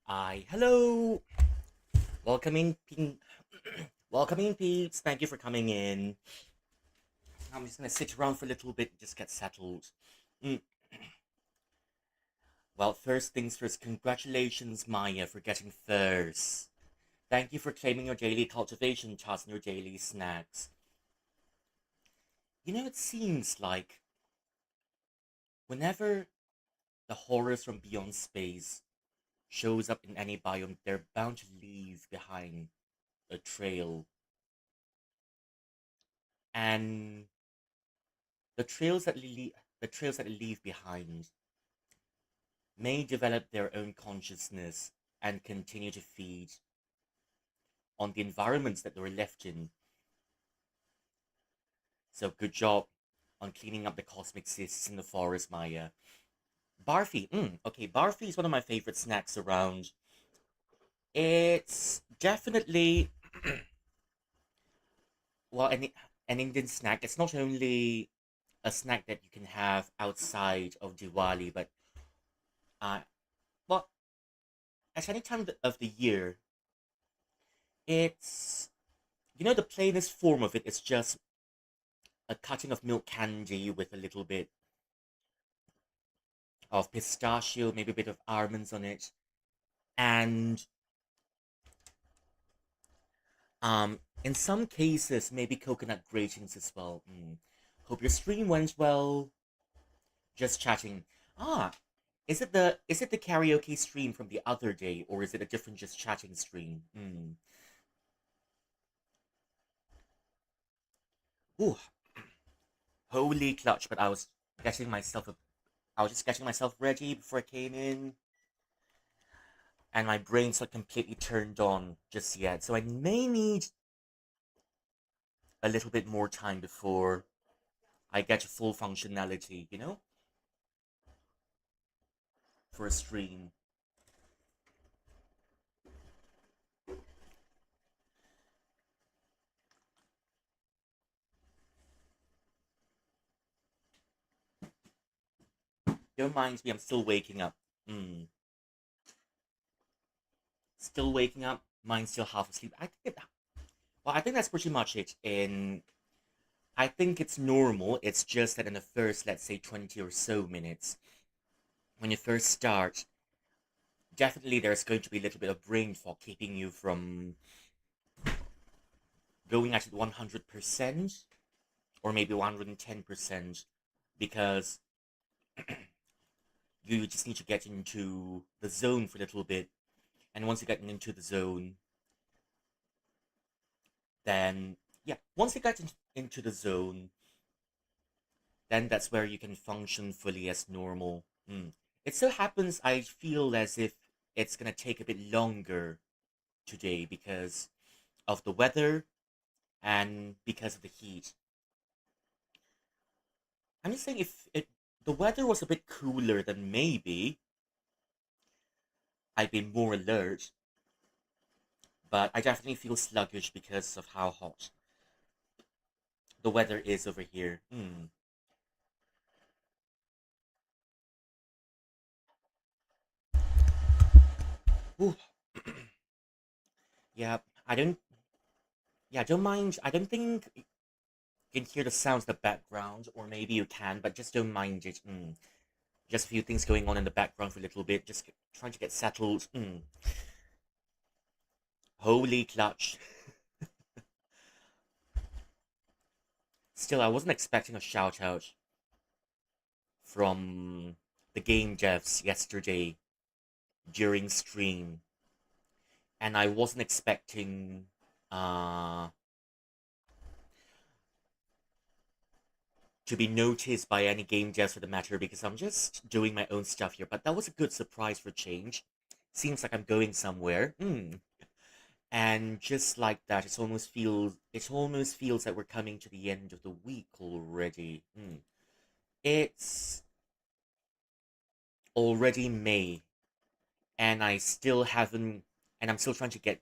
Hello, welcoming, welcoming peeps. Thank you for coming in. I'm just gonna sit around for a little bit, and just get settled. Mm. Well, first things first. Congratulations, Maya, for getting first. Thank you for claiming your daily cultivation task and your daily snacks. It seems like whenever the horrors from beyond space shows up in any biome, they're bound to leave behind a trail, and the trails that they leave behind may develop their own consciousness and continue to feed on the environments that they were left in. So good job on cleaning up the cosmic cysts in the forest, Maya. Barfi, okay, barfi is one of my favorite snacks around. It's definitely well an Indian snack. It's not only a snack that you can have outside of Diwali, but uh, well, at any time of the year, it's the plainest form of it is just a cutting of milk candy with a little bit of pistachio, maybe a bit of almonds on it, and in some cases maybe coconut gratings as well. Hope your stream went well. Just chatting. Ah, is it the karaoke stream from the other day, or is it a different just chatting stream? Ooh, holy clutch! But I was just getting myself ready before I came in, and my brain's not completely turned on just yet. So I may need a little bit more time before I get to full functionality, for a stream. Don't mind me, I'm still waking up. Mm. Still waking up, mine's still half asleep. I think that's pretty much it. I think it's normal. It's just that in the first, let's say, 20 or so minutes, when you first start, definitely there's going to be a little bit of brain fog keeping you from going at it 100% or maybe 110% because you just need to get into the zone for a little bit. And once you get into the zone, then, yeah, once you get into the zone, then that's where you can function fully as normal. It so happens I feel as if it's gonna take a bit longer today because of the weather and because of the heat. I'm just saying if the weather was a bit cooler, then maybe I'd be more alert, but I definitely feel sluggish because of how hot the weather is over here. Ooh. Yeah, I don't. Yeah, don't mind. I don't think you can hear the sounds in the background, or maybe you can, but just don't mind it. Just a few things going on in the background for a little bit. Just trying to get settled. Holy clutch! Still, I wasn't expecting a shout out from the game devs yesterday during stream, and I wasn't expecting uh to be noticed by any game devs for the matter because I'm just doing my own stuff here. But that was a good surprise for change. Seems like I'm going somewhere. And just like that, it almost feels like we're coming to the end of the week already. It's already May, and I still haven't, and I'm still trying to get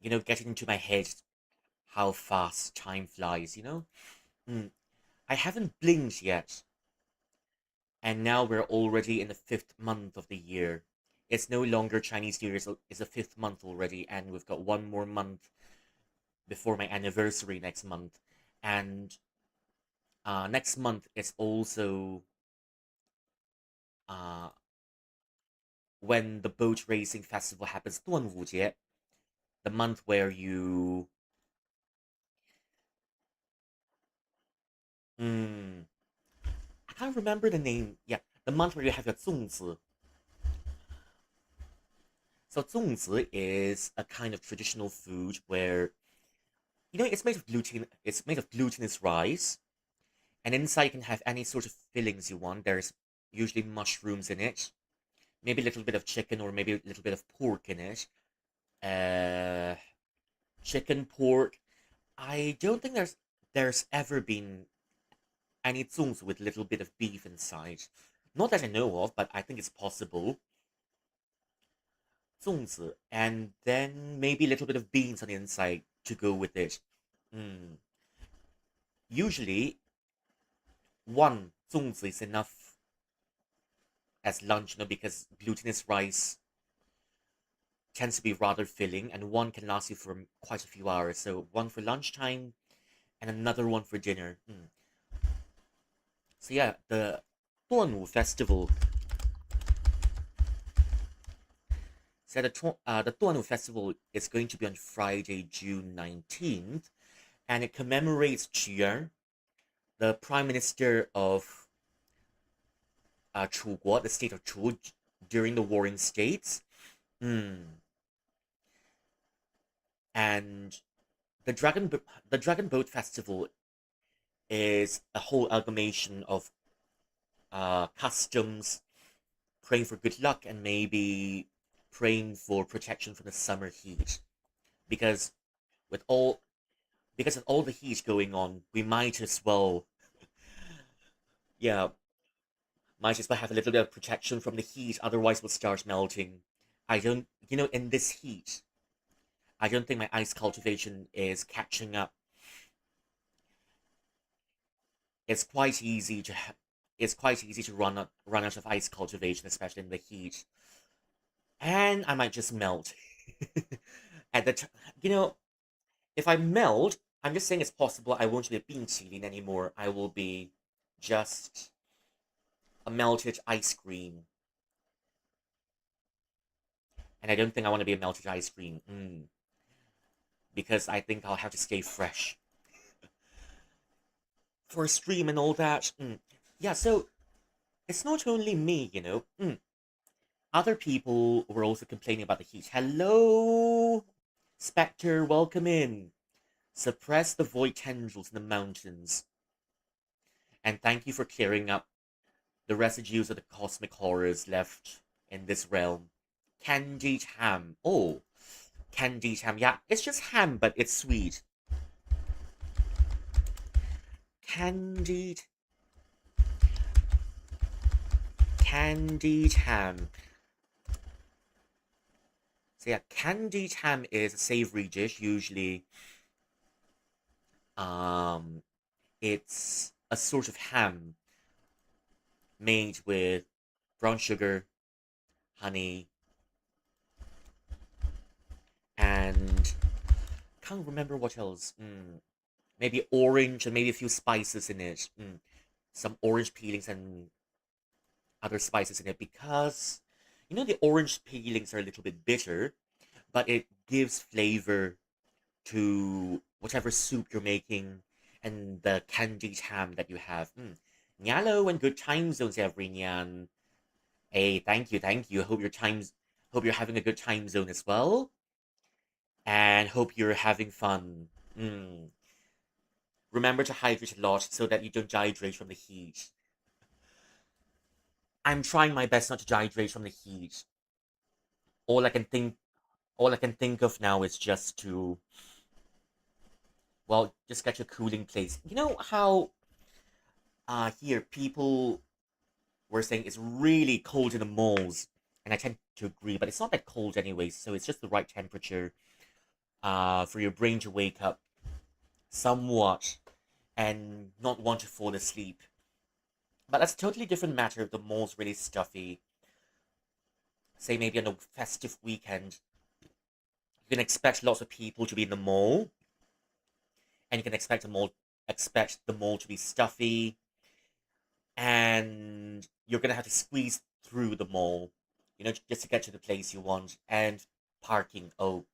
it into my head how fast time flies. Mm. I haven't blinked yet, and now we're already in the fifth month of the year. It's no longer Chinese New Year. It's the fifth month already, and we've got one more month before my anniversary next month. And next month is also uh, when the boat racing festival happens, 端午节, the month where you, mm, I can't remember the name. Yeah, the month where you have your 粽子. So 粽子 is a kind of traditional food where it's made of gluten. It's made of glutinous rice, and inside you can have any sort of fillings you want. There's usually mushrooms in it, maybe a little bit of chicken or maybe a little bit of pork in it. Uh, chicken, pork. I don't think there's ever been any zungs with a little bit of beef inside. Not that I know of, but I think it's possible. 粽子, and then maybe a little bit of beans on the inside to go with it. Mm. Usually, one 粽子 is enough as lunch, because glutinous rice tends to be rather filling, and one can last you for quite a few hours. So one for lunchtime and another one for dinner. So yeah, the 端午 festival. So the 端午 festival is going to be on Friday, June 19th, and it commemorates Chiang, the prime minister of 楚国, the state of Chu, during the Warring States. Mm. And the Dragon Boat Festival is a whole amalgamation of customs, praying for good luck, and maybe praying for protection from the summer heat. Because with all because of all the heat going on, we might as well, yeah, might as well have a little bit of protection from the heat. Otherwise, we'll start melting. I don't, in this heat, I don't think my ice cultivation is catching up. It's quite easy to it's quite easy to run out of ice cultivation, especially in the heat, and I might just melt. At the t- you know, if I melt, I'm just saying it's possible I won't be a bean chilling anymore. I will be just a melted ice cream, and I don't think I want to be a melted ice cream, because I think I'll have to stay fresh for a stream and all that. Yeah, so it's not only me, other people were also complaining about the heat. Hello, Spectre, welcome in. Suppress the void tendrils in the mountains. And thank you for clearing up the residues of the cosmic horrors left in this realm. Candied ham. Oh, candied ham. Yeah, it's just ham, but it's sweet. Candied. Candied ham. So yeah, candied ham is a savory dish. Usually, um, it's a sort of ham made with brown sugar, honey, and can't remember what else. Maybe orange and maybe a few spices in it. Some orange peelings and other spices in it because the orange peelings are a little bit bitter, but it gives flavor to whatever soup you're making and the candied ham that you have. Nyalo and good time zones, every nyan. Hey, thank you, thank you. Hope you're having a good time zone as well, and hope you're having fun. Remember to hydrate a lot so that you don't dehydrate from the heat. I'm trying my best not to dehydrate from the heat. All I can think, all I can think of now is just to, well, just get a cooling place. You know how here people were saying it's really cold in the malls, and I tend to agree, but it's not that cold anyway. So it's just the right temperature for your brain to wake up somewhat and not want to fall asleep. But that's a totally different matter if the mall's really stuffy. say maybe on a festive weekend, you can expect lots of people to be in the mall, and you can expect the mall to be stuffy, and you're gonna have to squeeze through the mall, just to get to the place you want. And parking, oh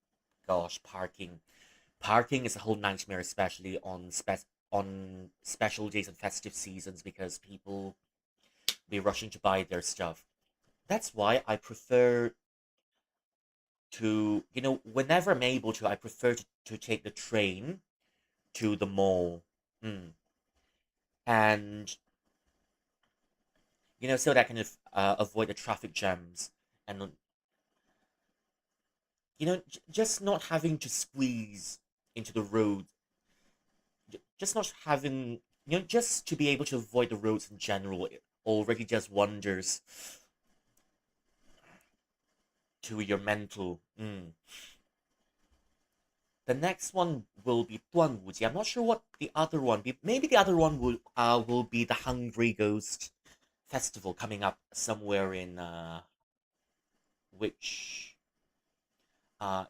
gosh, parking. Parking is a whole nightmare, especially on special days and festive seasons, because people be rushing to buy their stuff. That's why I prefer to, whenever I'm able to, I prefer to take the train to the mall. Mm. And, so that I can avoid the traffic jams, and, just not having to squeeze into the road, just not having, just to be able to avoid the roads in general, it already does wonders to your mental. Mm. The next one will be 端午节. I'm not sure what the other one be. Maybe the other one will be the Hungry Ghost Festival coming up somewhere in which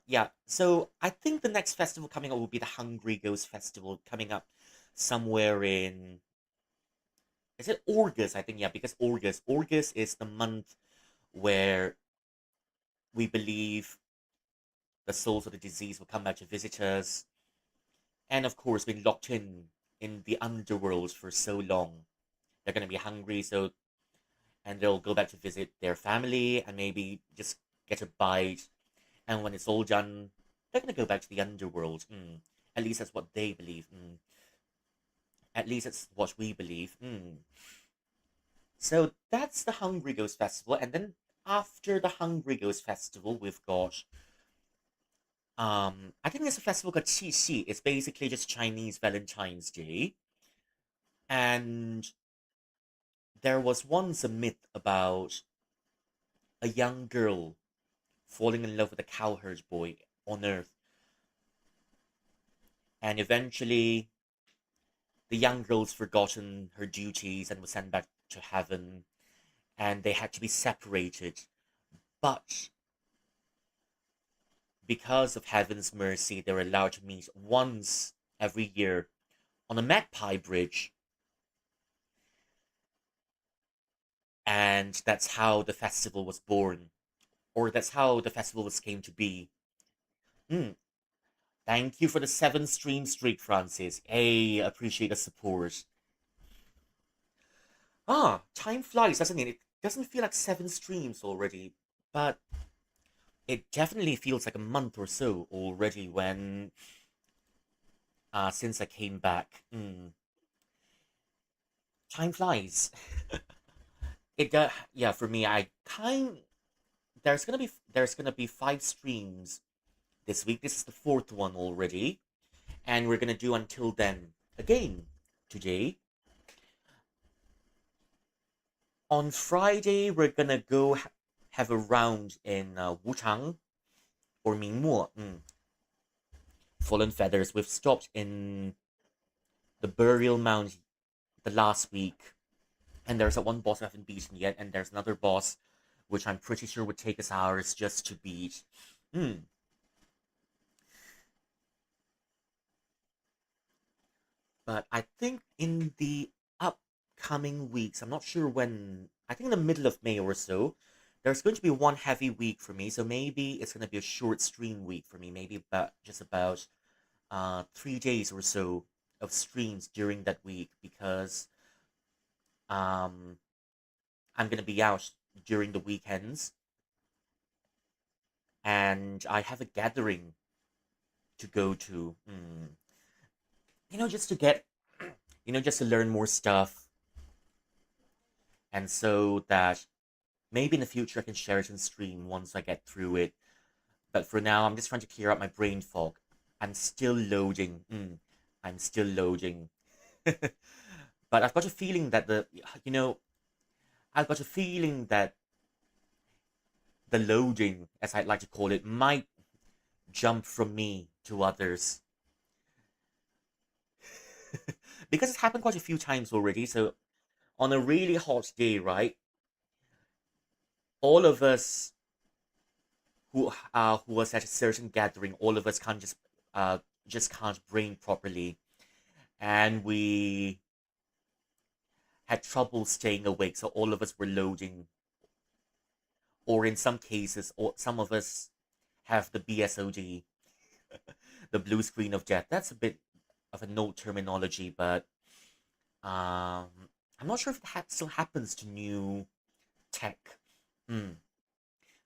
yeah. So I think the next festival coming up will be the Hungry Ghost Festival coming up somewhere in, is it August? I think, yeah, because August is the month where we believe the souls of the deceased will come back to visit us, and of course been locked in the underworld for so long. They're gonna be hungry, so and they'll go back to visit their family and maybe just get a bite. And when it's all done, they're gonna go back to the underworld. Mm. At least that's what they believe. Mm. At least that's what we believe. Mm. So that's the Hungry Ghost Festival, and then after the Hungry Ghost Festival, we've got I think there's a festival called Qixi. It's basically just Chinese Valentine's Day. And there was once a myth about a young girl falling in love with a cowherd boy on Earth. And eventually, the young girl's forgotten her duties and was sent back to heaven, and they had to be separated. But because of heaven's mercy, they were allowed to meet once every year on a magpie bridge. And that's how the festival was born, or that's how the festival was came to be. Mm, thank you for the 7 stream streak, Francis. Hey, appreciate the support. Ah, time flies, doesn't it? It doesn't feel like 7 streams already, but it definitely feels like a month or so already when since I came back. Time flies. Yeah, for me, I kind there's gonna be 5 streams this week. This is the fourth one already, and we're gonna do until then again today. On Friday, we're gonna go have a round in Wuchang or Mingmo. Fallen Feathers. We've stopped in the Burial Mound the last week, and there's that one boss I haven't beaten yet, and there's another boss which I'm pretty sure would take us hours just to beat. Hmm. But I think in the upcoming weeks, I'm not sure when, I think in the middle of May or so, there's going to be one heavy week for me. So maybe it's going to be a short stream week for me, maybe about 3 days or so of streams during that week, because um, I'm going to be out during the weekends, and I have a gathering to go to. Just to get, just to learn more stuff, and so that maybe in the future I can share it in stream once I get through it. But for now, I'm just trying to clear out my brain fog. I'm still loading. I'm still loading. But I've got a feeling that I've got a feeling that the loading, as I'd like to call it, might jump from me to others. Because it's happened quite a few times already. So on a really hot day, right? All of us who was at a certain gathering. All of us can't just can't brain properly, and we had trouble staying awake. So all of us were loading, or in some cases, or some of us have the BSOD, the blue screen of death. That's a bit of an old terminology, but um, I'm not sure if it still happens to new tech. Hmm.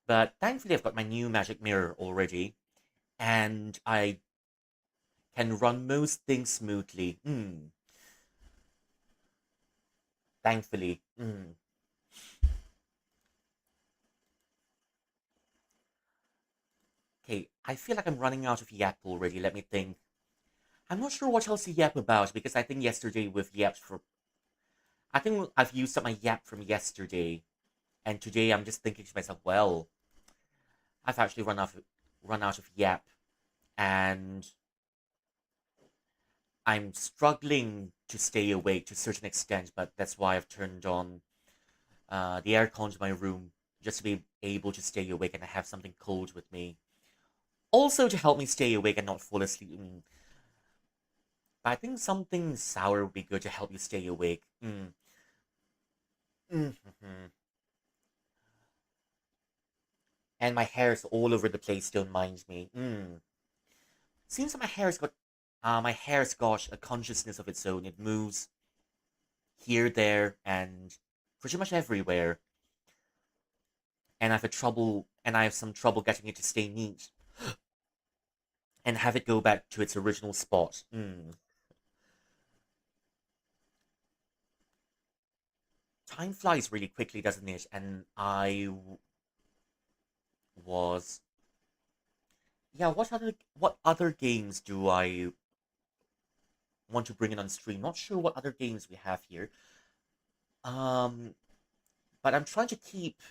But thankfully, I've got my new magic mirror already, and I can run most things smoothly. Thankfully. Okay, I feel like I'm running out of yap already. Let me think. I'm not sure what else to yap about because I think yesterday we've yapped for. I think I've used up my yap from yesterday, and today I'm just thinking to myself, well, I've actually run out of yap, and I'm struggling to stay awake to a certain extent, but that's why I've turned on the aircon to my room just to be able to stay awake and have something cold with me. Also to help me stay awake and not fall asleep. But I think something sour would be good to help you stay awake. Mhm. And my hair is all over the place, don't mind me. Seems like my hair's got a consciousness of its own. It moves here, there, and pretty much everywhere. And I have some trouble getting it to stay neat and have it go back to its original spot. Time flies really quickly, doesn't it? And was yeah. What other games do I want to bring in on stream? Not sure what other games we have here. Um, but I'm trying to keep.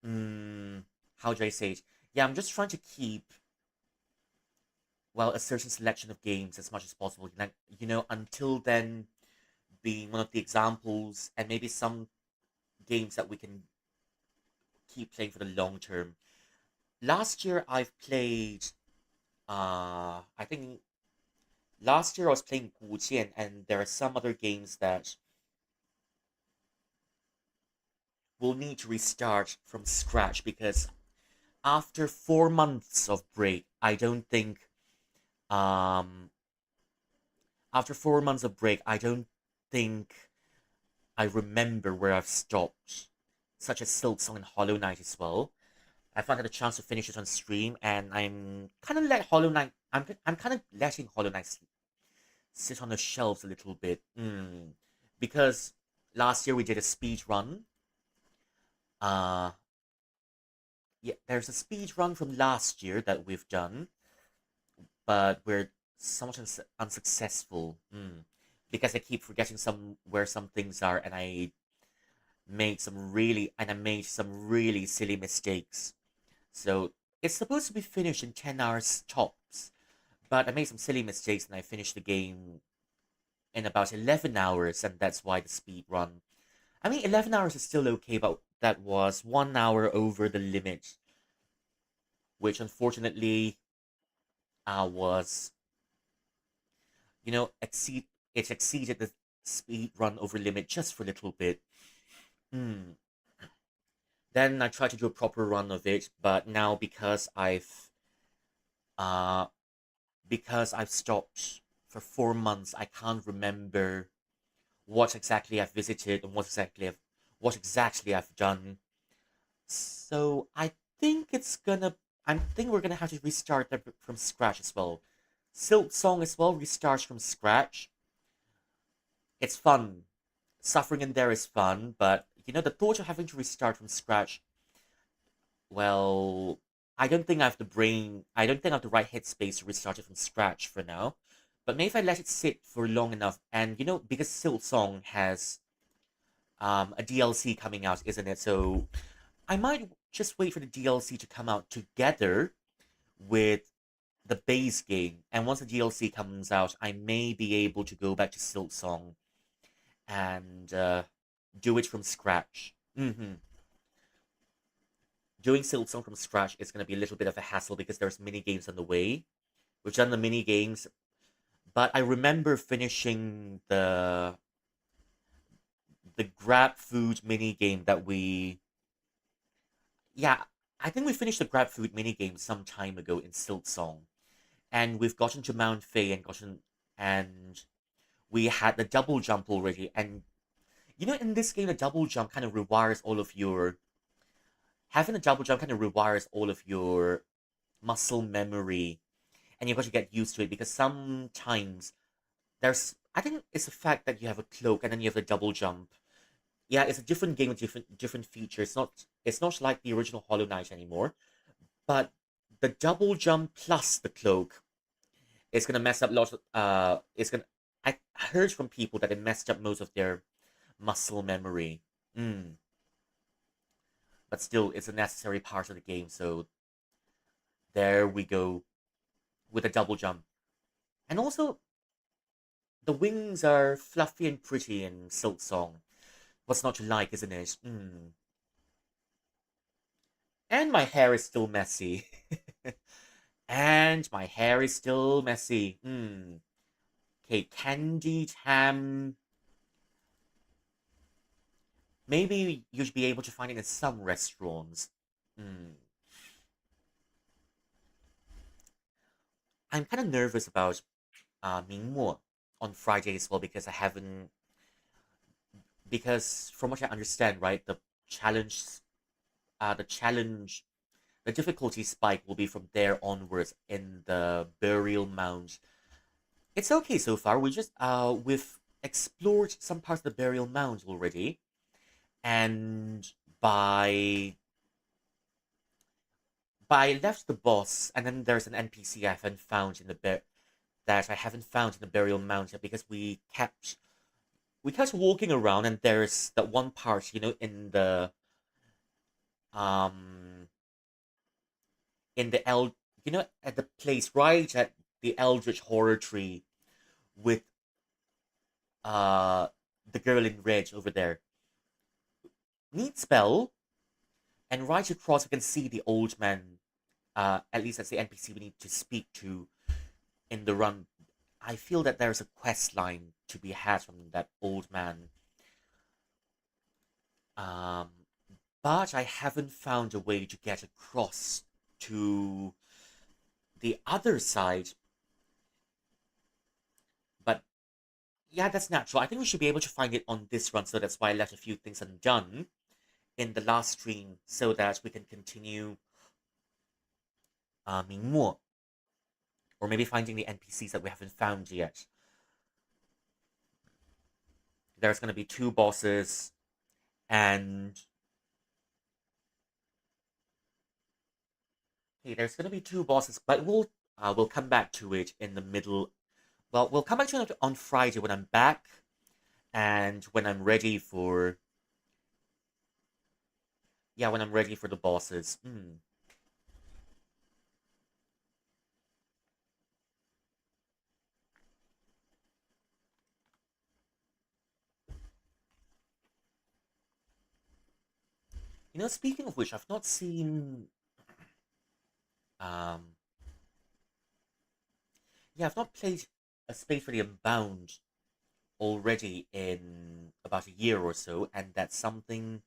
Mm, how do I say it? Yeah, I'm just trying to keep well a certain selection of games as much as possible. Like until then, being one of the examples, and maybe some games that we can keep playing for the long term. Last year I've played I think last year I was playing Wujian, and there are some other games that will need to restart from scratch because after 4 months of break, I don't think um after 4 months of break, I don't think I remember where I've stopped. Such as Silk Song and Hollow Knight as well. I finally had a chance to finish it on stream, and I'm kind of letting Hollow Knight sit on the shelves a little bit. Because last year we did a speed run. Uh, yeah, there's a speed run from last year that we've done, but we're somewhat unsuccessful. Because I keep forgetting where some things are, and I made some really silly mistakes. So it's supposed to be finished in 10 hours tops, but I made some silly mistakes and I finished the game in about 11 hours, and that's why the speed run. I mean, 11 hours is still okay, but that was 1 hour over the limit, which unfortunately was, it exceeded the speed run over limit just for a little bit. Hmm. Then I tried to do a proper run of it, but now uh, because I've stopped for 4 months, I can't remember what exactly I've visited and what exactly I've done. So think it's gonna I think we're gonna have to restart that from scratch as well. Silk Song as well restarts from scratch. It's fun. Suffering in there is fun, but the thought of having to restart from scratch, well, I don't think I have the right headspace to restart it from scratch for now. But maybe if I let it sit for long enough, and because Silk Song has a DLC coming out, isn't it? So I might just wait for the DLC to come out together with the base game. And once the DLC comes out, I may be able to go back to Silk Song and do it from scratch. Doing Silksong from scratch is going to be a little bit of a hassle because there's mini games on the way. We've done the mini games, but I remember finishing the grab food mini game that we yeah, I think we finished the grab food mini game some time ago in Silksong. And we've gotten to Mount Fei and we had the double jump already. And in this game the double jump kind of rewires all of your having a double jump kind of rewires all of your muscle memory, and you've got to get used to it because sometimes I think it's the fact that you have a cloak and then you have the double jump. Yeah, it's a different game with different features. It's not like the original Hollow Knight anymore, but the double jump plus the cloak is gonna mess up lots of it's gonna I heard from people that it messed up most of their muscle memory. Mm. But still it's a necessary part of the game, so there we go with a double jump. And also the wings are fluffy and pretty in Silk Song. What's not to like, isn't it? Mm. And my hair is still messy. And my hair is still messy. Mm. Okay, candied ham. Maybe you'd be able to find it in some restaurants. Mm. I'm kind of nervous about Mingmo on Friday as well because I haven't because from what I understand, right, challenge the challenge the difficulty spike will be from there onwards in the burial mound. It's okay so far. We've explored some parts of the burial mound already, and by by left the boss, and then there's an NPC I haven't found in the that I haven't found in the burial mound yet because we kept walking around, and there's that one part, um in the at the place right at the Eldritch Horror Tree with uh the girl in red over there. Neat spell, and right across we can see the old man. At least that's the NPC we need to speak to in the run. I feel that there's a quest line to be had from that old man. Um, but I haven't found a way to get across to the other side. But yeah, that's natural. I think we should be able to find it on this run, so that's why I left a few things undone in the last stream so that we can continue more, or maybe finding the NPCs that we haven't found yet. There's going to be two bosses, and hey, there's going to be two bosses, but we'll come back to it in the middle. Well, we'll come back to it on Friday when I'm back and when I'm ready for when I'm ready for the bosses. Speaking of which, I've not seen um I've not played a Space for the Unbound already in about a year or so, and that's something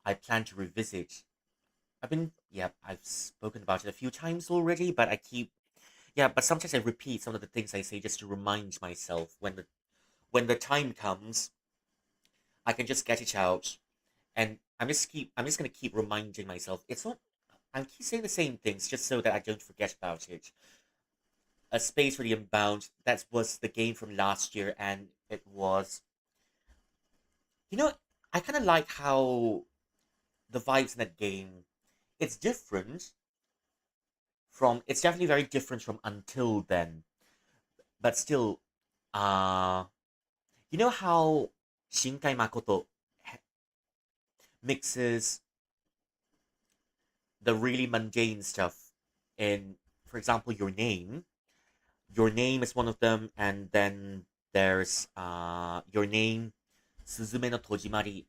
I plan to revisit. I've spoken about it a few times already, but but sometimes I repeat some of the things I say just to remind myself when the time comes, I can just get it out, and I'm just gonna keep reminding myself. It's not. I keep saying the same things just so that I don't forget about it. A Space for the Unbound. That was the game from last year, and it was. You know, I kind of like how the vibes in that game. It's different from. It's definitely very different from Until Then, but still, uh, you know how Shinkai Makoto mixes the really mundane stuff in, for example, Your Name. Your Name is one of them, and then there's Your Name, Suzume no Tojimari.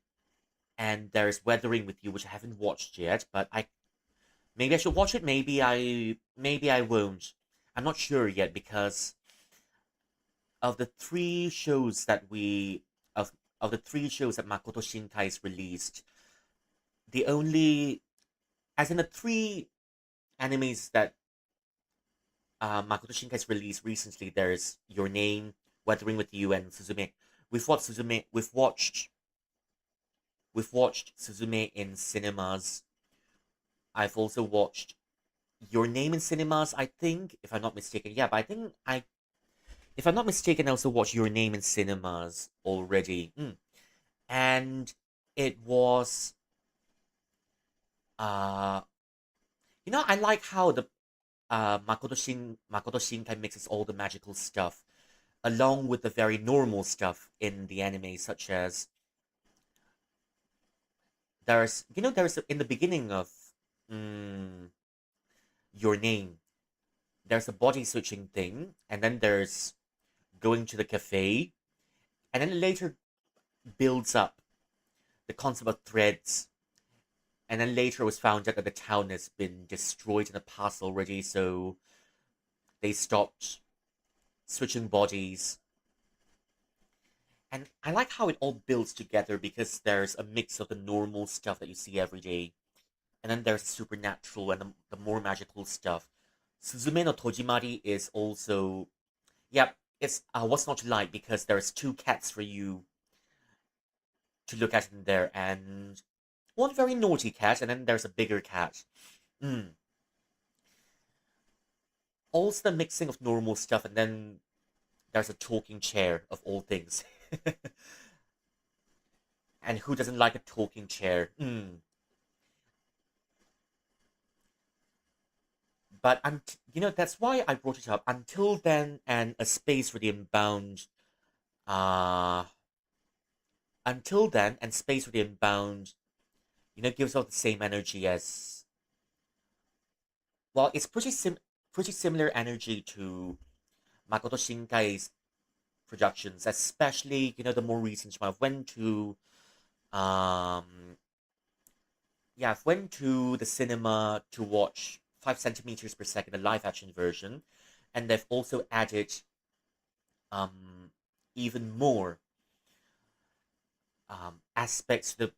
and there's Weathering with You, which I haven't watched yet, but I maybe I should watch it. Maybe I won't. I'm not sure yet because of the three shows that we of the three shows that Makoto Shinkai's released. The only as in the three animes that Makoto Shinkai's released recently, there's Your Name, Weathering with You, and Suzume. We've watched Suzume. We've watched Suzume in cinemas. I've also watched Your Name in cinemas, I think, if I'm not mistaken. Yeah, but if I'm not mistaken, I also watched Your Name in cinemas already. And it was, uh, I like how the Makoto Shinkai mixes all the magical stuff along with the very normal stuff in the anime, such as there's in the beginning of mm, Your Name, there's a body switching thing, and then there's going to the cafe, and then it later builds up the concept of threads, and then later it was found out that the town has been destroyed in the past already, so they stopped switching bodies. And I like how it all builds together because there's a mix of the normal stuff that you see every day, and then there's the supernatural and the more magical stuff. Suzume no Tojimari is also, yeah, it's what's not to like because there's two cats for you to look at in there, and one very naughty cat, and then there's a bigger cat. Mm. Also the mixing of normal stuff, and then there's a talking chair of all things. And who doesn't like a talking chair? But that's why I brought it up. Until then, and a space for the Unbound. Uh, until then, and space for the Unbound. Gives off the same energy as, well, it's pretty similar energy to Makoto Shinkai's productions, especially the more recent one. Um I've went to the cinema to watch 5 centimeters per second, the live action version, and they've also added um even more aspects to the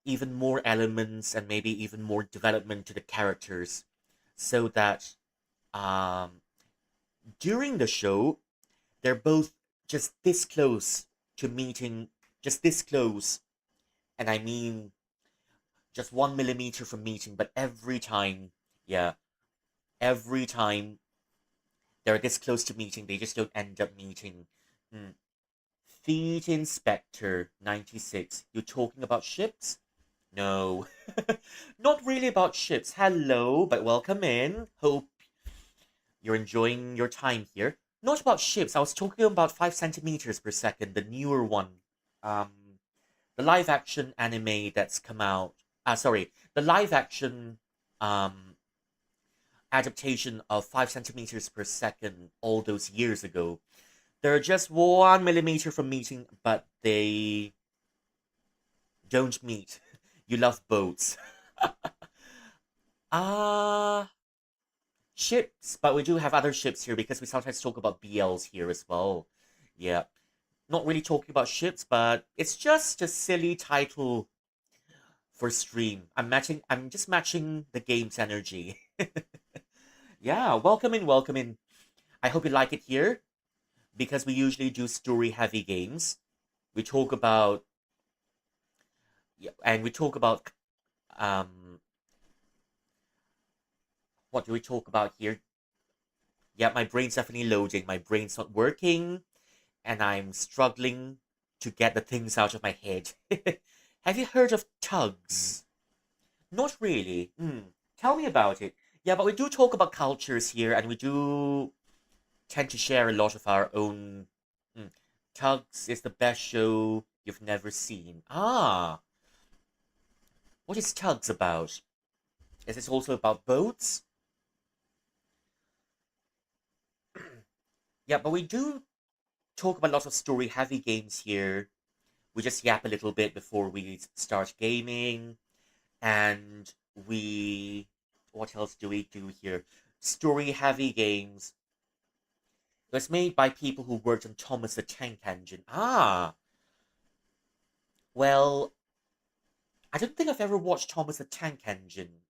even more elements and maybe even more development to the characters so that um during the show they're both just this close to meeting, just this close, and I mean just 1 millimeter from meeting, but every time, yeah, every time they're this close to meeting, they just don't end up meeting. Hmm. Fleet Inspector 96. You talking about ships? No. Not really about ships. Hello, but welcome in. Hope you're enjoying your time here. Not about ships. I was talking about 5 centimeters per second, the newer one. Um, the live action anime that's come out. Sorry, the live action um adaptation of 5 centimeters per second all those years ago. They're just 1 millimeter from meeting, but they don't meet. You love boats. Ah, ships, but we do have other ships here because we sometimes talk about BLs here as well. Yeah, not really talking about ships, but it's just a silly title for stream. I'm just matching the game's energy. Yeah, welcome in, welcome in. I hope you like it here because we usually do story heavy games. We talk about, yeah, and we talk about um what do we talk about here? Yeah, my brain's definitely loading. My brain's not working, and I'm struggling to get the things out of my head. Have you heard of tugs? Not really. Tell me about it. Yeah, but we do talk about cultures here, and we do tend to share a lot of our own. Mm, Tugs is the best show you've never seen. Ah, what is Tugs about? Is this also about boats? Yeah, but we do talk about lots of story heavy games here. We just yap a little bit before we start gaming, and we what else do we do here? Story heavy games. It was made by people who worked on Thomas the Tank Engine. Ah, well, I don't think I've ever watched Thomas the Tank Engine.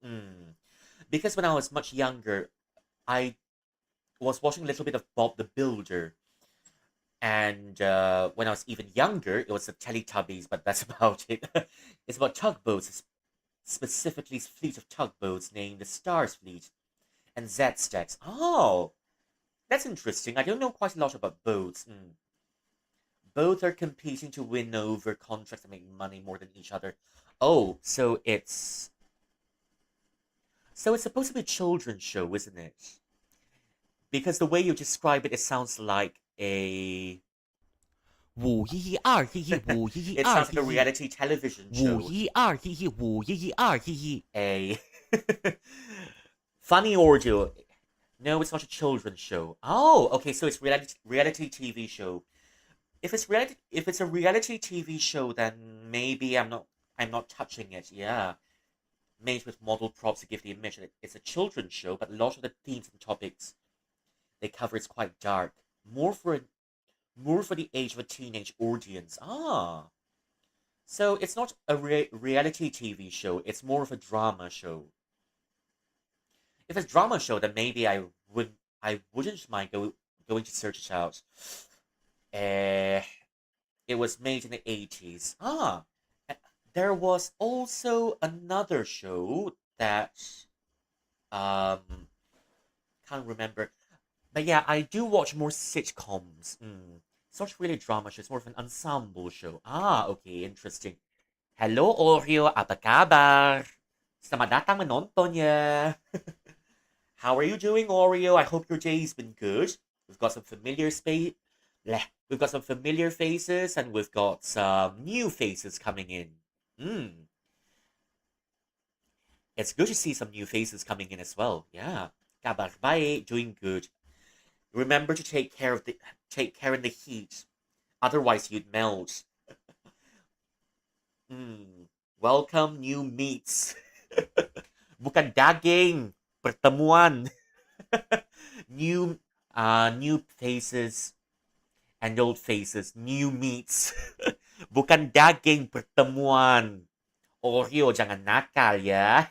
Because when I was much younger, I was watching a little bit of Bob the Builder. And when I was even younger, it was the Teletubbies, but that's about it. It's about tugboats, specifically a fleet of tugboats named the Stars Fleet and Z-Stacks. Oh, that's interesting. I don't know quite a lot about boats. Both are competing to win over contracts and make money more than each other. Oh, so it's supposed to be a children's show, isn't it? Because the way you describe it, it sounds like a 五一一二，嘿嘿，五一一 it 二，sounds like 嘿 a 嘿，reality television 五 show. 一二，嘿嘿，511，嘿嘿。A funny audio. No, it's not a children's show. Oh, okay, so it's reality TV show. If it's a reality TV show, then maybe I'm not touching it. Yeah, made with model props to give the image. It's a children's show, but a lot of the themes and topics they cover is quite dark. More for more for the age of a teenage audience. Ah, so it's not a reality TV show. It's more of a drama show. If it's a drama show, then maybe I wouldn't mind going to search it out. Uh, it was made in the 80s. Ah, there was also another show that um can't remember. But yeah, I do watch more sitcoms. It's not really a drama show, it's more of an ensemble show. Ah, okay, interesting. Hello, Oreo, apa kabar? Selamat datang menonton ya. How are you doing, Oreo? I hope your day's been good. We've got some familiar space. We've got some familiar faces, and we've got some new faces coming in. Mm, it's good to see some new faces coming in as well. Yeah. Kabar baik, doing good. Remember to take care in the heat, otherwise you'd melt. Mm. Welcome new meats. Bukan daging, pertemuan. New faces and old faces, new meats. Bukan daging, pertemuan. Oreo, jangan nakal ya.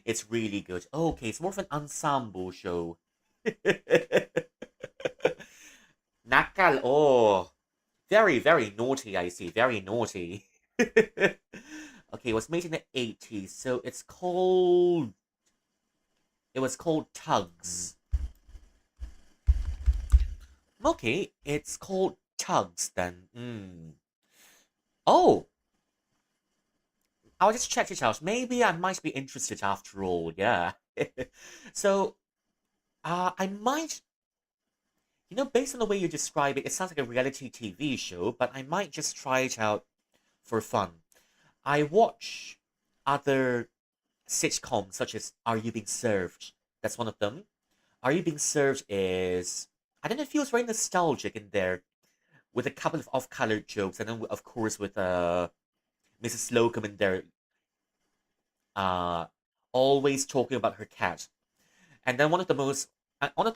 It's really good. Okay, it's more of an ensemble show. Nakal, oh. Very, very naughty, I see. Very naughty. Okay, it was made in the 80s, so it was called Tugs. Okay, it's called Tugs then. Oh, I'll just check it out. Maybe I might be interested after all, yeah. So, I might, based on the way you describe it, it sounds like a reality TV show, but I might just try it out for fun. I watch other sitcoms such as Are You Being Served? That's one of them. Are You Being Served is, I don't know, it feels very nostalgic in there with a couple of off-colored jokes, and then of course with Mrs. Slocum in there, uh, always talking about her cat. And then one of the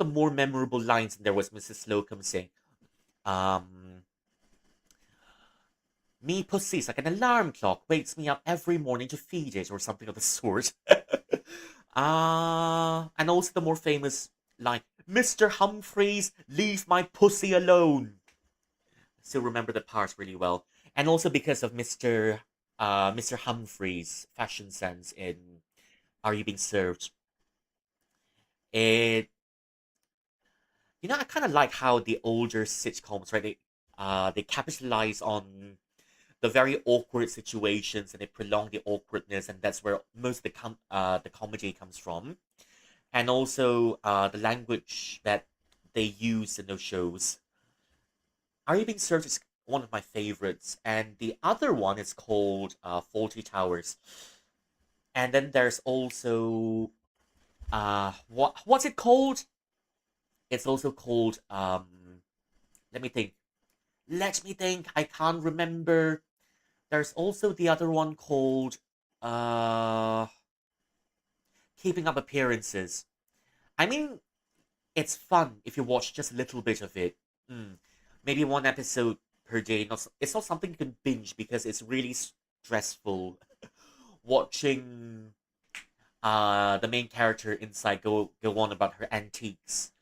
more memorable lines in there was Mrs. Slocum saying, um, "Me pussy's like an alarm clock, wakes me up every morning to feed it," or something of the sort. And also the more famous line, "Mr. Humphreys, leave my pussy alone." Still remember the part really well. And also because of Mr. Humphreys' fashion sense in Are You Being Served? It I kind of like how the older sitcoms, right? They capitalize on the very awkward situations and they prolong the awkwardness, and that's where most of the comedy comes from. And also the language that they use in those shows. Are You Being Served is one of my favorites, and the other one is called Faulty Towers. And then there's also what's it called? It's also called let me think. Let me think. I can't remember. There's also the other one called uh Keeping Up Appearances. I mean, it's fun if you watch just a little bit of it. Mm. Maybe one episode per day. It's not something you can binge because it's really stressful watching the main character inside go on about her antiques,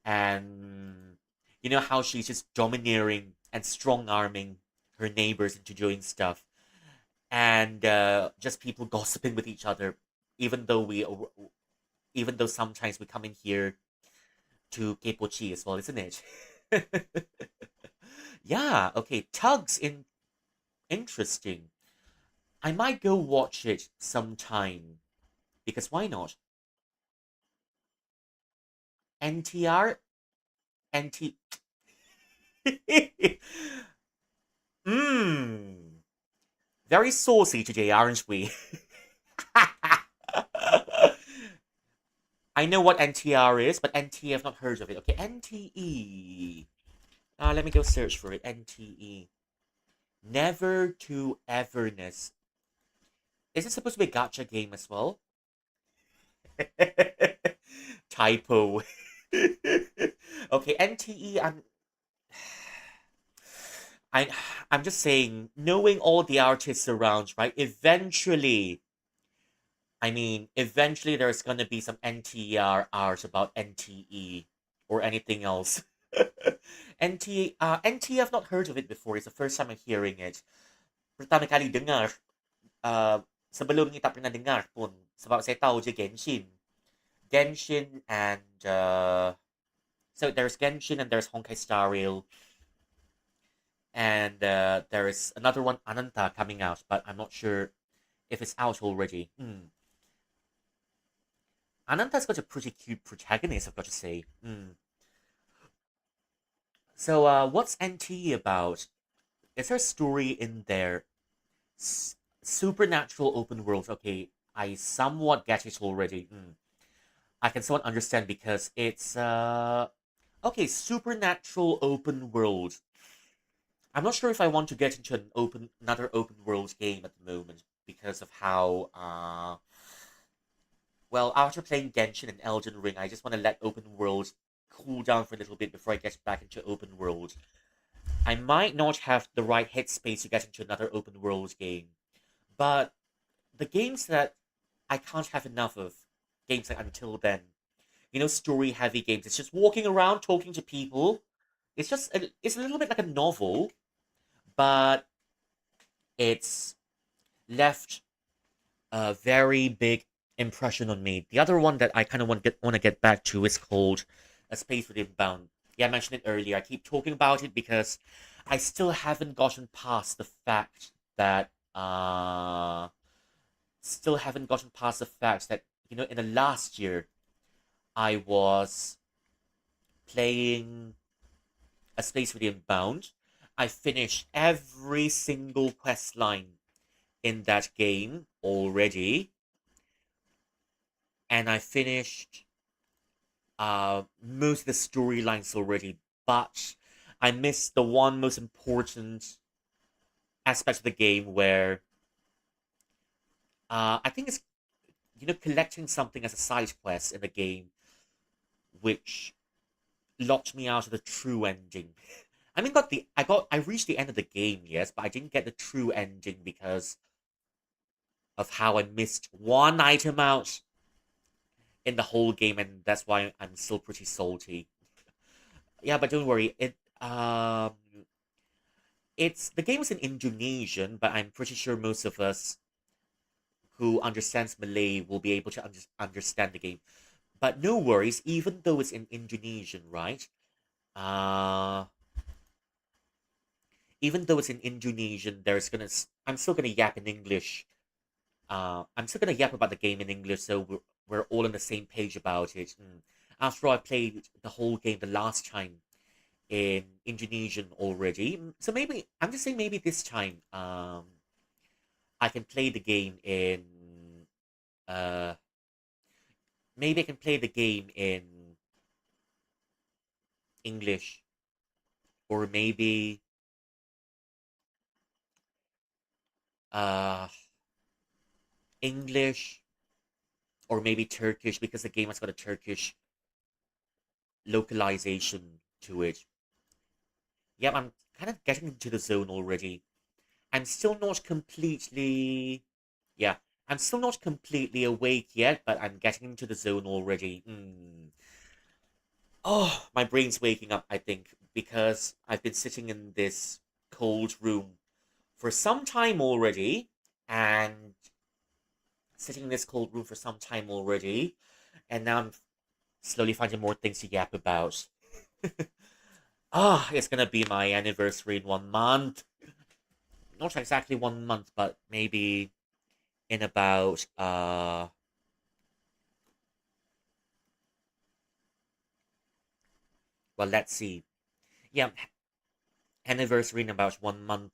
and you know how she's just domineering and strong arming her neighbors into doing stuff, and just people gossiping with each other, even though even though sometimes we come in here to kepochi as well, isn't it? Yeah, okay, tugs in interesting. I might go watch it sometime because why not? NTR. NT. Mmm. Very saucy today, aren't we? I know what NTR is, but NT I've not heard of it. Okay, NTE. Let me go search for it. NTE. Never to Everness. Is it supposed to be a gacha game as well? Typo. Okay, NTE. I I'm just saying, knowing all the artists around, right? Eventually there's gonna be some NTR art about NTE or anything else. NTE, I've not heard of it before. It's the first time I'm hearing it. Pertama kali dengar, sebelum ni tak pernah dengar pun. Sebab saya tahu je Genshin. Genshin and, so there's Genshin and there's Honkai Star Rail. And there is another one, Ananta, coming out, but I'm not sure if it's out already. Ananta's got a pretty cute protagonist, I've got to say. So, what's NT about? Is there a story in there? S- Supernatural open world. Okay, I somewhat get it already. I can somewhat understand because it's okay. Supernatural open world. I'm not sure if I want to get into another open world game at the moment because of how well, after playing Genshin and Elden Ring, I just want to let open world cool down for a little bit before I get back into open world. I might not have the right headspace to get into another open world game, but the games that I can't have enough of, games like Until Then, story heavy games. It's just walking around talking to people. It's a little bit like a novel, but it's left a very big impression on me. The other one that I kind of want to get back to is called A Space Within Bound. Yeah, I mentioned it earlier. I keep talking about it because I still haven't gotten past the fact that in the last year I was playing A Space Within Bound. I finished every single quest line in that game already, and I finished most of the storylines already, but I missed the one most important aspect of the game where I think it's collecting something as a side quest in the game, which locked me out of the true ending. I mean, I reached the end of the game, yes, but I didn't get the true ending because of how I missed one item out in the whole game, and that's why I'm still pretty salty. Yeah, but don't worry. It's the game is in Indonesian, but I'm pretty sure most of us who understands Malay will be able to understand the game. But no worries, even though it's in Indonesian, right? Uh, Even though it's in Indonesian, I'm still gonna yap in English. I'm still gonna yap about the game in English, so we're all on the same page about it. After all, I played the whole game the last time in Indonesian already. So maybe I'm just saying maybe this time I can play the game in uh maybe I can play the game in English, or maybe Uh, English or maybe Turkish because the game has got a Turkish localization to it. Yep, I'm kind of getting into the zone already. I'm still not completely. Yeah, I'm still not completely awake yet, but I'm getting into the zone already. Oh, my brain's waking up, I think, because I've been sitting in this cold room for some time already, and sitting in this cold room for some time already, and now I'm slowly finding more things to yap about. Ah, it's gonna be my anniversary in 1 month. Not exactly 1 month, but maybe in about well, let's see. Yeah, anniversary in about 1 month.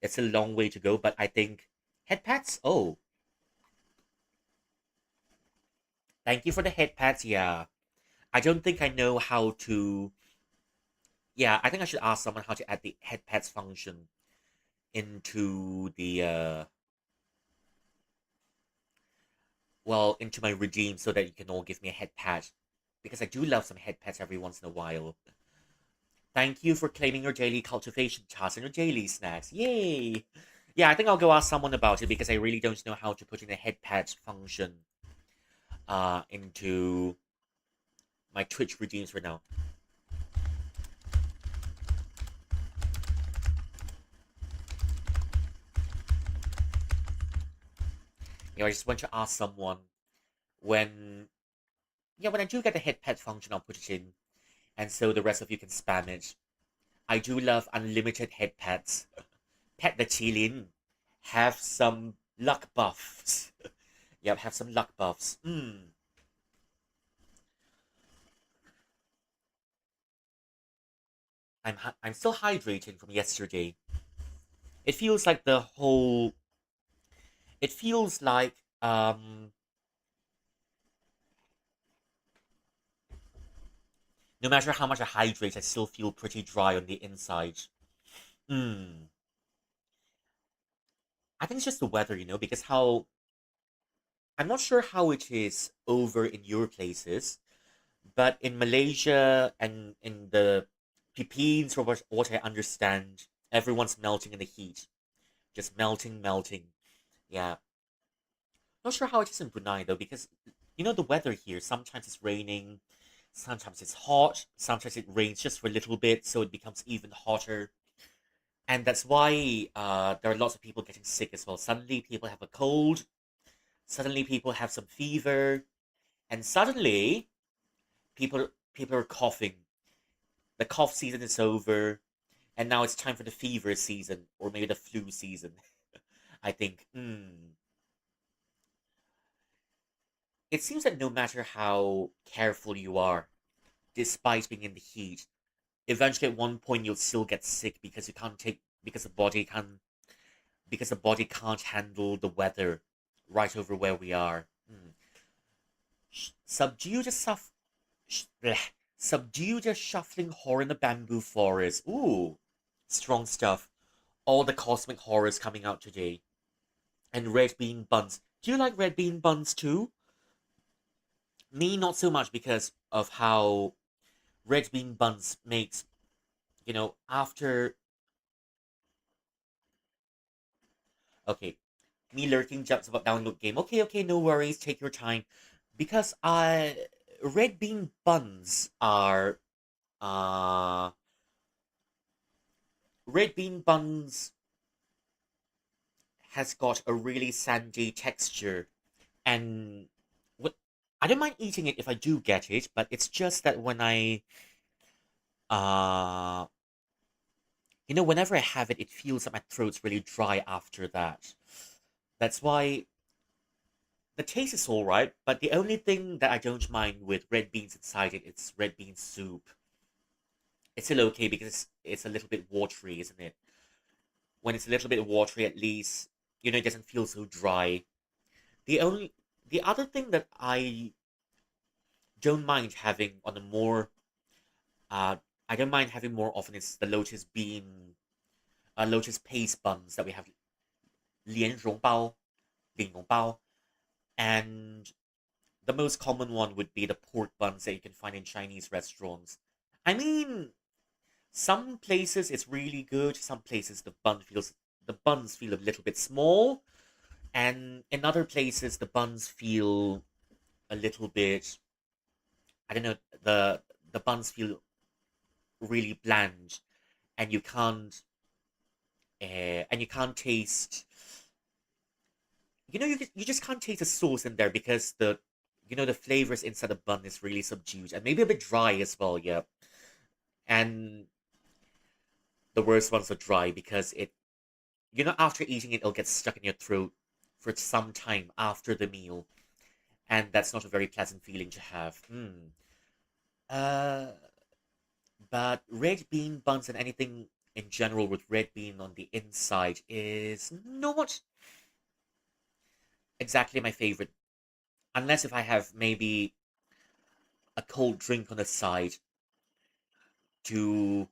It's a long way to go, but I think head pats. Oh, thank you for the head pats. Yeah, I don't think I know how to. Yeah, I think I should ask someone how to add the head pats function into the well, into my regime so that you can all give me a head pat because I do love some head pats every once in a while. Thank you for claiming your daily cultivation task and your daily snacks. Yay! Yeah, I think I'll go ask someone about it because I really don't know how to put in a head pad function into my Twitch regimes for now. I just want to ask someone when when I do get the head pad function, I'll put it in, and so the rest of you can spam it. I do love unlimited head pads. Pet the chillin. Have some luck buffs. Yep, have some luck buffs. I'm still hydrating from yesterday. It feels like the whole. It feels like no matter how much I hydrate, I still feel pretty dry on the inside. Hmm. I think it's just the weather, because how I'm not sure how it is over in your places, but in Malaysia and in the Philippines, or what I understand, everyone's melting in the heat, just melting, melting. Yeah, not sure how it is in Brunei though, because the weather here. Sometimes it's raining, sometimes it's hot, sometimes it rains just for a little bit, so it becomes even hotter. And that's why there are lots of people getting sick as well. Suddenly, people have a cold. Suddenly, people have some fever, and suddenly, people are coughing. The cough season is over, and now it's time for the fever season, or maybe the flu season. I think. It seems that no matter how careful you are, despite being in the heat, eventually at one point you'll still get sick because you can't take because the body can't handle the weather right over where we are. Subdue the bleh. Subdue the shuffling horror in the bamboo forest. Ooh, strong stuff. All the cosmic horrors coming out today. And red bean buns. Do you like red bean buns too? Me, not so much because of how red bean buns makes, after. Okay, me lurking jumps about download game. Okay, okay, no worries. Take your time. Because red bean buns are uh red bean buns has got a really sandy texture, and what I don't mind eating it if I do get it, but it's just that when I uh whenever I have it, it feels like my throat's really dry after that. That's why the taste is all right, but the only thing that I don't mind with red beans inside it's red bean soup. It's still okay because it's a little bit watery, isn't it? When it's a little bit watery, at least it doesn't feel so dry. The only the other thing that I don't mind having on a more uh I don't mind having more often is the lotus paste buns that we have bao, 莲蓉包, and the most common one would be the pork buns that you can find in Chinese restaurants. I mean, some places it's really good. Some places the buns feel a little bit small, and in other places the buns feel a little bit. I don't know. The buns feel really bland, and you can't taste. You just can't taste the sauce in there because the flavors inside the bun is really subdued and maybe a bit dry as well. Yeah, and the worst ones are dry because after eating it, it'll get stuck in your throat for some time after the meal, and that's not a very pleasant feeling to have. Uh, but red bean buns and anything in general with red bean on the inside is not exactly my favorite, unless if I have maybe a cold drink on the side to,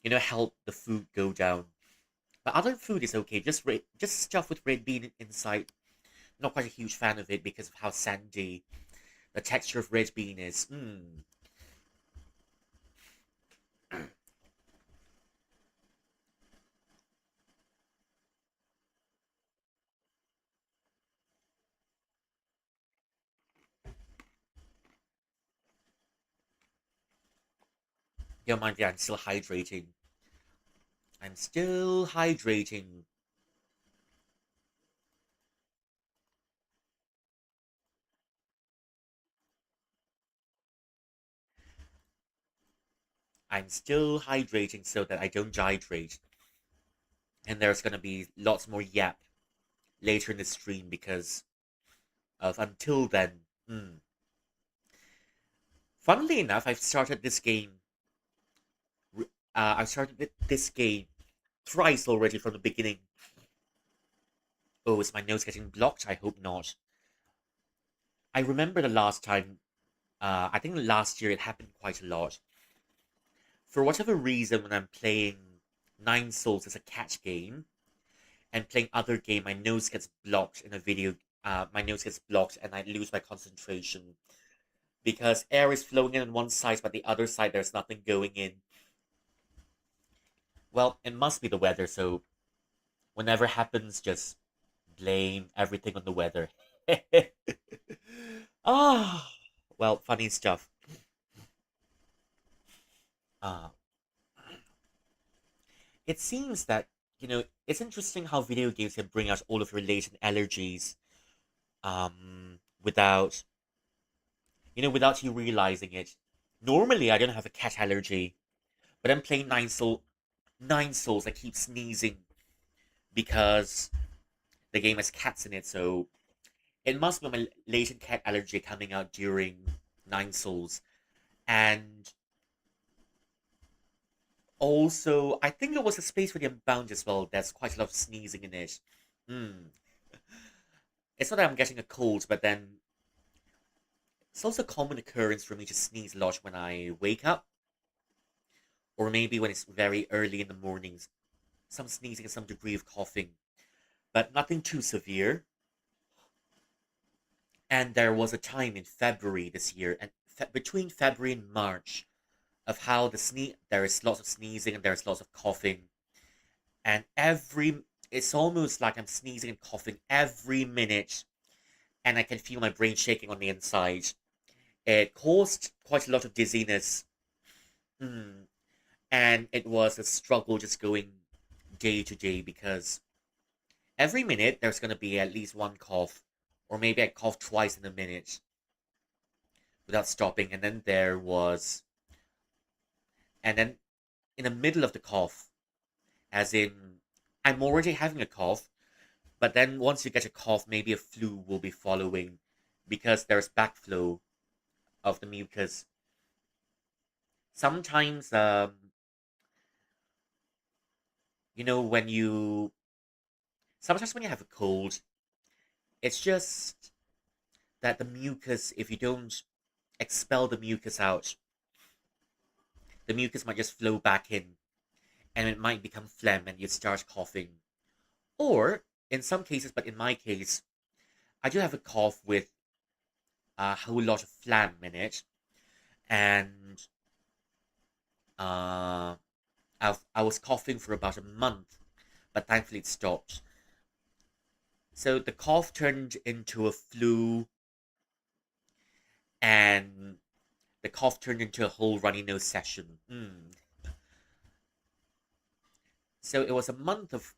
help the food go down. But other food is okay. Just stuff with red bean inside. Not quite a huge fan of it because of how sandy the texture of red bean is. Don't mind me, I'm still hydrating. I'm still hydrating. I'm still hydrating so that I don't dehydrate. And there's gonna be lots more yap later in the stream because of until then. Funnily enough, I've started this game thrice already from the beginning. Oh, is my nose getting blocked? I hope not. I remember the last time, I think last year it happened quite a lot. For whatever reason, when I'm playing Nine Souls as a catch game and playing other game, my nose gets blocked in a video. My nose gets blocked and I lose my concentration because air is flowing in on one side, but the other side there's nothing going in. Well, it must be the weather, so whenever happens, just blame everything on the weather. Ah, well, funny stuff. Uh, it seems that, it's interesting how video games can bring out all of your latent allergies without, without you realizing it. Normally, I don't have a cat allergy, but I'm playing Nine Souls. I keep sneezing because the game has cats in it, so it must be my latent cat allergy coming out during Nine Souls. And also, I think it was a space where I'm bound as well. There's quite a lot of sneezing in it. Hmm. It's not that I'm getting a cold, but then it's also a common occurrence for me to sneeze a lot when I wake up, or maybe when it's very early in the mornings. Some sneezing and some degree of coughing, but nothing too severe. And there was a time in February this year, and between February and March, of how there is lots of sneezing and there's lots of coughing, and it's almost like I'm sneezing and coughing every minute, and I can feel my brain shaking on the inside. It caused quite a lot of dizziness, mm, and it was a struggle just going day to day because every minute there's going to be at least one cough, or maybe I cough twice in a minute without stopping, and then in the middle of the cough, as in I'm already having a cough, but then once you get a cough, maybe a flu will be following because there's backflow of the mucus. Sometimes, you know, when you sometimes when you have a cold, it's just that the mucus, if you don't expel the mucus out, the mucus might just flow back in and it might become phlegm and you start coughing. Or in some cases, but in my case, I do have a cough with a whole lot of phlegm in it, and uh, I was coughing for about a month, but thankfully it stopped. So the cough turned into a flu, and the cough turned into a whole runny nose session. So it was a month of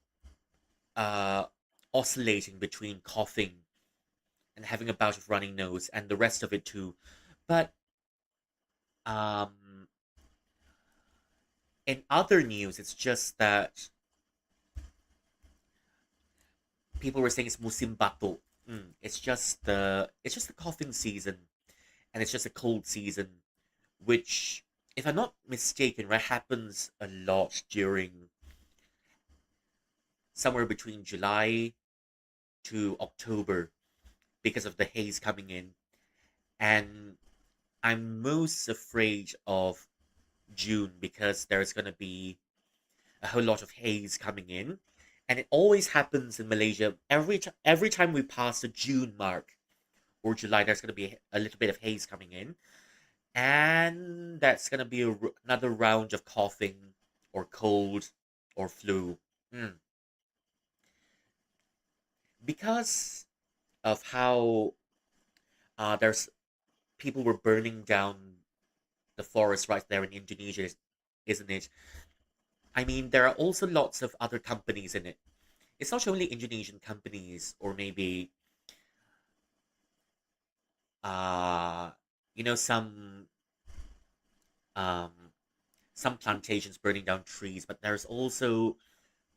uh, oscillating between coughing and having a bout of running nose, and the rest of it too. But um, in other news, it's just that people were saying it's musim bato. It's just the coughing season, and it's just a cold season, which, if I'm not mistaken, right, happens a lot during somewhere between July to October because of the haze coming in. And I'm most afraid of June because there's going to be a whole lot of haze coming in. And it always happens in Malaysia. Every time we pass the June mark or July, there's going to be a little bit of haze coming in. And that's going to be another round of coughing or cold or flu. Mm. Because of how there's people were burning down the forest right there in Indonesia, isn't it? I mean, there are also lots of other companies in it. It's not only Indonesian companies or maybe uh you know um some plantations burning down trees, but there's also,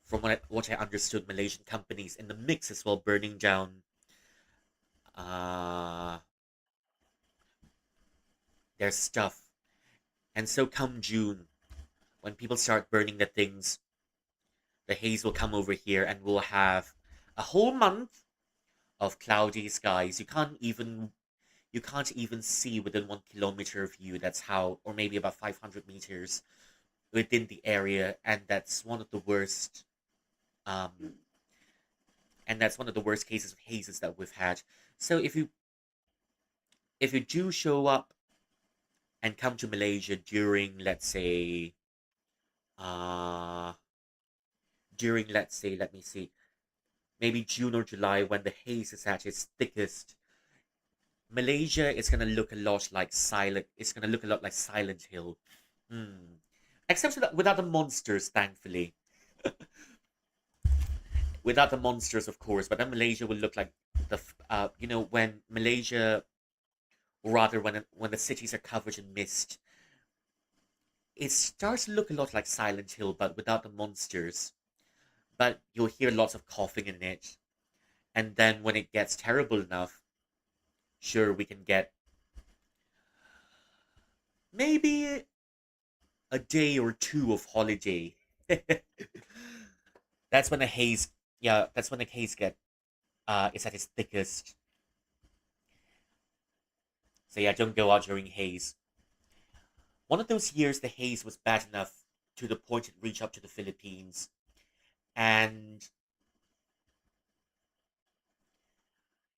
from what I understood, Malaysian companies in the mix as well burning down uh their stuff. And so come June, when people start burning the things, the haze will come over here and we'll have a whole month of cloudy skies. You can't even see within 1 kilometer of you. That's how, or maybe about 500 meters within the area, and that's one of the worst. Um, and that's one of the worst cases of hazes that we've had. So if you do show up and come to Malaysia during, uh, let's say, let me see, maybe June or July when the haze is at its thickest, Malaysia is gonna look a lot like Silent. It's gonna look a lot like Silent Hill. Hmm. Except without the monsters, thankfully. Without the monsters, of course. But then Malaysia will look like when Malaysia, or rather when the cities are covered in mist, it starts to look a lot like Silent Hill, but without the monsters. But you'll hear lots of coughing in it, and then when it gets terrible enough, sure, we can get maybe a day or two of holiday. That's when the haze, yeah, that's when the haze is at its thickest. So yeah, don't go out during haze. One of those years, the haze was bad enough to the point it reached up to the Philippines, and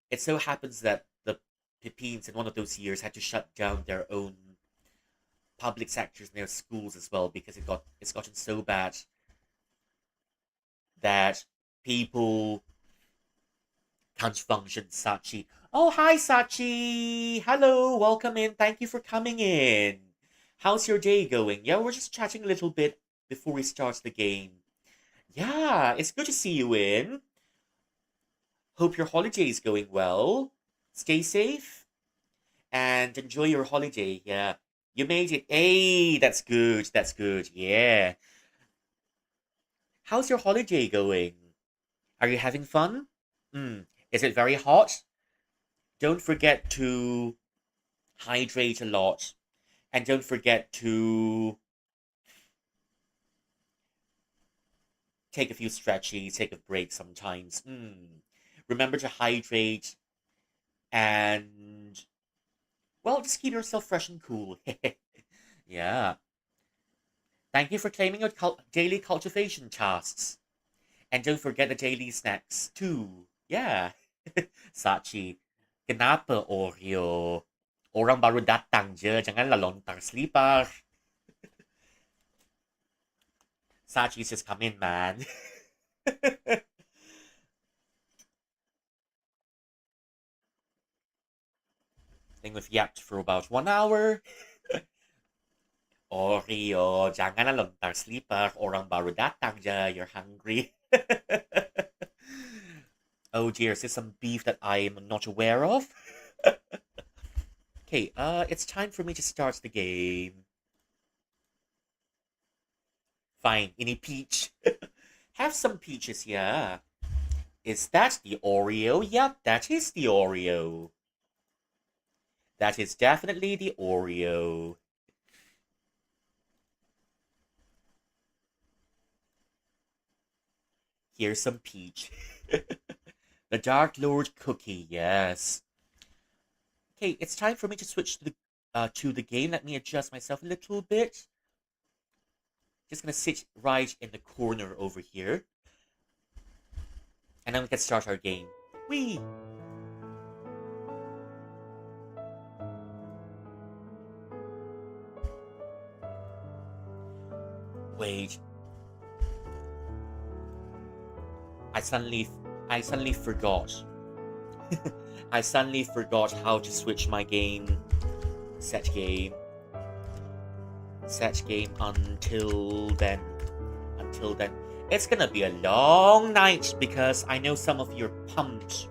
it so happens that the Philippines in one of those years had to shut down their own public sectors and their schools as well because it's gotten so bad that people can't function. Sachi. Oh, hi, Sachi. Hello, welcome in. Thank you for coming in. How's your day going? Yeah, we're just chatting a little bit before we start the game. Yeah, it's good to see you in. Hope your holiday is going well. Stay safe and enjoy your holiday. Yeah, you made it. Hey, that's good. That's good. Yeah. How's your holiday going? Are you having fun? Hmm. Is it very hot? Don't forget to hydrate a lot. And don't forget to take a few stretches, take a break sometimes. Remember to hydrate and, well, just keep yourself fresh and cool. Yeah. Thank you for claiming your daily cultivation tasks. And don't forget the daily snacks too. Yeah. Sachi, kenapa Oreo? Orang baru datang je, janganlah lontar selipar. Sachi's just come in, man. Thing with yapped for about 1 hour. Oreo, janganlah lontar selipar. Orang baru datang je, you're hungry. Oh dear, is this some beef that I'm not aware of? Okay, it's time for me to start the game. Fine, any peach? Have some peaches, yeah. Is that the Oreo? Yep, that is the Oreo. That is definitely the Oreo. Here's some peach. The Dark Lord cookie, yes. Okay, it's time for me to switch to the game. Let me adjust myself a little bit. Just gonna sit right in the corner over here. And then we can start our game. Whee! Wait. I suddenly forgot. I suddenly forgot how to switch my game. Set game. Set game until then. Until then. It's gonna be a long night because I know some of you are pumped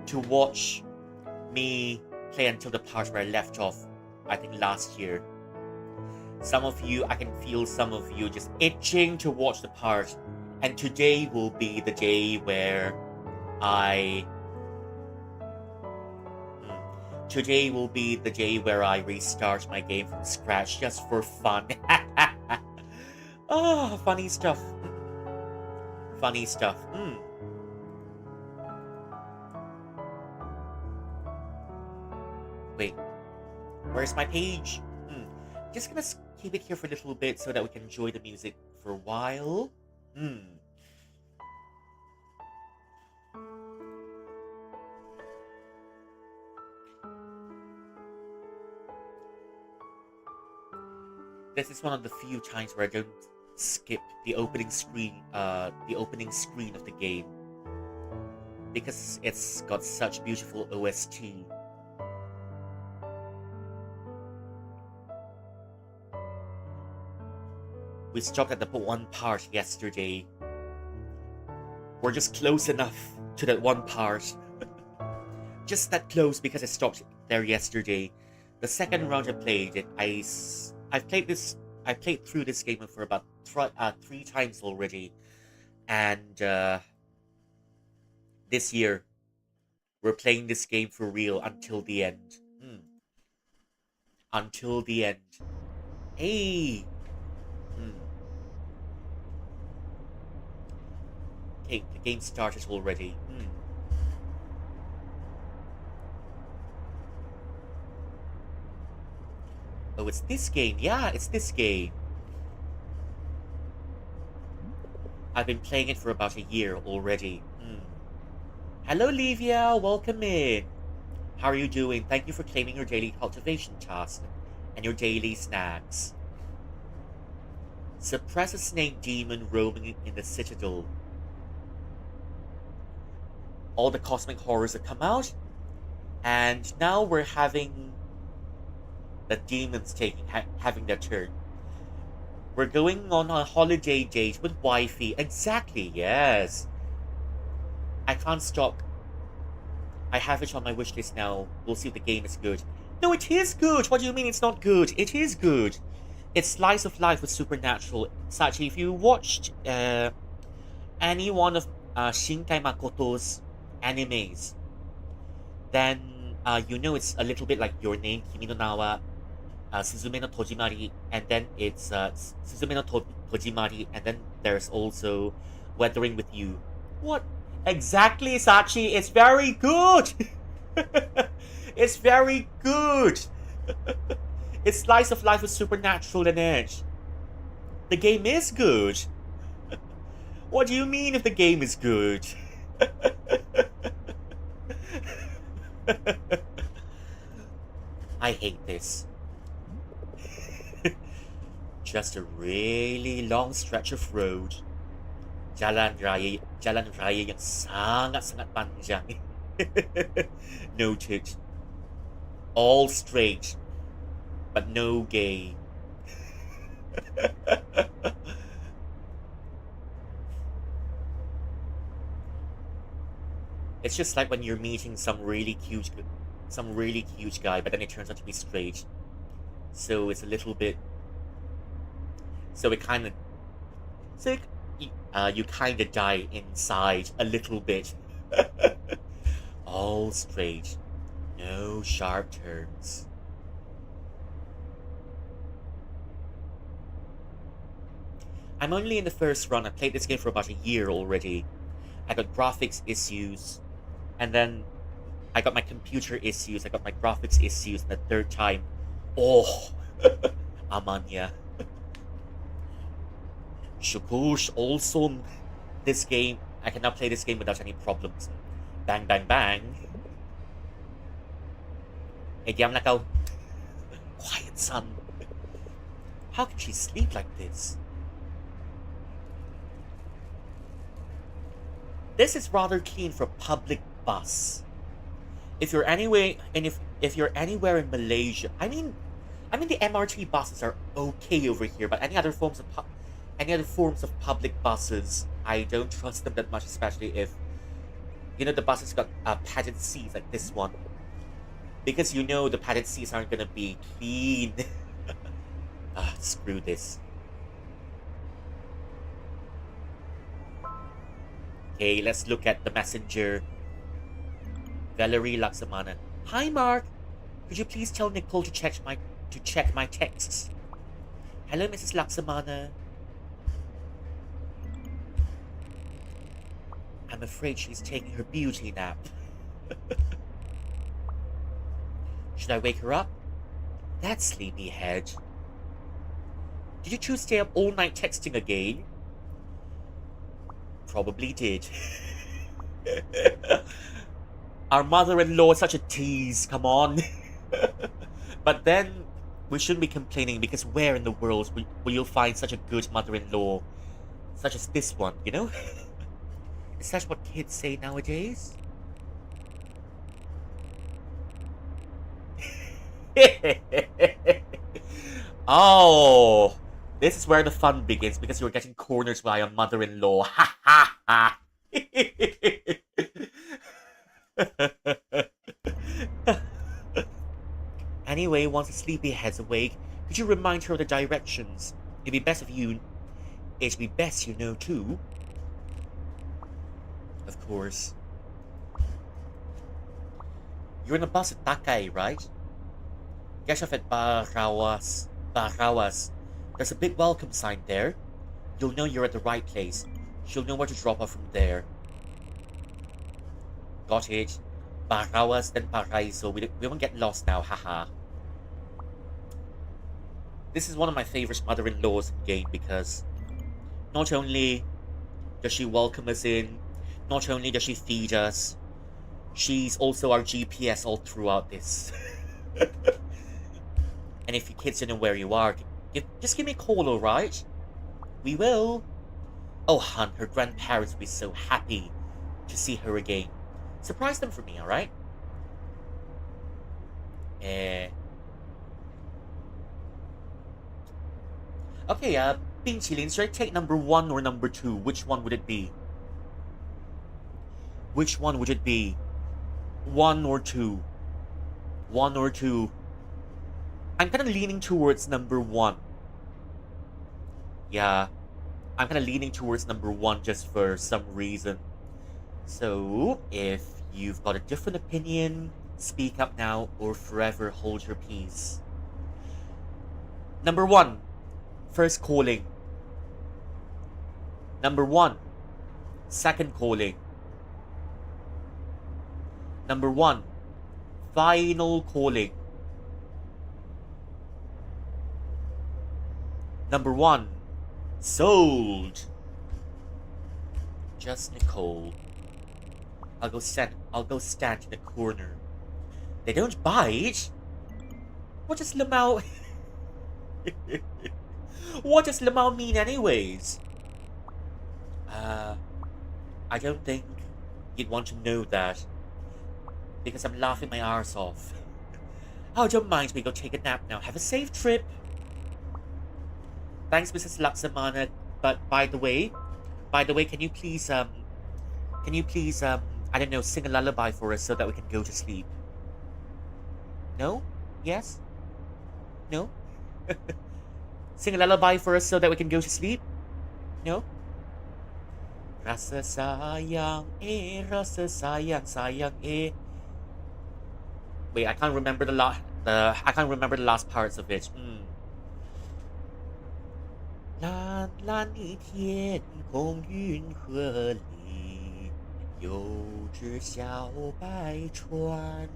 to watch me play until the part where I left off, I think last year. Some of you, I can feel some of you just itching to watch the part. And today will be the day where Today will be the day where I restart my game from scratch just for fun. Oh, funny stuff. Funny stuff. Wait, where's my page? Just gonna keep it here for a little bit so that we can enjoy the music for a while. This is one of the few times where I don't skip the opening screen of the game. Because it's got such beautiful OST. We stopped at the one part yesterday. We're just close enough to that one part. Just that close because I stopped there yesterday. The second round I played it, I've played through this game for about 3 times already. And this year, we're playing this game for real until the end. Until the end. Hey! Okay, the game started already. Oh, it's this game. Yeah, it's this game. I've been playing it for about a year already. Hello, Livia. Welcome in. How are you doing? Thank you for claiming your daily cultivation task and your daily snacks. Suppress a snake demon roaming in the citadel. All the cosmic horrors have come out, and now we're having the demons having their turn. We're going on a holiday date with wifey. Exactly, yes. I can't stop. I have it on my wish list now. We'll see if the game is good. No, it is good. What do you mean it's not good? It is good. It's slice of life with supernatural. Sachi, if you watched any one of Shinkai Makoto's animes, then you know it's a little bit like Your Name, Kimi no Nawa, Suzume no Tojimari, and then it's Suzume no Tojimari, and then there's also Weathering with You. What? Exactly, Sachi. It's very good. It's very good. It's slice of life with supernatural in it. The game is good. What do you mean if the game is good? I hate this. Just a really long stretch of road. Jalan raya yang sangat-sangat panjang. Noted. All straight, but no gay. It's just like when you're meeting some really cute guy, but then it turns out to be straight. So it's a little bit. So it kind of. So you kind of die inside a little bit. All straight, no sharp turns. I'm only in the first run. I played this game for about a year already. I got graphics issues, and then I got my computer issues. I got my graphics issues, and the third time, oh, Amanya. Shukush also, this game, I cannot play this game without any problems. Bang, bang, bang. Hey, diam na kau. Quiet, son. How can she sleep like this? This is rather clean for public bus. If you're anyway, and if you're anywhere in Malaysia, I mean the MRT buses are okay over here, but any other forms of public buses, I don't trust them that much, especially if the buses got padded seats like this one, because the padded seats aren't gonna be clean. Screw this. Okay, let's look at the messenger. Valerie Laksamana. Hi, Mark. Could you please tell Nicole to check my texts? Hello, Mrs. Laksamana. I'm afraid she's taking her beauty nap. Should I wake her up? That sleepyhead. Did you two stay up all night texting again? Probably did. Our mother-in-law is such a tease, come on. But then, we shouldn't be complaining, because where in the world will you find such a good mother-in-law such as this one, Is that what kids say nowadays? Oh, this is where the fun begins, because you're getting cornered by a mother-in-law. Ha ha ha. Anyway, once the sleepyhead's awake, could you remind her of the directions? It'd be best, too. Of course. You're in a bus at Takay, right? Get off at Barawas. There's a big welcome sign there. You'll know you're at the right place. She'll know where to drop off from there. Got it. Barawas, then Paraiso. We won't get lost now, haha. This is one of my favorite mother-in-laws in the game, because not only does she welcome us in, not only does she feed us, she's also our GPS all throughout this. And if your kids don't know where you are, just give me a call, alright? We will. Oh, hun, her grandparents will be so happy to see her again. Surprise them for me, alright? Okay, Pinchilin, should I take number 1 or number 2? Which one would it be? Which one would it be? 1 or 2? 1 or 2? I'm kind of leaning towards number 1. Yeah, I'm kind of leaning towards number 1 just for some reason. So, if you've got a different opinion, speak up now or forever hold your peace. Number 1, first calling. Number 1, second calling. Number 1, final calling. Number 1, sold. Just Nicole. I'll go stand in the corner. They don't bite? What does Lamau What does Lamau mean anyways? I don't think you'd want to know that. Because I'm laughing my arse off. Oh, don't mind me, go take a nap now. Have a safe trip. Thanks, Mrs. Laksamana. But by the way, can you please, I don't know, sing a lullaby for us so that we can go to sleep? No? Yes? No? Sing a lullaby for us so that we can go to sleep? No? Rasa sayang rasa sayang sayang Wait, I can't remember I can't remember the last parts of it. 蓝蓝的天空云河里，有只小白船，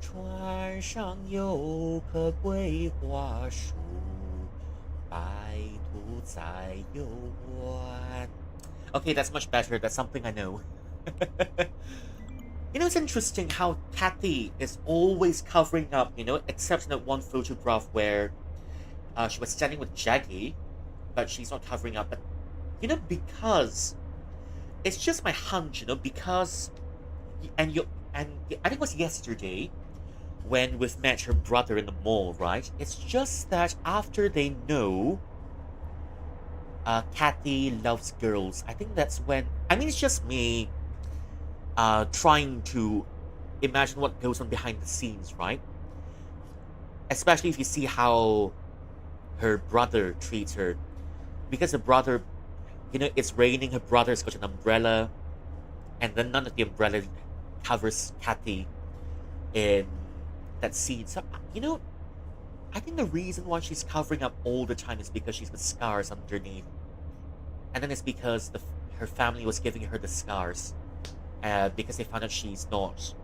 船上有棵桂花树，白兔在游玩。Okay, that's much better. That's something I know. You know, it's interesting how Kathy is always covering up, except in that one photograph where she was standing with Jackie, but she's not covering up. But, because it's just my hunch, because, and I think it was yesterday when we've met her brother in the mall, right? It's just that after they know Kathy loves girls, I think that's when, I mean, it's just me trying to imagine what goes on behind the scenes, right? Especially if you see how her brother treats her. Because her brother, it's raining, her brother's got an umbrella, and then none of the umbrella covers Kathy in that scene. So, I think the reason why she's covering up all the time is because she's got scars underneath. And then it's because her family was giving her the scars. Because they found out she's not.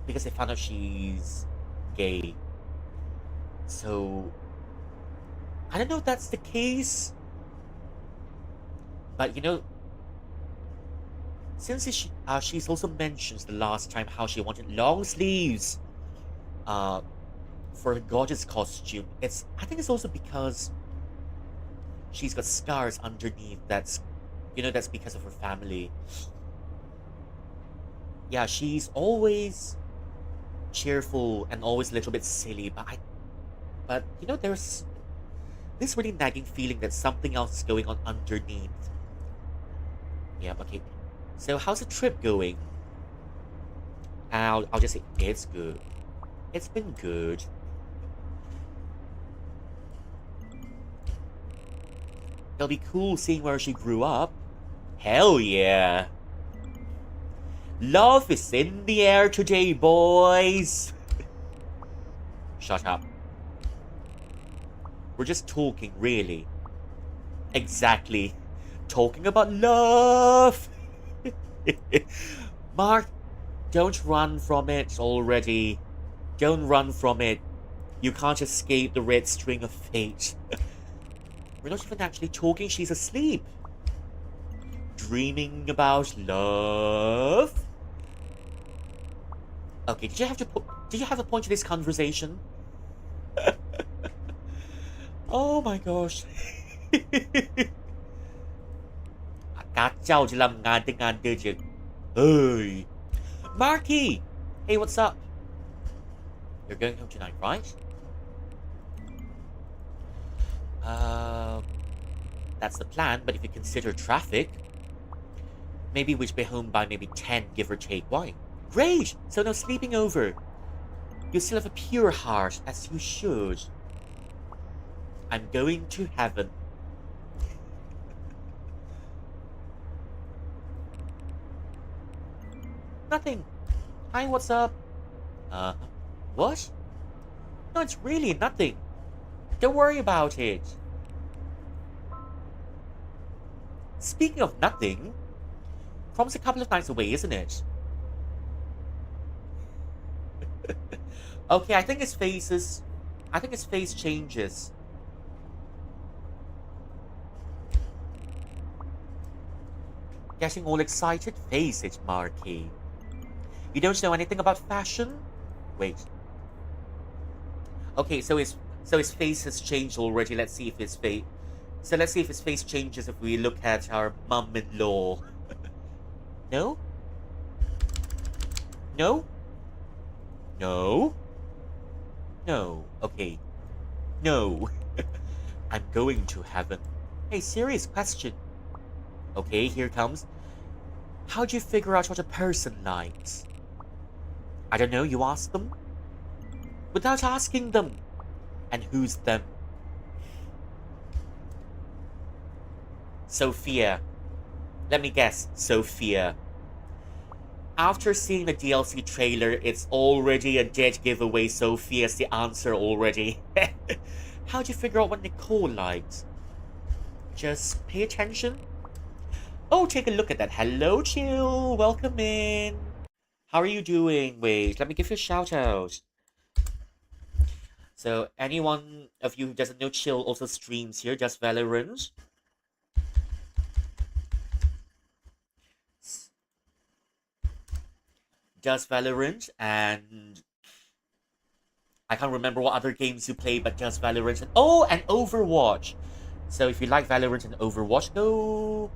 Because they found out she's gay. So, I don't know if that's the case. But, since she's also mentioned the last time how she wanted long sleeves for her gorgeous costume, I think it's also because she's got scars underneath that's because of her family. Yeah, she's always cheerful and always a little bit silly, but there's this really nagging feeling that something else is going on underneath. Yeah, okay. So how's the trip going? I'll just say it's good. It's been good. It'll be cool seeing where she grew up. Hell yeah. Love is in the air today, boys. Shut up. We're just talking, really. Exactly. Talking about love. Mark, don't run from it already. Don't run from it. You can't escape the red string of fate. We're not even actually talking. She's asleep. Dreaming about love. Okay, did you have a point to this conversation? Oh my gosh. อากาศเจ้าจะทำงานแต่งานเดือดจัง Hey. Marky! Hey, what's up? You're going home tonight, right? That's the plan, but if you consider traffic, maybe we'll be home by maybe 10, give or take. Why? Great! So no sleeping over. You still have a pure heart, as you should. I'm going to heaven. Nothing. Hi, what's up? What? No, it's really nothing. Don't worry about it. Speaking of nothing, prom's a couple of nights away, isn't it? Okay, I think his face changes. Getting all excited? Face it, Marky. You don't know anything about fashion? Wait. Okay, so his face has changed already. Let's see if his face. So let's see if his face changes if we look at our mum-in-law. No? No? No? No. Okay. No. I'm going to heaven. Hey, serious question. Okay, here comes. How'd you figure out what a person likes? I don't know, you ask them? Without asking them. And who's them? Sophia. Let me guess, Sophia. After seeing the DLC trailer, it's already a dead giveaway. Sophia's the answer already. How'd you figure out what Nicole likes? Just pay attention? Oh, take a look at that. Hello, Chill. Welcome in. How are you doing? Wait, let me give you a shout out. So, anyone of you who doesn't know, Chill also streams here, just Valorant. Does Valorant, and I can't remember what other games you play, but does Valorant. Oh, and Overwatch. So if you like Valorant and Overwatch, go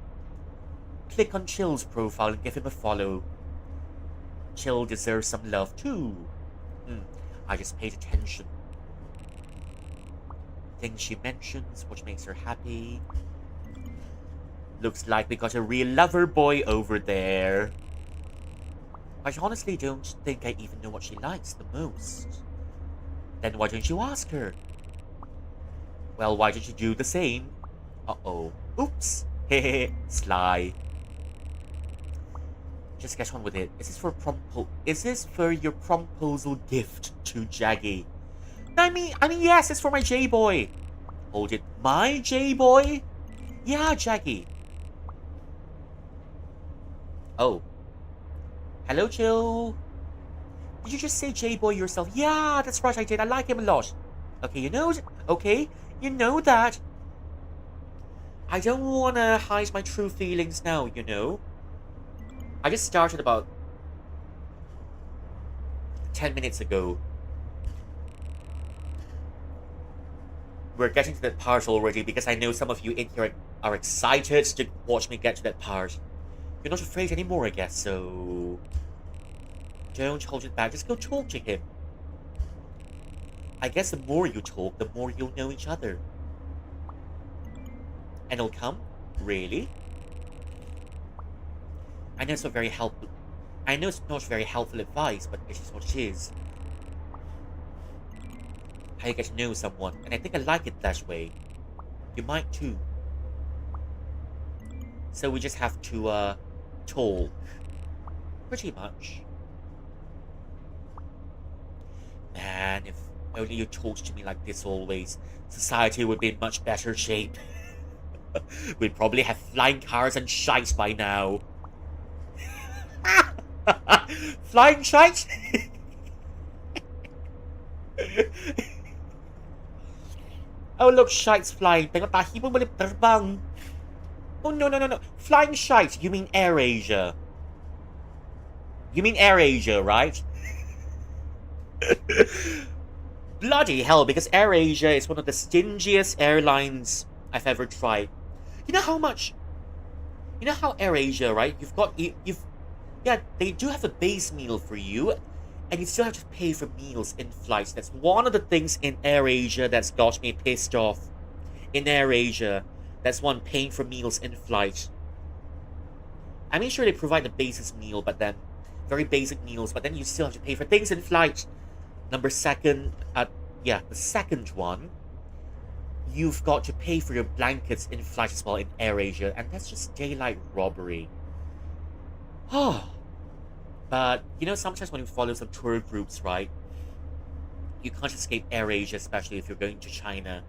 click on Chill's profile and give him a follow. Chill deserves some love too. I just paid attention. Things she mentions, which makes her happy. Looks like we got a real lover boy over there. I honestly don't think I even know what she likes the most. Then why don't you ask her? Well, why don't you do the same? Uh-oh. Oops. Hehe. Sly. Just get on with it. Is this for your promposal gift to Jaggy? I mean, yes, it's for my J-boy. Hold it. My J-boy? Yeah, Jaggy. Oh. Hello, Chill. Did you just say J-boy yourself? Yeah, that's right, I did. I like him a lot. Okay, you know that. I don't want to hide my true feelings now, you know. I just started about 10 minutes ago. We're getting to that part already because I know some of you in here are excited to watch me get to that part. You're not afraid anymore, I guess, so don't hold it back. Just go talk to him. I guess the more you talk, the more you'll know each other. And he'll come? Really? I know it's not very helpful. I know it's not very helpful advice, but it is what it is. How you get to know someone, and I think I like it that way. You might too. So we just have to, talk. Pretty much. Man, if only you talked to me like this always, society would be in much better shape. We'd probably have flying cars and shite by now. Flying shite? Oh look, shite's flying. Oh no. Flying shite. You mean AirAsia. You mean AirAsia, right? Bloody hell, because AirAsia is one of the stingiest airlines I've ever tried. You know how AirAsia, right? Yeah, they do have a base meal for you, and you still have to pay for meals in flights. That's one of the things in AirAsia that's got me pissed off. In AirAsia, that's one, paying for meals in flight. I mean, sure, they provide the basis meal, but then very basic meals, but then you still have to pay for things in flight. The second one, you've got to pay for your blankets in flight as well in AirAsia, and that's just daylight robbery. Oh. But, you know, sometimes when you follow some tour groups, right, you can't escape AirAsia, especially if you're going to China.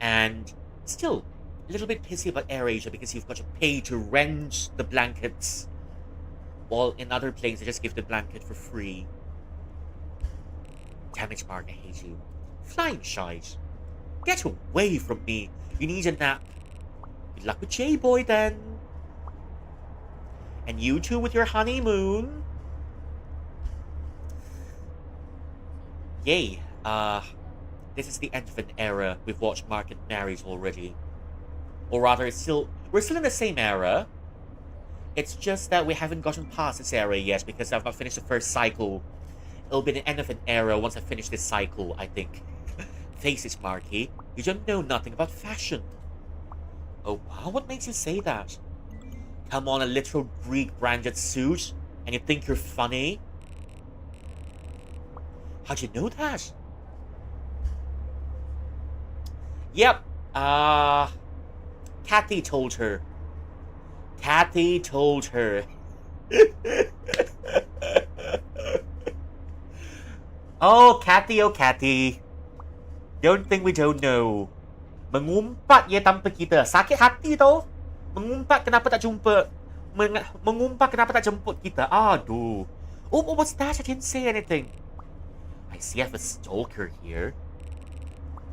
And still, a little bit pissy about AirAsia because you've got to pay to rent the blankets. While in other planes, they just give the blanket for free. Damn it, Mark, I hate you. Flying shite. Get away from me. You need a nap. Good luck with J-Boy, then. And you too with your honeymoon. Yay. This is the end of an era. We've watched market marriage already. Or rather, we're still in the same era. It's just that we haven't gotten past this era yet because I've not finished the first cycle. It'll be the end of an era once I finish this cycle, I think. Face it, Marky. You don't know nothing about fashion. Oh, wow, what makes you say that? Come on, a literal Greek branded suit, and you think you're funny? How'd you know that? Yep. Kathy told her. Kathy told her. Oh, Kathy, oh, Kathy. Don't think we don't know. Mengumpat ya tanpa kita. Sakit hati tau. Mengumpat kenapa tak jumpa. Mengumpat kenapa tak jemput kita. Aduh. Oh, what was that? I didn't say anything. I see I have a stalker here.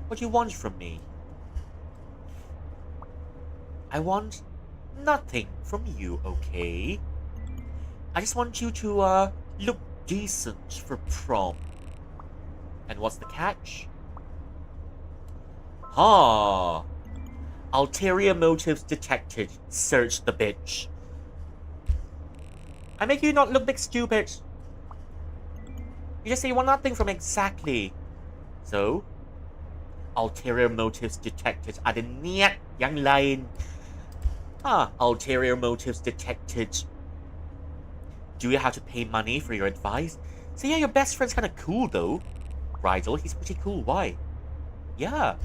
What do you want from me? I want nothing from you, okay? I just want you to, look decent for prom. And what's the catch? Ah, ulterior motives detected. Search the bitch. I make you not look big stupid. You just say you want nothing from me exactly. So, ulterior motives detected. Ada niat yang lain. Ulterior motives detected. Do you have to pay money for your advice? So yeah, your best friend's kind of cool though. Rigel, he's pretty cool. Why? Yeah.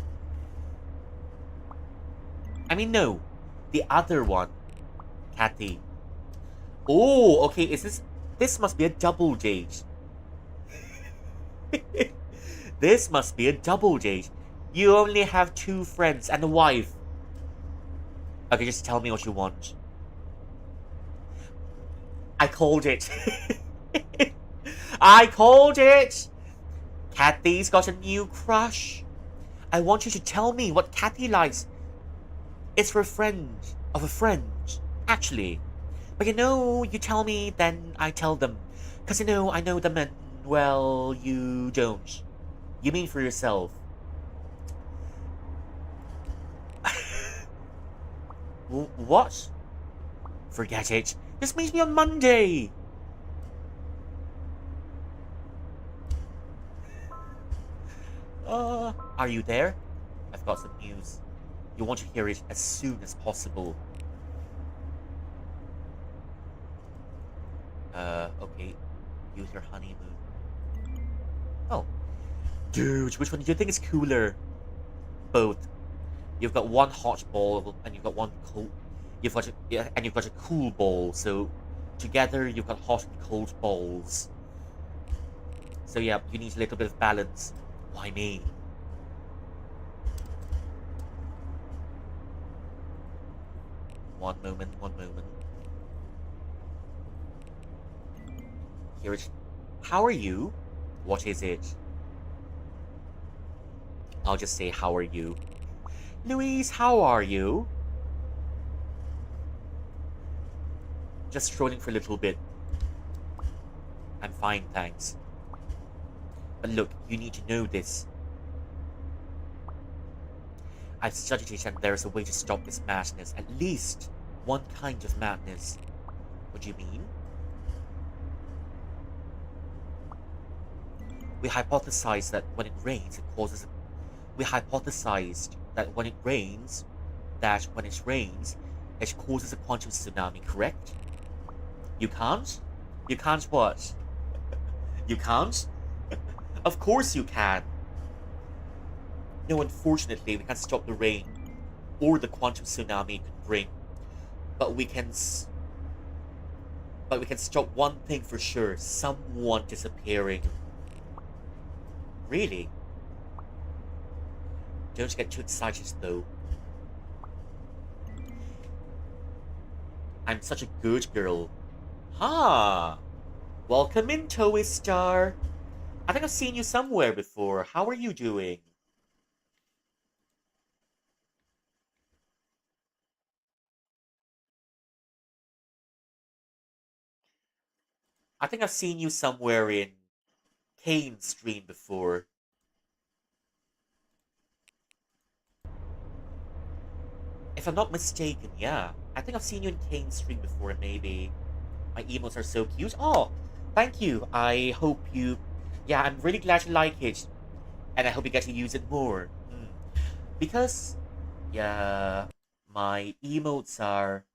I mean, no. The other one. Kathy. Oh, okay, is this... This must be a double date. This must be a double date. You only have 2 friends and a wife. Okay, just tell me what you want. I called it. I called it! Kathy's got a new crush. I want you to tell me what Kathy likes. It's for a friend of a friend, actually. But you tell me, then I tell them. Because I know them and, well, you don't. You mean for yourself. What? Forget it. Just meet me on Monday. Are you there? I've got some news. You want to hear it as soon as possible. Okay. Use your honeymoon. Oh. Dude, which one do you think is cooler? Both. You've got one hot ball and you've got one cold. You've got a cool ball. So together you've got hot and cold balls. So yeah, you need a little bit of balance. Why me? One moment, one moment. Here it. How are you? What is it? I'll just say, how are you? Louise, how are you? Just strolling for a little bit. I'm fine, thanks. But look, you need to know this. I've studied it and there's a way to stop this madness. At least one kind of madness. What do you mean? We hypothesized that when it rains, it causes... We hypothesized that when it rains, it causes a quantum tsunami, correct? You can't? You can't what? You can't? Of course you can. No, unfortunately, we can't stop the rain or the quantum tsunami it could bring. But we can stop one thing for sure: someone disappearing. Really? Don't get too excited, though. I'm such a good girl. Welcome in, Toy Star. I think I've seen you somewhere before. How are you doing? I think I've seen you somewhere in Kane stream before. If I'm not mistaken, yeah. I think I've seen you in Kane stream before, and maybe my emotes are so cute. Oh, thank you. I hope you. Yeah, I'm really glad you like it, and I hope you get to use it more. Because, yeah, my emotes are.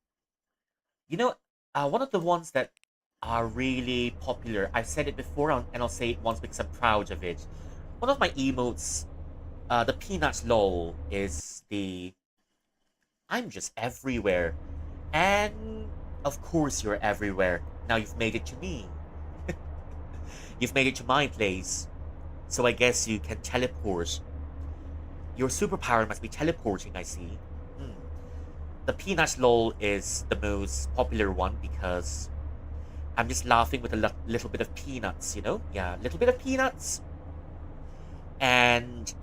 You know, one of the ones that are really popular. I've said it before, and I'll say it once because I'm proud of it. One of my emotes, the Peanuts LOL, is the I'm just everywhere. And of course you're everywhere. Now you've made it to me. You've made it to my place. So I guess you can teleport. Your superpower must be teleporting, I see. Hmm. The Peanuts LOL is the most popular one because I'm just laughing with a little bit of peanuts, you know? Yeah, little bit of peanuts. And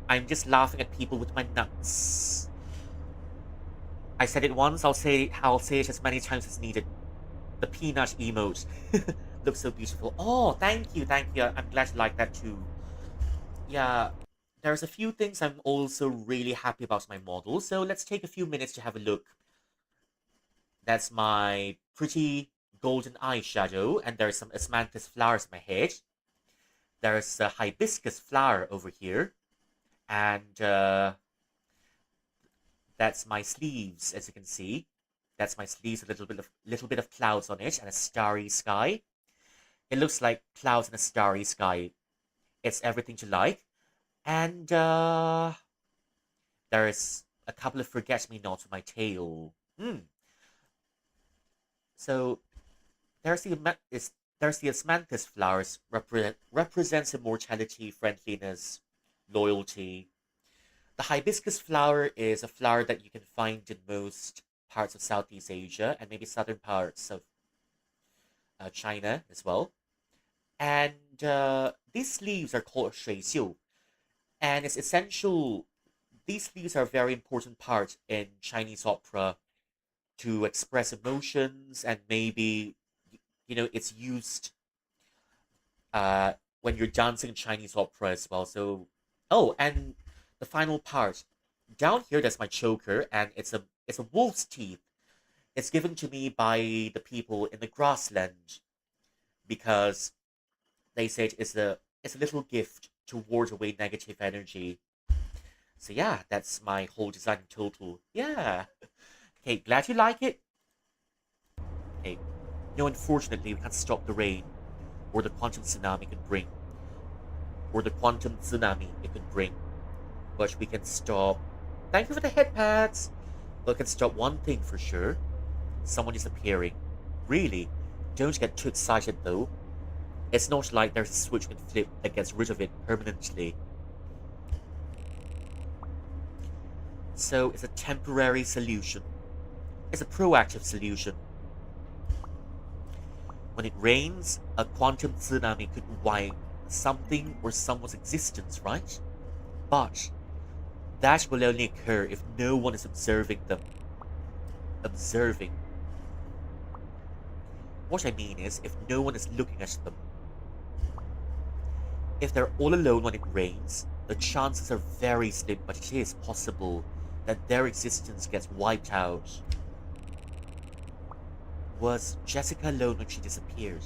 I'm just laughing at people with my nuts. I said it once, I'll say it as many times as needed. The peanut emote looks so beautiful. Oh, thank you, thank you. I'm glad you like that too. Yeah, there's a few things I'm also really happy about my model, so let's take a few minutes to have a look. That's my pretty golden eyeshadow, and there's some osmanthus flowers in my head. There's a hibiscus flower over here, and that's my sleeves, as you can see. That's my sleeves, a little bit of clouds on it, and a starry sky. It looks like clouds in a starry sky. It's everything to like. And there's a couple of forget-me-nots on my tail. So there's the there's the osmanthus flowers represents immortality, friendliness, loyalty. The hibiscus flower is a flower that you can find in most parts of Southeast Asia and maybe southern parts of China as well. And these leaves are called 水袖, and it's essential. These leaves are a very important part in Chinese opera to express emotions, and maybe it's used when you're dancing Chinese opera as well. So, oh, and the final part down here, that's my choker, and it's a wolf's teeth. It's given to me by the people in the grassland because they said it's a little gift to ward away negative energy. So yeah, that's my whole design in total. Yeah. Okay, glad you like it. Okay. No, unfortunately, we can't stop the rain or the quantum tsunami can bring, or the quantum tsunami it could bring. But we can stop. Thank you for the head pads. But we can stop one thing for sure. Someone is appearing. Really? Don't get too excited though. It's not like there's a switch you can flip that gets rid of it permanently. So it's a temporary solution. It's a proactive solution. When it rains, a quantum tsunami could wipe something or someone's existence, right? But that will only occur if no one is observing them. Observing. What I mean is, if no one is looking at them. If they're all alone when it rains, the chances are very slim, but it is possible that their existence gets wiped out. Was Jessica alone when she disappeared?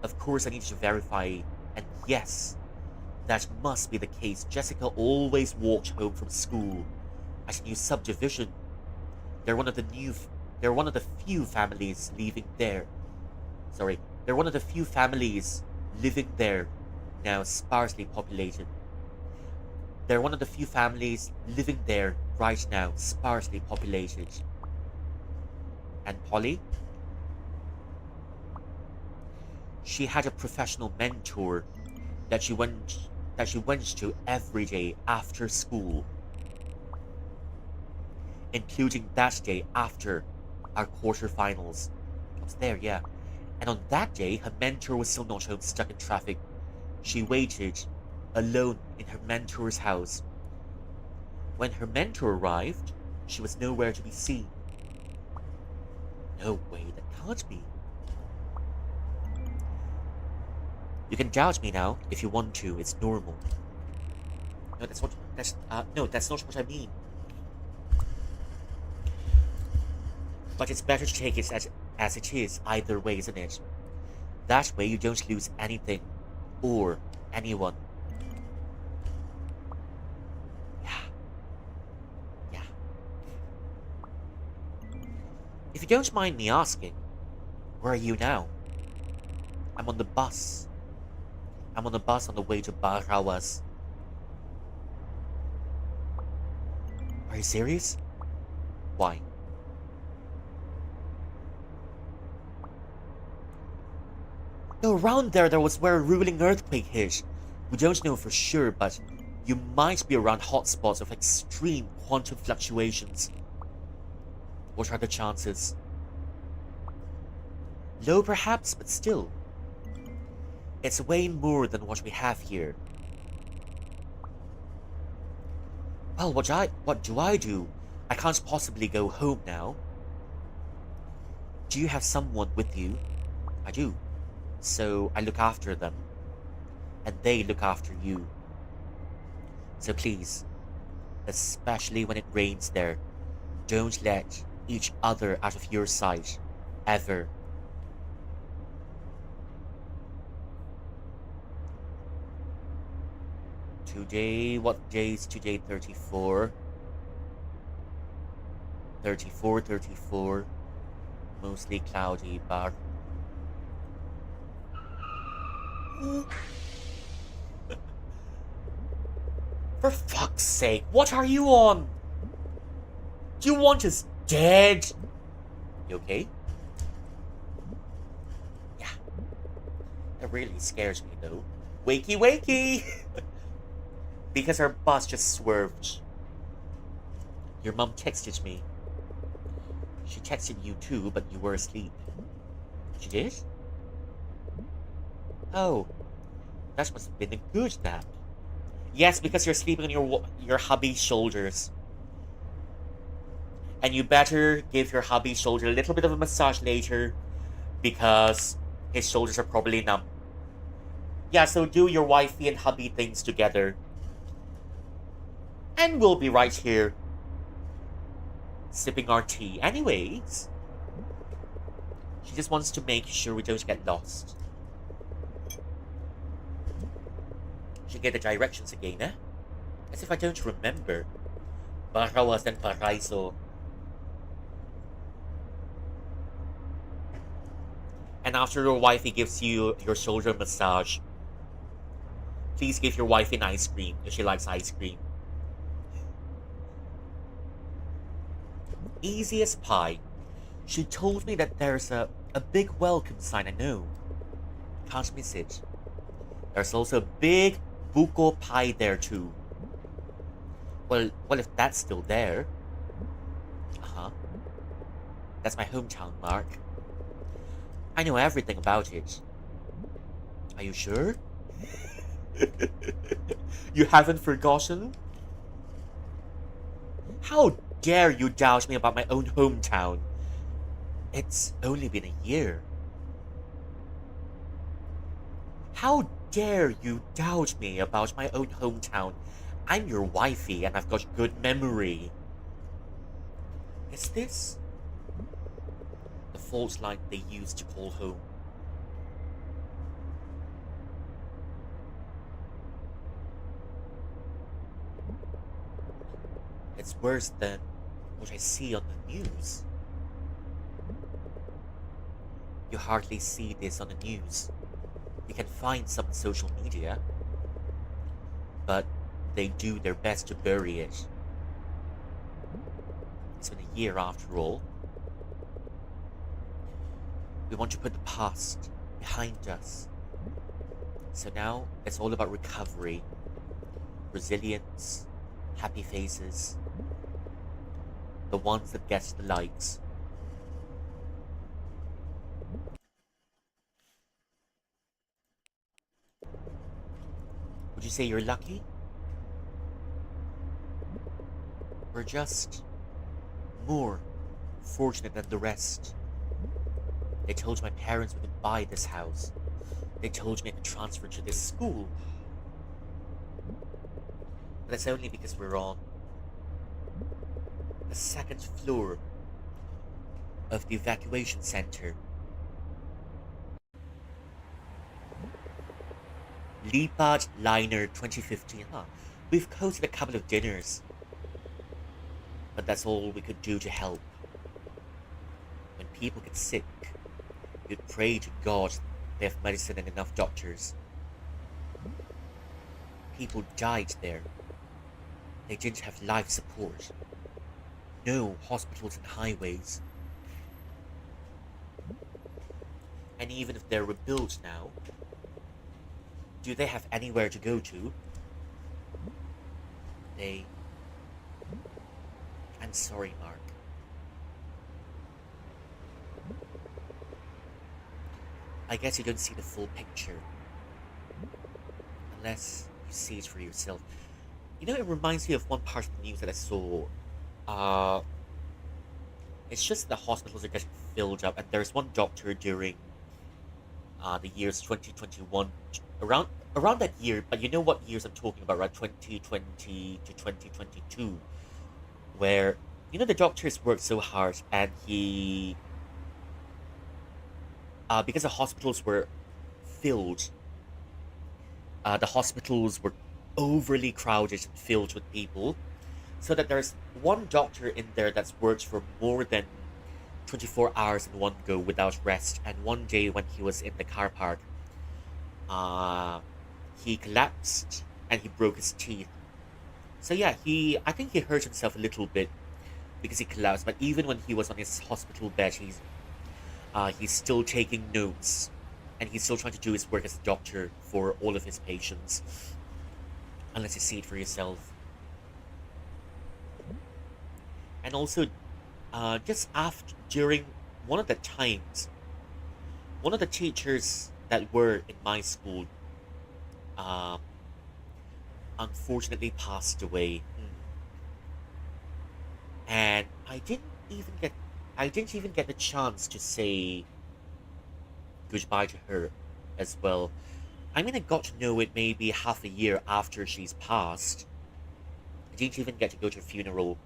Of course, I need to verify, and yes, that must be the case. Jessica always walked home from school at a new subdivision. They're one of the new. They're one of the few families leaving there. Sorry, they're one of the few families living there, now sparsely populated. They're one of the few families living there right now, sparsely populated. And Polly? She had a professional mentor that she went to every day after school, including that day after our quarterfinals. I was there, yeah. And on that day, her mentor was still not home, stuck in traffic. She waited alone in her mentor's house. When her mentor arrived, she was nowhere to be seen. No way, that can't be. You can doubt me now if you want to. It's normal. No, that's not what I mean. But it's better to take it as it is either way, isn't it? That way you don't lose anything or anyone. Yeah, yeah. If you don't mind me asking, where are you now? I'm on the bus. I'm on the bus on the way to Barawas. Are you serious? Why? No, around there was where a ruling earthquake hit. We don't know for sure, but you might be around hotspots of extreme quantum fluctuations. What are the chances? Low perhaps, but still. It's way more than what we have here. Well, what do I do? I can't possibly go home now. Do you have someone with you? I do. So I look after them. And they look after you. So please, especially when it rains there, don't let each other out of your sight. Ever. Today, what day is today? 34. 34. Mostly cloudy, but... For fuck's sake, what are you on? Do you want us dead? You okay? Yeah. That really scares me, though. Wakey, wakey! Because our bus just swerved. Your mum texted me. She texted you too, but you were asleep. She did? Oh, that must have been a good nap. Yes, because you're sleeping on your hubby's shoulders. And you better give your hubby's shoulder a little bit of a massage later, because his shoulders are probably numb. Yeah, so do your wifey and hubby things together. And we'll be right here, sipping our tea. Anyways, she just wants to make sure we don't get lost. She get the directions again, eh? As if I don't remember. Barawas and Paraiso. And after your wifey gives you your shoulder massage, please give your wife an ice cream if she likes ice cream. Easy as pie. She told me that there's a big welcome sign, I know. Can't miss it. There's also a big buko pie there too. Well, if that's still there. Uh-huh. That's my hometown, Mark. I know everything about it. Are you sure? You haven't forgotten? How dare you doubt me about my own hometown? It's only been a year. How dare you doubt me about my own hometown? I'm your wifey and I've got good memory. Is this the fault line they used to call home? It's worse than what I see on the news. You hardly see this on the news. You can find some on social media, but they do their best to bury it. It's been a year after all. We want to put the past behind us. So now it's all about recovery, resilience, happy faces, the ones that get the likes. Would you say you're lucky? Or just more fortunate than the rest? They told my parents we could buy this house. They told me I could transfer to this school. But that's only because we're on the second floor of the evacuation center. Lipad Liner 2015. Huh. We've hosted a couple of dinners, but that's all we could do to help. When people get sick, you'd pray to God they have medicine and enough doctors. People died there. They didn't have life support. No hospitals and highways. And even if they're rebuilt now, do they have anywhere to go to? I'm sorry, Mark. I guess you don't see the full picture. Unless you see it for yourself. You know, it reminds me of one part of the news that I saw. Uh, it's just the hospitals are getting filled up, and there's one doctor during the years 2021, around that year, but you know what years I'm talking about, right? 2020 to 2022, where the doctors worked so hard, and he because the hospitals were filled, the hospitals were overly crowded and filled with people, so that there's one doctor in there that's worked for more than 24 hours in one go without rest. And one day when he was in the car park, he collapsed and he broke his teeth. So yeah, I think he hurt himself a little bit because he collapsed. But even when he was on his hospital bed, he's still taking notes, and he's still trying to do his work as a doctor for all of his patients. Unless you see it for yourself. And also, just after during one of the times, one of the teachers that were in my school, um, unfortunately passed away. And I didn't even get the chance to say goodbye to her as well. I mean, I got to know it maybe half a year after she's passed. I didn't even get to go to her funeral.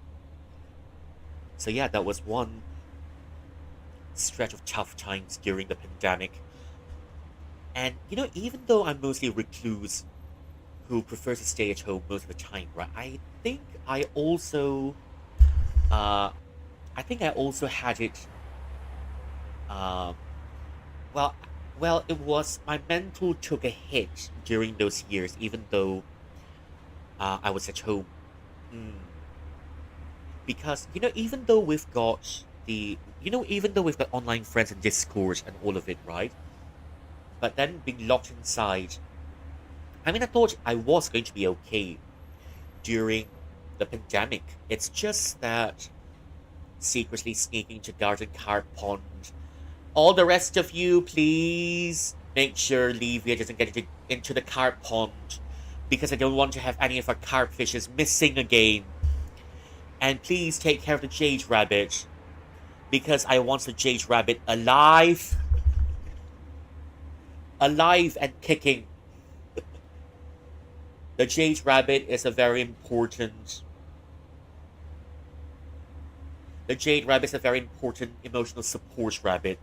So yeah, that was one stretch of tough times during the pandemic. And even though I'm mostly a recluse who prefers to stay at home most of the time, right? Think I also, uh, I think I also had it. Uh, well, it was my mental took a hit during those years, even though I was at home. Mm. Because even though we've got online friends and Discord and all of it, right? But then being locked inside, I mean, I thought I was going to be okay during the pandemic. It's just that secretly sneaking to garden carp pond. All the rest of you, please make sure Livia doesn't get into the carp pond, because I don't want to have any of our carp fishes missing again. And please take care of the jade rabbit, because I want the jade rabbit alive. Alive and kicking. The jade rabbit is a very important. The jade rabbit is a very important emotional support rabbit.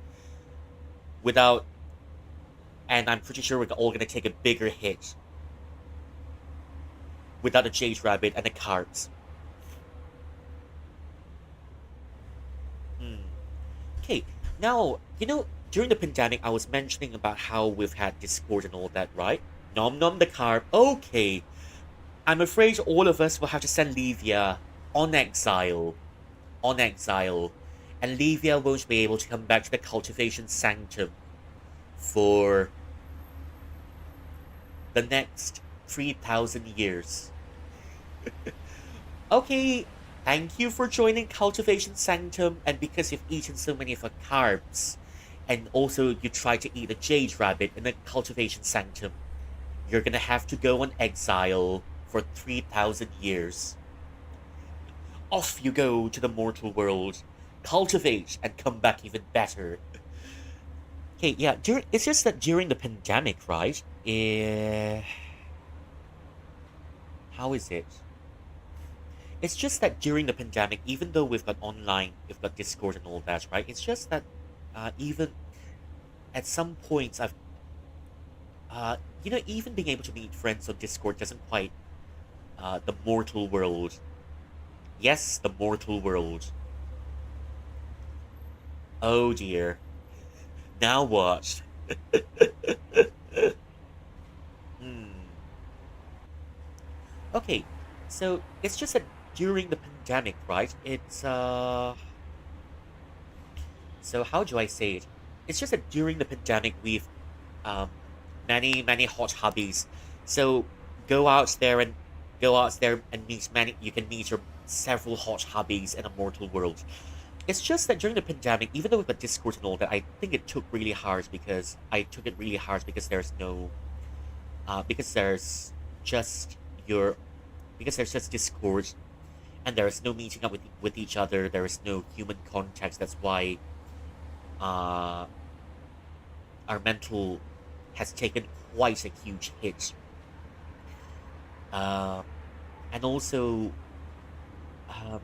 Without, and I'm pretty sure we're all gonna take a bigger hit without the jade rabbit and the carps. Hmm. Okay, now during the pandemic, I was mentioning about how we've had Discord and all that, right? Nom nom the carp. Okay, I'm afraid all of us will have to send Livia on exile. On exile. And Livia won't be able to come back to the cultivation sanctum for the next 3,000 years. Okay, thank you for joining Cultivation Sanctum, and because you've eaten so many of our carbs, and also you tried to eat a jade rabbit in the Cultivation Sanctum, you're gonna have to go on exile for 3,000 years. Off you go to the mortal world, cultivate, and come back even better. Okay, yeah, it's just that during the pandemic, right? How is it? It's just that during the pandemic, even though we've got online, we've got Discord and all that, right? It's just that even at some points, uh, even being able to meet friends on Discord doesn't quite the mortal world. Yes, the mortal world. Oh dear. Now what? Hmm. Okay, so it's just that during the pandemic, right? So how do I say it? It's just that during the pandemic, we've um, many hot hobbies. So go out there and go out there and meet many. You can meet your several hot hobbies in a mortal world. It's just that during the pandemic, even though we've got Discord and all that, I think it took really hard because I took it really hard because there's no, because there's just your, because there's just Discord and there's no meeting up with each other. There is no human context. That's why uh, our mental has taken quite a huge hit. Uh, and also, um,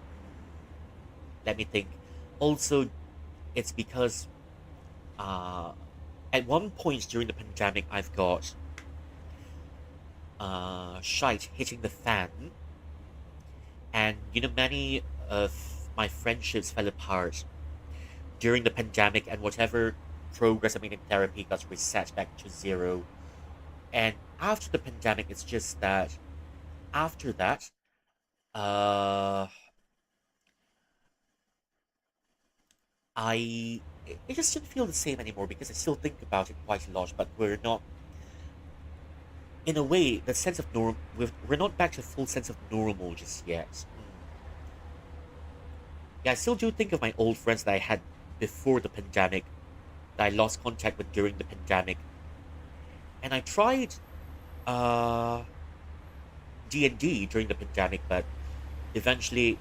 let me think. Also, it's because uh, at one point during the pandemic, I've got shite hitting the fan, and many of my friendships fell apart during the pandemic, and whatever progress I made in therapy got reset back to zero. And after the pandemic, it's just that after that, uh, it just didn't feel the same anymore because I still think about it quite a lot, but we're not, in a way, the sense of norm, we're not back to full sense of normal just yet. Yeah, I still do think of my old friends that I had before the pandemic, that I lost contact with during the pandemic, and I tried uh D&D during the pandemic, but eventually,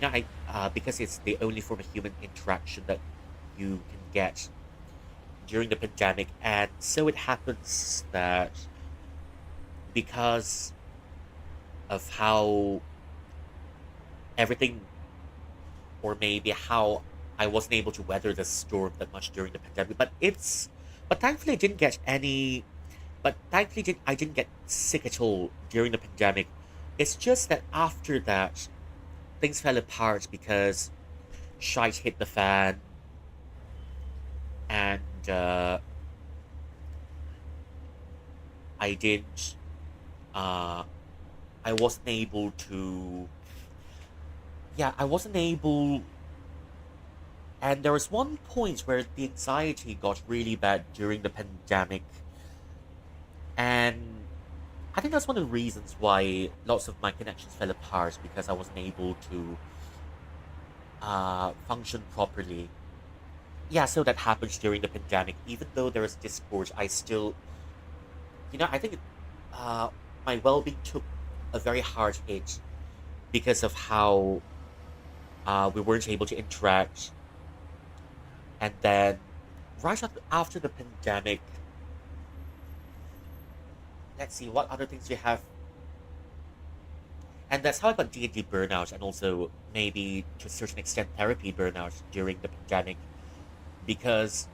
I because it's the only form of human interaction that you can get during the pandemic, and so it happens that because of how everything, or maybe how I wasn't able to weather the storm that much during the pandemic, but thankfully I didn't get any, but thankfully I didn't get sick at all during the pandemic. It's just that after that, things fell apart because shite hit the fan, and I didn't, uh, I wasn't able to, yeah, I wasn't able, and there was one point where the anxiety got really bad during the pandemic, and I think that's one of the reasons why lots of my connections fell apart because I wasn't able to function properly. Yeah, so that happens during the pandemic. Even though there is Discord, I still, I think uh, my well-being took a very hard hit because of how we weren't able to interact. And then after the pandemic, let's see what other things we have. And that's how I got D&D burnout, and also maybe to a certain extent therapy burnout during the pandemic, because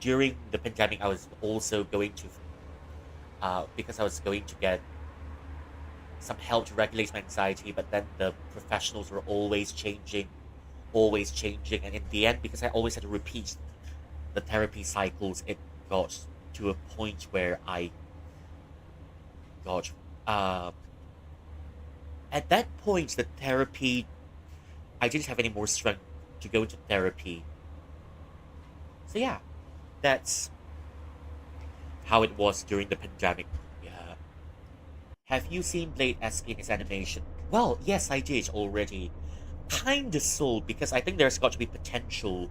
during the pandemic I was also going to because I was going to get some help to regulate my anxiety, but then the professionals were always changing, and in the end, because I always had to repeat the therapy cycles, it got to a point where I got uh, at that point the therapy, I didn't have any more strength to go into therapy. So yeah, that's how it was during the pandemic. Yeah. Have you seen Blade SP in its animation? Well, yes, I did already. Kinda sold because I think there's got to be potential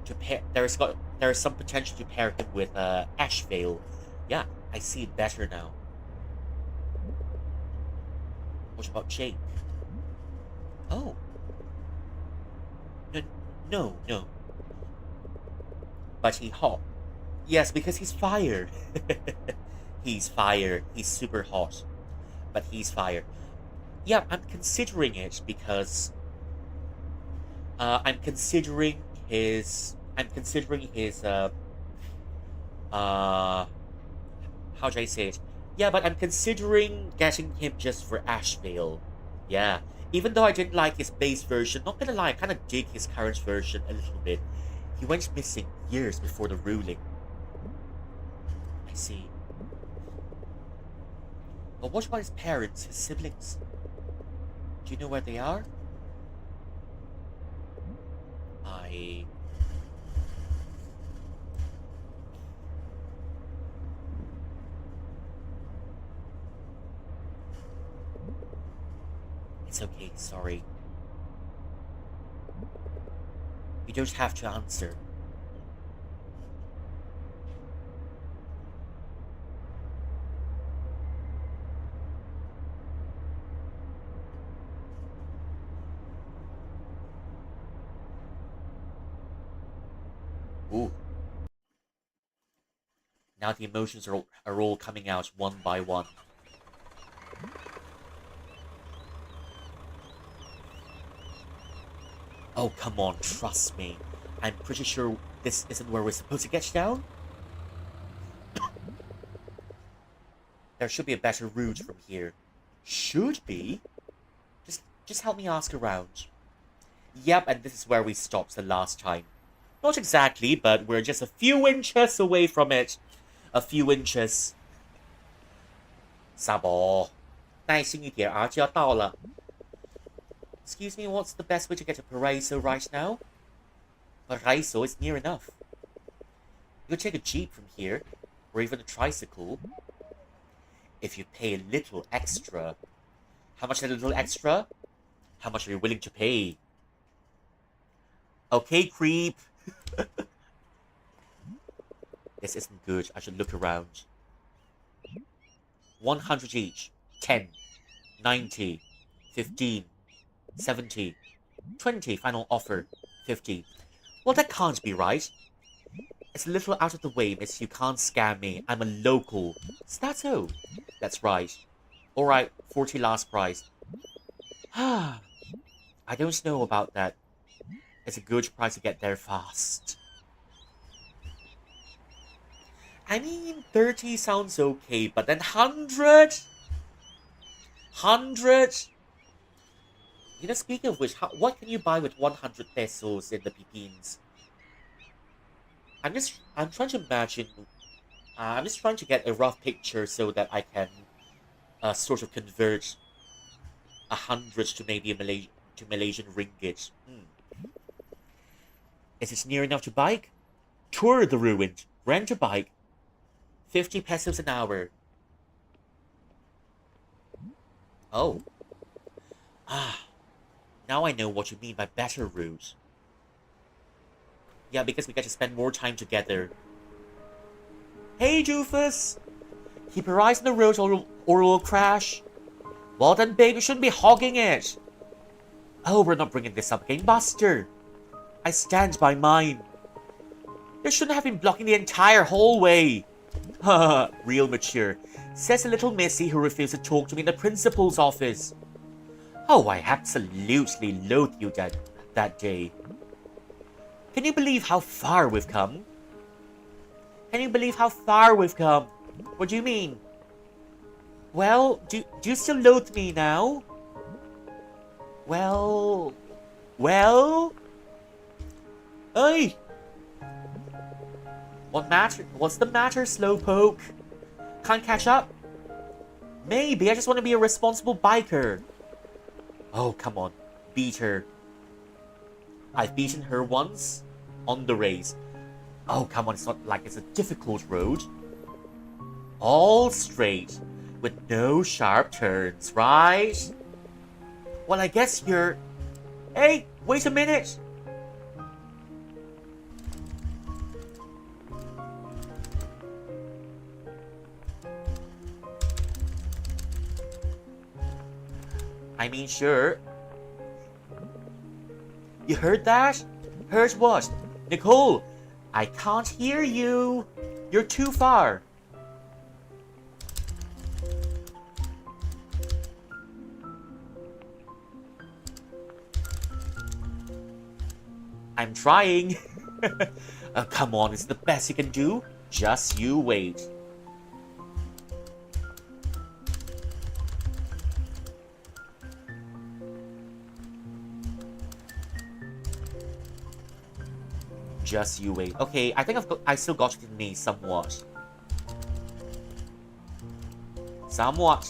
to pair. There's some potential to pair him with Ashvale. Yeah, I see it better now. What about Jake? Oh, no, no, no. but he hot. Yes, because he's fire. He's fire. He's super hot, but he's fire. Yeah, I'm considering it because I'm considering his uh how should I say it? Yeah, but I'm considering getting him just for Ashvale. Yeah. Even though I didn't like his base version, not gonna lie, I kinda dig his current version a little bit. He went missing years before the ruling. I see. But what about his parents, his siblings? Do you know where they are? I... It's okay, sorry. You don't have to answer. Ooh. Now the emotions are all coming out one by one. Oh, come on, trust me. I'm pretty sure this isn't where we're supposed to get down. There should be a better route from here. Should be? Just help me ask around. Yep, and this is where we stopped the last time. Not exactly, but we're just a few inches away from it. A few inches. 沙伯，耐心一点啊，就要到了。Excuse me, what's the best way to get to Paraiso right now? Paraiso is near enough. You could take a jeep from here, or even a tricycle. If you pay a little extra. How much is a little extra? How much are you willing to pay? Okay, creep. This isn't good. I should look around. 100 each. 10. 90. 15. 70. 20. Final offer. 50. Well, that can't be right. It's a little out of the way, miss. You can't scam me. I'm a local. Is that so? That's right. Alright, 40 last price. I don't know about that. It's a good price to get there fast. I mean, 30 sounds okay, but then 100? 100? You know, speaking of which, what can you buy with 100 pesos in the Philippines? I'm trying to imagine, I'm just trying to get a rough picture so that I can sort of convert 100 to maybe Malaysian ringgit. Is it near enough to bike? Tour the ruined. Rent a bike. 50 pesos an hour. Oh. Now I know what you mean by better route. Yeah, because we get to spend more time together. Hey, Doofus! Keep your eyes on the road or we'll crash. Well then, babe, you shouldn't be hogging it. Oh, we're not bringing this up again, Buster. I stand by mine. You shouldn't have been blocking the entire hallway. Haha, real mature. Says a little missy who refused to talk to me in the principal's office. Oh, I absolutely loathed you that day. Can you believe how far we've come? Can you believe how far we've come? What do you mean? Well, do you still loathe me now? Well... Hey! What's the matter, Slowpoke? Can't catch up? Maybe, I just want to be a responsible biker. Oh, come on. Beat her. I've beaten her once. On the race. Oh, come on, it's not like it's a difficult road. All straight. With no sharp turns, right? Well, I guess you're... Hey, wait a minute! I mean, sure. You heard that? Heard what? Nicole, I can't hear you. You're too far. I'm trying. Come on, it's the best you can do. Just you wait. Just you wait. Okay, I think I still got it in me somewhat. Somewhat.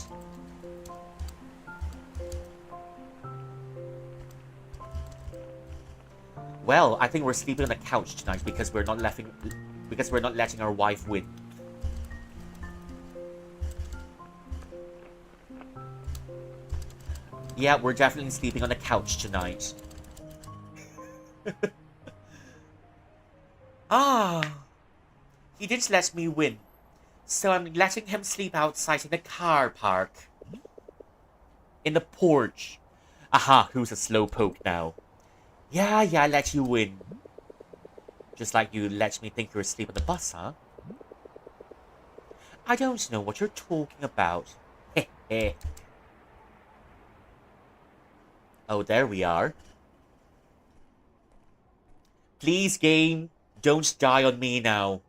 Well, I think we're sleeping on the couch tonight because we're not letting our wife win. Yeah, we're definitely sleeping on the couch tonight. Ah, he didn't let me win, so I'm letting him sleep outside in the car park. In the porch. Aha, who's a slowpoke now? Yeah, I let you win. Just like you let me think you're asleep on the bus, huh? I don't know what you're talking about. Heh heh. Oh, there we are. Please, game, don't die on me now.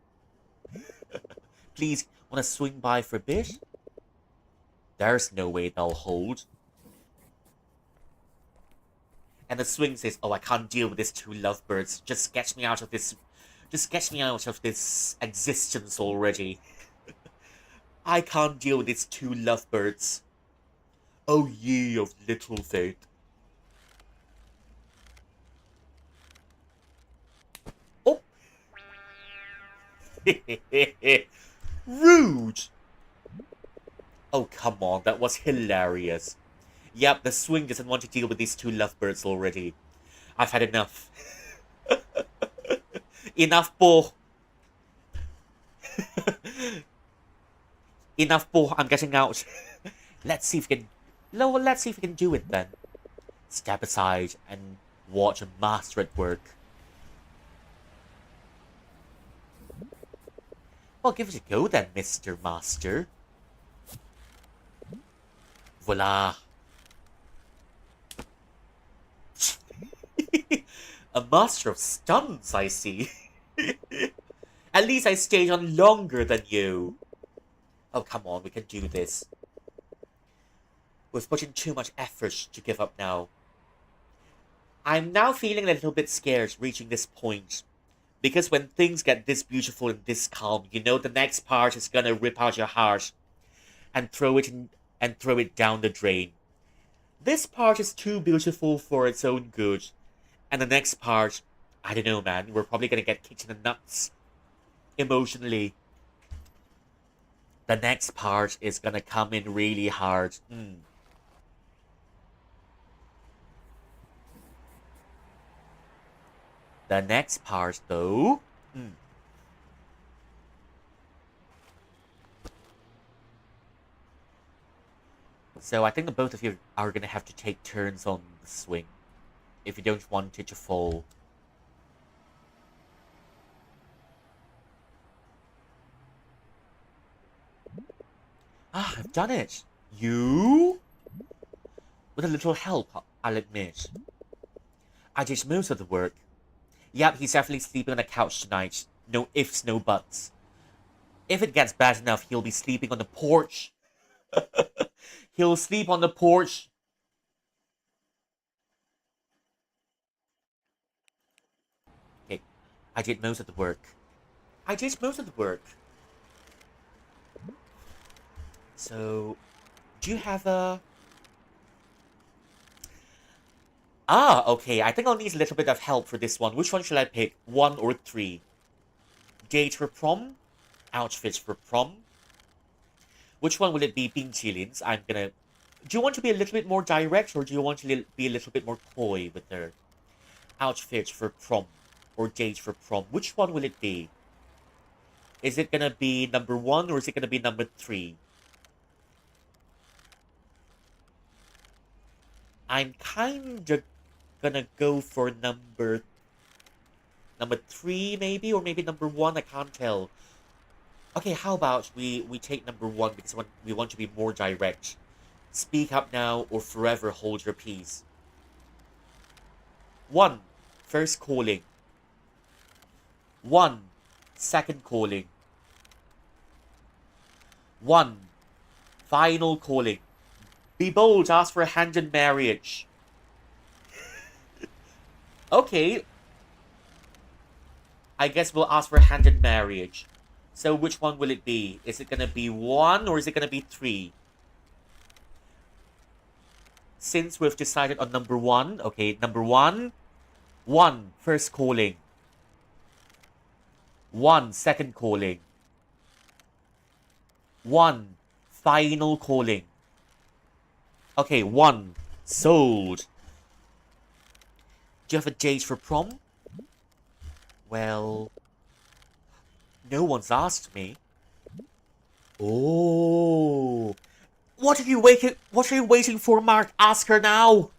Please, wanna swing by for a bit? There's no way they'll hold. And the swing says, oh, I can't deal with these two lovebirds. Just get me out of this. Just get me out of this existence already. I can't deal with these two lovebirds. Oh, ye of little faith. Oh! Rude! Oh, come on, that was hilarious. Yep, the swing doesn't want to deal with these two lovebirds already. I've had enough. Enough, po. Enough, po. I'm getting out. Let's see if we can. No, let's see if we can do it then. Step aside and watch a master at work. Well, give it a go then, Mr. Master. Voila. A master of stunts, I see. At least I stayed on longer than you. Oh, come on, we can do this. We've put in too much effort to give up now. I'm now feeling a little bit scared reaching this point. Because when things get this beautiful and this calm, you know the next part is gonna rip out your heart and throw it down the drain. This part is too beautiful for its own good. And the next part, I don't know, man, we're probably gonna get kicked in the nuts emotionally. The next part is gonna come in really hard. The next part, though. So I think the both of you are gonna have to take turns on the swing if you don't want it to fall. Ah, I've done it. You? With a little help, I'll admit. I did most of the work. Yep, he's definitely sleeping on the couch tonight. No ifs, no buts. If it gets bad enough, he'll be sleeping on the porch. He'll sleep on the porch. Okay, I did most of the work. I did most of the work. So, do you have a... Ah, okay, I think I'll need a little bit of help for this one. Which one should I pick? 1 or 3? Date for prom? Outfits for prom? Which one will it be? Binchilins? I'm gonna... Do you want to be a little bit more direct or do you want to be a little bit more coy with their outfits for prom or date for prom? Which one will it be? Is it gonna be number 1 or is it gonna be number 3? I'm kinda gonna go for number Number 3, maybe? Or maybe number 1? I can't tell. Okay, how about we take number 1 because we want to be more direct. Speak up now or forever hold your peace. 1. First calling. 1. Second calling. 1. Final calling. Be bold, ask for a hand in marriage. Okay, I guess we'll ask for a hand in marriage. So which one will it be? Is it gonna be 1 or is it gonna be 3? Since we've decided on number 1, okay, number 1, 1, first calling. 1, second calling. 1, final calling. Okay, 1, sold. Do you have a date for prom? Well, no one's asked me. Oh. What are you waiting for, Mark? Ask her now.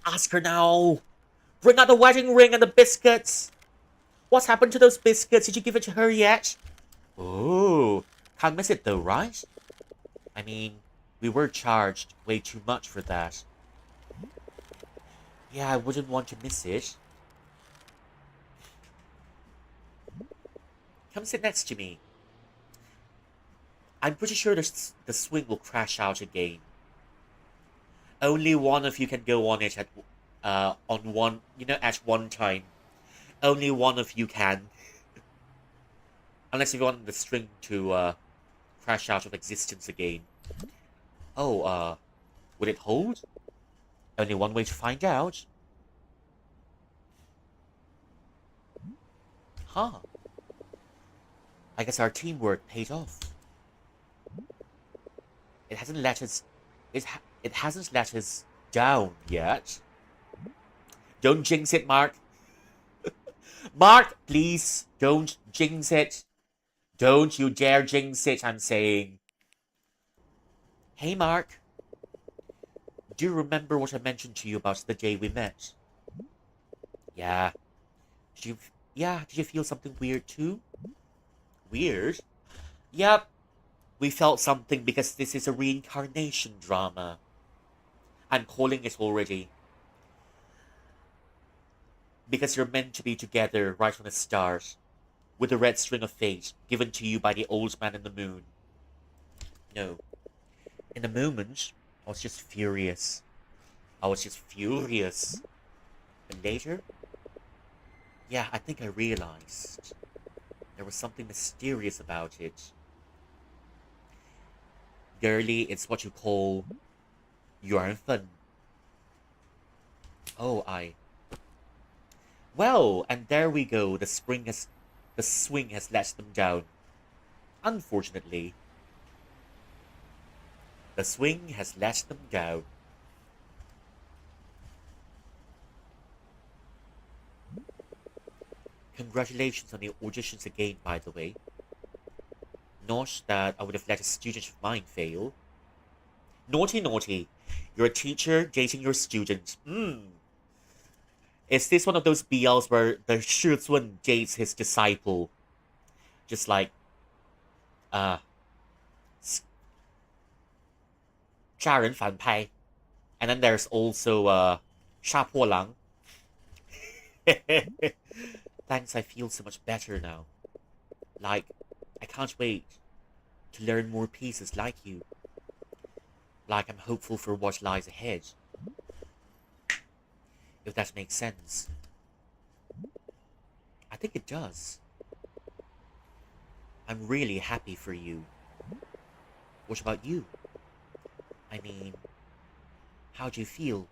Ask her now. Bring out the wedding ring and the biscuits. What's happened to those biscuits? Did you give it to her yet? Oh. Can't miss it though, right? I mean, we were charged way too much for that. Yeah, I wouldn't want to miss it. Come sit next to me. I'm pretty sure the swing will crash out again. Only one of you can go on it on one, at one time. Only one of you can. Unless you want the string to crash out of existence again. Oh, would it hold? Only one way to find out. Huh. I guess our teamwork paid off. It hasn't let us... It hasn't let us down yet. Don't jinx it, Mark. Mark, please, don't jinx it. Don't you dare jinx it, I'm saying. Hey, Mark. Do you remember what I mentioned to you about the day we met? Yeah. Did you feel something weird too? Weird? Yep. We felt something because this is a reincarnation drama. I'm calling it already. Because you're meant to be together right from the start. With the red string of fate given to you by the old man in the moon. No. In the moment, I was just furious. I was just furious. But later, yeah, I think I realized there was something mysterious about it. Girly, it's what you call fun. Oh, Well, and there we go. The swing has let them down. Unfortunately, the swing has let them down. Congratulations on the auditions again, by the way. Not that I would have let a student of mine fail. Naughty, naughty. You're a teacher dating your student. Is this one of those BLs where the Shizun dates his disciple? Just like, uh, 杀人反派. And then there's also, 杀破狼. Thanks, I feel so much better now. Like, I can't wait to learn more pieces like you. Like, I'm hopeful for what lies ahead. If that makes sense. I think it does. I'm really happy for you. What about you? I mean, how do you feel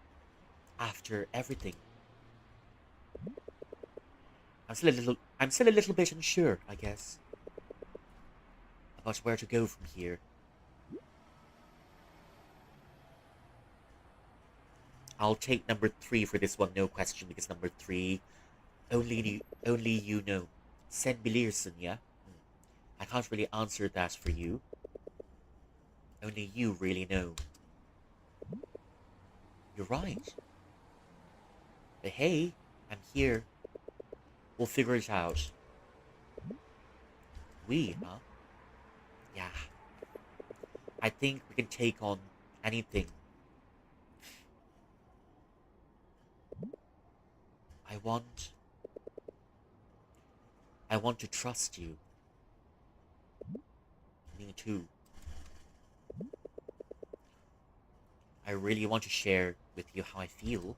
after everything? I'm still a little bit unsure, I guess, about where to go from here. I'll take number 3 for this one, no question, because number 3, only you know. Sen bilirsin, yeah? I can't really answer that for you. Only you really know. You're right. But hey, I'm here. We'll figure it out. We, huh? Yeah. I think we can take on anything. I want... I want to trust you. Me too. I really want to share with you how I feel.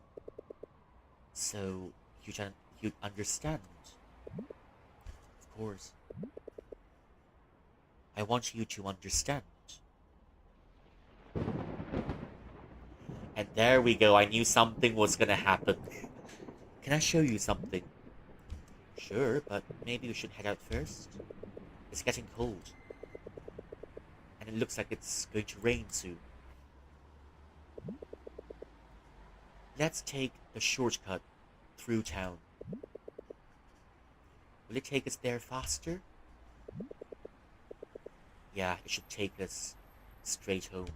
So you understand. Of course. I want you to understand. And there we go. I knew something was gonna happen. Can I show you something? Sure, but maybe we should head out first. It's getting cold. And it looks like it's going to rain soon. Let's take the shortcut through town. Will it take us there faster? Yeah, it should take us straight home.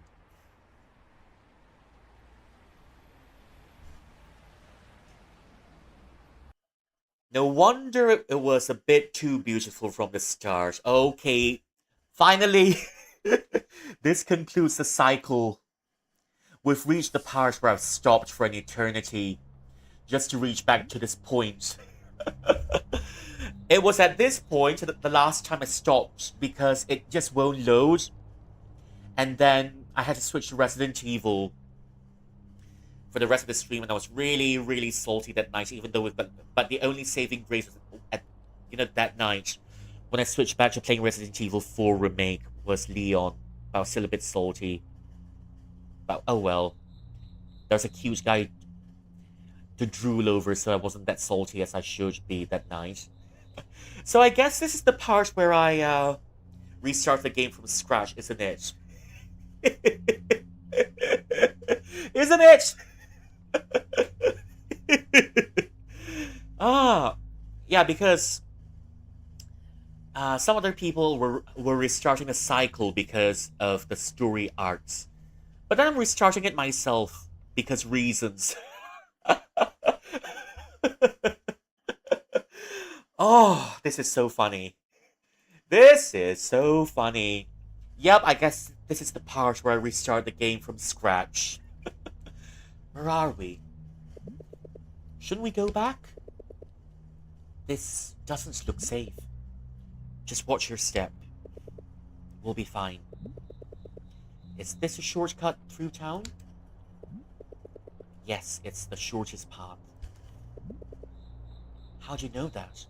No wonder it was a bit too beautiful from the start. Okay, finally, this concludes the cycle. We've reached the part where I've stopped for an eternity just to reach back to this point. It was at this point that the last time I stopped because it just won't load. And then I had to switch to Resident Evil for the rest of the stream, and I was really, really salty that night, even though but the only saving grace was at that night when I switched back to playing Resident Evil 4 Remake was Leon. I was still a bit salty. But oh well. There's a cute guy to drool over, so I wasn't that salty as I should be that night. So I guess this is the part where I restart the game from scratch, isn't it? Isn't it? Yeah, because some other people were restarting a cycle because of the story arcs, but then I'm restarting it myself because reasons. Oh, this is so funny. This is so funny. Yep, I guess this is the part where I restart the game from scratch. Where are we? Shouldn't we go back? This doesn't look safe. Just watch your step. We'll be fine. Is this a shortcut through town? Yes, it's the shortest path. How'd you know that?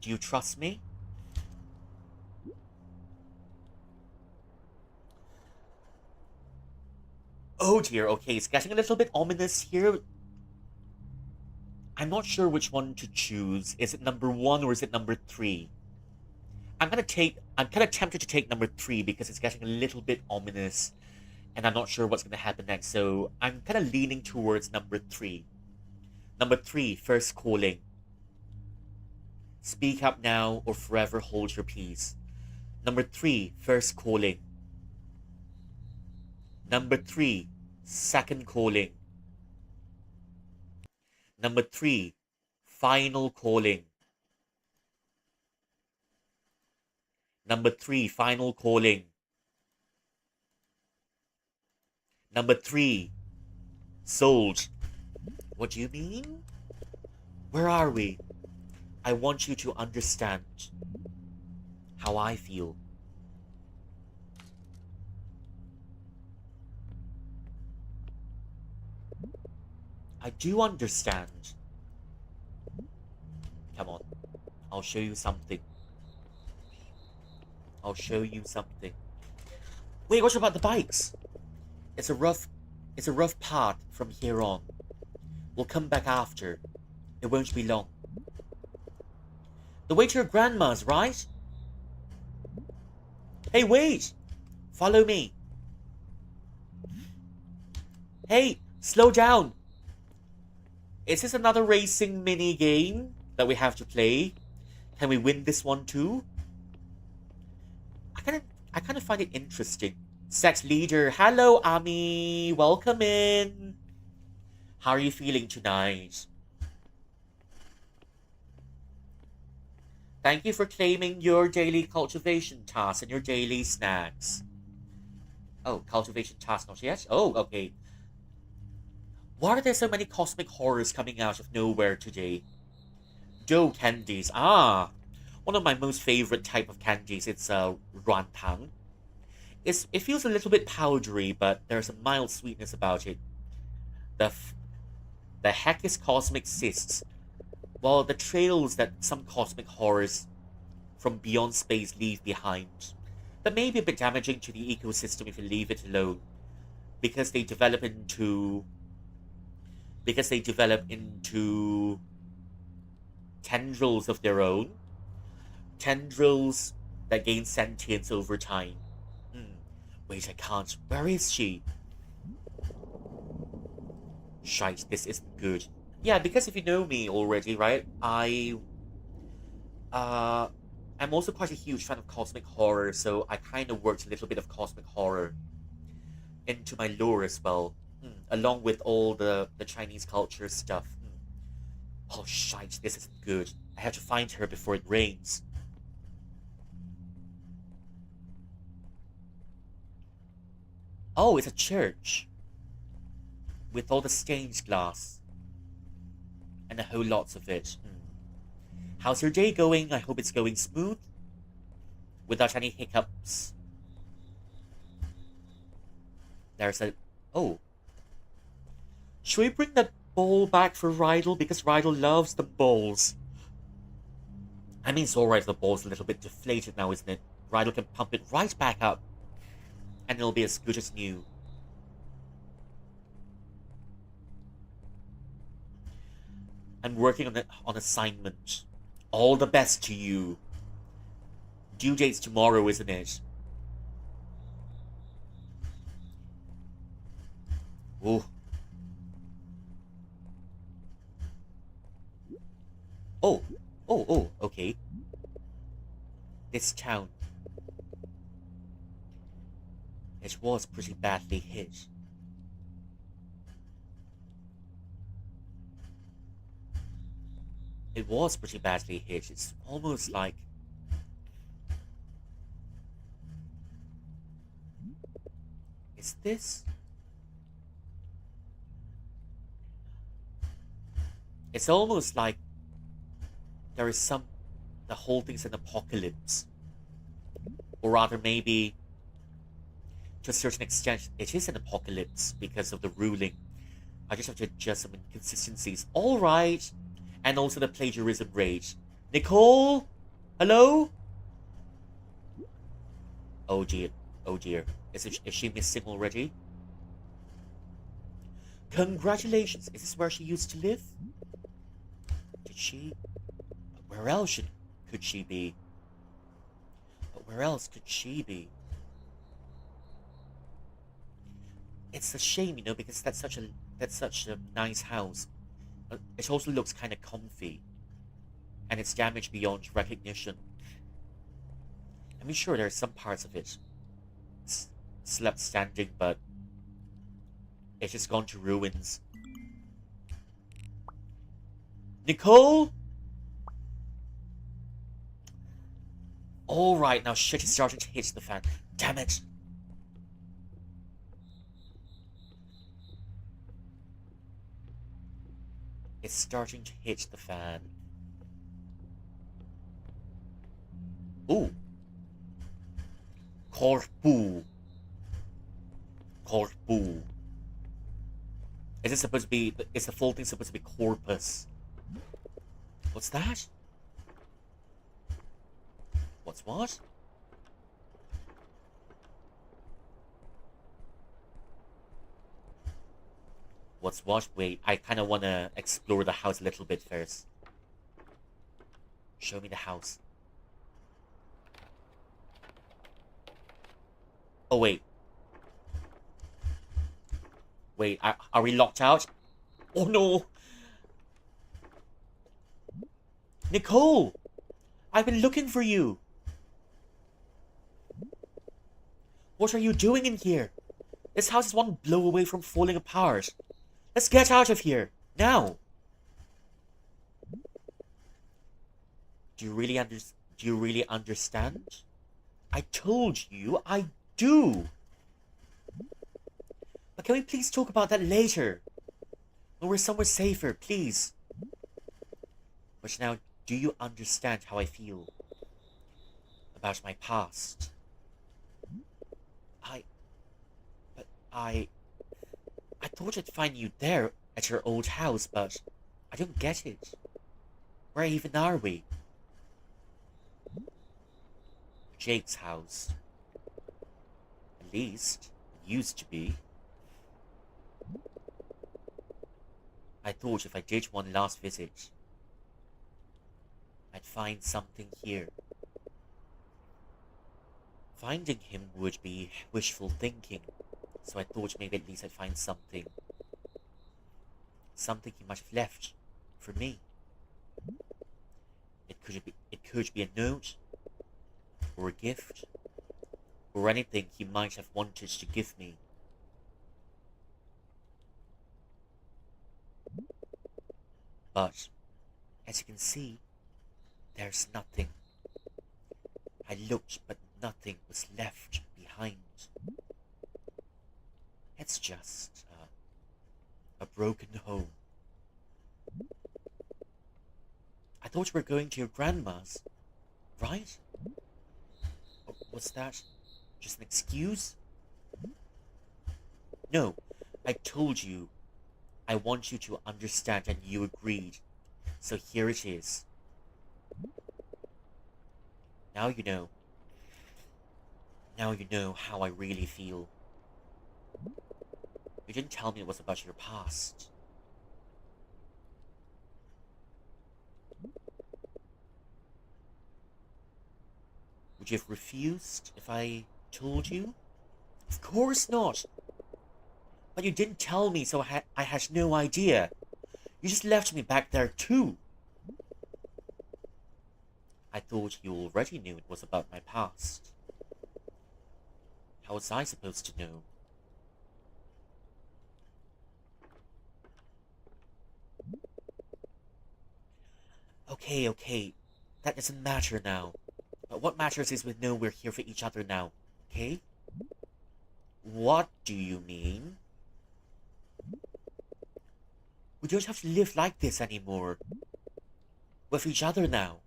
Do you trust me? Oh dear, okay, it's getting a little bit ominous here. I'm not sure which one to choose. Is it number 1 or is it number 3? I'm kind of tempted to take number 3 because it's getting a little bit ominous and I'm not sure what's going to happen next, so I'm kind of leaning towards number 3. Number 3, first calling. Speak up now or forever hold your peace. Number 3, first calling. Number 3, second calling. Number 3, final calling. Number 3, final calling. Number 3, sold. What do you mean? Where are we? I want you to understand how I feel. I do understand. Come on. I'll show you something. I'll show you something. Wait, what about the bikes? It's a rough path from here on. We'll come back after. It won't be long. The way to your grandma's, right? Hey, wait! Follow me. Hey, slow down. Is this another racing mini game that we have to play? Can we win this one too? I kind of find it interesting Sex leader. Hello, Ami. Welcome in. How are you feeling tonight? Thank you for claiming your daily cultivation task and your daily snacks. Oh, cultivation task not yet? Oh, okay. Why are there so many cosmic horrors coming out of nowhere today? Dough candies. Ah, one of my most favorite type of candies. It's rantang. It feels a little bit powdery, but there's a mild sweetness about it. The the heck is cosmic cysts? Well, the trails that some cosmic horrors from beyond space leave behind. That may be a bit damaging to the ecosystem if you leave it alone, because they develop into tendrils of their own, tendrils that gain sentience over time. Hmm. Wait, I can't. Where is she? Shite, this isn't good. Yeah, because if you know me already, right? Uh I'm also quite a huge fan of cosmic horror, so I kind of worked a little bit of cosmic horror into my lore as well, along with all the Chinese culture stuff. Oh shite, this isn't good. I have to find her before it rains. Oh, it's a church with all the stained glass and a whole lots of it. How's your day going? I hope it's going smooth without any hiccups. There's a oh. Should we bring that bowl back for Rydell because Rydell loves the bowls? I mean, it's alright. The bowl's a little bit deflated now, isn't it? Rydell can pump it right back up, and it'll be as good as new. I'm working on assignment. All the best to you. Due date's tomorrow, isn't it? Oh. Oh. Oh, okay. This town. It was pretty badly hit. It was pretty badly hit. It's almost like... Is this... It's almost like there is some... The whole thing's an apocalypse. Or rather, maybe, to a certain extent, it is an apocalypse because of the ruling. I just have to adjust some inconsistencies. Alright. And also the plagiarism rate. Nicole? Hello? Oh dear. Oh dear. Is she missing already? Congratulations. Is this where she used to live? Did she? Where else could she be? But where else could she be? It's a shame, you know, because that's such a nice house. It also looks kind of comfy, and it's damaged beyond recognition. I mean, sure, there are some parts of it slept standing, but it's just gone to ruins. Nicole? Alright, now shit is starting to hit the fan. Damn it. It's starting to hit the fan. Ooh. Corpu. Corpu. Is it supposed to be... Is the full thing supposed to be corpus? What's that? What's what? What's what? Wait, I kind of want to explore the house a little bit first. Show me the house. Oh, wait. Wait, are we locked out? Oh, no. Nicole! I've been looking for you. What are you doing in here? This house is one blow away from falling apart. Let's get out of here, now. Do you really understand? I told you I do. But can we please talk about that later? When we're somewhere safer, please. But now, do you understand how I feel about my past? But I thought I'd find you there at your old house, but I don't get it. Where even are we? Jake's house. At least, it used to be. I thought if I did one last visit, I'd find something here. Finding him would be wishful thinking, so I thought maybe at least I'd find something. Something he might have left for me. It could be a note, or a gift, or anything he might have wanted to give me. But, as you can see, there's nothing. I looked, but nothing was left behind. It's just a broken home. I thought you were going to your grandma's, right? Or was that just an excuse? No, I told you I want you to understand, and you agreed. So here it is. Now you know. Now you know how I really feel. You didn't tell me it was about your past. Would you have refused if I told you? Of course not. But you didn't tell me, so I had no idea. You just left me back there too. I thought you already knew it was about my past. How was I supposed to know? Okay. That doesn't matter now. But what matters is we know we're here for each other now, okay? What do you mean? We don't have to live like this anymore. We're with each other now.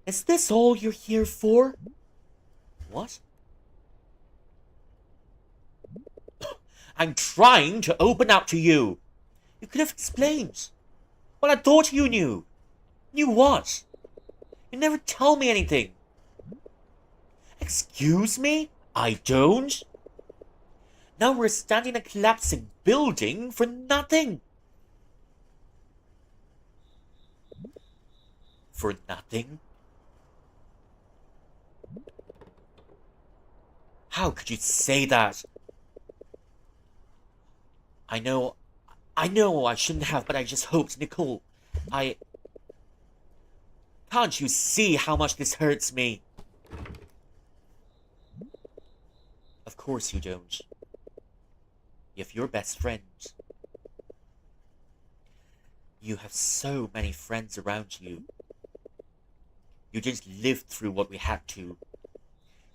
Is this all you're here for? What? I'm trying to open up to you. You could have explained. Well, I thought you knew. Knew what? You never tell me anything. Excuse me? I don't? Now we're standing in a collapsing building for nothing. For nothing? How could you say that? I know I shouldn't have, but I just hoped, Nicole. Can't you see how much this hurts me? Of course you don't. You have your best friend. You have so many friends around you. You didn't live through what we had to.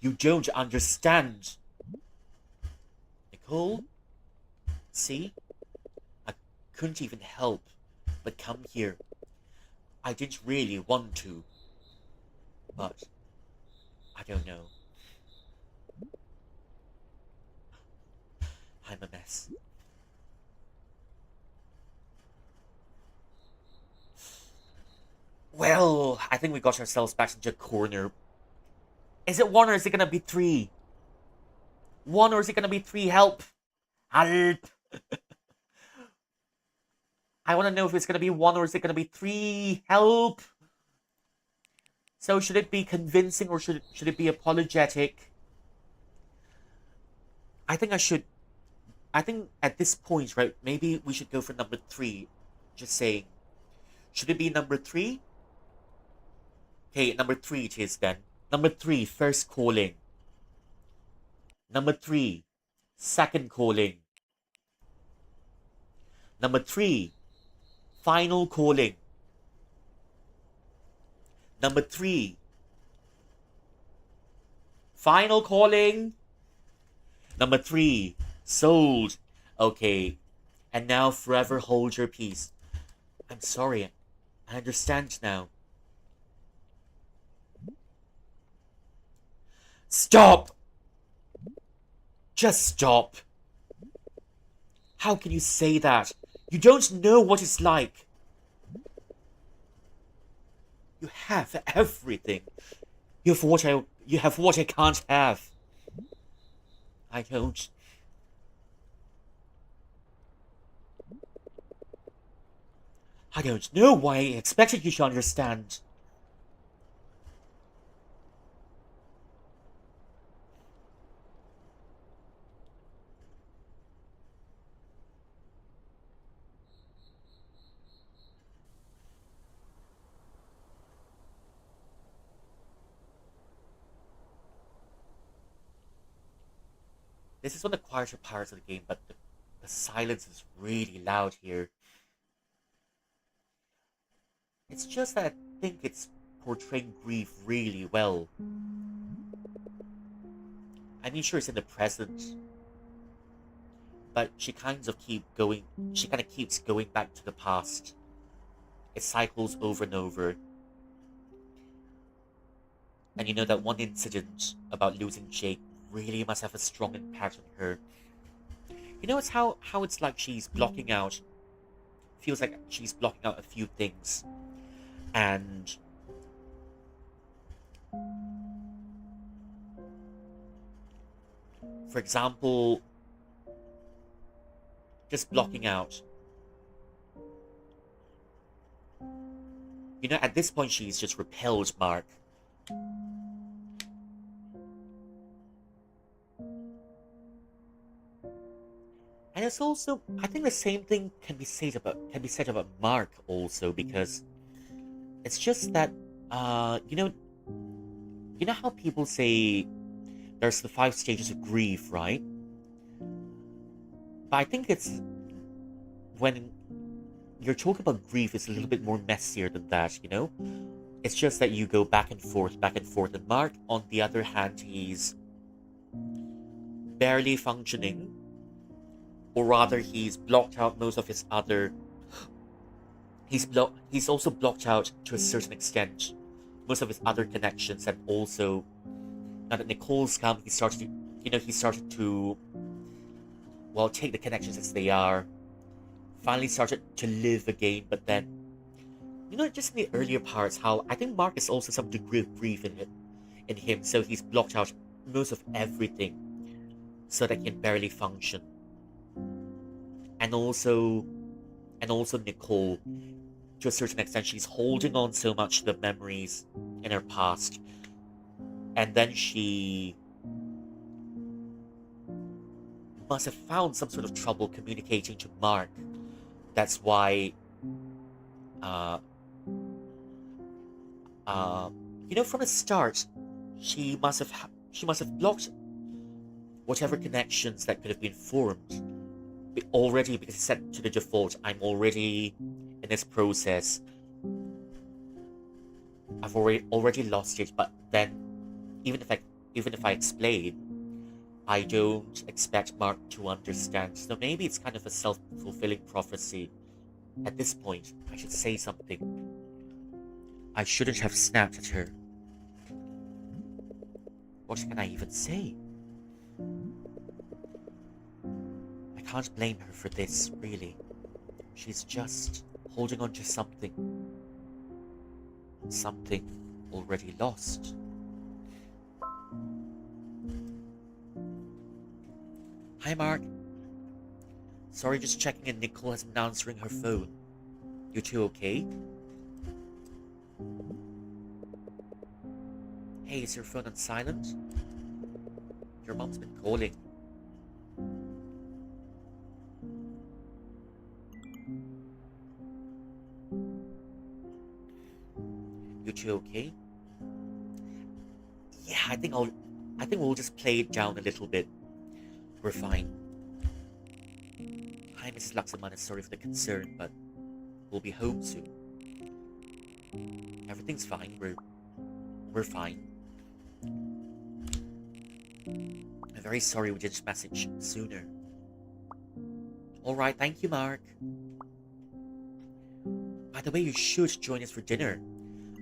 You don't understand. Nicole? See? I couldn't even help but come here. I didn't really want to. But I don't know. I'm a mess. Well, I think we got ourselves back into a corner. Is it 1 or is it gonna be 3? 1 or is it gonna be 3? Help! Help! I want to know if it's gonna be 1 or is it gonna be 3? Help! So should it be convincing or should it be apologetic? I think at this point, right, maybe we should go for number 3. Just saying. Should it be number 3? Okay, number 3 it is then. Number 3, first calling. Number 3, second calling. Number 3, final calling. Number 3, final calling. Number 3, sold. Okay, and now forever hold your peace. I'm sorry, I understand now. Stop! Just stop. How can you say that? You don't know what it's like. You have everything. You have what I can't have. I don't. I don't know why I expected you to understand. This is one of the quieter parts of the game, but the silence is really loud here. It's just that I think it's portraying grief really well. I mean, sure, it's in the present, but she kind of keeps going back to the past. It cycles over and over. And you know that one incident about losing Jake really must have a strong impact on her. You know, it's how it's like she's blocking out, feels like she's blocking out a few things. And for example, just blocking out. You know, at this point, she's just repelled Mark. And it's also, I think the same thing can be said about Mark also, because it's just that, you know how people say there's the 5 stages of grief, right? But I think it's when you're talking about grief, it's a little bit more messier than that, you know? It's just that you go back and forth, back and forth. And Mark, on the other hand, he's barely functioning, or rather, he's blocked out most of his other. He's also blocked out to a certain extent most of his other connections, and also now that Nicole's come, he started to, well, take the connections as they are. Finally started to live again, but then, you know, just in the earlier parts, how I think Mark is also some degree of grief in him, so he's blocked out most of everything, so that he can barely function. And also, Nicole, to a certain extent, she's holding on so much to the memories in her past, and then she must have found some sort of trouble communicating to Mark. That's why, uh, uh, you know, from the start, she must have blocked whatever connections that could have been formed already, because it's set to the default. I'm already in this process. I've already lost it, but then even if I even if I explain, I don't expect Mark to understand. So maybe it's kind of a self-fulfilling prophecy. At this point, I should say something. I shouldn't have snapped at her. What can I even say? I can't blame her for this, really. She's just holding on to something. Something already lost. Hi, Mark. Sorry, just checking in. Nicole hasn't been answering her phone. You two okay? Hey, is your phone on silent? Your mom's been calling. You two okay? I think we'll just play it down a little bit. We're fine. Hi, Mrs. Laksamana. Sorry for the concern, but we'll be home soon. Everything's fine. We're fine. I'm very sorry we didn't message sooner. Alright, thank you, Mark. By the way, you should join us for dinner.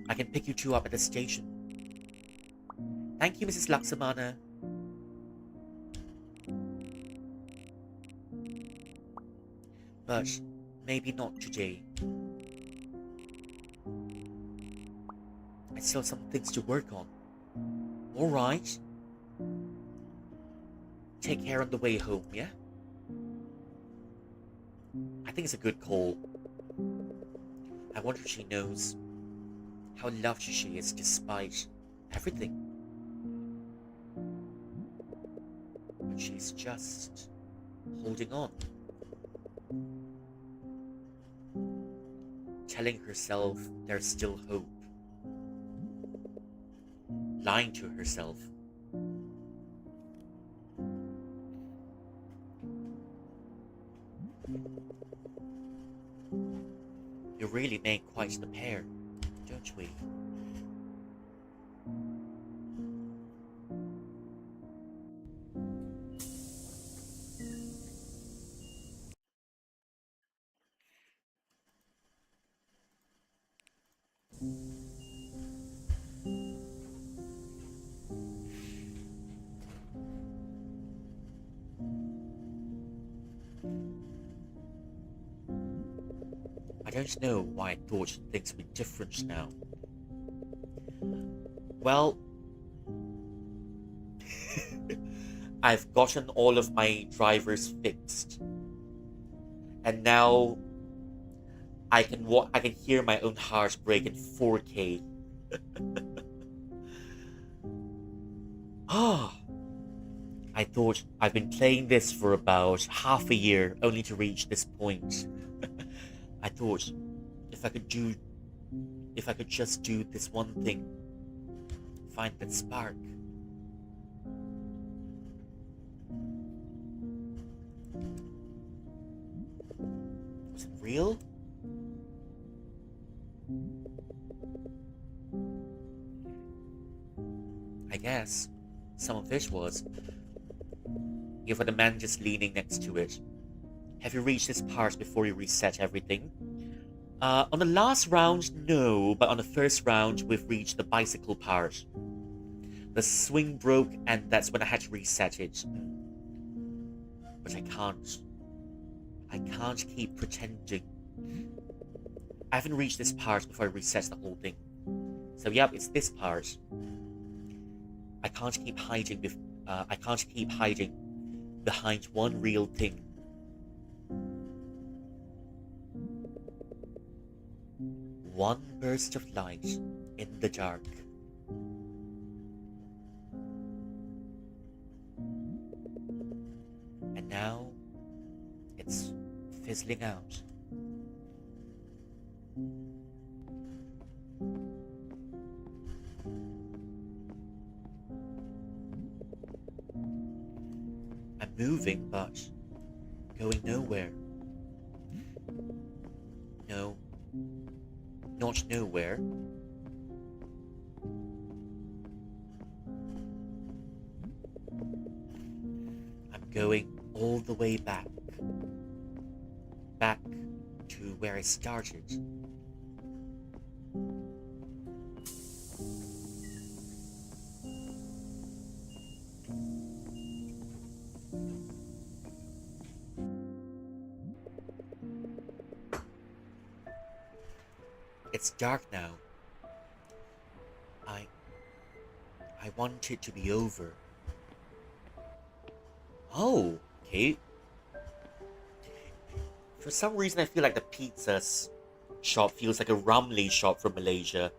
I can pick you two up at the station. Thank you, Mrs. Laksamana. But maybe not today. I still have some things to work on. Alright. Take care on the way home, yeah? I think it's a good call. I wonder if she knows how loved she is despite everything. But she's just holding on. Telling herself there's still hope. Lying to herself. You really make quite the pair, don't we? I don't know why I thought things would be different now. Well, I've gotten all of my drivers fixed. And now I can hear my own heart break in 4K. Ah, I thought I've been playing this for about half a year only to reach this point. I thought if I could just do this one thing, find that spark. Was it real? I guess some of it was. You for the man just leaning next to it. Have you reached this part before you reset everything? On the last round, no, but on the first round, we've reached the bicycle part. The swing broke, and that's when I had to reset it. But I can't. I can't keep pretending. I haven't reached this part before I reset the whole thing. So yep, it's this part. I can't keep hiding behind one real thing. One burst of light in the dark. And now it's fizzling out. I'm moving, but going nowhere. No, not nowhere. I'm going all the way back. Back to where I started. It's dark now. I want it to be over. Oh, okay. For some reason, I feel like the pizza shop feels like a Ramly shop from Malaysia.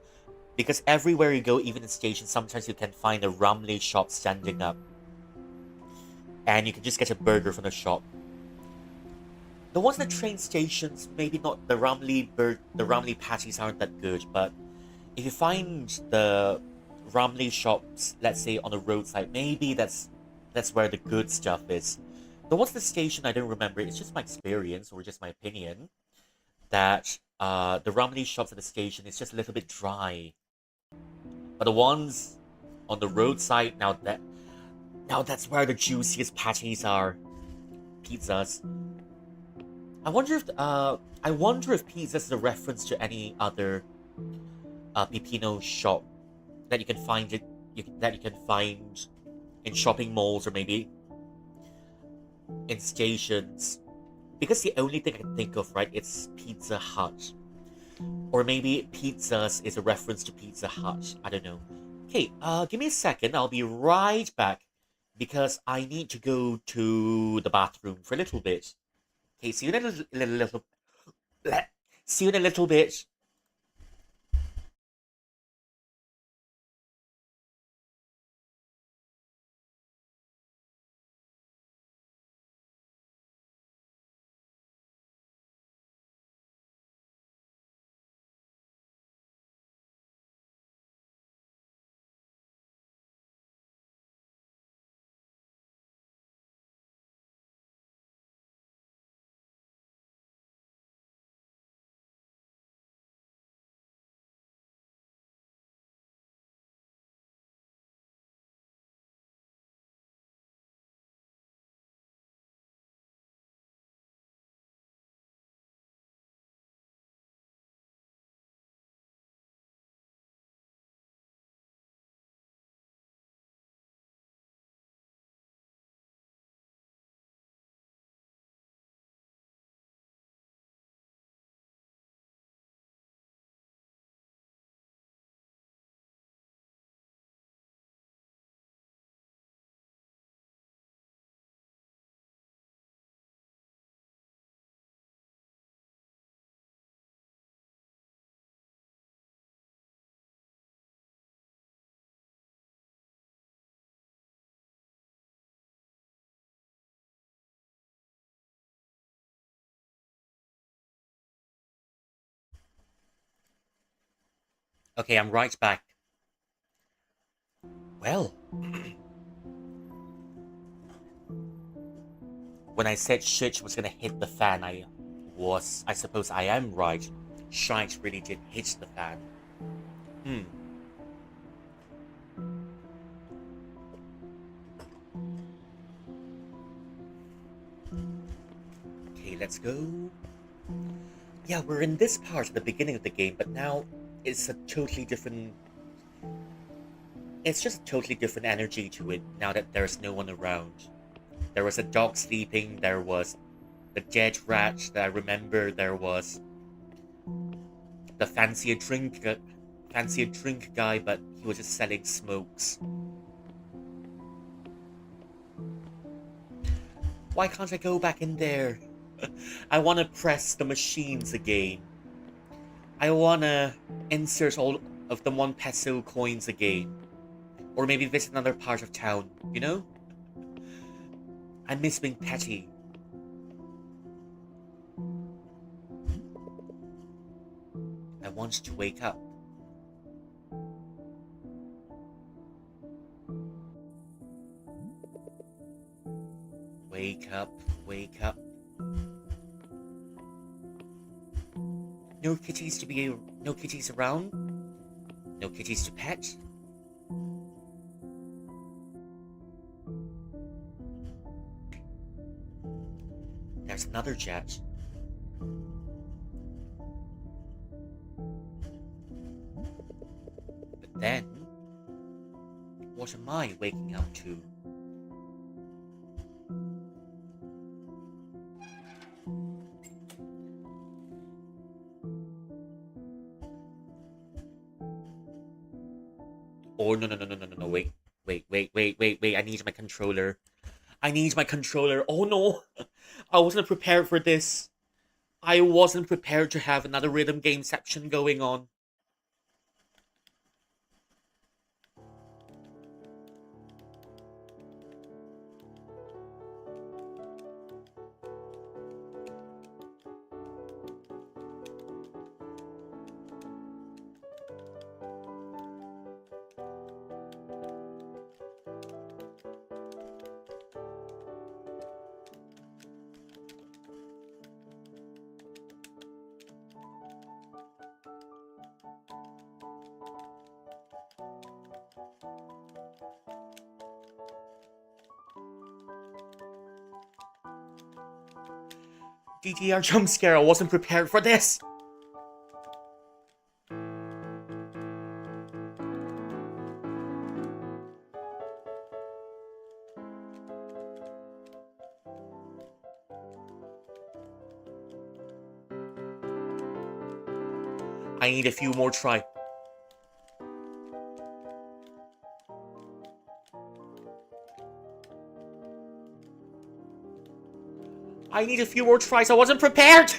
Because everywhere you go, even in stations, sometimes you can find a Ramly shop standing up. And you can just get a burger from the shop. The ones at the train stations, maybe not the Ramly patties aren't that good, but if you find the ramen shops, let's say on the roadside, maybe that's where the good stuff is. But what's the station? I don't remember. It's just my experience or just my opinion that the ramen shops at the station is just a little bit dry. But the ones on the roadside, now that's where the juiciest patties are. Pizzas. I wonder if pizzas is a reference to any other pipino shop that you can find that you can find in shopping malls or maybe in stations. Because the only thing I can think of, right, it's Pizza Hut. Or maybe pizzas is a reference to Pizza Hut. I don't know. Okay, give me a second. I'll be right back because I need to go to the bathroom for a little bit. Okay, see you in a little bleh. See you in a little bit. Okay, I'm right back. Well, when I said shit was gonna hit the fan, I suppose I am right. Shite really did hit the fan. Hmm. Okay, let's go. Yeah, we're in this part at the beginning of the game, but now it's a totally different. It's just a totally different energy to it now that there's no one around. There was a dog sleeping, there was the dead rat that I remember, there was the fancier drink guy, but he was just selling smokes. Why can't I go back in there? I want to press the machines again. I want to insert all of the 1 peso coins again. Or maybe visit another part of town, you know? I miss being petty. I want to wake up. Wake up, wake up. No kitties around? No kitties to pet? There's another jet. But then, what am I waking up to? Oh, no, wait. Wait. I need my controller. I need my controller. Oh no! I wasn't prepared for this. I wasn't prepared to have another rhythm game section going on. DTR jump scare, I wasn't prepared for this! I need a few more try. I need a few more tries, I wasn't prepared!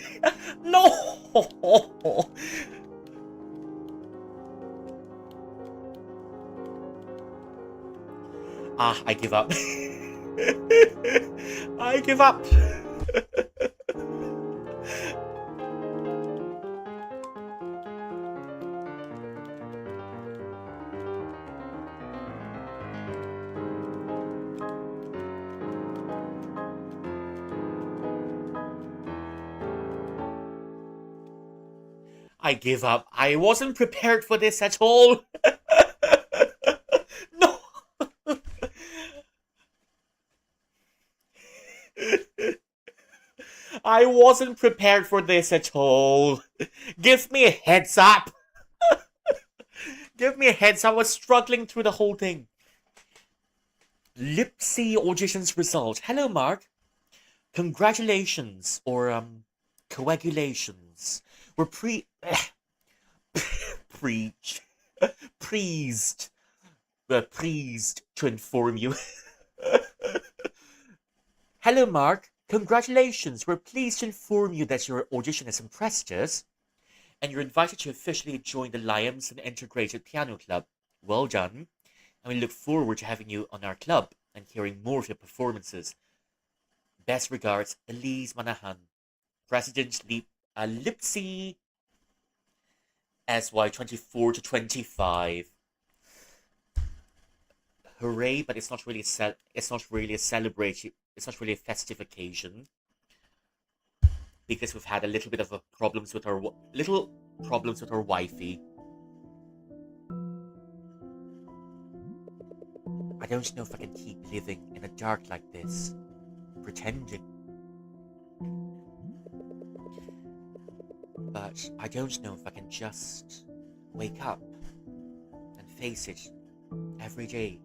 No! I give up. I give up. I give up. I wasn't prepared for this at all. No. I wasn't prepared for this at all. Give me a heads up. Give me a heads up. I was struggling through the whole thing. Lipsy auditions result. Hello, Mark. Congratulations, or coagulations. We're preach pleased pleased to inform you. Hello, Mark. Congratulations. We're pleased to inform you that your audition has impressed us, and you're invited to officially join the Lions and Integrated Piano Club. Well done, and we look forward to having you on our club and hearing more of your performances. Best regards, Elise Manahan, President Lipsy SY 24 to 25. Hooray! But it's not really it's not really a celebration. It's not really a festive occasion because we've had a little bit of problems with our wifey. I don't know if I can keep living in the dark like this, pretending. But I don't know if I can just wake up and face it every day.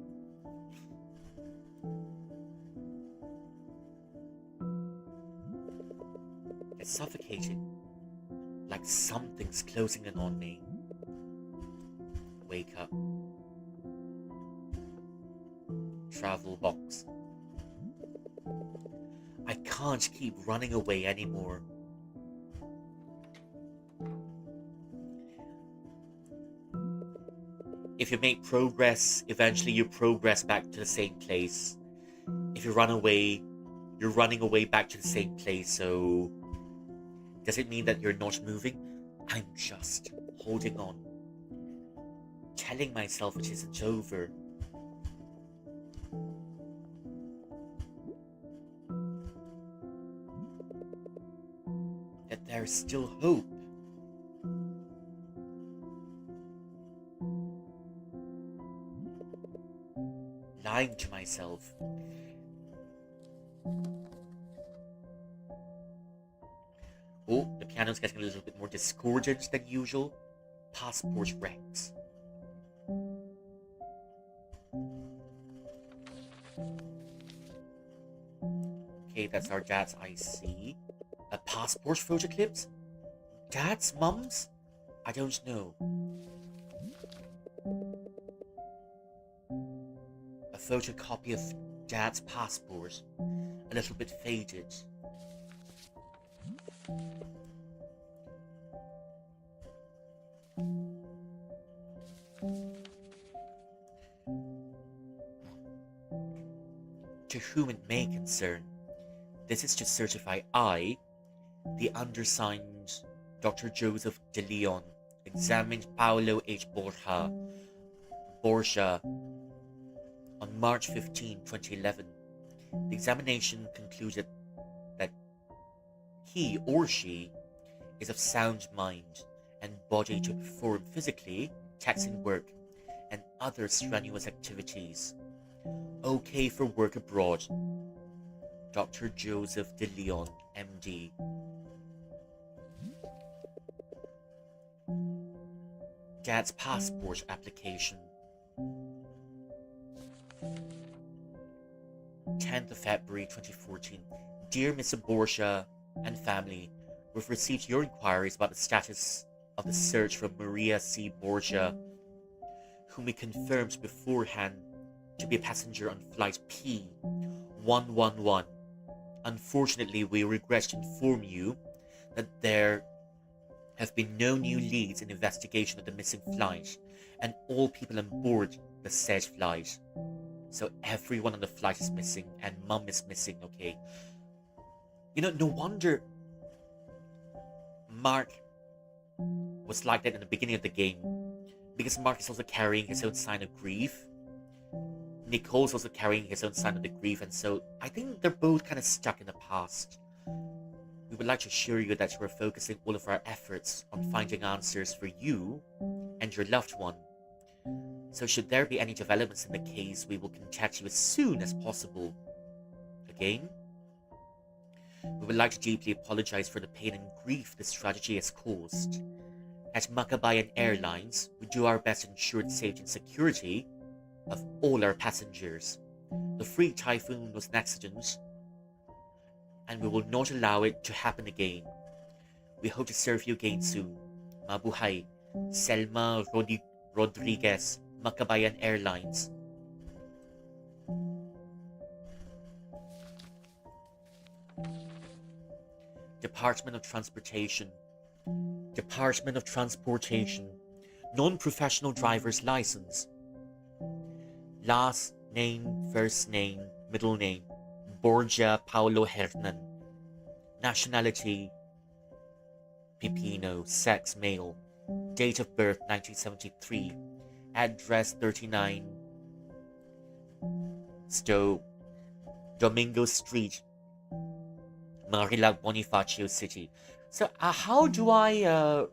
It's suffocating, like something's closing in on me. Wake up. Travel box. I can't keep running away anymore. If you make progress, eventually you progress back to the same place. If you run away, you're running away back to the same place, so does it mean that you're not moving? I'm just holding on, telling myself it isn't over. That there's still hope. Lying to myself. Oh, the piano's getting a little bit more discordant than usual. Passport Rex. Okay, that's our dad's IC. A passport photo clips? Dad's? Mum's? I don't know. A photocopy of Dad's passport. A little bit faded. To whom it may concern, this is to certify I, the undersigned Dr. Joseph De Leon, examined Paulo H. Borja on March 15, 2011. The examination concluded that he or she is of sound mind and body to perform physically taxing work and other strenuous activities. Okay for work abroad. Dr. Joseph De Leon, MD. Dad's passport application. 10th of February 2014. Dear Mr. Borgia and family, we've received your inquiries about the status of the search for Maria C. Borgia, whom we confirmed beforehand to be a passenger on flight P111. Unfortunately, we regret to inform you that there have been no new leads in investigation of the missing flight, and all people on board the said flight. So everyone on the flight is missing, and Mum is missing, okay? You know, no wonder Mark was like that in the beginning of the game, because Mark is also carrying his own sign of grief. Nicole's also carrying his own sign of the grief, and so I think they're both kind of stuck in the past. We would like to assure you that we're focusing all of our efforts on finding answers for you and your loved one. So should there be any developments in the case, we will contact you as soon as possible. Again, we would like to deeply apologize for the pain and grief this tragedy has caused. At Makabayan Airlines, we do our best to ensure the safety and security of all our passengers. The freak typhoon was an accident, and we will not allow it to happen again. We hope to serve you again soon. Mabuhay. Selma Rodriguez, Makabayan Airlines. Department of Transportation. Department of Transportation. Non-professional driver's license. Last name, first name, middle name. Borgia Paulo Hernan. Nationality Pipino. Sex male. Date of birth 1973. Address 39 Domingo Street, Marilag, Bonifacio City. So how do I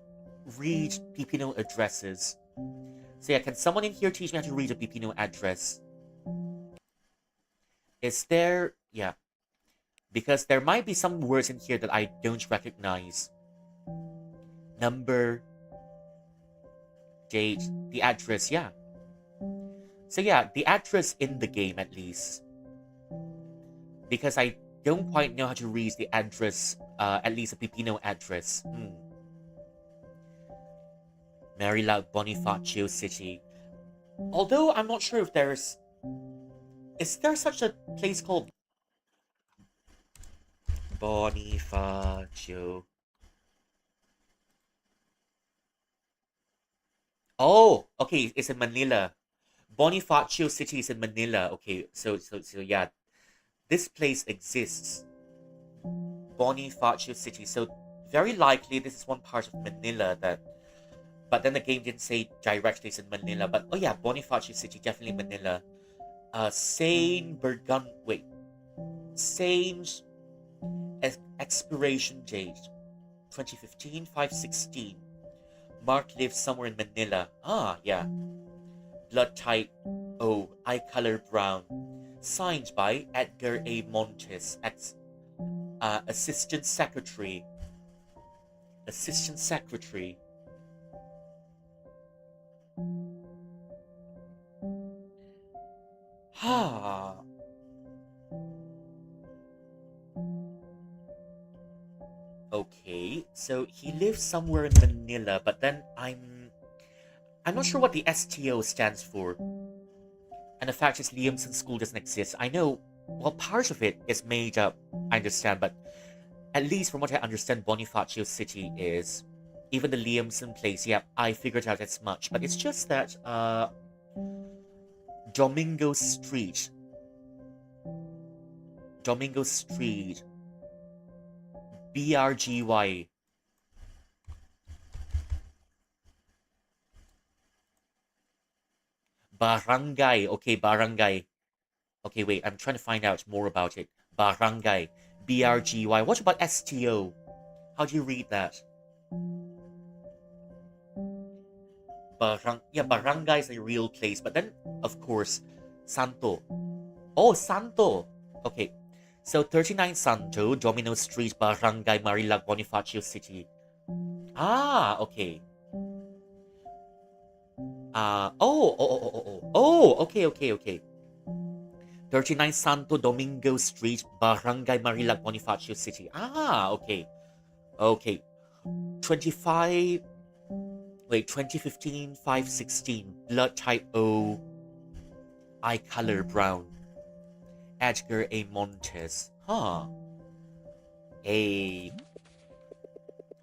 read Pipino addresses? So yeah, can someone in here teach me how to read a Pipino address? Is there... yeah. Because there might be some words in here that I don't recognize. Number, date, the address, yeah. So yeah, the address in the game at least. Because I don't quite know how to read the address, at least a Pipino address. Marilag, Bonifacio City. Although I'm not sure if there's... is there such a place called Bonifacio? Oh, okay, it's in Manila. Bonifacio City is in Manila. Okay, so yeah, this place exists. Bonifacio City. So very likely this is one part of Manila that... but then the game didn't say directly it's in Manila. But oh yeah, Bonifacio City, definitely Manila. Same expiration date 2015 5/16. Mark lives somewhere in Manila. Ah, yeah. Blood type O, eye color brown. Signed by Edgar A. Montes, Assistant Secretary. Assistant Secretary. Ha. Okay, so he lives somewhere in Manila, but then I'm not sure what the STO stands for. And the fact is Liamson School doesn't exist. I know, well, part of it is made up, I understand, but at least from what I understand, Bonifacio City is. Even the Liamson place, yeah, I figured out as much. But it's just that, Domingo Street. Domingo Street. BRGY. Barangay. Okay, barangay. Okay, wait, I'm trying to find out more about it. Barangay. BRGY. What about STO? How do you read that? Yeah, barangay is a real place. But then, of course, Santo. Oh, Santo. Okay. So 39 Santo, Domino Street, Barangay Marilag, Bonifacio City. Ah, okay. Okay, okay, okay. 39 Santo Domingo Street, Barangay Marilag, Bonifacio City. Okay. Okay. 25, wait, 2015, 516, blood type O, eye color brown. Edgar A. Montes. A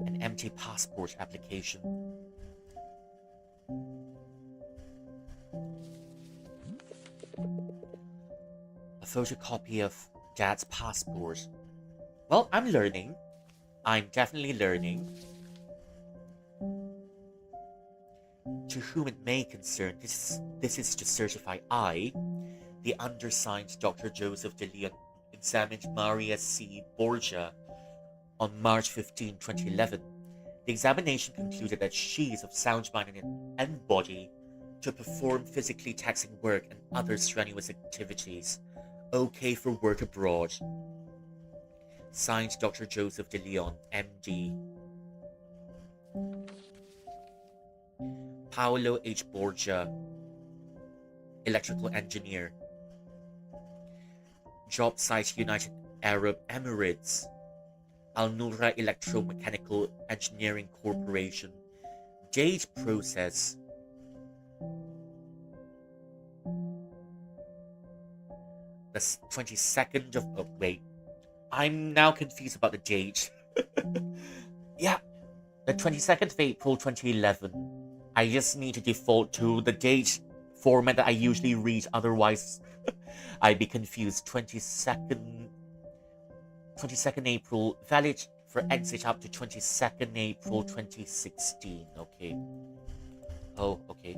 an empty passport application. A photocopy of dad's passport. Well, I'm learning. I'm definitely learning. To whom it may concern, this is to certify I, the undersigned Dr. Joseph De Leon, examined Maria C. Borgia on March 15, 2011. The examination concluded that she is of sound mind and body to perform physically taxing work and other strenuous activities. Okay for work abroad. Signed Dr. Joseph De Leon, MD. Paolo H. Borgia, electrical engineer. Job site United Arab Emirates. Al Nura Electromechanical Engineering Corporation. Date process. The 22nd of... Oh, wait. I'm now confused about the date. Yeah, the 22nd of April 2011. I just need to default to the date format that I usually read, otherwise I'd be confused. 22nd April, valid for exit up to 22nd April 2016. Okay. Oh, okay.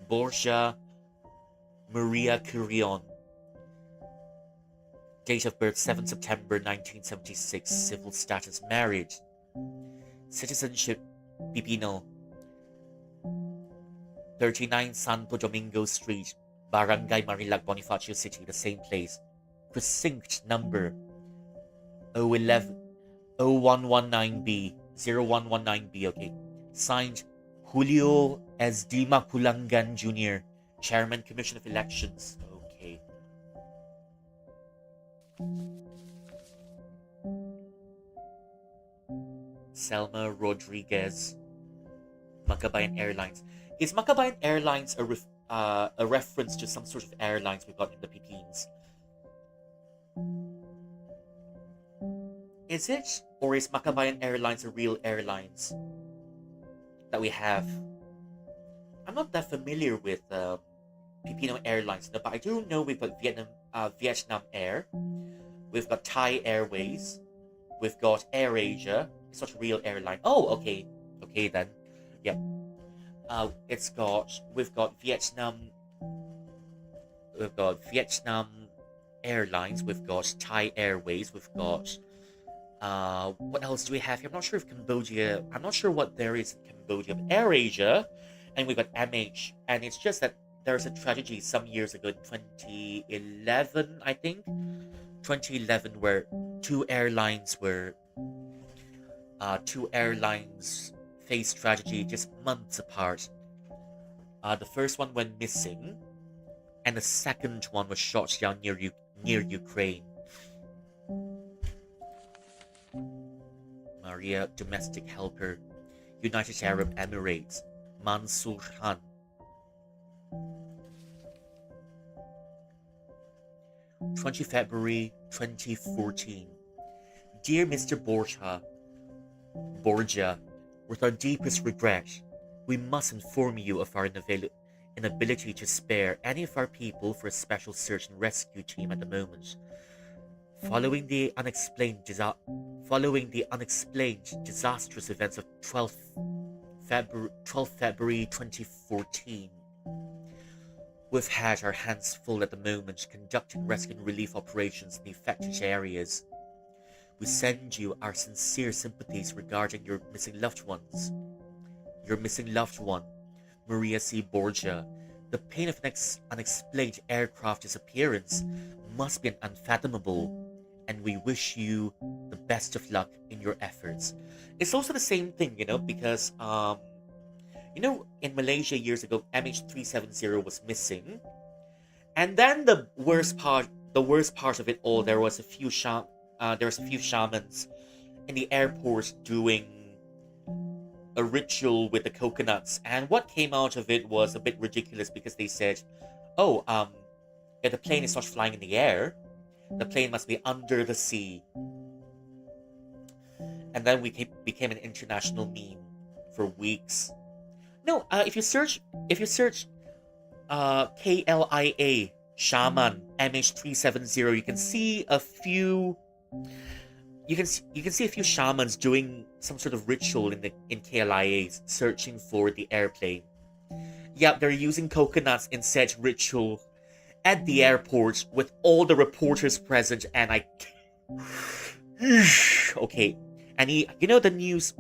Borgia Maria Curion. Date of birth 7 September 1976. Civil status married. Citizenship Pipino. 39 Santo Domingo Street, Barangay Marilag, Bonifacio City, the same place. Precinct number 011 0119B 0119B. Okay. Signed Julio Esdima Kulangan Jr., Chairman Commission of Elections. Okay. Selma Rodriguez, Makabayan Airlines. Is Makabayan Airlines a reference to some sort of airlines we've got in the Philippines? Is it? Or is Makabayan Airlines a real airlines that we have? I'm not that familiar with Filipino Airlines, but I do know we've got Vietnam Air, we've got Thai Airways, we've got AirAsia. It's not a real airline. Oh, okay, okay then. Yep. We've got Vietnam Airlines, we've got Thai Airways, we've got what else do we have here? I'm not sure if Cambodia. I'm not sure what there is in Cambodia. AirAsia, and we've got MH, and it's just that there's a tragedy some years ago in 2011, I think, 2011, where two airlines faced tragedy just months apart. The first one went missing, and the second one was shot down near Ukraine. Maria, domestic helper, United Arab Emirates, Mansour Khan. 20 February 2014. Dear Mr. Borgia, with our deepest regret, we must inform you of our inability to spare any of our people for a special search and rescue team at the moment. Following the unexplained disastrous events of 12th February 2014, we've had our hands full at the moment conducting rescue and relief operations in the affected areas. We send you our sincere sympathies regarding your missing loved one, Maria C. Borgia. The pain of an unexplained aircraft disappearance must be unfathomable, and we wish you the best of luck in your efforts. It's also the same thing, because in Malaysia years ago, MH370 was missing, and then the worst part of it all, there was a few shamans in the airport doing a ritual with the coconuts, and what came out of it was a bit ridiculous because they said, "Oh, if the plane is not flying in the air, the plane must be under the sea." And then became an international meme for weeks. No, if you search KLIA Shaman MH370, you can see a few shamans doing some sort of ritual in KLIA, searching for the airplane. Yeah, they're using coconuts in said ritual at the airport with all the reporters present, and I. Okay, and the news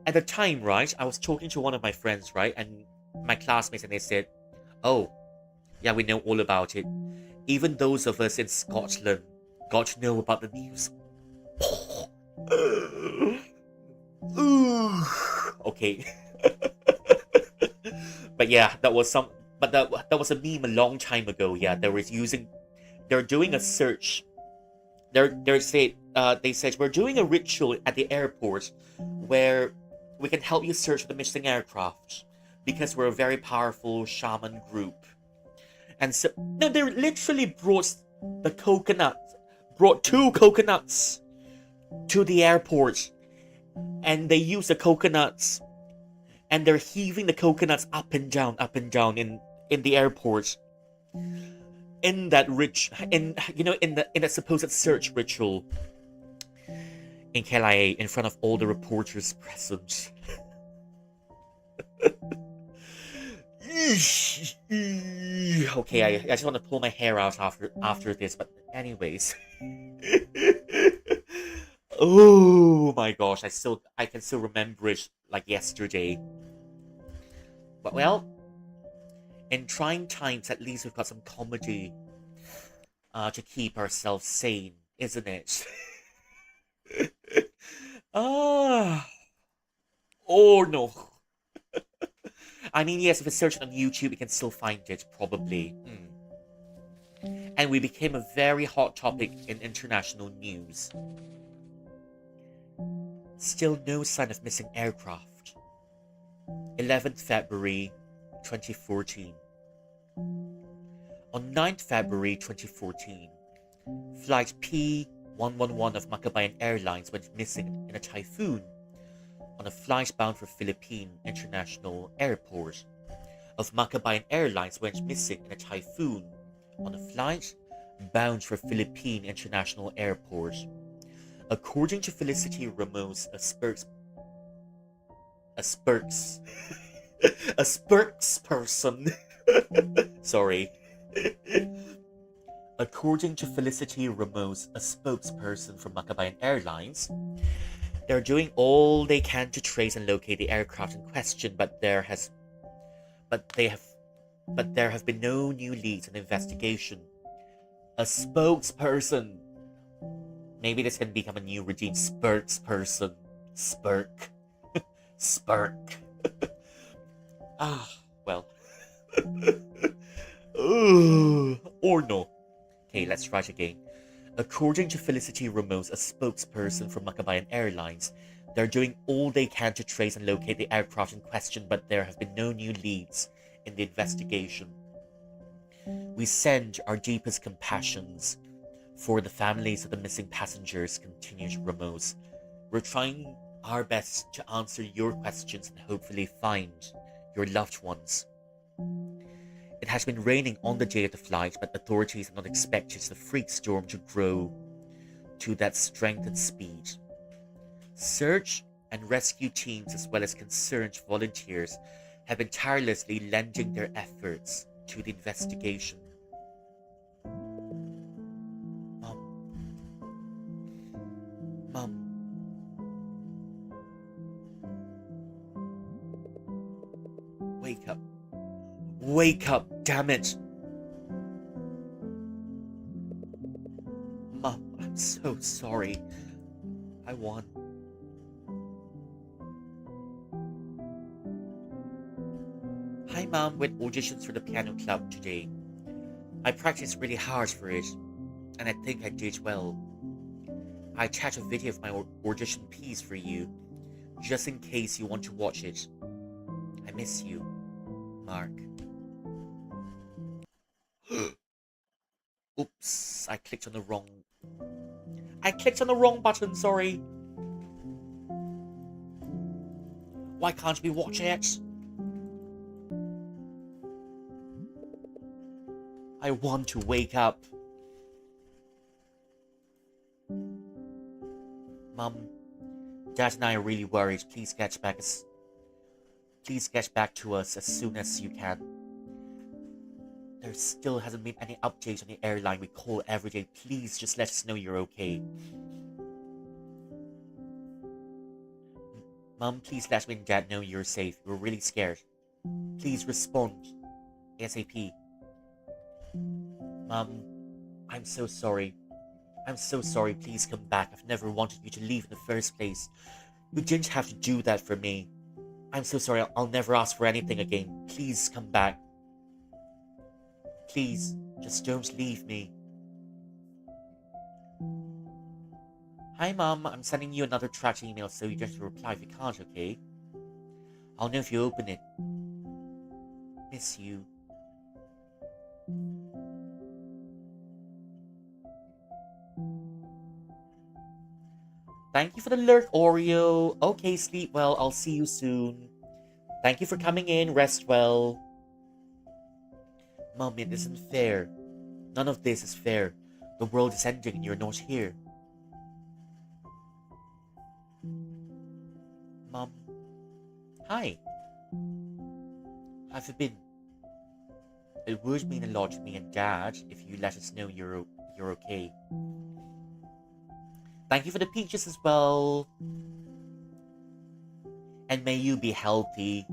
at the time, right? I was talking to one of my friends, right, and my classmates, and they said, "Oh, yeah, we know all about it. Even those of us in Scotland got to know about the news." Okay. But yeah, that was some. But that was a meme a long time ago. Yeah, they're doing a search. They said we're doing a ritual at the airport where we can help you search for the missing aircraft because we're a very powerful shaman group. And so no, they literally brought two coconuts to the airport, and they use the coconuts, and they're heaving the coconuts up and down in the airport, in that in that supposed search ritual in KLIA, in front of all the reporters present. Okay, I just want to pull my hair out after this, but anyways. Oh my gosh, I can still remember it like yesterday. But well, in trying times, at least we've got some comedy to keep ourselves sane, isn't it? Ah, oh no. I mean, yes, if it's searched on YouTube, you can still find it, probably. And we became a very hot topic in international news. Still no sign of missing aircraft. 11th February 2014. On 9th February 2014, flight P111 of Makabayan Airlines went missing in a typhoon on a flight bound for Philippine International Airport. Of Makabayan Airlines went missing in a typhoon on a flight bound for Philippine International Airport. According to Felicity Ramos, a spokesperson. Sorry. According to Felicity Ramos, a spokesperson from Makabayan Airlines, they're doing all they can to trace and locate the aircraft in question, but there have been no new leads in the investigation. A spokesperson. Maybe this can become a new regime. Spokesperson. Spurk. Spurk. Well. Or no. Okay, let's try it again. According to Felicity Ramos, a spokesperson from Makabayan Airlines, they're doing all they can to trace and locate the aircraft in question, but there have been no new leads in the investigation. We send our deepest compassions for the families of the missing passengers, continues Ramos. We're trying our best to answer your questions and hopefully find your loved ones. It has been raining on the day of the flight, but authorities have not expected the freak storm to grow to that strength and speed. Search and rescue teams, as well as concerned volunteers, have been tirelessly lending their efforts to the investigation. Mom. Wake up. Wake up, damn it. Mom, I'm so sorry. I won. Hi, Mom, with auditions for the piano club today. I practiced really hard for it, and I think I did well. I attached a video of my audition piece for you, just in case you want to watch it. I miss you, Mark. Oops, I clicked on the wrong... I clicked on the wrong button, sorry. Why can't we watch it? I want to wake up. Mum, Dad and I are really worried. Please get back to us as soon as you can. There still hasn't been any updates on the airline. We call every day. Please just let us know you're okay. Mum, please let me and Dad know you're safe. We're really scared. Please respond. ASAP. Mum, I'm so sorry. I'm so sorry. Please come back. I've never wanted you to leave in the first place. You didn't have to do that for me. I'm so sorry. I'll never ask for anything again. Please come back. Please, just don't leave me. Hi, Mom. I'm sending you another tracked email so you just reply if you can't, okay? I'll know if you open it. Miss you. Thank you for the lurk, Oreo. Okay, sleep well. I'll see you soon. Thank you for coming in. Rest well. Mom, it isn't fair. None of this is fair. The world is ending and you're not here. Mom. Hi. How have you been? It would mean a lot to me and Dad if you let us know you're okay. Thank you for the peaches as well. And may you be healthy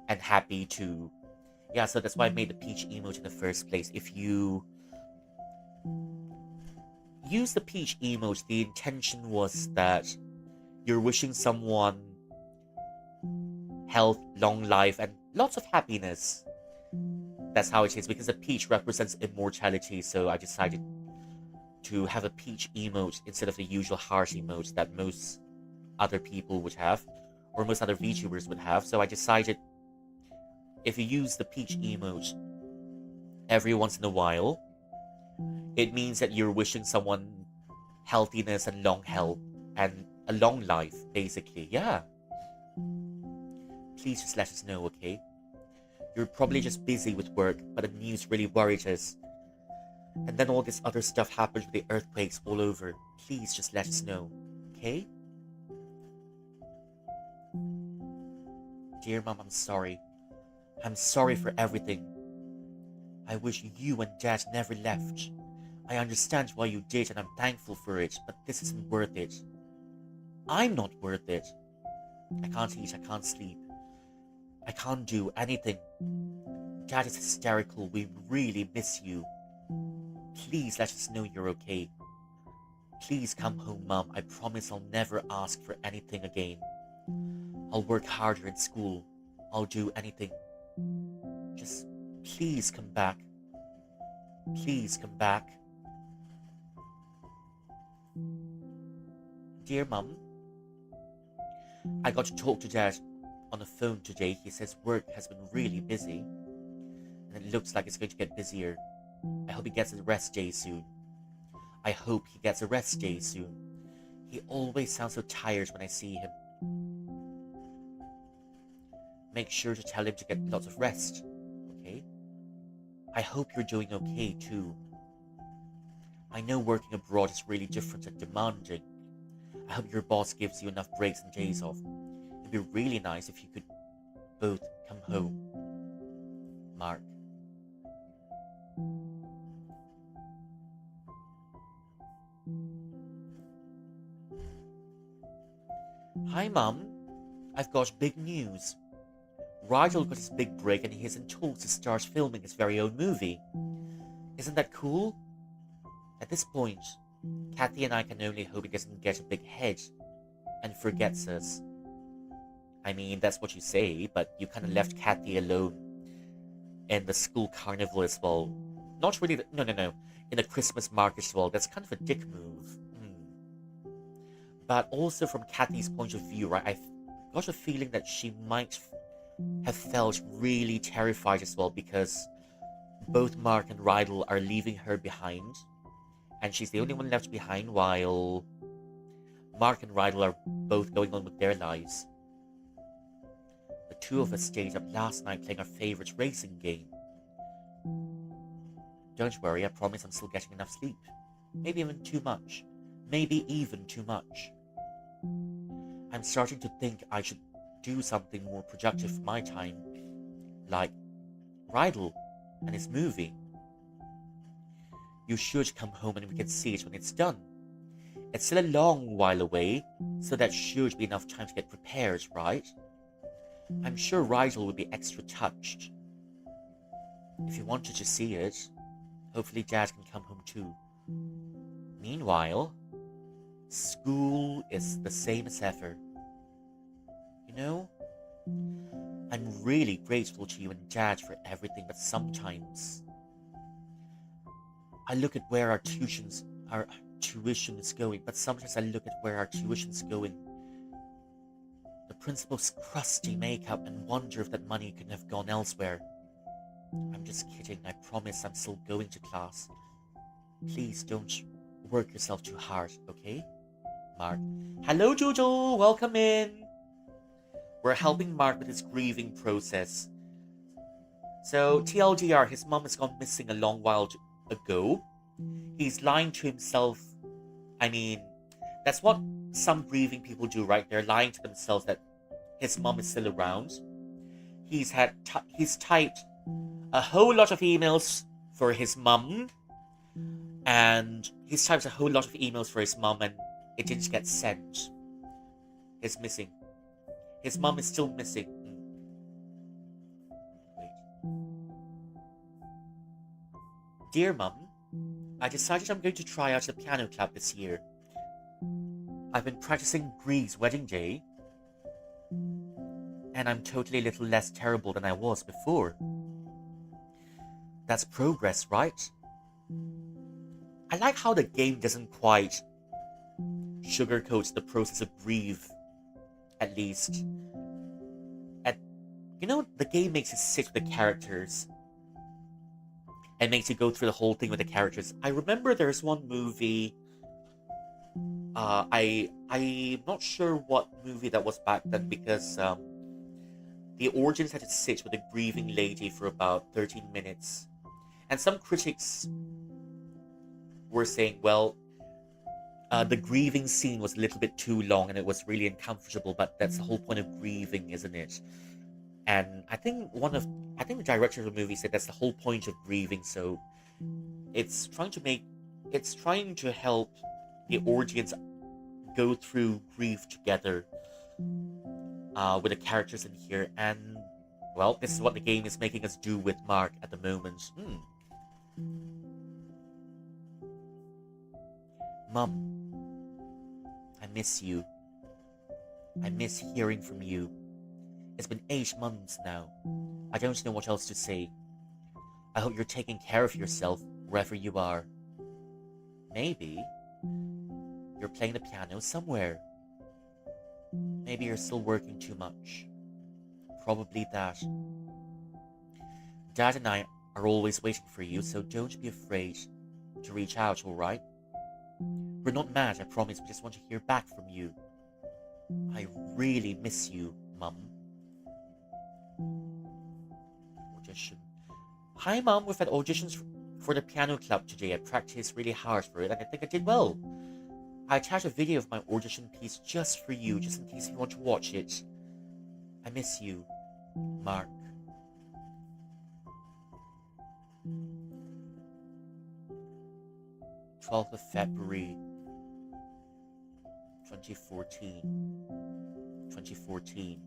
and happy too. Yeah, so that's why I made the peach emote in the first place. If you use the peach emote, the intention was that you're wishing someone health, long life, and lots of happiness. That's how it is, because the peach represents immortality, so I decided to have a peach emote instead of the usual heart emote that most other people would have, or most other VTubers would have. So I decided if you use the peach emote every once in a while, it means that you're wishing someone healthiness and long health and a long life, basically. Yeah. Please just let us know, okay? You're probably just busy with work, but the news really worried us. And then all this other stuff happened with the earthquakes all over. Please just let us know, okay? Dear Mom, I'm sorry. I'm sorry for everything. I wish you and Dad never left. I understand why you did and I'm thankful for it, but this isn't worth it. I'm not worth it. I can't eat, I can't sleep. I can't do anything. Dad is hysterical. We really miss you. Please let us know you're okay. Please come home, Mom. I promise I'll never ask for anything again. I'll work harder in school. I'll do anything. Just please come back. Please come back. Dear Mum, I got to talk to Dad on the phone today. He says work has been really busy, and it looks like it's going to get busier. I hope he gets a rest day soon. I hope he gets a rest day soon. He always sounds so tired when I see him. Make sure to tell him to get lots of rest, okay? I hope you're doing okay too. I know working abroad is really different and demanding. I hope your boss gives you enough breaks and days off. It'd be really nice if you could both come home. Mark. Hi, Mum. I've got big news. Rigel got his big break and he is in talks to start filming his very own movie. Isn't that cool? At this point, Kathy and I can only hope he doesn't get a big head and forgets us. I mean, that's what you say, but you kind of left Kathy alone in the school carnival as well. Not really, no. In the Christmas market as well. That's kind of a dick move. But also from Kathy's point of view, right, I've got a feeling that she might have felt really terrified as well because both Mark and Rydell are leaving her behind, and she's the only one left behind while Mark and Rydell are both going on with their lives. The two of us stayed up last night playing our favorite racing game. Don't worry, I promise I'm still getting enough sleep. Maybe even too much. I'm starting to think I should do something more productive for my time, like Rydell and his movie. You should come home and we can see it when it's done. It's still a long while away, so that should be enough time to get prepared, right? I'm sure Rydell would be extra touched. If you wanted to see it, hopefully Dad can come home too. Meanwhile, school is the same as ever. You know, I'm really grateful to you and Dad for everything, but sometimes I look at where our tuition is going, the principal's crusty makeup and wonder if that money could have gone elsewhere. I'm just kidding, I promise I'm still going to class. Please don't work yourself too hard, okay? Mark. Hello, Jojo! Welcome in! We're helping Mark with his grieving process. So, TLDR, his mom has gone missing a long while ago. He's lying to himself. I mean, that's what some grieving people do, right? They're lying to themselves that his mom is still around. He's typed a whole lot of emails for his mom, and he's typed a whole lot of emails for his mom, and it didn't get sent. He's missing. His mom is still missing. Wait. Dear Mum, I decided I'm going to try out the piano club this year. I've been practicing Bree's wedding day, and I'm totally a little less terrible than I was before. That's progress, right? I like how the game doesn't quite sugarcoat the process of grief, at least. The game makes you sit with the characters and makes you go through the whole thing with the characters. I remember there's one movie. I'm not sure what movie that was back then because the origins had to sit with a grieving lady for about 13 minutes. And some critics were saying, well, the grieving scene was a little bit too long and it was really uncomfortable, but that's the whole point of grieving, isn't it? And I think the director of the movie said that's the whole point of grieving, so it's trying to help the audience go through grief together with the characters in here. And well, this is what the game is making us do with Mark at the moment. Mum, I miss you. I miss hearing from you. It's been 8 months now. I don't know what else to say. I hope you're taking care of yourself wherever you are. Maybe you're playing the piano somewhere. Maybe you're still working too much. Probably that. Dad and I are always waiting for you, so don't be afraid to reach out, alright? We're not mad, I promise. We just want to hear back from you. I really miss you, Mum. Audition. Hi, Mum. We've had auditions for the piano club today. I practiced really hard for it, and I think I did well. I attached a video of my audition piece just for you, just in case you want to watch it. I miss you, Mark. February 12th, 2014.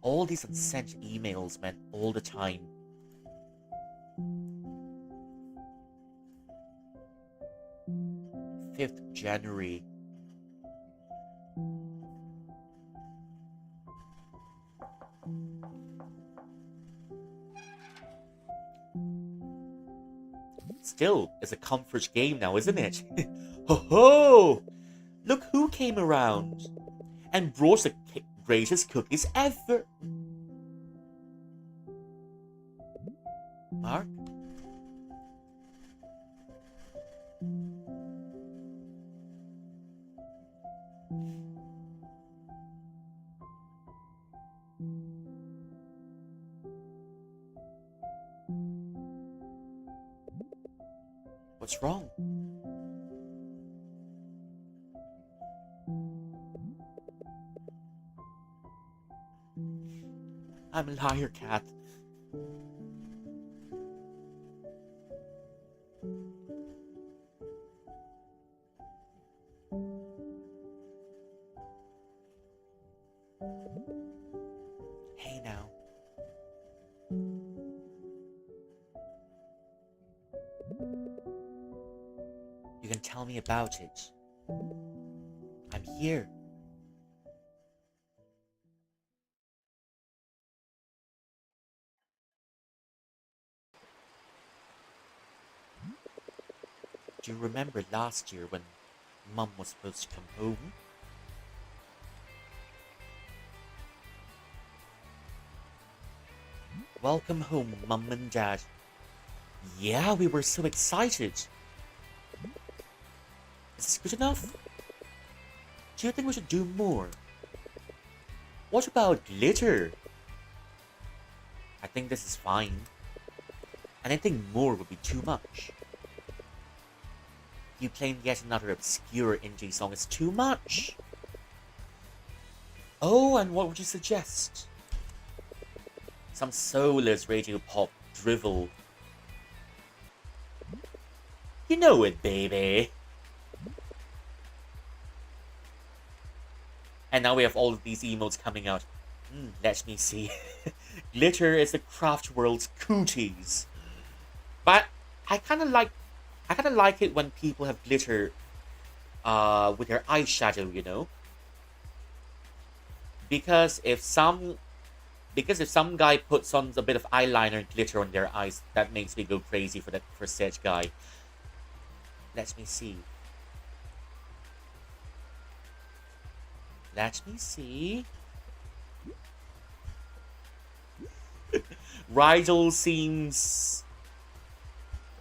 All these unsent emails, man, all the time. January. Still, it's a comfort game now, isn't it? Ho ho! Look who came around and brought the greatest cookies ever. Mark? What's wrong? I'm a liar, Cat. Hey now. You can tell me about it. I'm here. Do you remember last year when Mum was supposed to come home? Welcome home, Mum and Dad. Yeah, we were so excited. Is this good enough? Do you think we should do more? What about glitter? I think this is fine. Anything more would be too much. You playing yet another obscure indie song is too much. Oh, and what would you suggest? Some soulless radio pop drivel. You know it, baby. And now we have all of these emotes coming out. Let me see. Glitter is the craft world's cooties. But I kind of like it when people have glitter with their eyeshadow, you know? Because if some guy puts on a bit of eyeliner and glitter on their eyes, that makes me go crazy for said guy. Let me see. Let me see. Rigel seems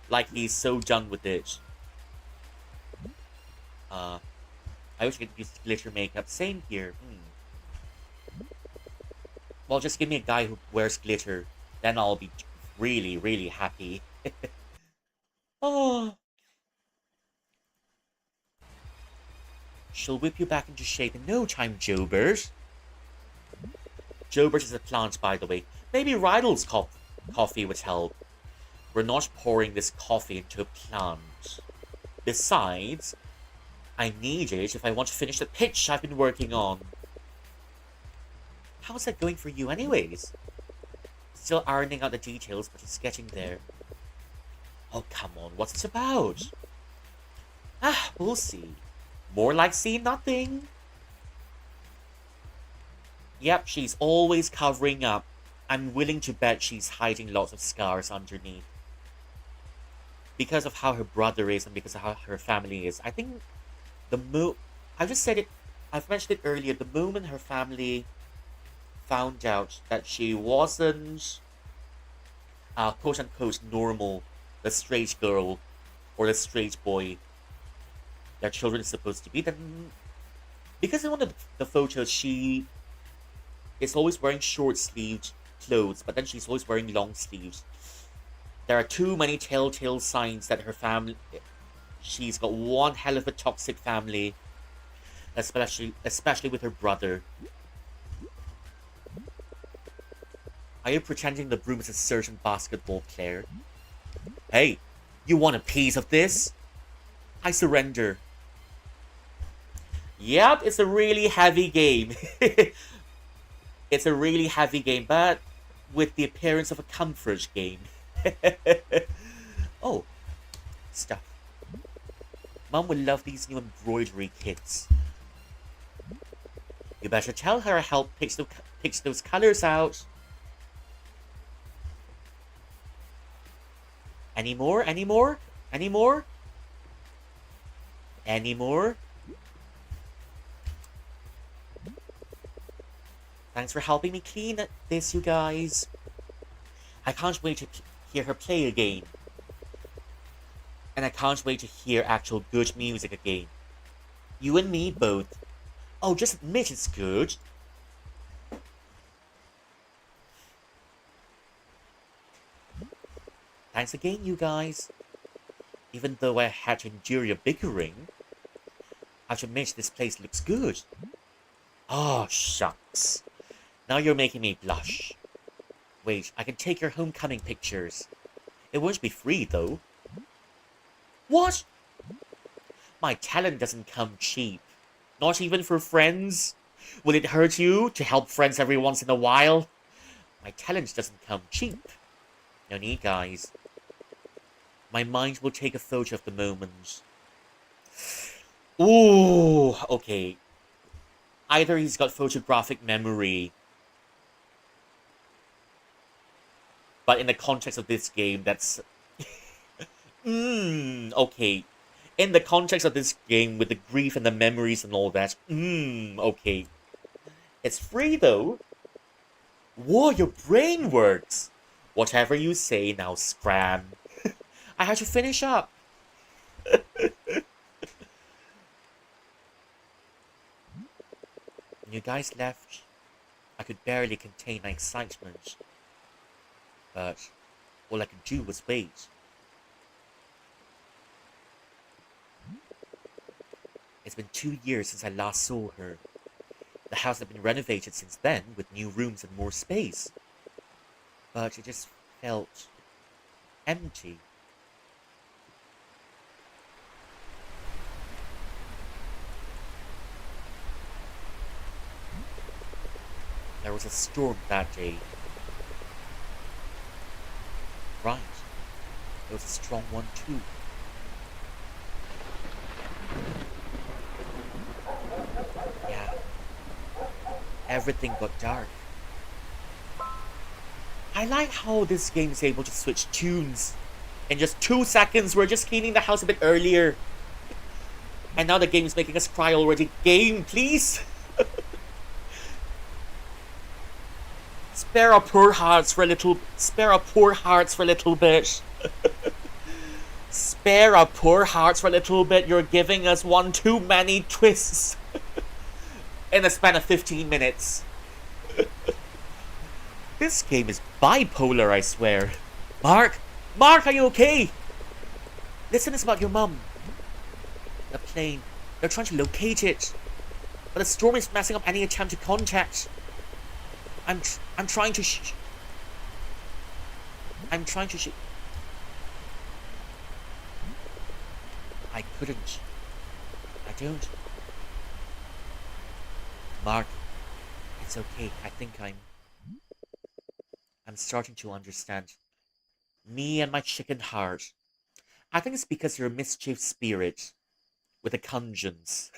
like he's so done with it. I wish I could use glitter makeup. Same here. Well, just give me a guy who wears glitter. Then I'll be really, really happy. Oh. She'll whip you back into shape in no time, Jobert. Jobert is a plant, by the way. Maybe Rydel's coffee would help. We're not pouring this coffee into a plant. Besides, I need it if I want to finish the pitch I've been working on. How's that going for you anyways? Still ironing out the details, but it's getting there. Oh, come on, what's this about? We'll see. More like seeing nothing. Yep, she's always covering up. I'm willing to bet she's hiding lots of scars underneath. Because of how her brother is and because of how her family is. I think I've mentioned it earlier, the moment her family found out that she wasn't quote-unquote normal, the straight girl or the straight boy their children is supposed to be, then because in one of the photos she is always wearing short-sleeved clothes, but then she's always wearing long sleeves. There are too many telltale signs that she's got one hell of a toxic family, especially with her brother. Are you pretending the broom is a certain basketball player? Hey, you want a piece of this? I surrender. Yep, it's a really heavy game. It's a really heavy game, but with the appearance of a comfort game. Oh, stuff. Mom will love these new embroidery kits. You better tell her help picks those colors out. Any more? Any more? Any more? Any more? Thanks for helping me clean this, you guys. I can't wait to hear her play again. And I can't wait to hear actual good music again. You and me both. Oh, just admit it's good. Thanks again, you guys. Even though I had to endure your bickering, I have to admit this place looks good. Oh, shucks. Now you're making me blush. Wait, I can take your homecoming pictures. It won't be free, though. What? My talent doesn't come cheap. Not even for friends? Will it hurt you to help friends every once in a while? My talent doesn't come cheap. No need, guys. My mind will take a photo of the moment. Ooh, okay. Either he's got photographic memory, but in the context of this game, that's... okay. In the context of this game, with the grief and the memories and all that, okay. It's free, though. Whoa, your brain works! Whatever you say now, Scram. I had to finish up. When you guys left, I could barely contain my excitement. But all I could do was wait. It's been 2 years since I last saw her. The house had been renovated since then, with new rooms and more space. But it just felt empty. There was a storm that day. Right. It was a strong one, too. Yeah. Everything got dark. I like how this game is able to switch tunes. In just 2 seconds, we're just cleaning the house a bit earlier. And now the game is making us cry already. Game, please! Spare our poor hearts for a little... Spare our poor hearts for a little bit. Spare our poor hearts for a little bit. You're giving us one too many twists. In the span of 15 minutes. This game is bipolar, I swear. Mark? Mark, are you okay? Listen, it's about your mum. The plane. They're trying to locate it. But the storm is messing up any attempt to contact. I'm trying to I'm trying to I couldn't. I don't. Mark, it's okay. I think I'm starting to understand. Me and my chicken heart. I think it's because you're a mischief spirit with a conscience.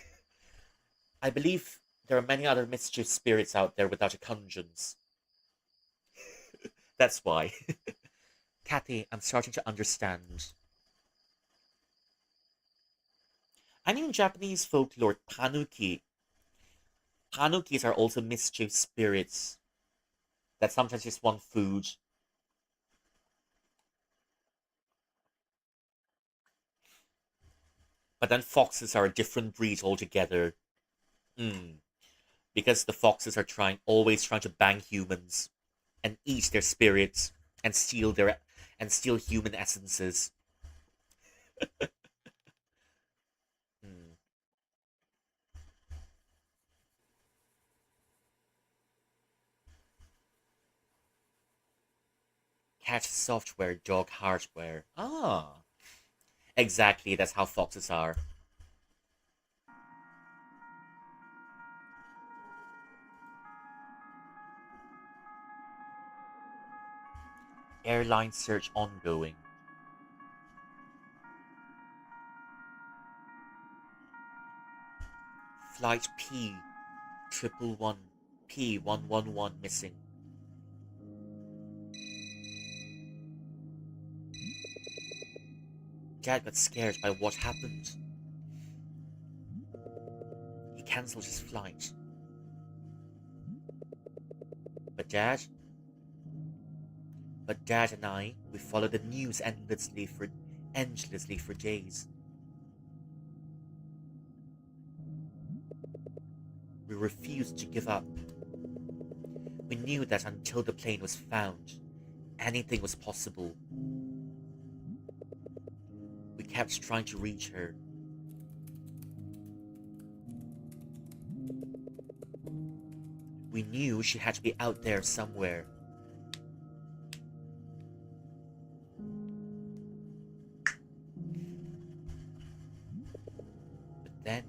I believe there are many other mischief spirits out there without a conscience. That's why. Kathy, I'm starting to understand. I knew in Japanese folklore, tanuki. Tanukis are also mischief spirits that sometimes just want food. But then foxes are a different breed altogether. Because the foxes are always trying to bang humans and eat their spirits and steal human essences. Hmm. Cat software, dog hardware. Ah, exactly. That's how foxes are. Airline search ongoing. Flight P triple one P111 missing. Dad got scared by what happened. He cancelled his flight. But Dad and I, we followed the news endlessly for days. We refused to give up. We knew that until the plane was found, anything was possible. We kept trying to reach her. We knew she had to be out there somewhere. But then,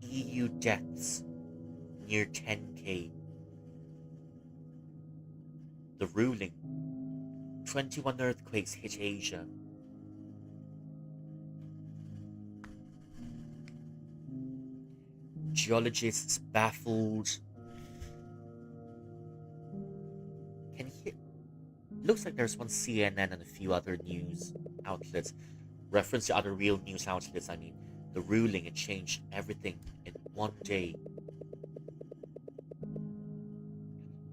EU deaths near 10k. The ruling. 21 earthquakes hit Asia. Geologists baffled. Can hear. Looks like there's one CNN and a few other news outlets. Reference to other real news outlets, I mean. The ruling, it changed everything in one day.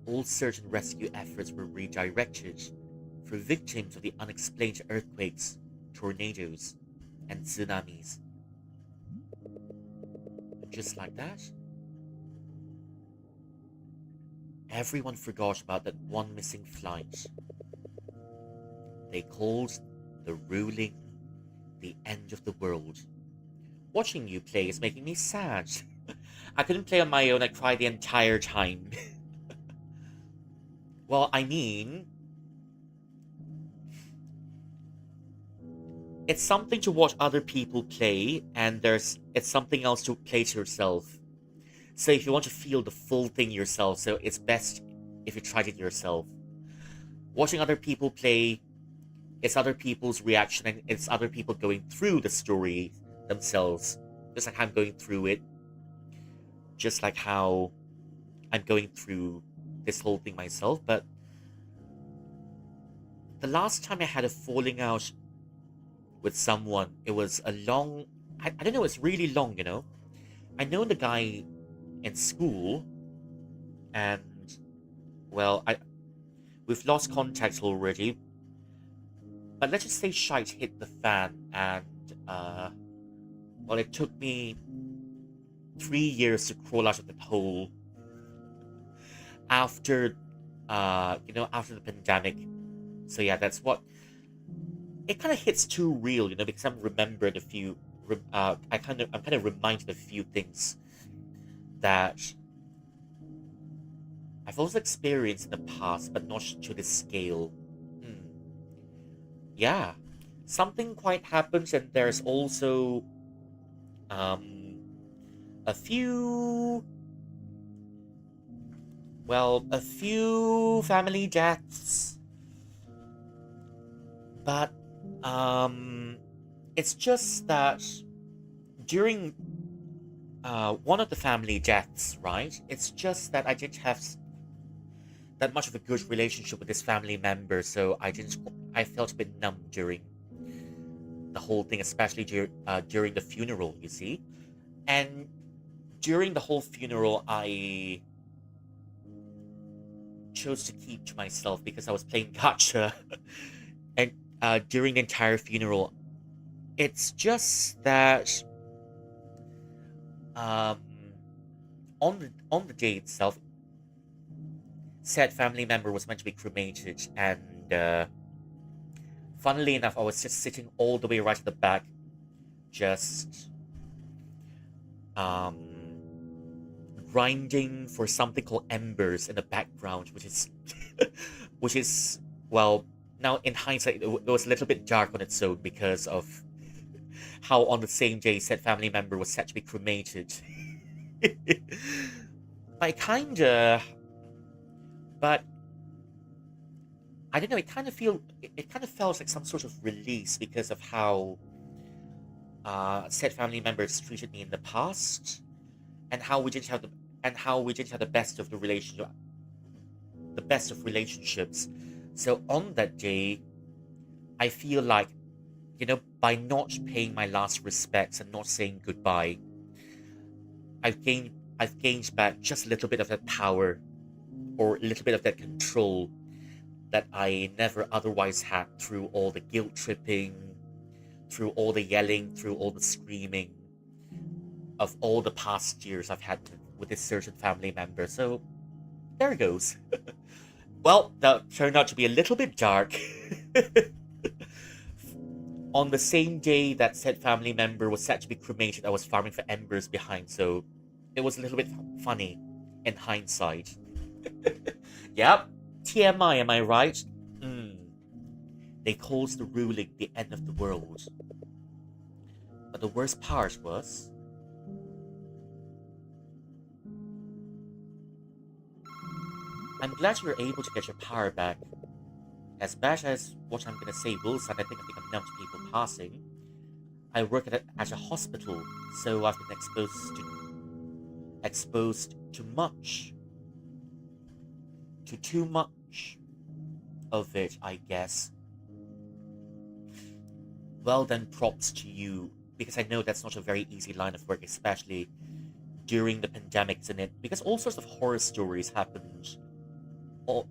All search and rescue efforts were redirected for victims of the unexplained earthquakes, tornadoes, and tsunamis. And just like that, everyone forgot about that one missing flight. They called the ruling the end of the world. Watching you play is making me sad. I couldn't play on my own, I cried the entire time. Well, I mean, it's something to watch other people play, and it's something else to play to yourself. So if you want to feel the full thing yourself, so it's best if you tried it yourself. Watching other people play, it's other people's reaction, and it's other people going through the story themselves. Just like I'm going through it. Just like how I'm going through this whole thing myself. But the last time I had a falling out with someone, it was a long... I don't know, it's really long, you know? I know the guy in school, and, well, we've lost contact already. But let's just say shite hit the fan, and, well, it took me 3 years to crawl out of the hole after, after the pandemic. So yeah, that's what... It kind of hits too real, you know, because I'm remembered a few... I'm kind of reminded of a few things that I've also experienced in the past, but not to this scale. Yeah, something quite happens, and there's also a few, a few family deaths, but it's just that during one of the family deaths, right? It's just that I didn't have that much of a good relationship with this family member, so I felt a bit numb during the whole thing, especially during the funeral, you see. And during the whole funeral, I chose to keep to myself because I was playing gacha. And during the entire funeral, it's just that on the day itself, said family member was meant to be cremated, and funnily enough, I was just sitting all the way right at the back, just grinding for something called embers in the background, which is which is, well, now in hindsight, it was a little bit dark on its own because of how on the same day said family member was set to be cremated. I kinda, but I don't know. It kind of felt like some sort of release because of how said family members treated me in the past, and how we didn't have the best of the best of relationships. So on that day, I feel like, by not paying my last respects and not saying goodbye, I've gained back just a little bit of that power, or a little bit of that control that I never otherwise had, through all the guilt tripping, through all the yelling, through all the screaming of all the past years I've had with this certain family member. So there it goes. Well, that turned out to be a little bit dark. On the same day that said family member was set to be cremated, I was farming for embers behind, so it was a little bit funny in hindsight. Yep, TMI, am I right? Mm. They called the ruling the end of the world. But the worst part was, I'm glad you were able to get your power back. As bad as what I'm gonna say will sound, I think I'm numb to people passing. I work at a hospital, so I've been exposed to too much of it, I guess. Well then, props to you, because I know that's not a very easy line of work, especially during the pandemic, isn't it? Because all sorts of horror stories happened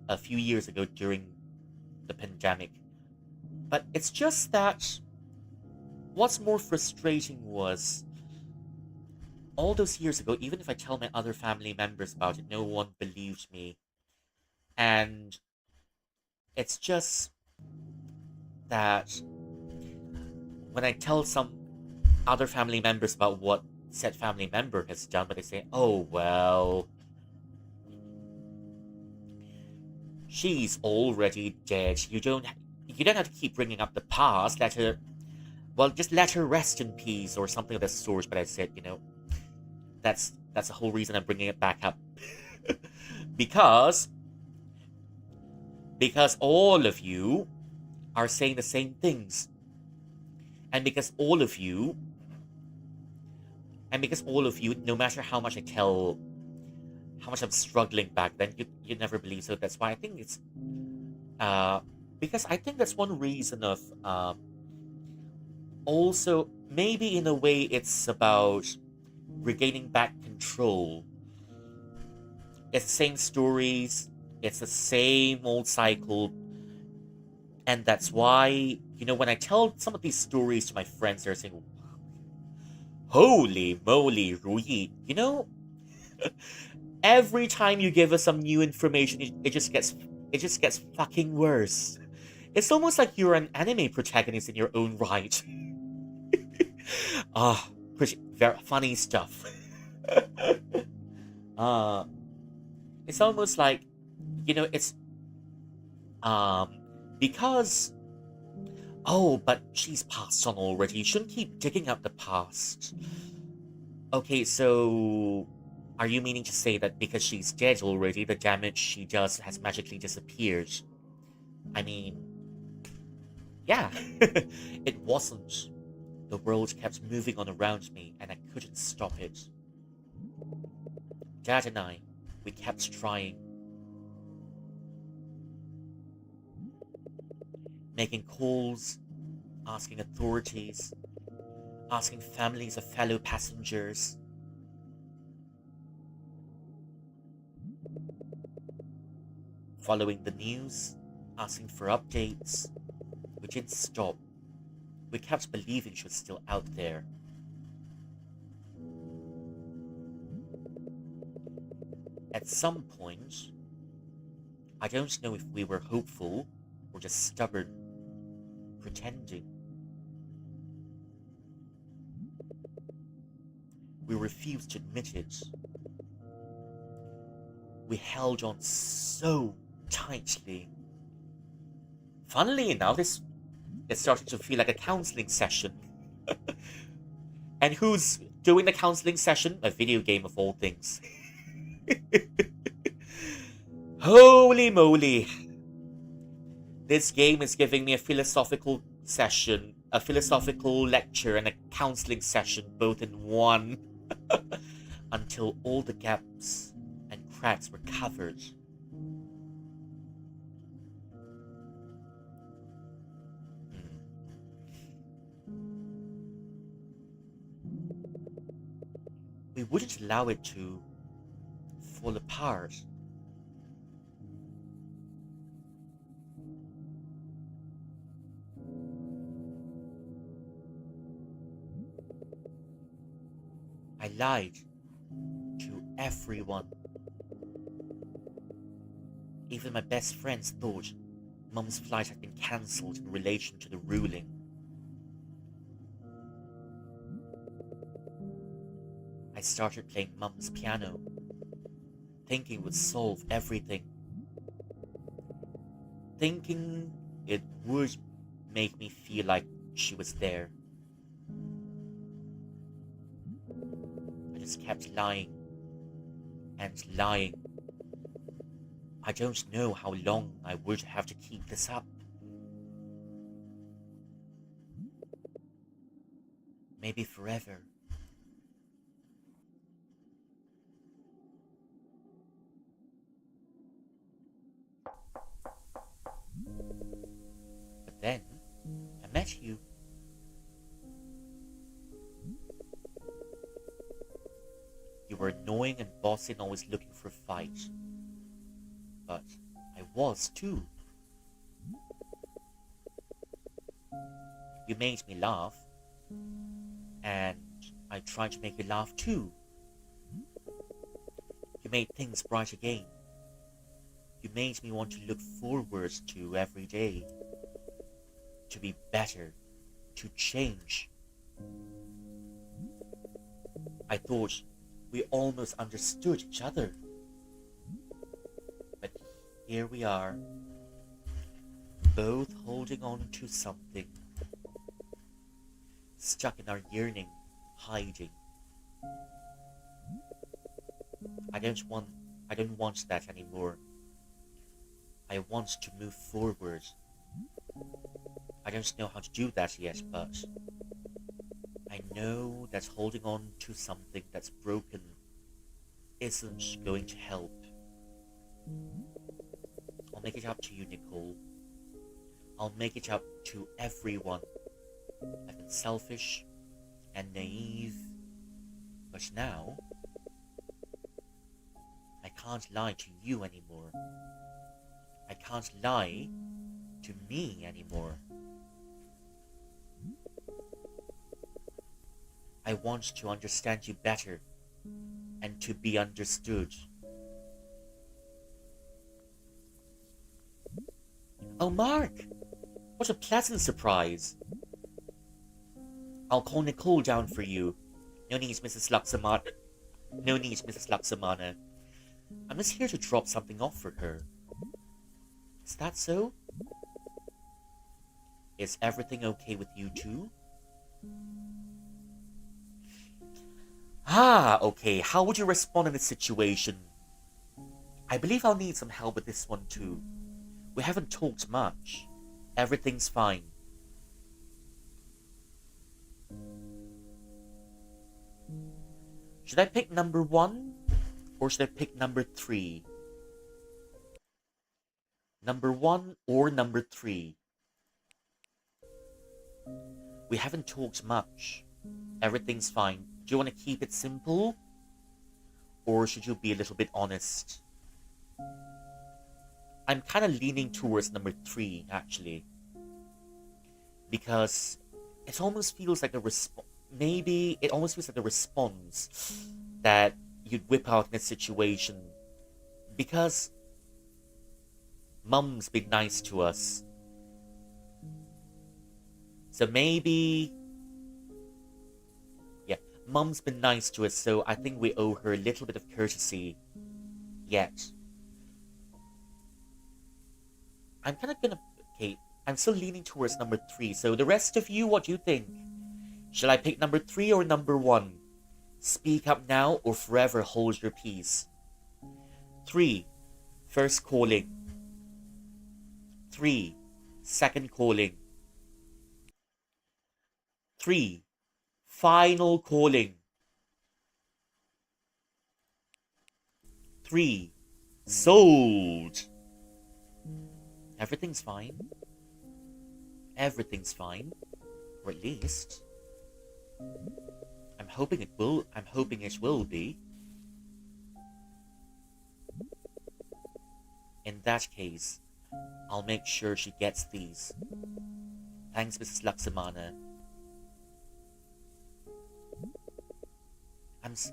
a few years ago during the pandemic. But it's just that what's more frustrating was, all those years ago, even if I tell my other family members about it, no one believed me. And it's just that when I tell some other family members about what said family member has done, but they say, "Oh well, she's already dead. You don't have to keep bringing up the past. Just let her rest in peace," or something of the sort. But I said, that's the whole reason I'm bringing it back up, because all of you are saying the same things, and because all of you, no matter how much I tell, how much I'm struggling back then, you never believe. So that's why I think it's because I think that's one reason of also, maybe in a way, it's about regaining back control. It's the same stories, it's the same old cycle, and that's why, when I tell some of these stories to my friends, they're saying, "Holy moly, Ruyi, every time you give us some new information, it just gets fucking worse. It's almost like you're an anime protagonist in your own right." Ah, pretty very funny stuff. uh, it's almost like, it's um because, oh, but she's passed on already. You shouldn't keep digging up the past. Okay, so are you meaning to say that because she's dead already, the damage she does has magically disappeared? I mean, yeah, it wasn't. The world kept moving on around me, and I couldn't stop it. Dad and I, we kept trying, making calls, asking authorities, asking families of fellow passengers, following the news, asking for updates. We didn't stop. We kept believing she was still out there. At some point, I don't know if we were hopeful or just stubborn, pretending. We refused to admit it. We held on so tightly. Funnily enough, it started to feel like a counseling session. And who's doing the counseling session? A video game of all things. Holy moly. This game is giving me a philosophical session, a philosophical lecture, and a counseling session both in one. Until all the gaps and cracks were covered. Hmm. We wouldn't allow it to fall apart. I lied to everyone. Even my best friends thought Mum's flight had been cancelled in relation to the ruling. I started playing Mum's piano, thinking it would solve everything. Thinking it would make me feel like she was there. I just kept lying and lying. I don't know how long I would have to keep this up. Maybe forever. But then, I met you. You were annoying and bossy and always looking for a fight. But I was too. You made me laugh, and I tried to make you laugh too. You made things bright again. You made me want to look forward to every day. To be better. To change. I thought we almost understood each other. But here we are, both holding on to something. Stuck in our yearning, hiding. I don't want that anymore. I want to move forward. I don't know how to do that yet, but I know that holding on to something that's broken isn't going to help. I'll make it up to you, Nicole. I'll make it up to everyone. I've been selfish and naive, but now I can't lie to you anymore. I can't lie to me anymore. I want to understand you better and to be understood. Oh, Mark! What a pleasant surprise! I'll call Nicole down for you. No need, Mrs. Luxemana. No need, Mrs. Luxemana. I'm just here to drop something off for her. Is that so? Is everything okay with you too? Ah, okay. How would you respond in this situation? I believe I'll need some help with this one too. We haven't talked much. Everything's fine. Should I pick number 1 or should I pick number 3? Number 1 or number 3? We haven't talked much. Everything's fine. Do you want to keep it simple? Or should you be a little bit honest? I'm kind of leaning towards number 3, actually. Because it almost feels like a response. Maybe it almost feels like a response that you'd whip out in a situation. Because Mum's been nice to us. So maybe... Yeah, Mum's been nice to us, so I think we owe her a little bit of courtesy. Yet. I'm kind of gonna... Okay, I'm still leaning towards number 3. So the rest of you, what do you think? Shall I pick number 3 or number 1? Speak up now or forever hold your peace. 3. First calling. 3. second calling. 3, final calling. 3, sold. Everything's fine. Everything's fine. Or at least I'm hoping it will be. In that case, I'll make sure she gets these. Thanks, Mrs. Laksamana.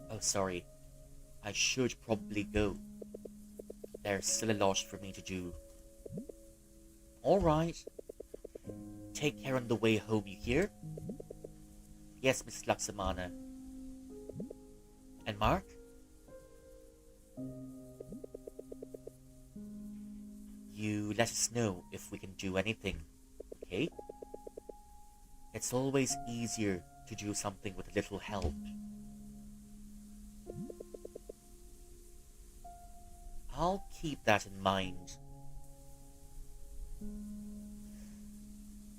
Oh, sorry. I should probably go. There's still a lot for me to do. Alright. Take care on the way home, you hear? Yes, Mrs. Laksamana. And Mark? You let us know if we can do anything, okay? It's always easier to do something with a little help. I'll keep that in mind.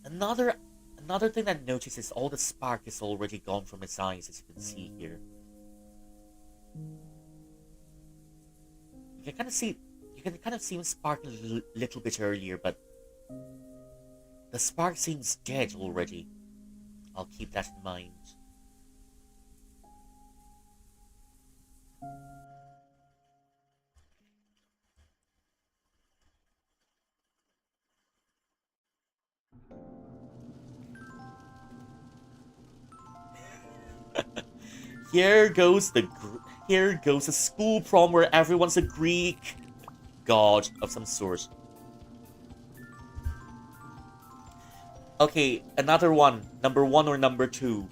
Another thing I noticed is all the spark is already gone from his eyes, as you can see here. You can kind of see him sparking a little bit earlier, but the spark seems dead already. I'll keep that in mind. Here goes a school prom where everyone's a Greek god of some sort. Okay, another one. Number 1 or number 2?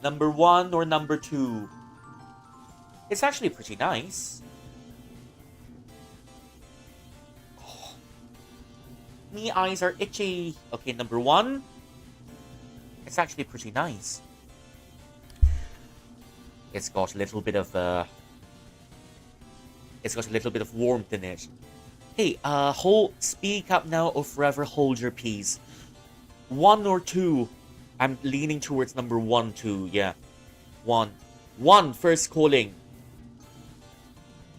Number 1 or number 2? It's actually pretty nice. Oh, me eyes are itchy. Okay, number 1. It's actually pretty nice. It's got a little bit of warmth in it. Hey, speak up now or forever hold your peace. 1 or 2? I'm leaning towards number 1 too, yeah. 1. 1, first calling.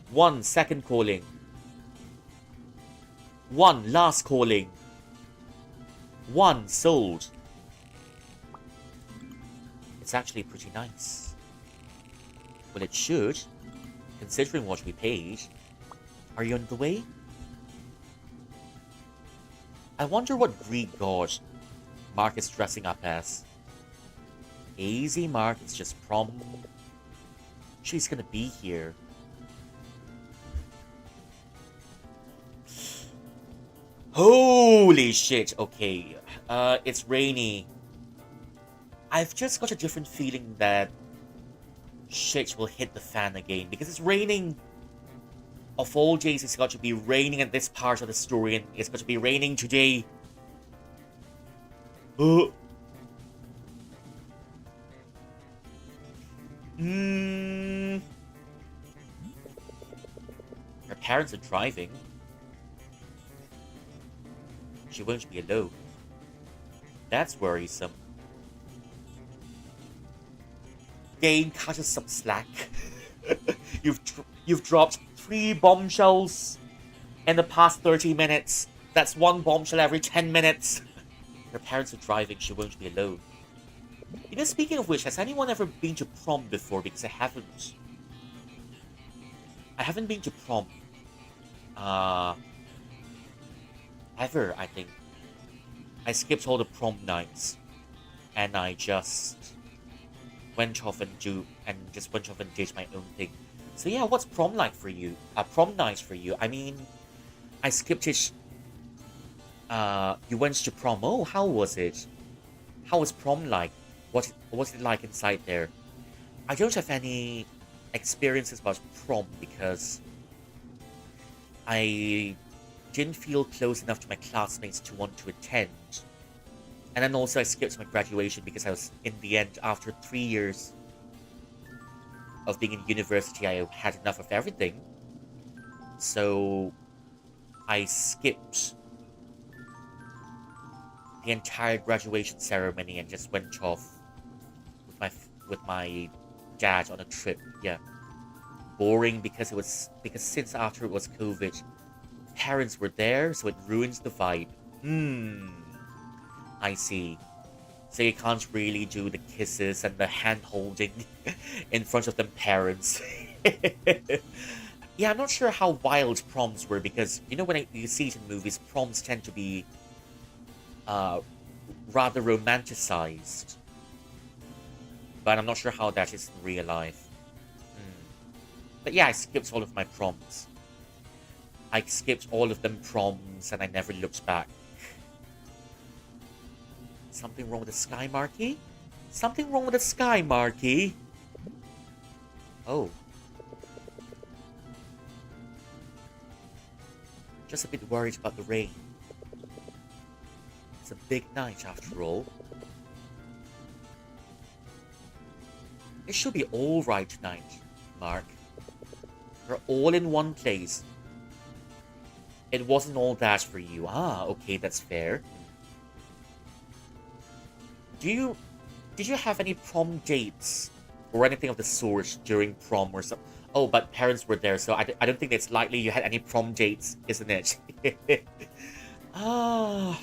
1, second calling. 1, last calling. 1, sold. It's actually pretty nice. Well, it should, considering what we paid. Are you on the way? I wonder what Greek god Mark is dressing up as. Easy, Mark, it's just prom. She's gonna be here. Holy shit, okay. It's rainy. I've just got a different feeling that shit will hit the fan again, because it's raining. Of all days, it's got to be raining at this part of the story, and it's got to be raining today. Her parents are driving. She won't be alone. That's worrisome. Dane, cut us some slack. You've dropped 3 bombshells in the past 30 minutes. That's 1 bombshell every 10 minutes. Her parents are driving, she won't be alone. You know, speaking of which, has anyone ever been to prom before? Because I haven't. I haven't been to prom. Ever, I think. I skipped all the prom nights. And I just went off and did my own thing. So yeah, what's prom like for you? Prom night for you? I mean, I skipped it. You went to prom. Oh, how was it? How was prom like? What was it like inside there? I don't have any experiences about prom because I didn't feel close enough to my classmates to want to attend. And then also I skipped my graduation because I was, in the end, after 3 years of being in university, I had enough of everything. So I skipped the entire graduation ceremony and just went off with my dad on a trip. Yeah, boring because since after it was COVID, parents were there, so it ruins the vibe. Hmm, I see. So you can't really do the kisses and the hand holding in front of them parents. Yeah, I'm not sure how wild proms were because you know when you see it in movies, proms tend to be uh, rather romanticized. But I'm not sure how that is in real life. Hmm. But yeah, I skipped all of my proms. I skipped all of them proms and I never looked back. Something wrong with the sky marquee? Something wrong with the sky marquee? Oh. Just a bit worried about the rain. It's a big night after all. It should be alright tonight, Mark. We're all in one place. It wasn't all that for you. Ah, okay, that's fair. Did you have any prom dates or anything of the sort during prom or something? Oh, but parents were there, so I don't think it's likely you had any prom dates, isn't it? Ah,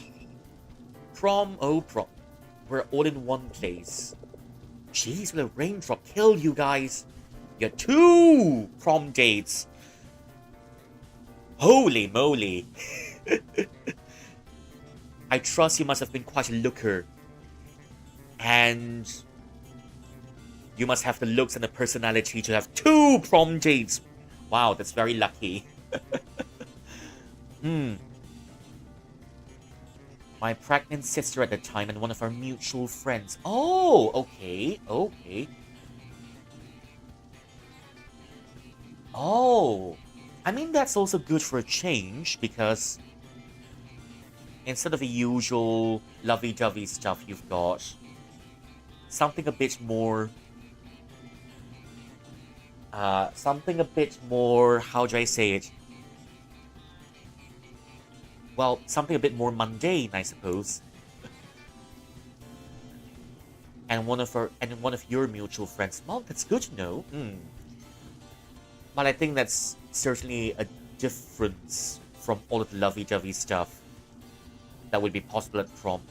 prom, oh prom. We're all in one place. Jeez, will a raindrop kill you guys? You had 2 prom dates. Holy moly. I trust you must have been quite a looker. And you must have the looks and the personality to have 2 prom dates. Wow, that's very lucky. My pregnant sister at the time and one of our mutual friends. Oh, okay, okay. Oh, I mean, that's also good for a change because instead of the usual lovey-dovey stuff you've got, something a bit more, how do I say it? Well, something a bit more mundane, I suppose. And one of your mutual friends. Well, that's good to know. But I think that's certainly a difference from all of the lovey-dovey stuff that would be possible at prom.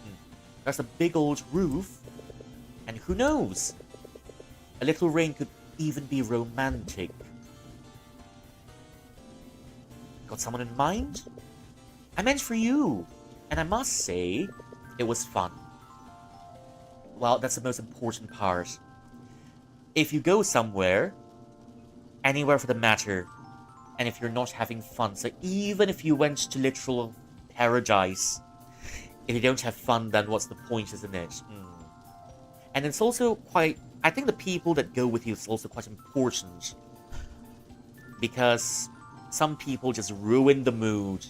There's a big old roof, and who knows? A little rain could even be romantic. Got someone in mind? I meant for you, and I must say, it was fun. Well, that's the most important part. If you go somewhere, anywhere for the matter, and if you're not having fun, so even if you went to literal paradise, if you don't have fun, then what's the point, isn't it? And it's also quite, I think the people that go with you is also quite important, because some people just ruin the mood.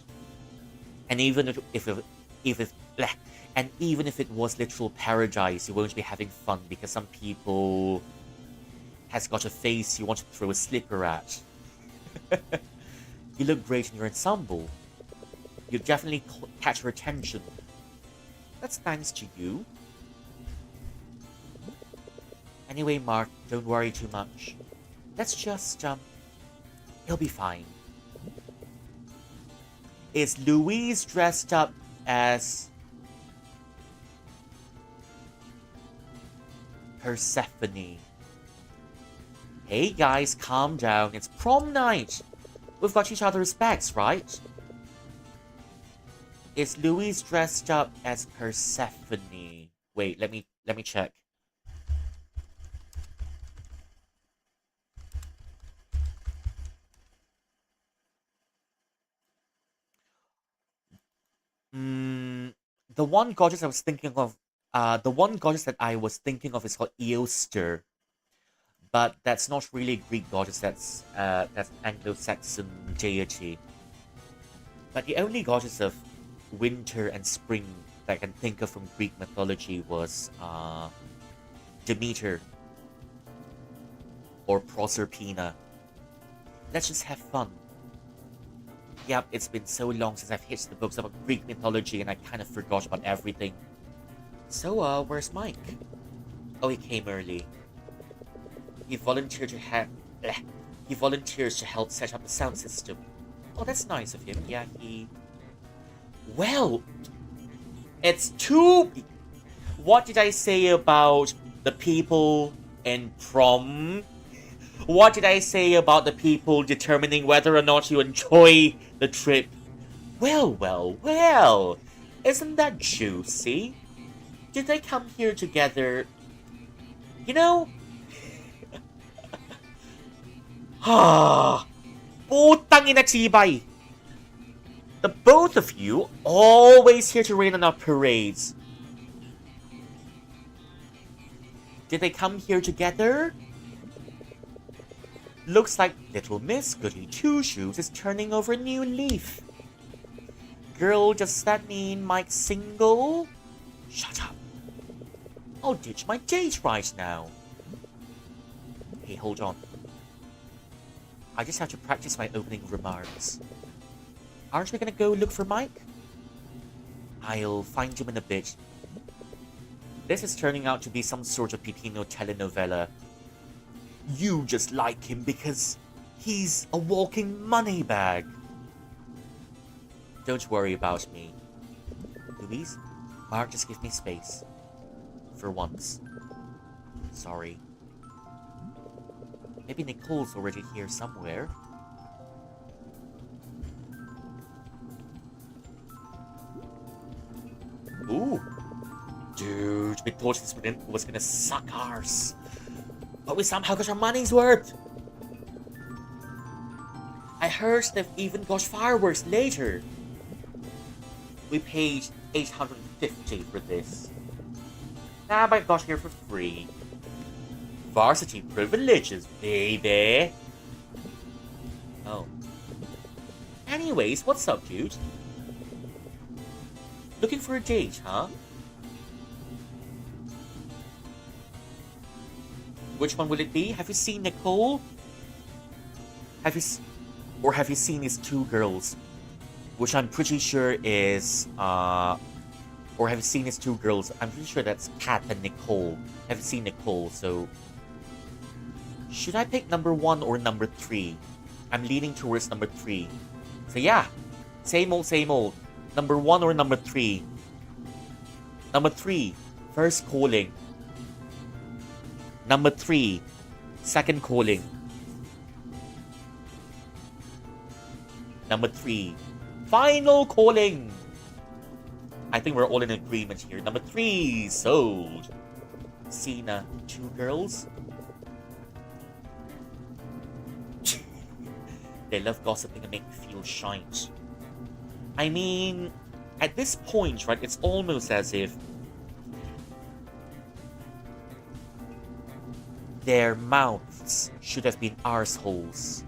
And even even if it was literal paradise, you won't be having fun because some people has got a face you want to throw a slipper at. You look great in your ensemble. You definitely catch her attention. That's thanks to you. Anyway, Mark, don't worry too much. Let's just, it'll be fine. Is Louise dressed up as Persephone? Hey guys, calm down. It's prom night. We've got each other's backs, right? Is Louise dressed up as Persephone? Wait, let me check. The one goddess I was thinking of, the one goddess that I was thinking of is called Eoster, but that's not really a Greek goddess. That's Anglo-Saxon deity. But the only goddess of winter and spring that I can think of from Greek mythology was Demeter or Proserpina. Let's just have fun. Yep, it's been so long since I've hit the books about Greek mythology and I kind of forgot about everything. So, where's Mike? Oh, he came early. He volunteered to he volunteers to help set up the sound system. Oh, that's nice of him. Yeah, Well, it's too... What did I say about the people in prom? What did I say about the people determining whether or not you enjoy the trip? Well, well, well. Isn't that juicy? Did they come here together? You know... Putang ina chibay. The both of you always here to rain on our parades. Did they come here together? Looks like little Miss Goody Two-Shoes is turning over a new leaf. Girl, does that mean Mike's single? Shut up. I'll ditch my date right now. Hey, hold on. I just have to practice my opening remarks. Aren't we gonna go look for Mike? I'll find him in a bit. This is turning out to be some sort of Pipino telenovela. You just like him because he's a walking money bag. Don't worry about me. Louise, Mark, just give me space. For once. Sorry. Maybe Nicole's already here somewhere. Ooh. Dude, we thought this was gonna suck ours. But we somehow got our money's worth. I heard they've even got fireworks later. We paid $850 for this. Nah, but I got here for free. Varsity privileges, baby. Oh. Anyways, what's up, dude? Looking for a date, huh? Which one will it be? Have you seen Nicole? Have you seen these two girls? Which I'm pretty sure is, or have you seen these two girls? I'm pretty sure that's Kat and Nicole. Have you seen Nicole? So, should I pick number 1 or number 3? I'm leaning towards number 3. So yeah, same old, same old. Number 1 or number 3? Number 3, first calling. Number 3, second calling. Number 3, final calling. I think we're all in agreement here. Number 3, sold. Cena, 2 girls. They love gossiping and make me feel shite. I mean, at this point, right, it's almost as if their mouths should have been arseholes.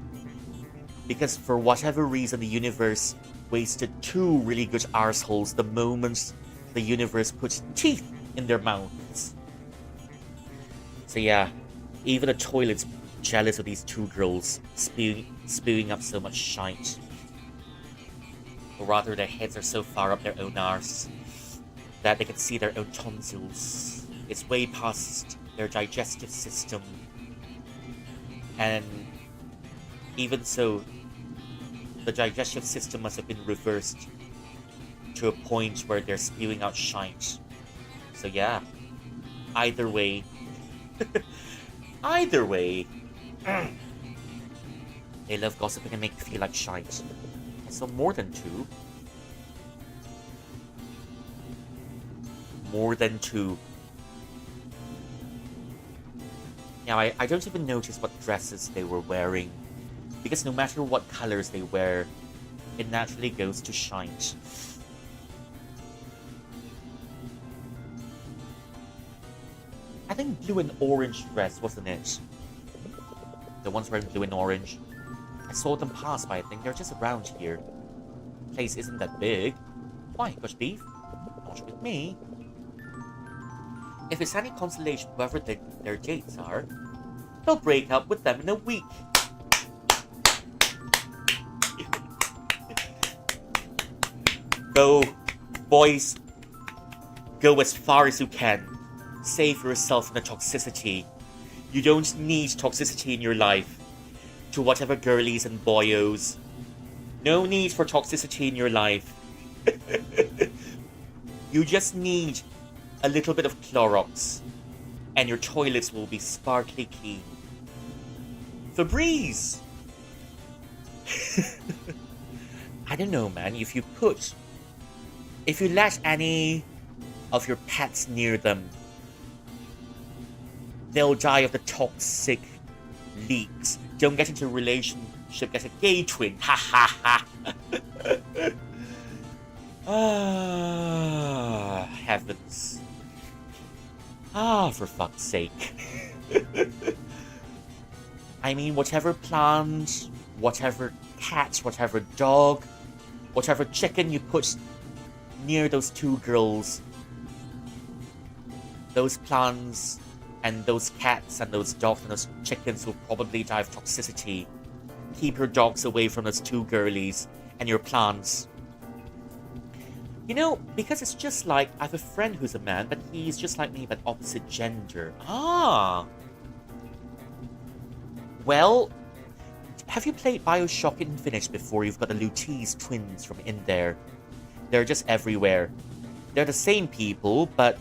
Because for whatever reason, the universe wasted 2 really good arseholes the moment the universe put teeth in their mouths. So yeah, even the toilet's jealous of these 2 girls spewing up so much shite. Or rather, their heads are so far up their own arse that they can see their own tonsils. It's way past their digestive system. And even so, the digestive system must have been reversed to a point where they're spewing out shite. So yeah, either way, either way, they love gossiping and make you feel like shite. So more than 2. More than 2. Now, I don't even notice what dresses they were wearing, because no matter what colors they wear, it naturally goes to shite. I think blue and orange dress, wasn't it? The ones wearing blue and orange. I saw them pass by, I think they're just around here. Place isn't that big. Why, got beef? Not with me. If it's any consolation, whoever their dates are, they'll break up with them in a week. Go, boys. Go as far as you can. Save yourself from the toxicity. You don't need toxicity in your life. To whatever girlies and boyos. No need for toxicity in your life. You just need a little bit of Clorox, and your toilets will be sparkly clean. Febreze! I don't know, man. If you let any of your pets near them, they'll die of the toxic leaks. Don't get into a relationship, get a gay twin. Ha ha ha. Ah, heavens. Ah, for fuck's sake. I mean, whatever plant, whatever cat, whatever dog, whatever chicken you put near those two girls, those plants and those cats and those dogs and those chickens will probably die of toxicity. Keep your dogs away from those two girlies and your plants. You know, because it's just like, I have a friend who's a man, but he's just like me, but opposite gender. Ah! Well, have you played Bioshock Infinite before? You've got the Lutece twins from in there. They're just everywhere. They're the same people, but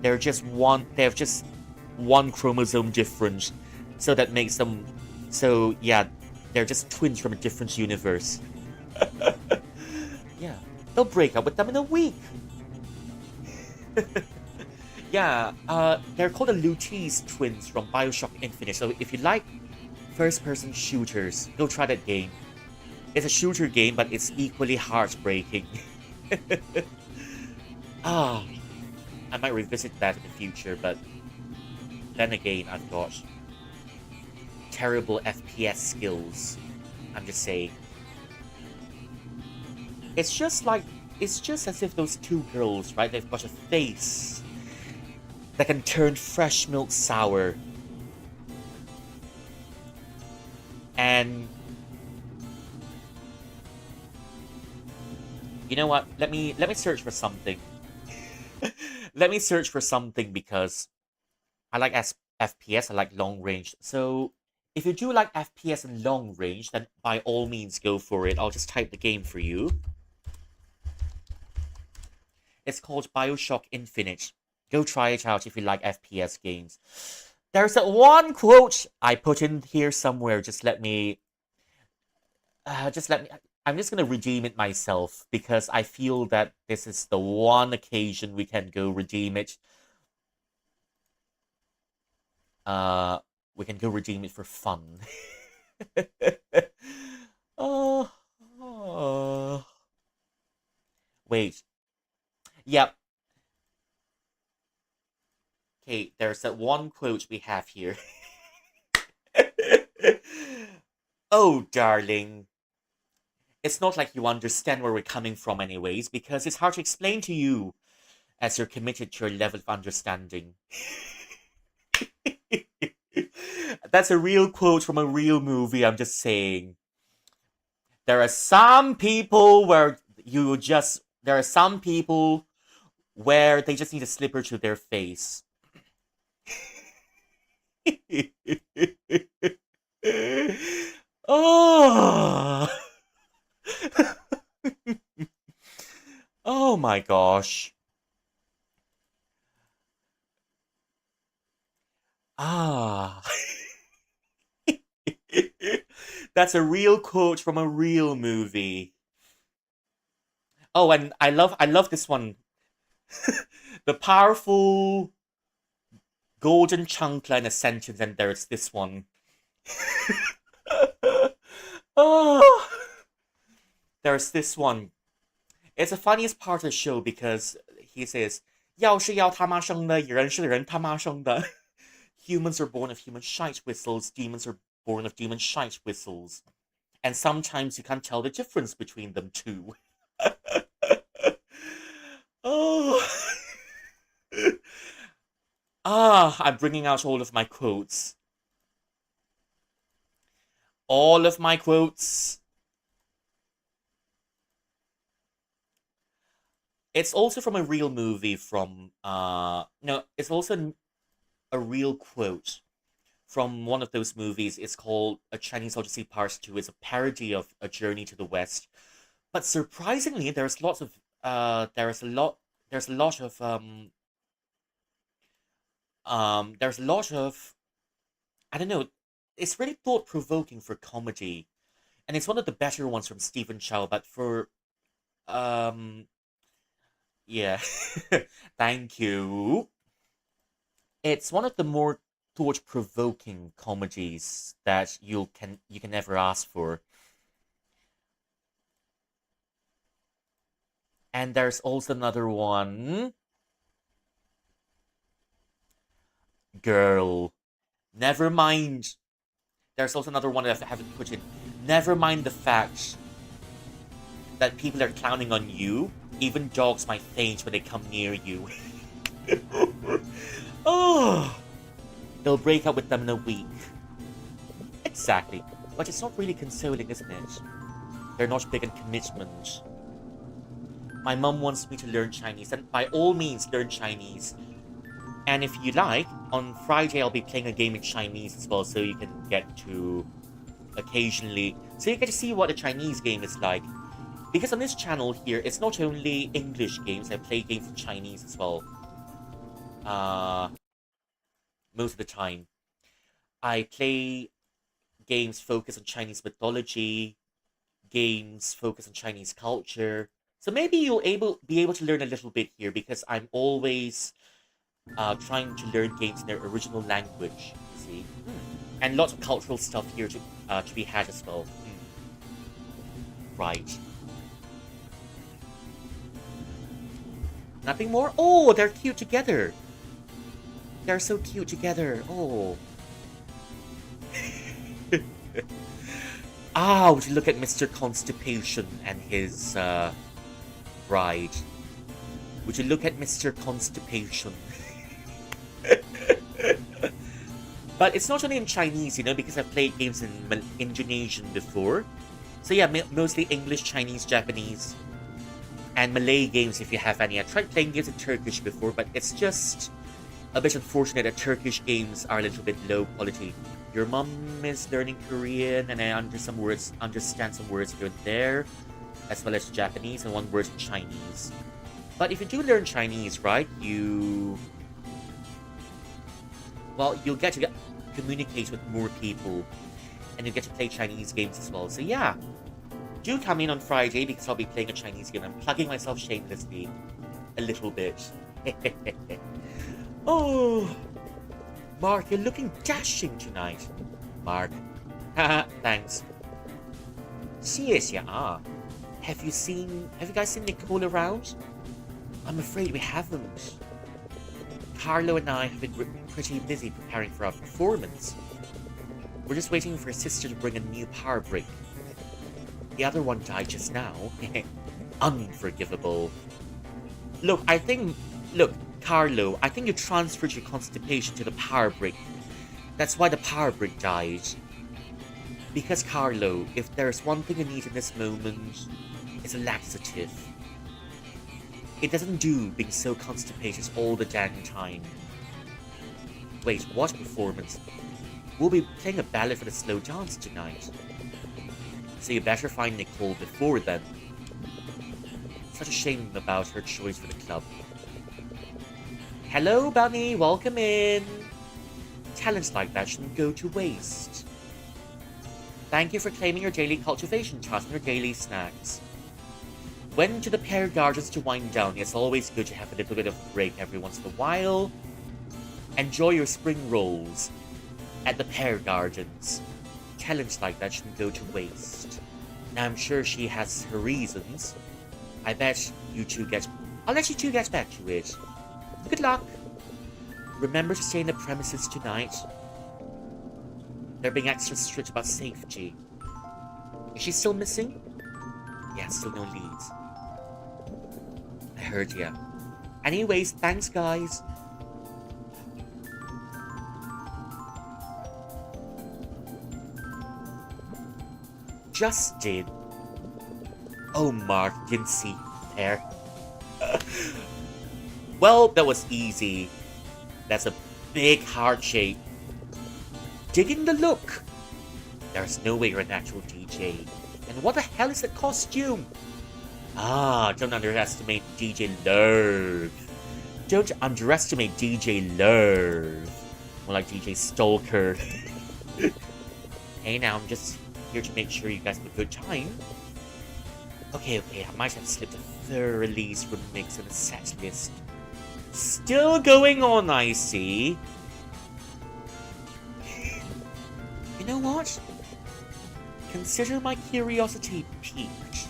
they have just one chromosome difference. So that makes them... So, yeah, they're just twins from a different universe. Yeah. They'll break up with them in a week. Yeah, they're called the Lutece twins from Bioshock Infinite. So if you like first-person shooters, go try that game. It's a shooter game, but it's equally heartbreaking. Ah, I might revisit that in the future, but then again, I've got terrible FPS skills. I'm just saying. It's just as if those two girls, right? They've got a face that can turn fresh milk sour. And you know what? Let me search for something. Let me search for something because I like FPS, I like long range. So if you do like FPS and long range, then by all means go for it. I'll just type the game for you. It's called Bioshock Infinite. Go try it out if you like FPS games. There's that one quote I put in here somewhere. Just let me. I'm just gonna redeem it myself because I feel that this is the one occasion we can go redeem it. We can go redeem it for fun. Oh, oh. Wait. Yep. Okay, there's that one quote we have here. Oh, darling. It's not like you understand where we're coming from anyways, because it's hard to explain to you as you're committed to your level of understanding. That's a real quote from a real movie, I'm just saying. There are some people where they just need a slipper to their face. Oh. Oh my gosh. Ah. That's a real quote from a real movie. Oh, and I love this one. The powerful golden chancla in a sentence, and there's this one. Oh, there's this one. It's the funniest part of the show because he says, 要是要他妈生的，人是人他妈生的. Humans are born of human shite whistles, demons are born of demon shite whistles. And sometimes you can't tell the difference between them too. Oh. I'm bringing out all of my quotes. All of my quotes. It's also from a real movie from no, it's also a real quote from one of those movies. It's called A Chinese Odyssey Part 2. It's a parody of A Journey to the West. But surprisingly, there's a lot of there's a lot of I don't know, it's really thought provoking for comedy. And it's one of the better ones from Stephen Chow, but for um yeah. Thank you. It's one of the more thought-provoking comedies that you can ever ask for. And there's also another one, girl. Never mind. There's also another one that I haven't put in. Never mind the fact that people are clowning on you. Even dogs might faint when they come near you. Oh, they'll break up with them in a week. Exactly. But it's not really consoling, isn't it? They're not big on commitment. My mum wants me to learn Chinese, and by all means, learn Chinese. And if you like, on Friday I'll be playing a game in Chinese as well, so you can get to occasionally. So you get to see what a Chinese game is like. Because on this channel here, it's not only English games, I play games in Chinese as well. Most of the time. I play games focused on Chinese mythology, games focused on Chinese culture. So maybe be able to learn a little bit here because I'm always trying to learn games in their original language. You see, and lots of cultural stuff here to be had as well. Right. Nothing more. Oh, they're cute together. They're so cute together. Oh. Ah, would you look at Mr. Constipation and his bride? Would you look at Mr. Constipation? But it's not only in Chinese, you know, because I've played games in Indonesian before. So yeah, mostly English, Chinese, Japanese, and Malay games if you have any. I tried playing games in Turkish before, but it's just a bit unfortunate that Turkish games are a little bit low quality. Your mum is learning Korean, and I understand some words here and there, as well as Japanese and one word in Chinese. But if you do learn Chinese, right, you'll get to communicate with more people, and you get to play Chinese games as well. So yeah, do come in on Friday because I'll be playing a Chinese game. I'm plugging myself shamelessly a little bit. Oh, Mark, you're looking dashing tonight. Mark. Haha, thanks. 谢谢啊. Have you guys seen Nicole around? I'm afraid we haven't. Carlo and I have been pretty busy preparing for our performance. We're just waiting for his sister to bring a new power brick. The other one died just now. Unforgivable. Look, Carlo, I think you transferred your constipation to the power brick. That's why the power brick died. Because, Carlo, if there's one thing you need in this moment, it's a laxative. It doesn't do being so constipated all the dang time. Wait, what performance? We'll be playing a ballad for the slow dance tonight. So you better find Nicole before then. Such a shame about her choice for the club. Hello, Bunny, welcome in. Talents like that shouldn't go to waste. Thank you for claiming your daily cultivation task and your daily snacks. Went to the pear gardens to wind down. It's always good to have a little bit of a break every once in a while. Enjoy your spring rolls at the pear gardens. Talents like that shouldn't go to waste. Now I'm sure she has her reasons. I bet you two I'll let you two get back to it. Good luck. Remember to stay in the premises tonight. They're being extra strict about safety. Is she still missing? Yeah, still no leads. I heard ya. Anyways, thanks guys. Just did. Oh, Mark, didn't see there. Well, that was easy. That's a big heart shape. Digging the look. There's no way you're an actual DJ. And what the hell is that costume? Ah, don't underestimate DJ Lurv. Don't underestimate DJ Lurv. More like DJ Stalker. Hey now, I'm just here to make sure you guys have a good time. Okay, I might have slipped a Thoroughly's remix in the set list. Still going on, I see. You know what? Consider my curiosity piqued.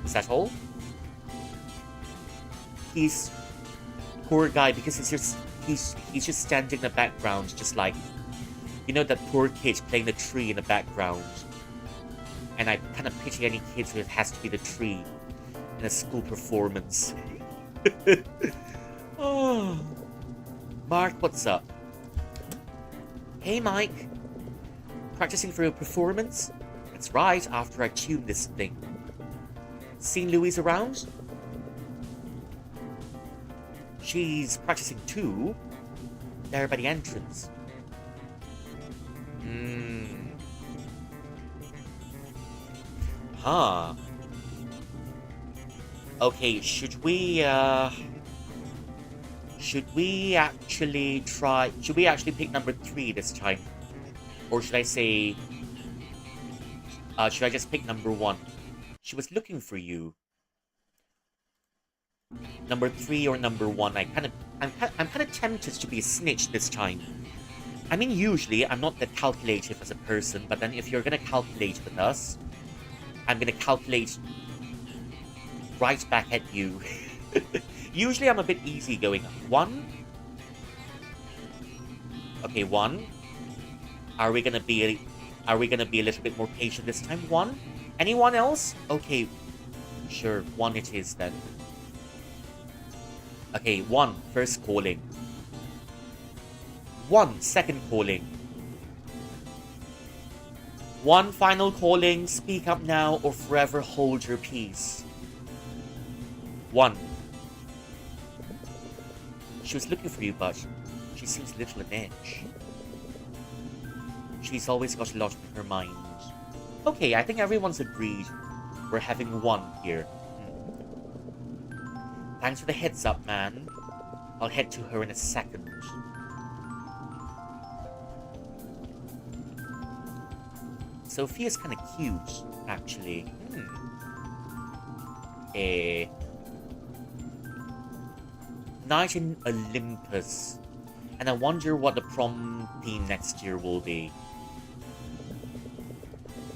Is that all? He's poor guy because he's just standing in the background, just like, you know, that poor kid playing the tree in the background. And I kind of pity any kids who has to be the tree in a school performance. Oh, Mark, what's up? Hey, Mike. Practicing for a performance? That's right, after I tune this thing. Seen Louise around? She's practicing too. There by the entrance. Huh. Okay, should we actually pick number 3 this time? Or should I say... should I just pick number 1? She was looking for you. Number 3 or number 1? I'm kind of tempted to be a snitch this time. I mean, usually I'm not that calculative as a person, but then if you're gonna calculate with us, I'm gonna calculate right back at you. Usually I'm a bit easygoing. 1? Okay, 1. Are we gonna be a little bit more patient this time? 1? Anyone else? Okay, sure, 1 it is then. Okay, 1, first calling. 1, second calling. 1, final calling. Speak up now or forever hold your peace. 1. She was looking for you, but she seems a little on edge. She's always got a lot in her mind. Okay, I think everyone's agreed. We're having 1 here. Thanks for the heads up, man. I'll head to her in a second. Sophia's kind of cute, actually. Night in Olympus. And I wonder what the prom theme next year will be.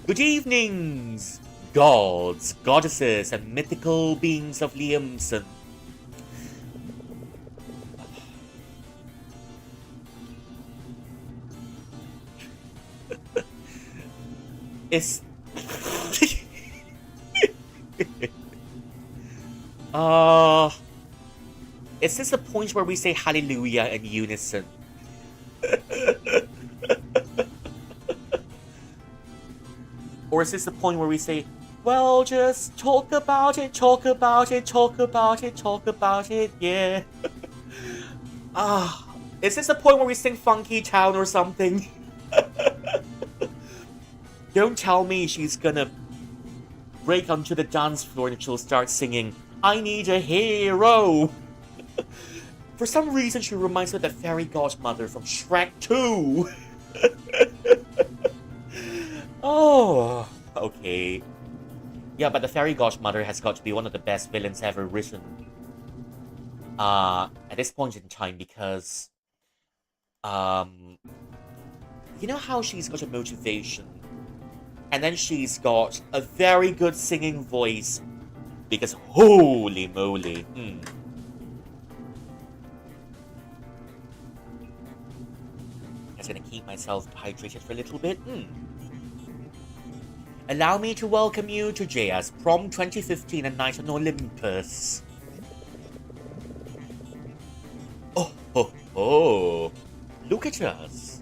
Good evenings, gods, goddesses, and mythical beings of Liamson. Is is this the point where we say hallelujah in unison? Or is this the point where we say, well, just talk about it, talk about it, talk about it, talk about it, yeah. Is this the point where we sing Funky Town or something? Don't tell me she's gonna break onto the dance floor and she'll start singing, I need a hero! For some reason, she reminds me of the fairy godmother from Shrek 2! Oh, okay. Yeah, but the fairy godmother has got to be one of the best villains ever written. At this point in time, because... you know how she's got a motivation? And then she's got a very good singing voice. Because holy moly. I'm just gonna keep myself hydrated for a little bit. Allow me to welcome you to Jaya's Prom 2015 A Night on Olympus. Oh. Look at us.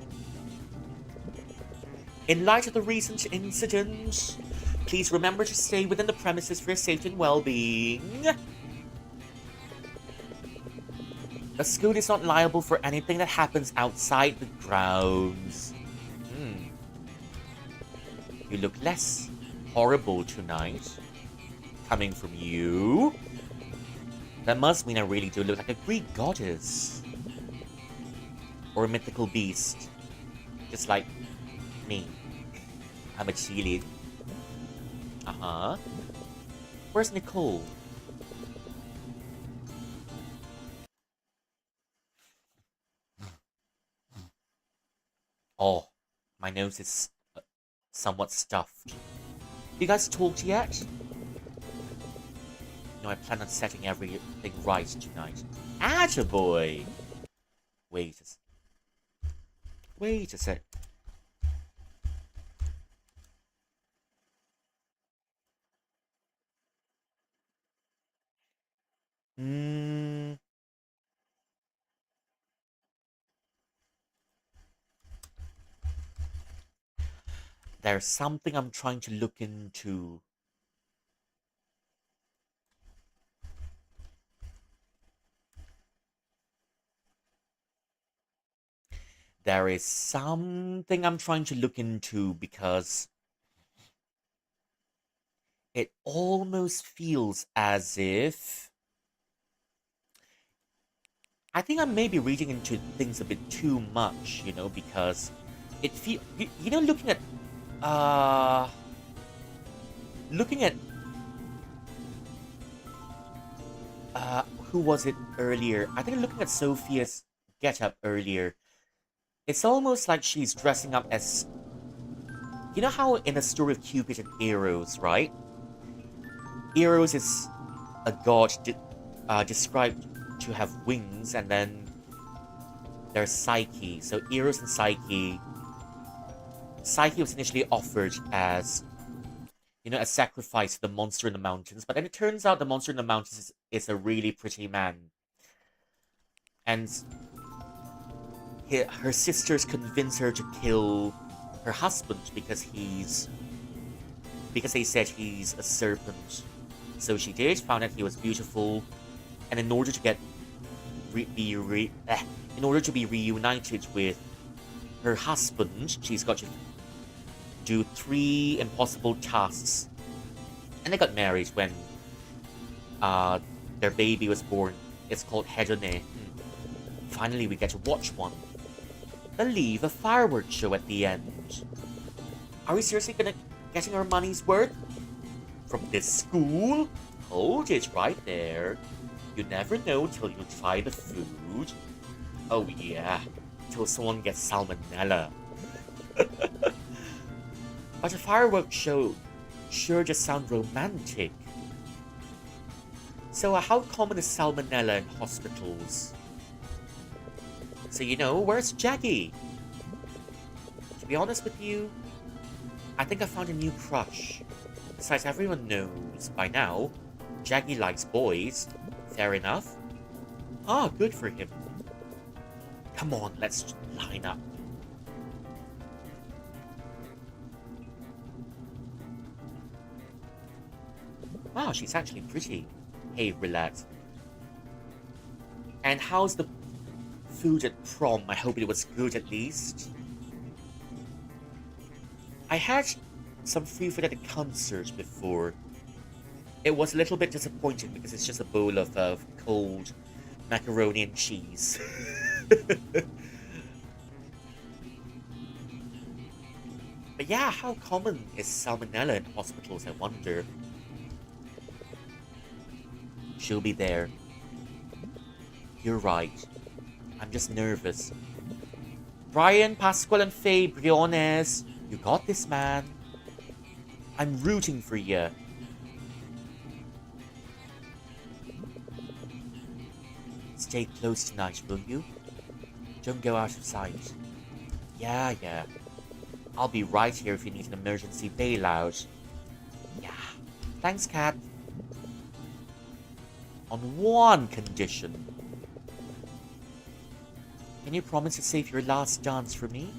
In light of the recent incident, please remember to stay within the premises for your safety and well-being. The school is not liable for anything that happens outside the grounds. Hmm. You look less horrible tonight. Coming from you. That must mean I really do look like a Greek goddess. Or a mythical beast. Just like me. I'm a chili. Uh-huh. Where's Nicole? Oh, my nose is somewhat stuffed. You guys talked yet? No, I plan on setting everything right tonight. Attaboy! Wait a sec. Wait a sec. Hmm. There's something I'm trying to look into. There is something I'm trying to look into because it almost feels as if I think I may be reading into things a bit too much, because it feel uh looking at who was it earlier? I think looking at Sophia's getup earlier, it's almost like she's dressing up as how in a story of Cupid and Eros, right? Eros is a god described to have wings, and then there's Psyche. So Eros and Psyche. Psyche was initially offered as a sacrifice to the monster in the mountains, but then it turns out the monster in the mountains is a really pretty man. And her sisters convince her to kill her husband because they said he's a serpent. So she did, found out he was beautiful, and in order to in order to be reunited with her husband, she's got to do 3 impossible tasks. And they got married when their baby was born. It's called Hedone. Finally, we get to watch one. They'll leave a fireworks show at the end. Are we seriously getting our money's worth? From this school? Hold it right there. You never know till you try the food. Oh yeah, till someone gets salmonella. But a fireworks show sure just sound romantic. So how common is salmonella in hospitals? So where's Jackie? To be honest with you, I think I found a new crush. Besides, everyone knows by now, Jackie likes boys. Fair enough. Ah, good for him. Come on, let's line up. Wow, she's actually pretty. Hey, relax. And how's the food at prom? I hope it was good at least. I had some free food at a concert before. It was a little bit disappointing because it's just a bowl of cold macaroni and cheese. But yeah, how common is salmonella in hospitals, I wonder? She'll be there. You're right. I'm just nervous. Brian, Pascual, and Faye, Briones, you got this, man. I'm rooting for you. Stay close tonight, will you? Don't go out of sight. Yeah. I'll be right here if you need an emergency bailout. Yeah. Thanks, Cat. On one condition. Can you promise to save your last dance for me?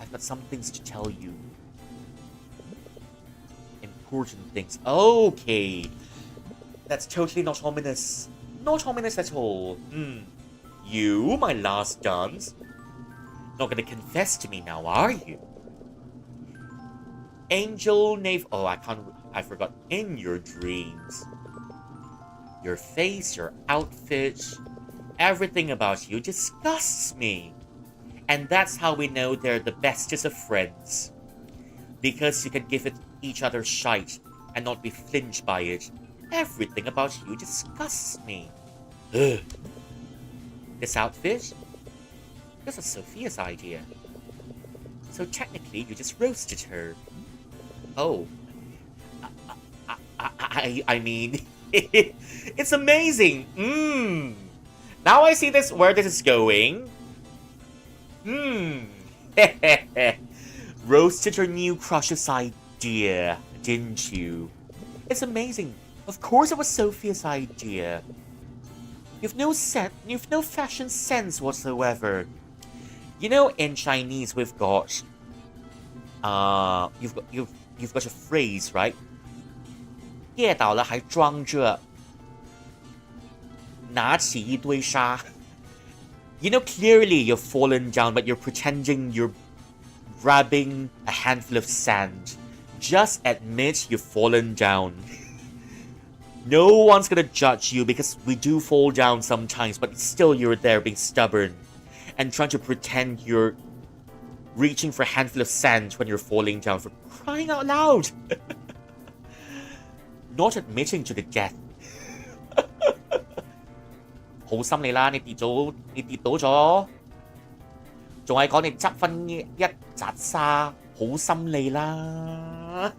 I've I've got some things to tell you. Important things. Okay. That's totally not ominous. Not ominous at all. You, my last dance. Not gonna confess to me now, are you? Angel Knave. Oh, I forgot. In your dreams. Your face, your outfit, everything about you disgusts me. And that's how we know they're the bestest of friends. Because you can give it each other shite and not be flinched by it. Everything about you disgusts me. Ugh. This outfit? This was Sophia's idea. So technically, you just roasted her. Oh. I mean, it's amazing. Now I see where this is going. Roasted your new crush's idea, didn't you? It's amazing. Of course it was Sophia's idea. You've no fashion sense whatsoever. You know, in Chinese we've got you've got a phrase, right? 跌倒了还装着拿起一堆沙 You know, clearly you've fallen down, but you're pretending you're grabbing a handful of sand. Just admit you've fallen down. No one's gonna judge you because we do fall down sometimes, but still you're there being stubborn and trying to pretend you're reaching for a handful of sand when you're falling down, for crying out loud. Not admitting to the death. 好心你啦，你跌倒咗，仲係講你執返一紮沙，好心你啦。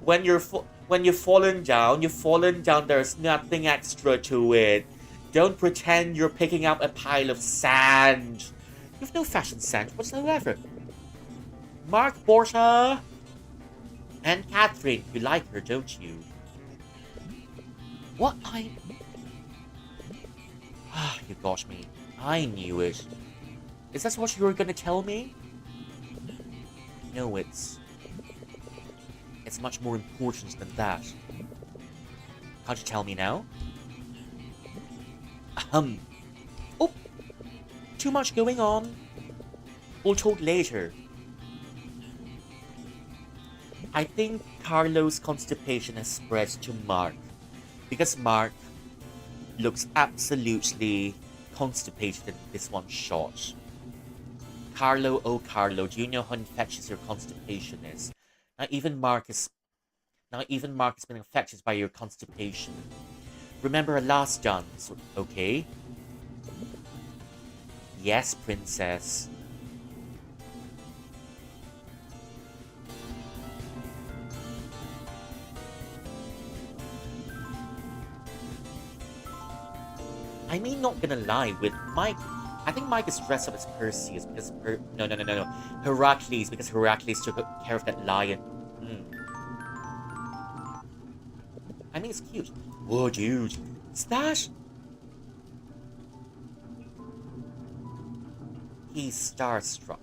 When you've fallen down, there's nothing extra to it. Don't pretend you're picking up a pile of sand. You've no fashion sense whatsoever. Mark, Portia, and Catherine, you like her, don't you? What? You got me. I knew it. Is that what you were gonna tell me? No, it's much more important than that. Can't you tell me now? Oh, too much going on. We'll talk later. I think Carlo's constipation has spread to Mark, because Mark looks absolutely constipated in this one shot. Carlo, oh Carlo, do you know how infectious your constipation is? Now even Mark has been affected by your constipation. Remember our last dance, okay? Yes, princess. I mean, not gonna lie, with Mike, I think Mike is dressed up as Perseus because no, Heracles, because Heracles took care of that lion. I mean, it's cute. Whoa, dude, Stash. He's starstruck.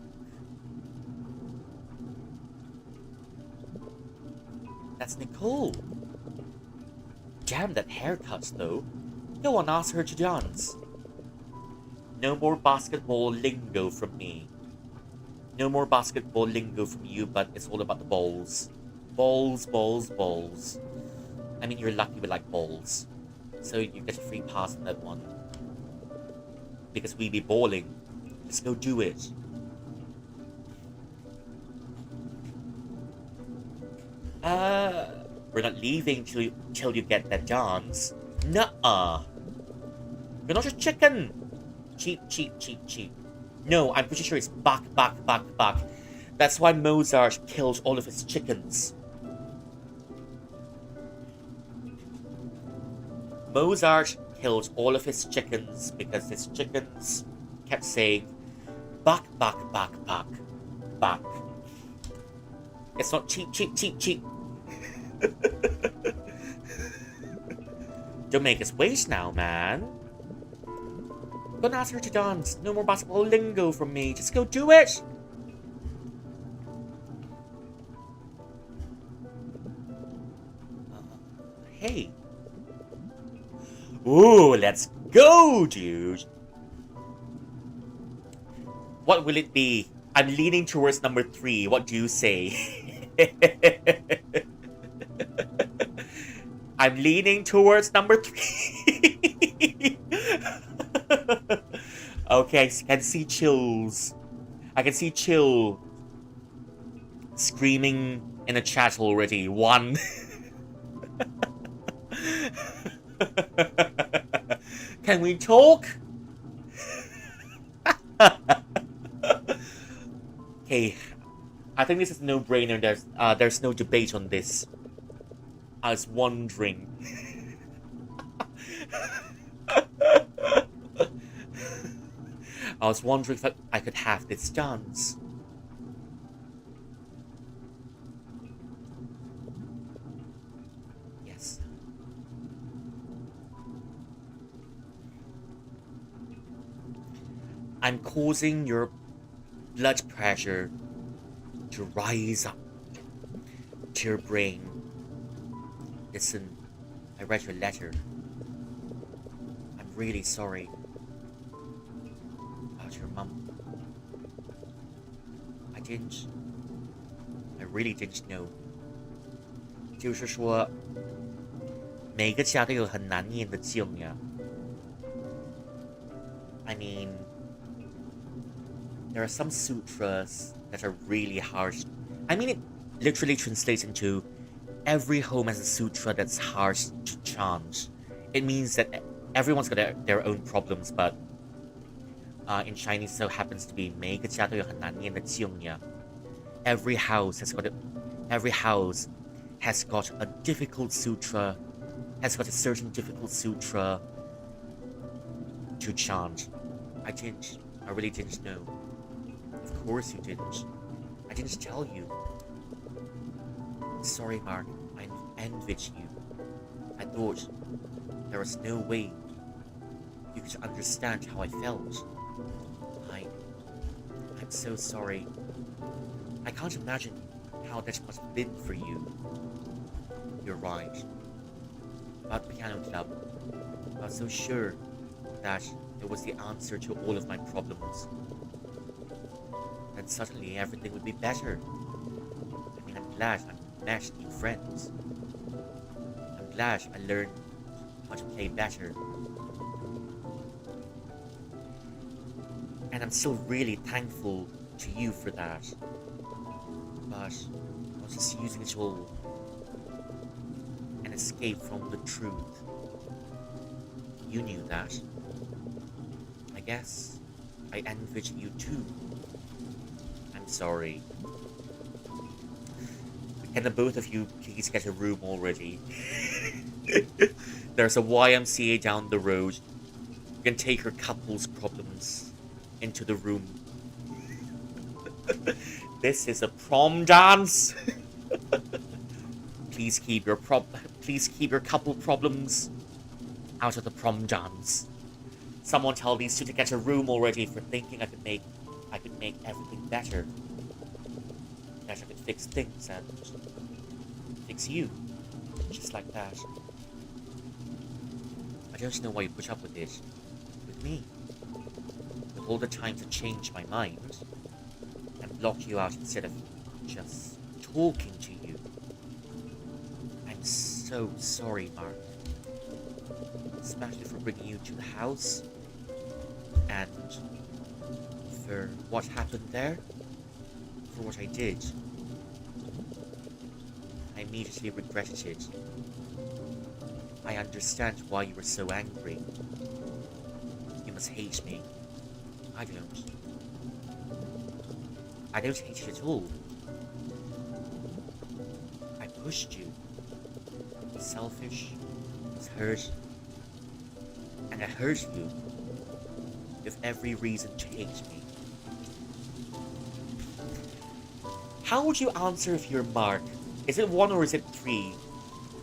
That's Nicole. Damn that haircut, though. Go on, ask her to dance. No more basketball lingo from me. No more basketball lingo from you, but it's all about the balls. Balls, balls, balls. I mean, you're lucky we like balls. So you get a free pass on that one. Because we be balling. Just go do it. We're not leaving till you get that dance. Nuh-uh. You're not a chicken. Cheap, cheap, cheap, cheap. No, I'm pretty sure it's back. That's why Mozart killed all of his chickens. Mozart killed all of his chickens because his chickens kept saying, back. It's not cheap, cheap, cheap, cheap. Don't make us wait now, man. Gonna ask her to dance. No more basketball lingo from me. Just go do it. Hey. Ooh, let's go, dude. What will it be? I'm leaning towards number 3. What do you say? I'm leaning towards number 3. Okay, I can see chills. I can see chill screaming in the chat already. 1. Can we talk? Okay, I think this is no brainer. There's no debate on this. I was wondering. I was wondering if I could have this dance. Yes. I'm causing your blood pressure to rise up to your brain. Listen, I read your letter. I'm really sorry about your mum. I really didn't know. 就是说，每个家都有很难念的经呀。I mean, there are some sutras that are really harsh. I mean, it literally translates into every home has a sutra that's hard to chant. It means that everyone's got their own problems, but in Chinese, so happens to be 每个家都有很难念的经呀。Every house has got a difficult sutra, has got a certain difficult sutra to chant. I really didn't know. Of course you didn't. I didn't tell you. Sorry, Mark. I envied you. I thought there was no way you could understand how I felt. I'm so sorry. I can't imagine how that must have been for you. You're right. About Piano Club, I was so sure that it was the answer to all of my problems. And suddenly everything would be better. I mean, I'm glad I met new friends. I'm glad I learned how to play better. And I'm still really thankful to you for that. But I was just using it all an escape from the truth. You knew that. I guess I envied you too. I'm sorry. Can the both of you please get a room already? There's a YMCA down the road. You can take your couple's problems into the room. This is a prom dance. Please keep your couple problems out of the prom dance. Someone tell these two to get a room already for thinking I could make everything better. That I could fix things and fix you. Just like that. I don't know why you put up with it. With me. With all the time to change my mind. And block you out instead of just talking to you. I'm so sorry, Mark. Especially for bringing you to the house. And for what happened there. For what I did. I immediately regretted it. I understand why you were so angry. You must hate me. I don't. I don't hate you at all. I pushed you. I was selfish. I was hurt. And I hurt you. You have every reason to hate me. How would you answer if you're Mark? Is it 1 or is it 3?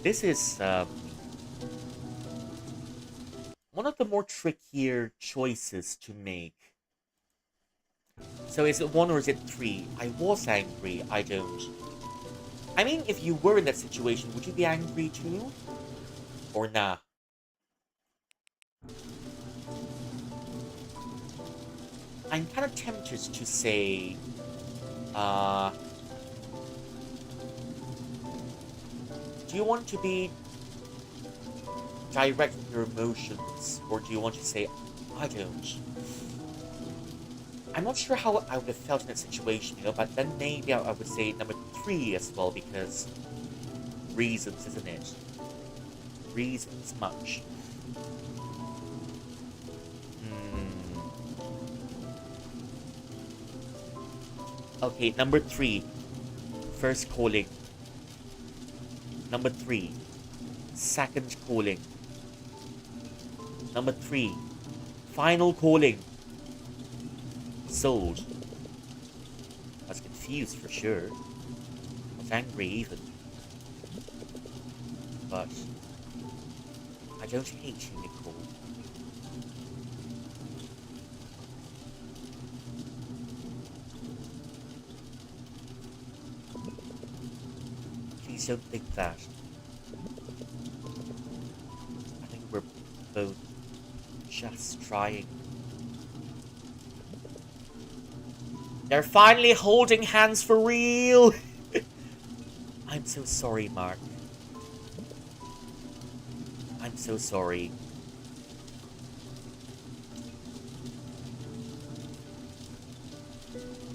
This is one of the more trickier choices to make. So is it 1 or is it 3? I was angry, I don't. I mean, if you were in that situation, would you be angry too? Or nah. I'm kind of tempted to say, uh, do you want to be direct with your emotions, or do you want to say, I don't? I'm not sure how I would have felt in that situation, but then maybe I would say number three as well, because reasons, isn't it? Reasons much. Hmm. Okay, number three, first calling. Number three, second calling. Number three, final calling. Sold. I was confused for sure. I was angry even. But I don't hate you, Nicole. Please don't think that. I think we're both just trying. They're finally holding hands for real! I'm so sorry, Mark. I'm so sorry.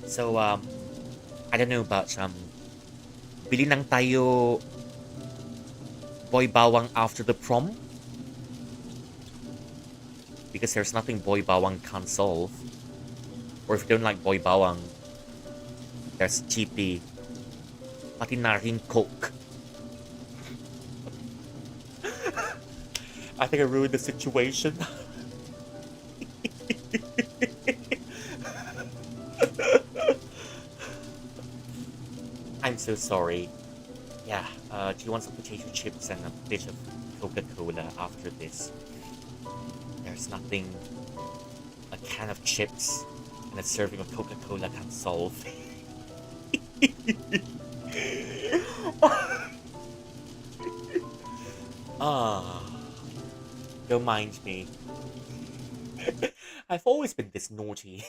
So, I don't know, but, bili nang tayo boy bawang after the prom? Because there's nothing boy bawang can't solve. Or if you don't like boy bawang, there's chippy. Pati na rin coke. I think I ruined the situation. I'm so sorry. Yeah, do you want some potato chips and a bit of Coca-Cola after this? There's nothing a can of chips and a serving of Coca-Cola can solve. Ah, don't mind me. I've always been this naughty.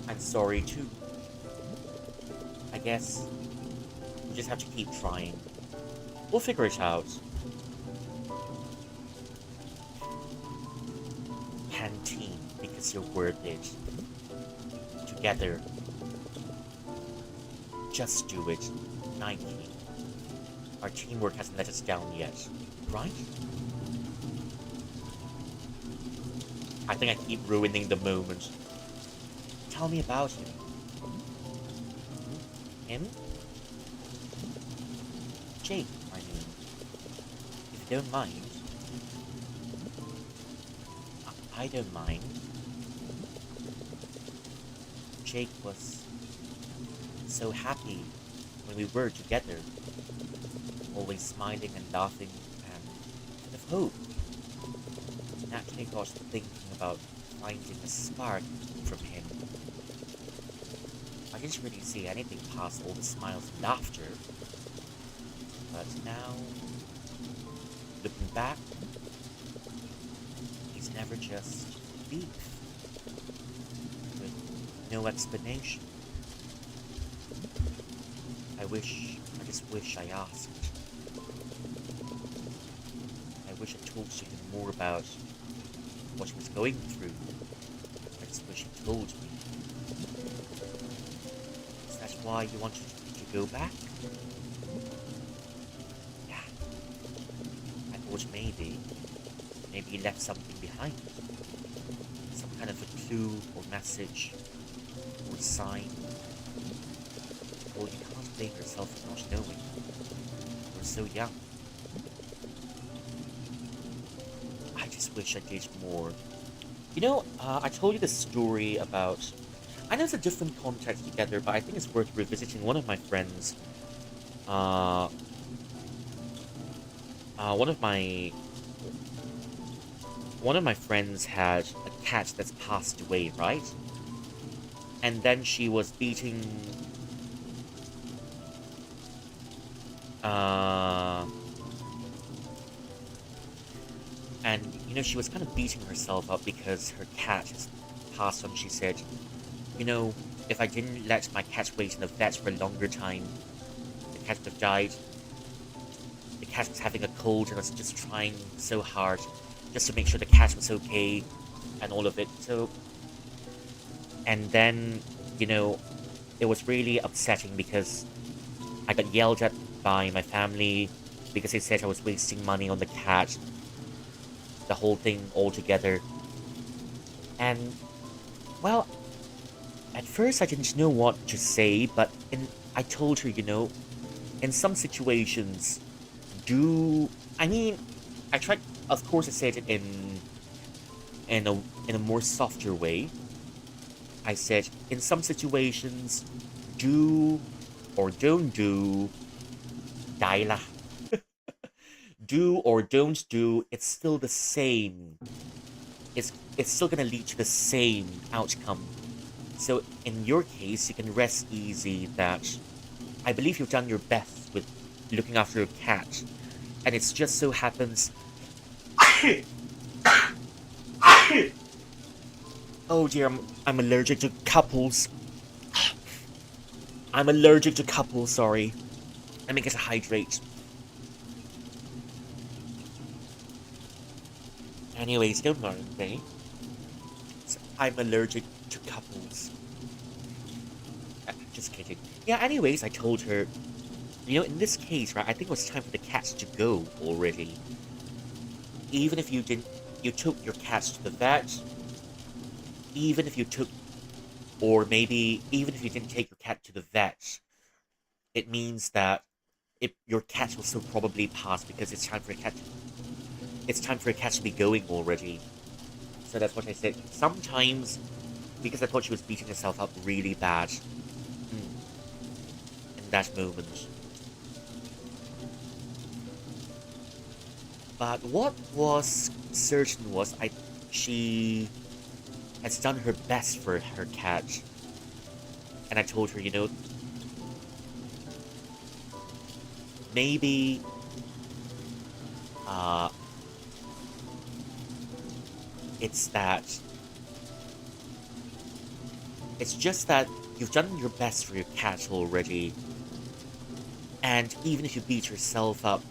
I'm sorry too. I guess we just have to keep trying. We'll figure it out. Canteen, because you're worth it. Together. Just do it. Nike. Our teamwork hasn't let us down yet, right? I think I keep ruining the moment. Tell me about him. Him? Jake, I mean. If you don't mind. I don't mind. Jake was so happy when we were together. Always smiling and laughing and full of hope. Naturally got thinking about finding a spark from him. I didn't really see anything past all the smiles and laughter. But now, looking back, he's never just beef. With no explanation. I just wish I asked. I wish I told to him more about what he was going through. I just wish he told me. Is that why you wanted to go back? Yeah. I thought maybe he left something behind. Some kind of a clue or message or sign. Well, you can't blame yourself for not knowing. You're so young. I just wish I did more. You know, I told you the story about... I know it's a different context together, but I think it's worth revisiting. One of my friends... one of my friends had a cat that's passed away, right? And then she was beating Uh, and, she was kind of beating herself up because her cat has passed on. She said, if I didn't let my cat wait in the vet for a longer time, the cat would have died. The cat was having a cold and I was just trying so hard just to make sure the cat was okay and all of it. So, and then, it was really upsetting because I got yelled at by my family because they said I was wasting money on the cat, the whole thing altogether. And, well, at first I didn't know what to say, but I told her, in some situations, do I mean I tried, of course I said it in a in a more softer way. I said in some situations, do or don't do, die lah. Do or don't do, it's still the same. It's still gonna lead to the same outcome. So in your case, you can rest easy that I believe you've done your best with looking after your cat, and it's just so happens. Oh dear, I'm allergic to couples. I'm allergic to couples, sorry. Let me get a hydrate. Anyways, don't mind me. I'm allergic to couples. Just kidding. Yeah, anyways, I told her, in this case, right, I think it was time for the cats to go already. Even if you didn't, you took your cats to the vet, even if you took, or maybe even if you didn't take your cat to the vet, it means that your cat will still probably pass because it's time for a cat to be going already. So that's what I said. Sometimes, because I thought she was beating herself up really bad in that moment. But what was certain was she has done her best for her cat. And I told her, maybe it's just that you've done your best for your cat already. And even if you beat yourself up,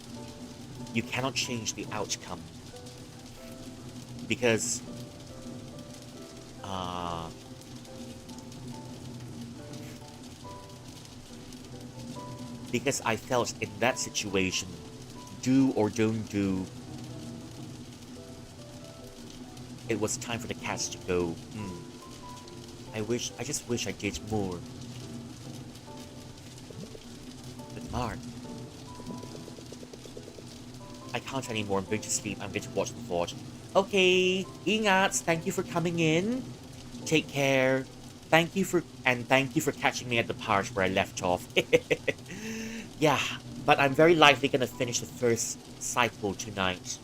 you cannot change the outcome. Because I felt in that situation, do or don't do, it was time for the cats to go. I just wish I did more. But Mark, I can't anymore. I'm going to sleep. I'm going to watch the VOD. Okay, ingat. Thank you for coming in. Take care. Thank you for catching me at the part where I left off. Yeah, but I'm very likely gonna finish the first cycle tonight.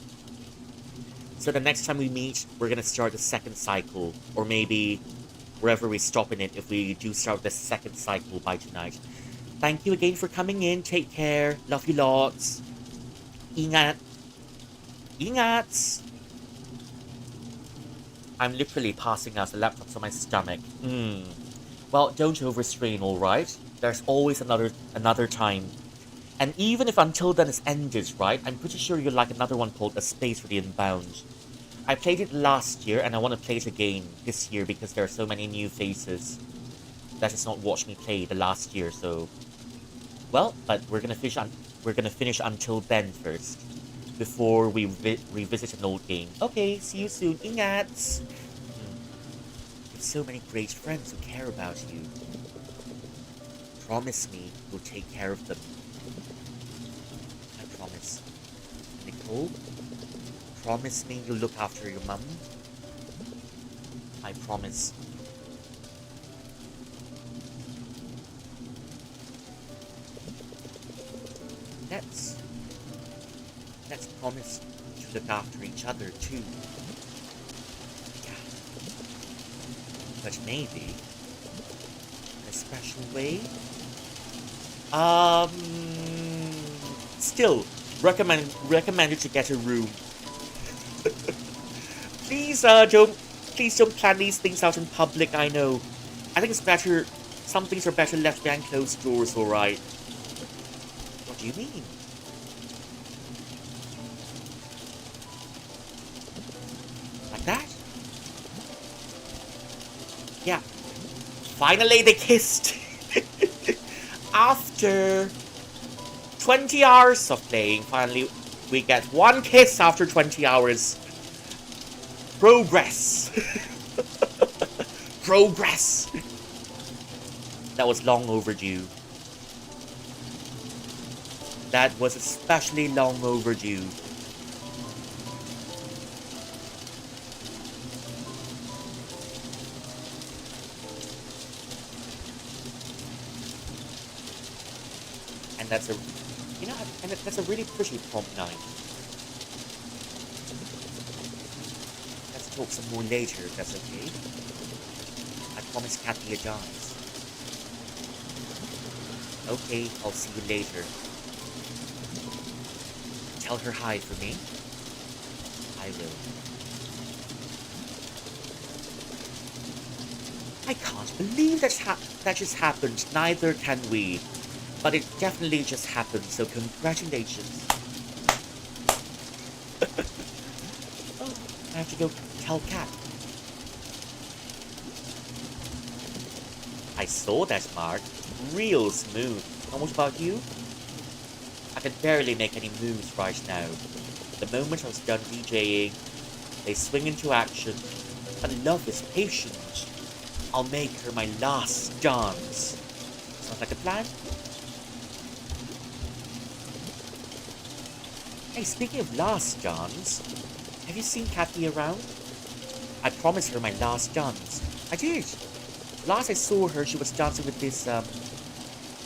So the next time we meet, we're gonna start the second cycle, or maybe wherever we stop in it if we do start the second cycle by tonight. Thank you again for coming in. Take care. Love you lots. Ingat. Ingat. I'm literally passing out. The laptop's on my stomach. Well, don't overstrain, alright? There's always another time. And even if until then it's ended, right? I'm pretty sure you'll like another one called A Space for the Unbound. I played it last year, and I want to play it again this year because there are so many new faces that has not watched me play the last year, so... Well, but we're gonna finish until then first, before we revisit an old game. Okay, see you soon. Ingat! With so many great friends who care about you. Promise me you'll take care of them. I promise. Nicole? Promise me you'll look after your mum? I promise. Let's promise to look after each other too. Yeah. But maybe in a special way. still, recommended to get a room. Please, please don't plan these things out in public. I know. I think it's better. Some things are better left behind closed doors. All right. What do you mean? Like that? Yeah. Finally, they kissed. After 20 hours of playing, finally, we get one kiss after 20 hours. Progress. Progress. That was long overdue. That was especially long overdue. And that's a, you know, and that's a really pretty prompt night. Let's talk some more later, if that's okay. I promise Kathy a dance. Okay, I'll see you later. Tell her hi for me. I will. I can't believe that just happened. Neither can we. But it definitely just happened, so congratulations. Oh, I have to go tell Kat. I saw that, Mark. Real smooth. And what about you? I can barely make any moves right now. The moment I was done DJing, they swing into action. But love is patient. I'll make her my last dance. Sounds like a plan? Hey, speaking of last dance, have you seen Kathy around? I promised her my last dance. I did. Last I saw her, she was dancing with this,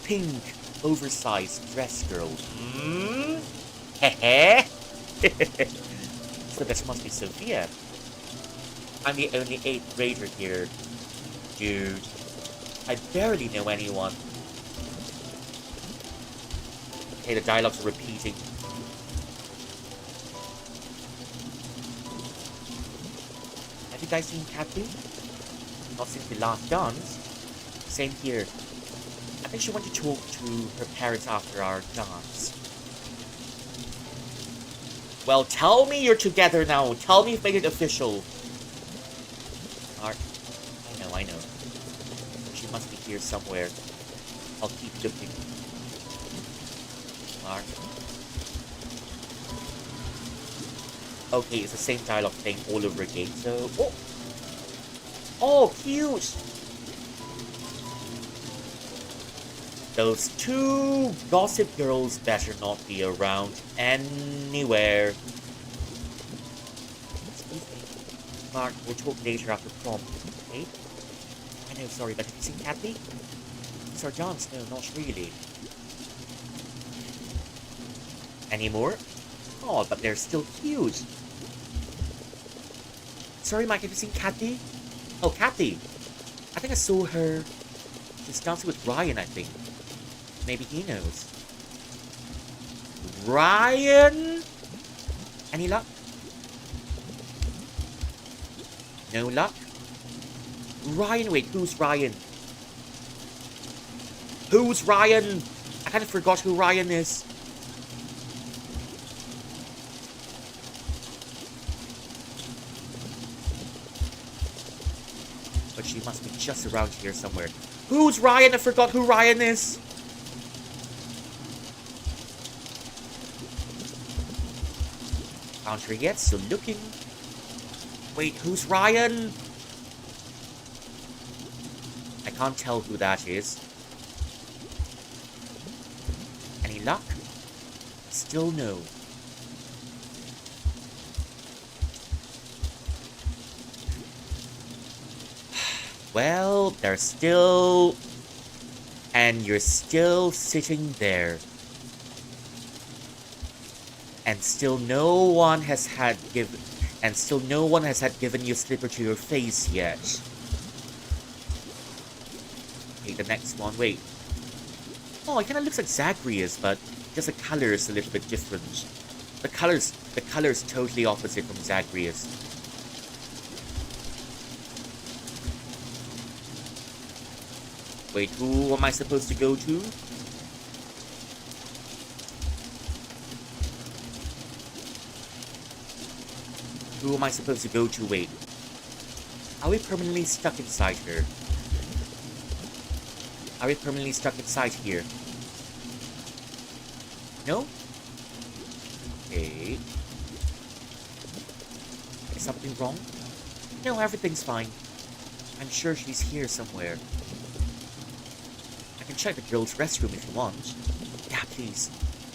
pink, oversized dress girl. Heh. So this must be Sophia. I'm the only 8th grader here. Dude, I barely know anyone. Okay, the dialogues are repeating. Have you guys seen Kathy? Not since the last dance. Same here. I think she went to talk to her parents after our dance. Well, tell me you're together now. Tell me you've made it official. Mark, I know. She must be here somewhere. I'll keep looking. Mark. Okay, it's the same dialogue thing all over again, so... Oh! Oh, cute! Those two gossip girls better not be around anywhere. Excuse me. Mark, we'll talk later after prom, okay? I know, sorry, but have you seen Kathy? It's our dance. No, not really. Any more? Oh, but they're still cute. Sorry, Mike, have you seen Kathy? Oh, Kathy! I think I saw her. She's dancing with Ryan, I think. Maybe he knows. Ryan? Any luck? No luck? Ryan, wait, who's Ryan? Who's Ryan? I kind of forgot who Ryan is. But she must be just around here somewhere. Who's Ryan? I forgot who Ryan is. Found her yet, still looking. Wait, who's Ryan? I can't tell who that is. Any luck? Still no. Well, they're still... And you're still sitting there. And still no one has had given you a slipper to your face yet. Okay, the next one, wait. Oh, it kinda looks like Zacharias, but just the color is a little bit different. The color's totally opposite from Zagreus. Wait, who am I supposed to go to? Who am I supposed to go to? Wait. Are we permanently stuck inside her? Are we permanently stuck inside here? No? Okay. Is something wrong? No, everything's fine. I'm sure she's here somewhere. I can check the girls' restroom if you want. Yeah, please.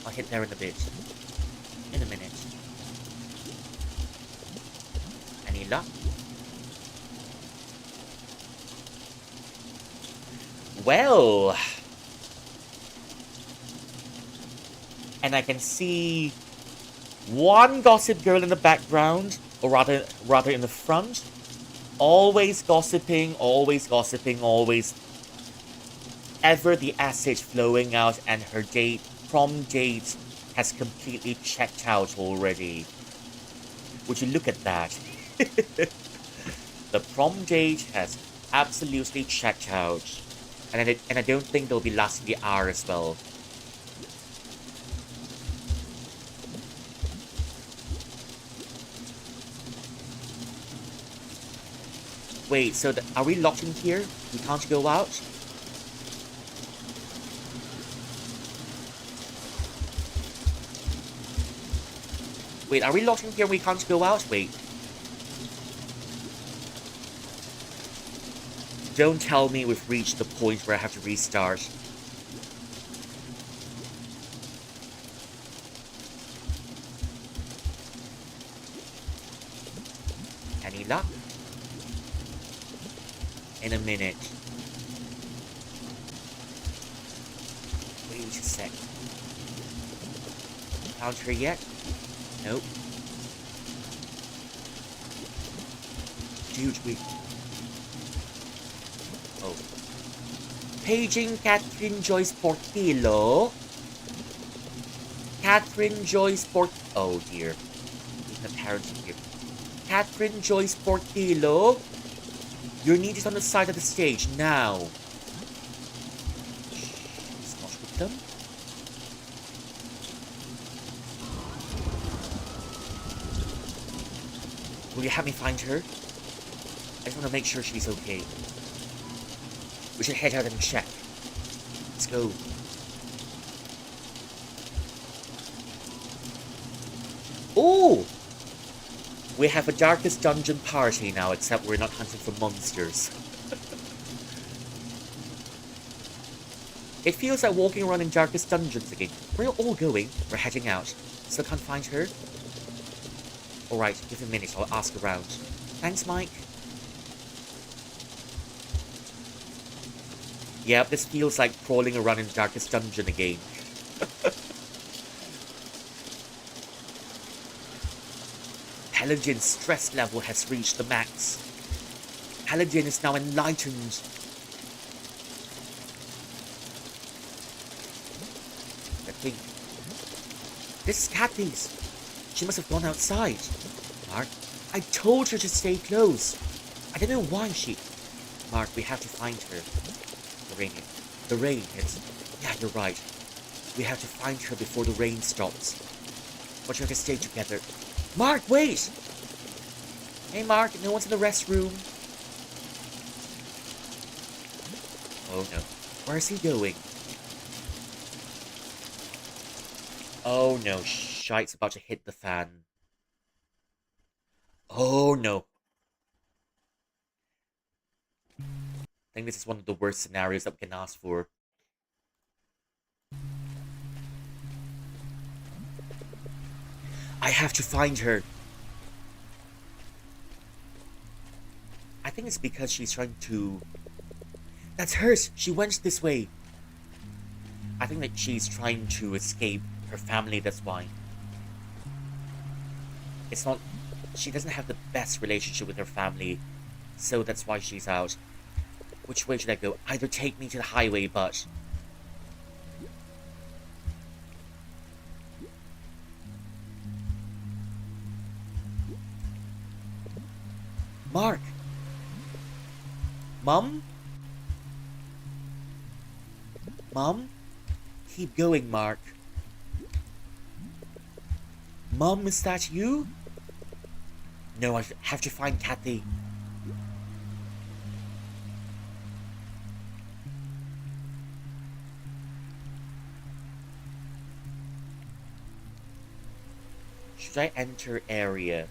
I'll hit there in a bit. In a minute. Any luck? Well... And I can see one gossip girl in the background, or rather in the front. Always gossiping, always gossiping, always. Ever the acid flowing out, and her prom date has completely checked out already. Would you look at that? The prom date has absolutely checked out. And I don't think they'll be lasting the hour as well. Wait, so are we locked in here? We can't go out? Wait, are we locked in here and we can't go out? Wait. Don't tell me we've reached the point where I have to restart. Any luck? In a minute. Wait a sec. Found her yet? Nope. Dude, we... Oh. Paging Catherine Joyce Portillo. Catherine Joyce Oh dear. There's a parent in here. Catherine Joyce Portillo. You're needed on the side of the stage now. It's not with them. Will you help me find her? I just want to make sure she's okay. We should head out and check. Let's go. Ooh! We have a Darkest Dungeon party now, except we're not hunting for monsters. It feels like walking around in Darkest Dungeons again. Where are you all going? We're heading out. Still can't find her? Alright, give me a minute, I'll ask around. Thanks, Mike. Yep, this feels like crawling around in Darkest Dungeon again. Paladin's stress level has reached the max. Paladin is now enlightened. I think... This is Kathy's. She must have gone outside. Mark, I told her to stay close. I don't know why she... Mark, we have to find her. The rain, it's... Yeah, you're right. We have to find her before the rain stops. But you have to stay together. Mark, wait! Hey, Mark, no one's in the restroom. Oh, no. Where's he going? Oh, no. Shite's about to hit the fan. Oh, no. I think this is one of the worst scenarios that we can ask for. I have to find her. I think it's because she's trying to... That's hers! She went this way! I think that she's trying to escape her family, that's why. It's not... She doesn't have the best relationship with her family, so that's why she's out. Which way should I go? Either take me to the highway, but... Mark! Mom? Mom? Keep going, Mark. Mom, is that you? No, I have to find Kathy. Should I enter area?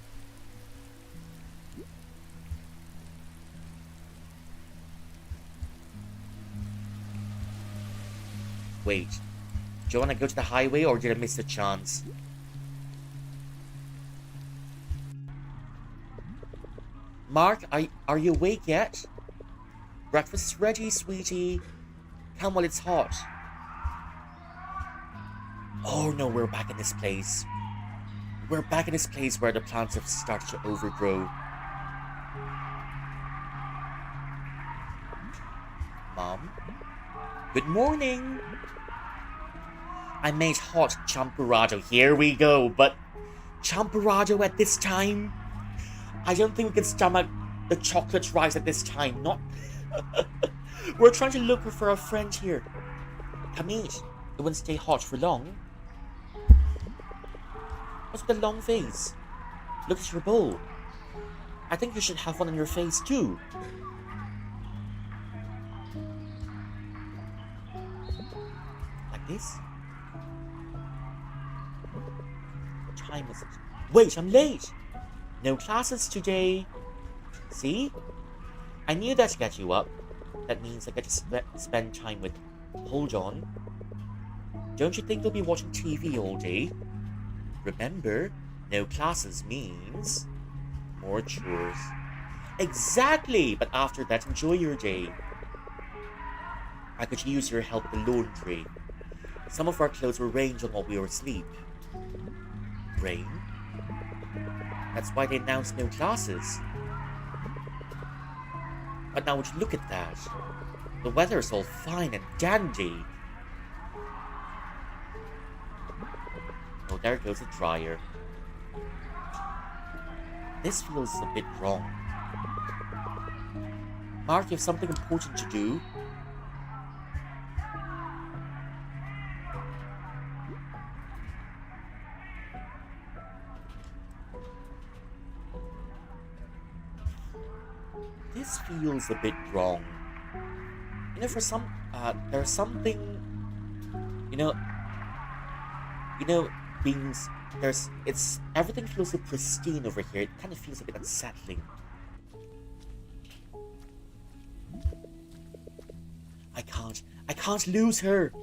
Wait. Do you want to go to the highway or did I miss a chance? Mark, are you awake yet? Breakfast is ready, sweetie. Come while it's hot. Oh no, we're back in this place. We're back in this place where the plants have started to overgrow. Mom? Good morning! I made hot champurrado. Here we go, but champurrado at this time? I don't think we can stomach the chocolate rice at this time. Not. We're trying to look for a friend here. Come eat. It won't stay hot for long. What's with the long face? Look at your bowl. I think you should have one on your face too. Like this? What time is it? Wait, I'm late! No classes today. See? I knew that to get you up. That means I get to spend time with... Hold on. Don't you think you'll be watching TV all day? Remember, no classes means... more chores. Exactly! But after that, enjoy your day. I could use your help with the laundry. Some of our clothes were rained on while we were asleep. Rain? That's why they announced no classes. But now would you look at that? The weather's all fine and dandy. Oh, there goes the dryer. This feels a bit wrong. Mark, you have something important to do. This feels a bit wrong. You know, for some, there's something, you know, everything feels so pristine over here. It kind of feels a bit unsettling. I can't lose her.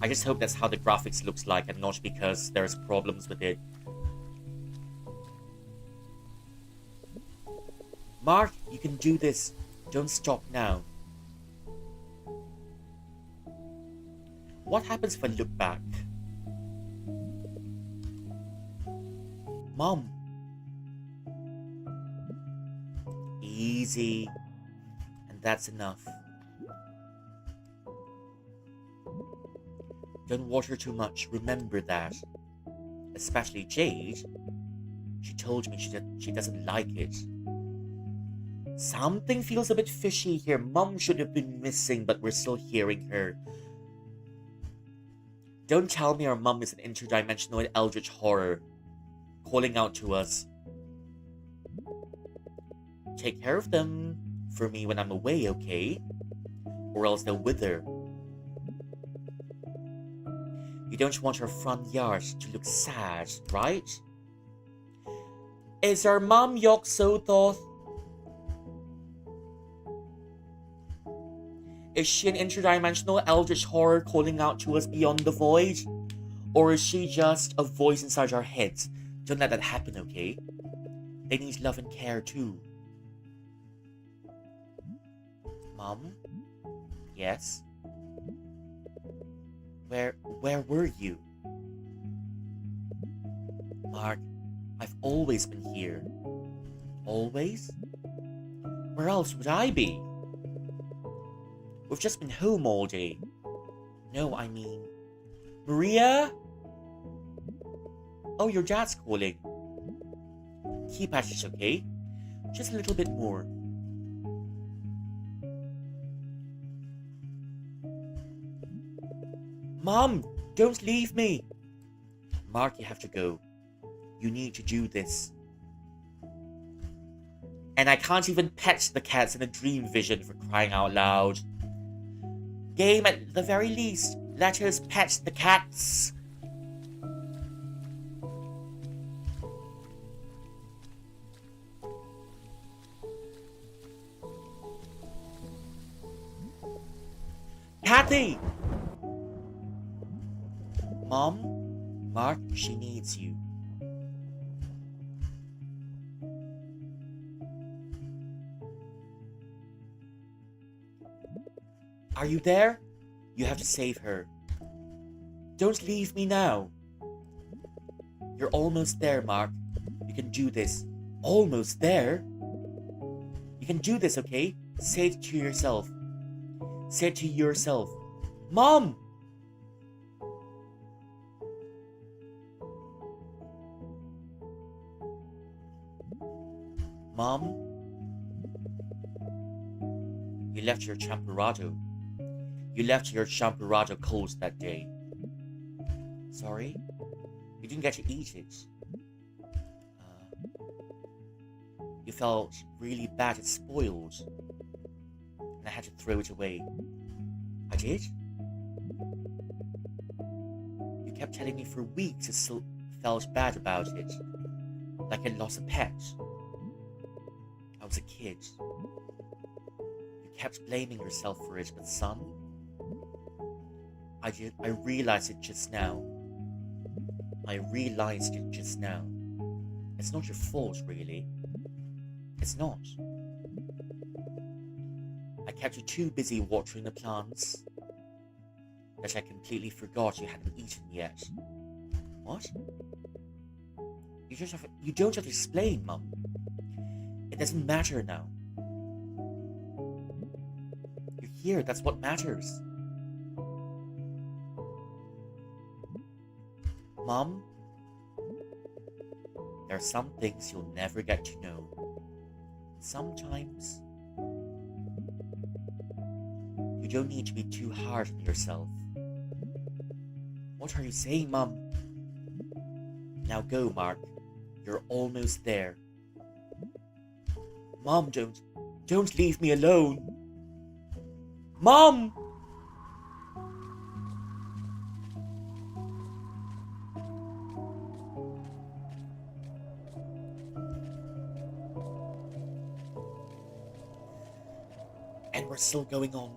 I just hope that's how the graphics looks like and not because there's problems with it. Mark, you can do this. Don't stop now. What happens if I look back? Mom. Easy. And that's enough. Don't water too much, remember that. Especially Jade. She told me she doesn't like it. Something feels a bit fishy here. Mom should have been missing, but we're still hearing her. Don't tell me our mom is an interdimensional eldritch horror calling out to us. Take care of them for me when I'm away, okay? Or else they'll wither. You don't want our front yard to look sad, right? Is our mom yok so thoth? Is she an interdimensional eldritch horror calling out to us beyond the void? Or is she just a voice inside our heads? Don't let that happen, okay? They need love and care too. Mom? Yes? Where were you? Mark, I've always been here. Always? Where else would I be? We've just been home all day. No, I mean... Maria? Oh, your dad's calling. Keep at it, okay? Just a little bit more. Mom, don't leave me. Mark, you have to go. You need to do this. And I can't even pet the cats in a dream vision, for crying out loud. Game, at the very least, let us pet the cats. Kathy! Mom, Mark, she needs you. Are you there? You have to save her. Don't leave me now. You're almost there, Mark. You can do this. Almost there? You can do this, okay? Say it to yourself. Say it to yourself. Mom! Mom? You left your champurrado. You left your champurrado cold that day. Sorry? You didn't get to eat it. You felt really bad it spoiled. And I had to throw it away. I did? You kept telling me for weeks you still felt bad about it. Like I'd lost a pet. I was a kid. You kept blaming yourself for it, but son, I realized it just now. I realized it just now. It's not your fault, really. It's not. I kept you too busy watering the plants that I completely forgot you hadn't eaten yet. What? You don't have to explain, Mum. It doesn't matter now. You're here, that's what matters. Mom, there are some things you'll never get to know. Sometimes, you don't need to be too hard on yourself. What are you saying, Mom? Now go, Mark. You're almost there. Mom, don't leave me alone. Mom! And we're still going on.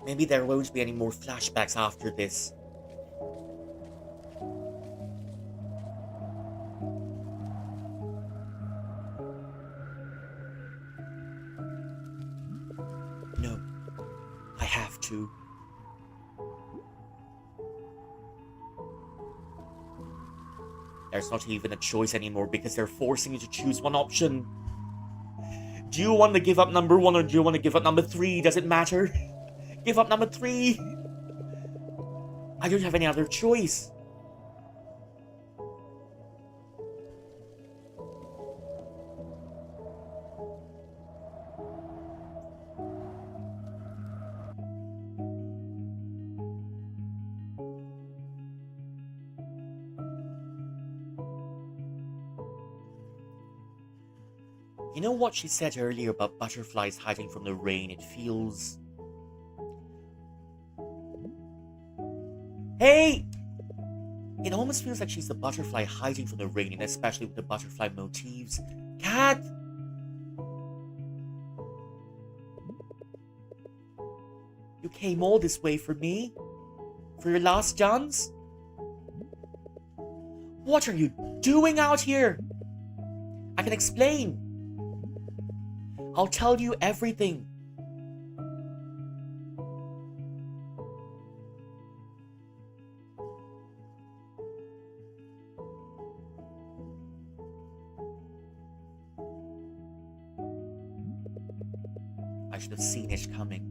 Maybe there won't be any more flashbacks after this. No, I have to. There's not even a choice anymore because they're forcing you to choose one option. Do you want to give up number 1 or do you want to give up number 3? Does it matter? Give up number 3! I don't have any other choice. You know what she said earlier about butterflies hiding from the rain? It feels... Hey! It almost feels like she's the butterfly hiding from the rain, and especially with the butterfly motifs. Cat! You came all this way for me? For your last dance? What are you doing out here? I can explain. I'll tell you everything. I should have seen it coming.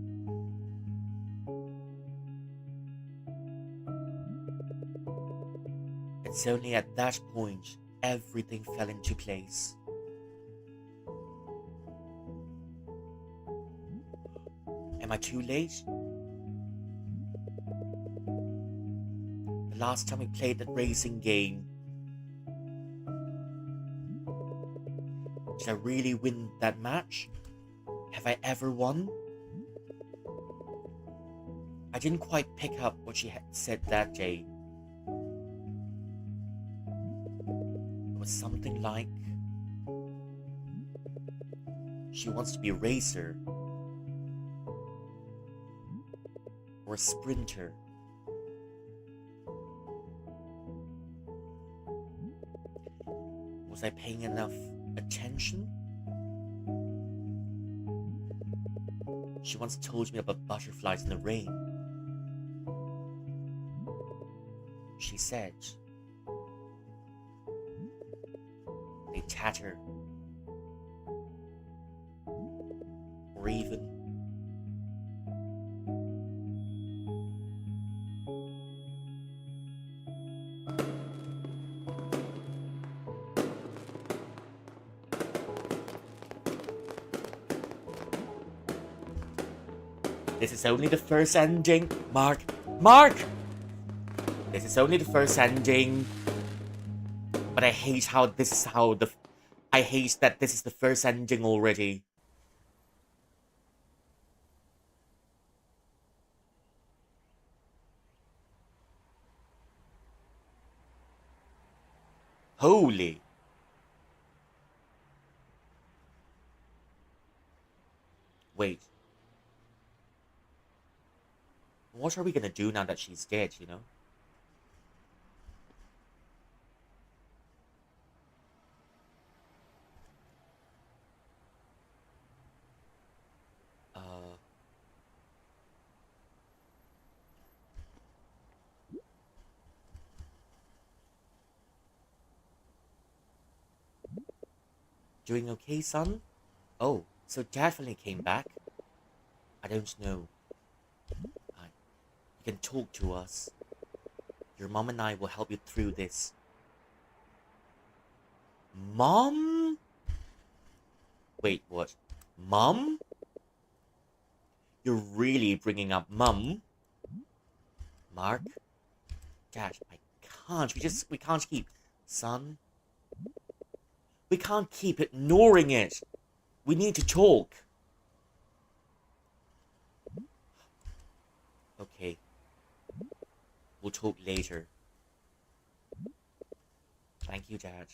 It's only at that point everything fell into place. Am I too late? The last time we played that racing game, did I really win that match? Have I ever won? I didn't quite pick up what she had said that day. It was something like, she wants to be a racer or a sprinter. Was I paying enough attention? She once told me about butterflies in the rain. She said they tatter, or even this is only the first ending. Mark! Mark! This is only the first ending. But I hate how this is how the... I hate that this is the first ending already. Holy. Wait. What are we gonna do now that she's dead, you know? Uh... Doing okay, son? Oh, so Dad finally came back? I don't know. You can talk to us. Your mom and I will help you through this. Mom? Wait, what? Mom? You're really bringing up Mum? Mark? Dad, I can't. We can't keep... Son? We can't keep ignoring it. We need to talk. Okay. We'll talk later. Thank you, Dad.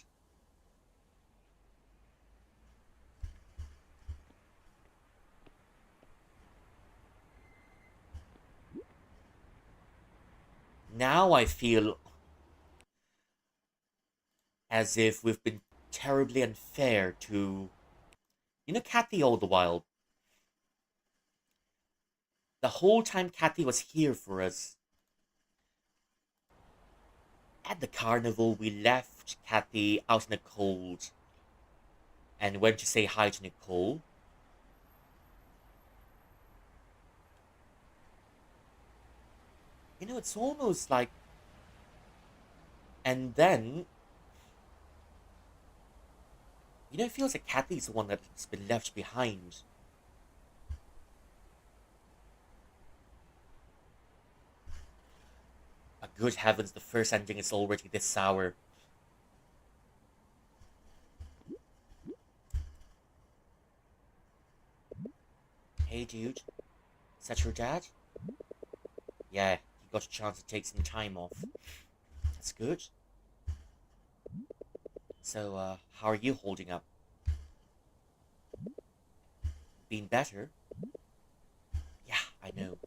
Now I feel as if we've been terribly unfair to... You know Kathy all the while. The whole time Kathy was here for us. At the carnival, we left Kathy out in the cold and went to say hi to Nicole. You know, it's almost like... And then... You know, it feels like Kathy's the one that's been left behind. But good heavens, the first ending is already this sour. Hey, dude. Is that your dad? Yeah, he got a chance to take some time off. That's good. So, how are you holding up? Been better? Yeah, I know.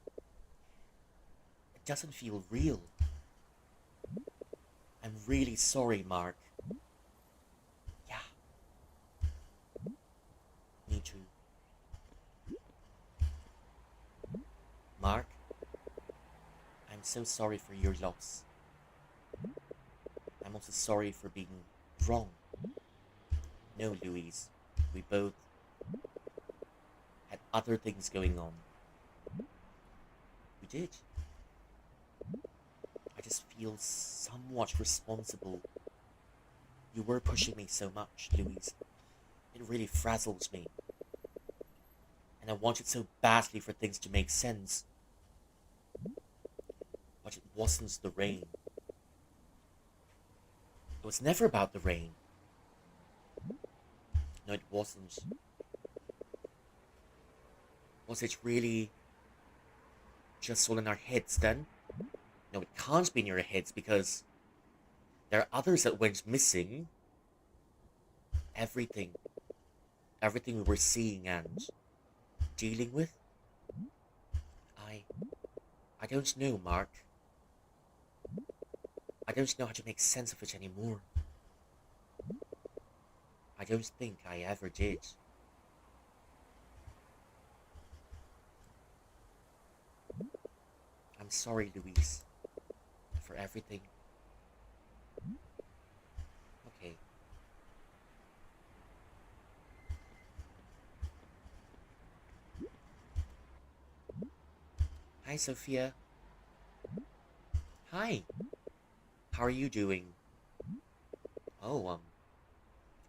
It doesn't feel real. I'm really sorry, Mark. Yeah. Me too. Mark, I'm so sorry for your loss. I'm also sorry for being wrong. No, Louise, we both had other things going on. We did. I just feel somewhat responsible. You were pushing me so much, Louise. It really frazzles me. And I wanted so badly for things to make sense. But it wasn't the rain. It was never about the rain. No, it wasn't. Was it really just all in our heads then? No, it can't be in your heads because there are others that went missing. Everything. Everything we were seeing and dealing with. I don't know, Mark. I don't know how to make sense of it anymore. I don't think I ever did. I'm sorry, Louise, for everything. Okay. Hi, Sophia. Hi. How are you doing? Oh,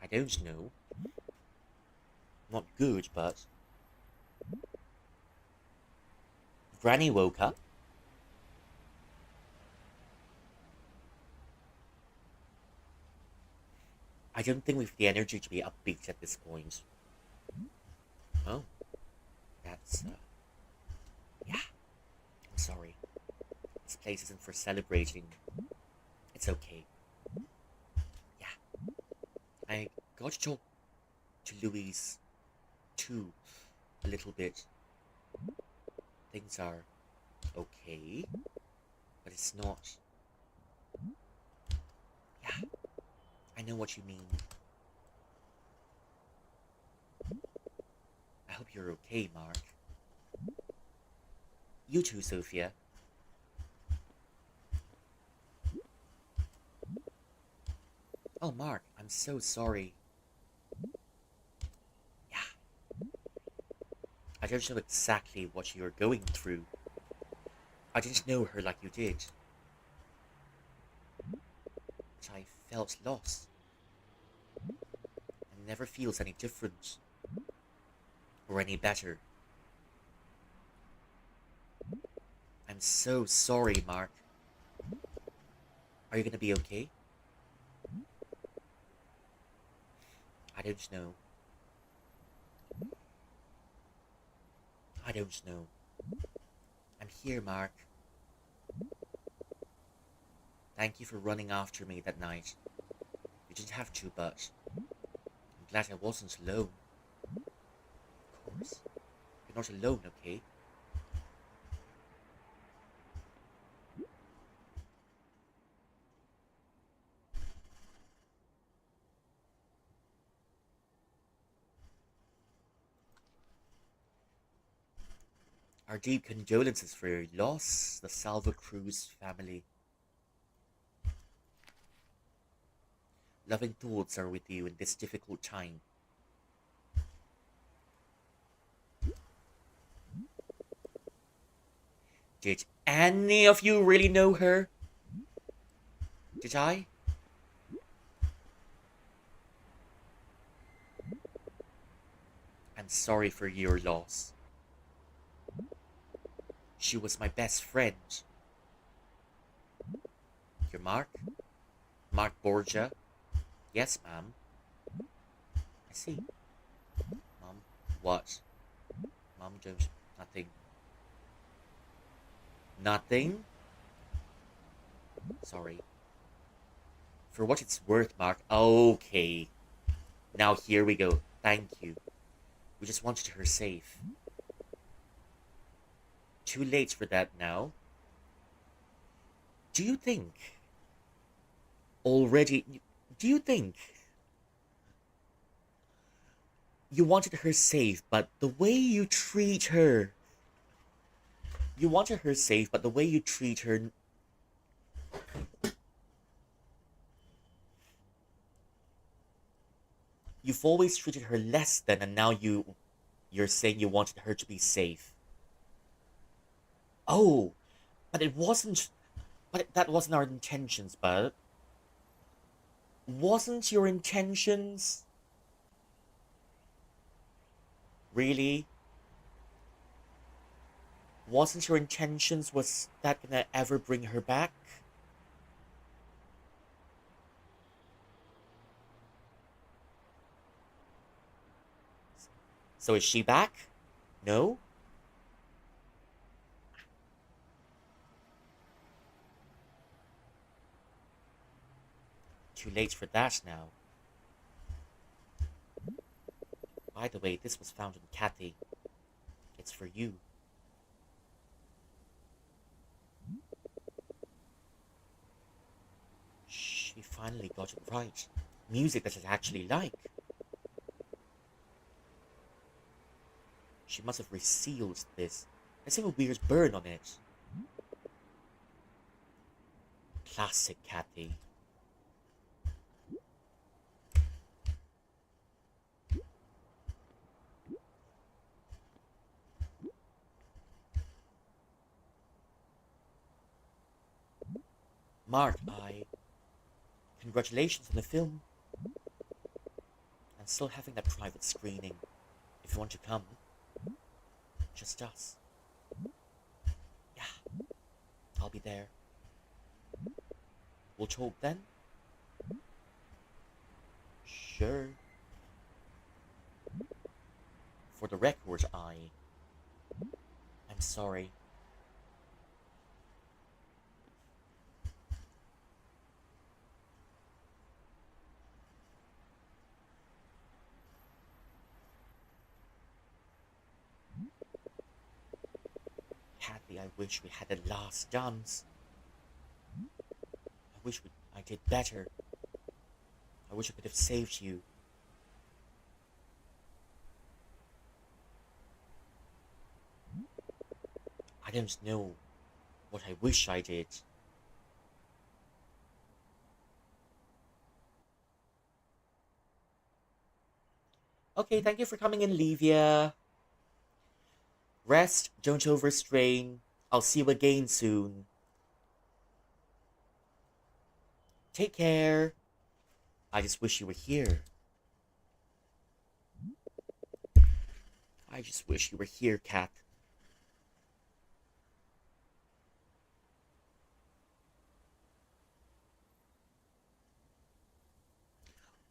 I don't know. Not good, but Granny woke up. I don't think we've the energy to be upbeat at this point. Oh, that's, yeah, I'm sorry. This place isn't for celebrating. It's okay. Yeah, I got to talk to Louise, too, a little bit. Things are okay, but it's not. Yeah, I know what you mean. I hope you're okay, Mark. You too, Sophia. Oh, Mark, I'm so sorry. Yeah, I don't know exactly what you're going through. I didn't know her like you did. But I felt lost. And never feels any different. Or any better. I'm so sorry, Mark. Are you gonna be okay? I don't know. I don't know. I'm here, Mark. Thank you for running after me that night. You didn't have to, but I'm glad I wasn't alone. Of course. You're not alone, okay? Our deep condolences for your loss, the Salva Cruz family. Loving thoughts are with you in this difficult time. Did any of you really know her? Did I? I'm sorry for your loss. She was my best friend. Your Mark? Mark Borgia? Yes, ma'am. I see. Mom, what? Mom, don't. Nothing. Nothing? Sorry. For what it's worth, Mark. Okay. Now here we go. Thank you. We just wanted her safe. Too late for that now. Do you think already? Do you think you wanted her safe, but the way you treat her, you wanted her safe, but the way you treat her, you've always treated her less than, and now you're saying you wanted her to be safe. Oh, but it wasn't. But that wasn't our intentions, bud. Wasn't your intentions? Really? Wasn't your intentions? Was that gonna ever bring her back? So is she back? No? Too late for that now. By the way, this was found in Kathy. It's for you. She finally got it right. Music that I actually like. She must have resealed this. Let's have a weird burn on it. Classic Kathy. Mark, congratulations on the film. And still having that private screening. If you want to come, just us. Yeah, I'll be there. We'll talk then? Sure. For the record, I'm sorry. Kathy, I wish we had a last dance. I did better. I wish I could have saved you. I don't know what I wish I did. Okay, thank you for coming in, Livia. Rest, don't overstrain. I'll see you again soon. Take care. I just wish you were here. I just wish you were here, Kat.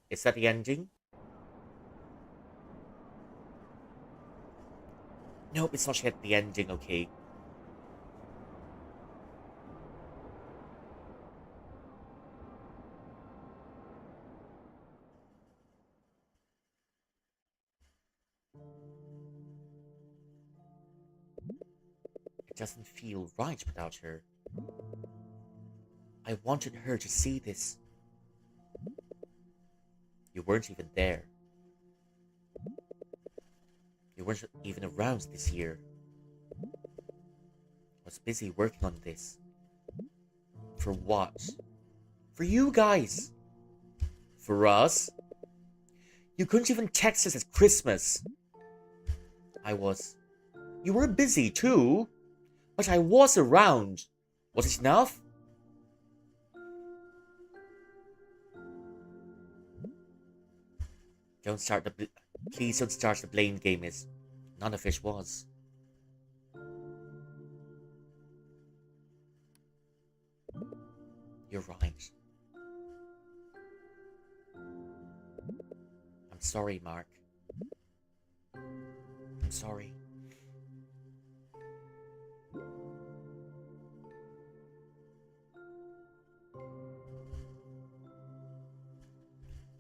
Is that the ending? Nope, it's not yet the ending, okay. It doesn't feel right without her. I wanted her to see this. You weren't even there. You weren't even around this year. I was busy working on this. For what? For you guys. For us. You couldn't even text us at Christmas. I was. You were busy too. But I was around. Was it enough? Don't start the. Please don't start the blame game. Is none of it was. You're right. I'm sorry, Mark. I'm sorry.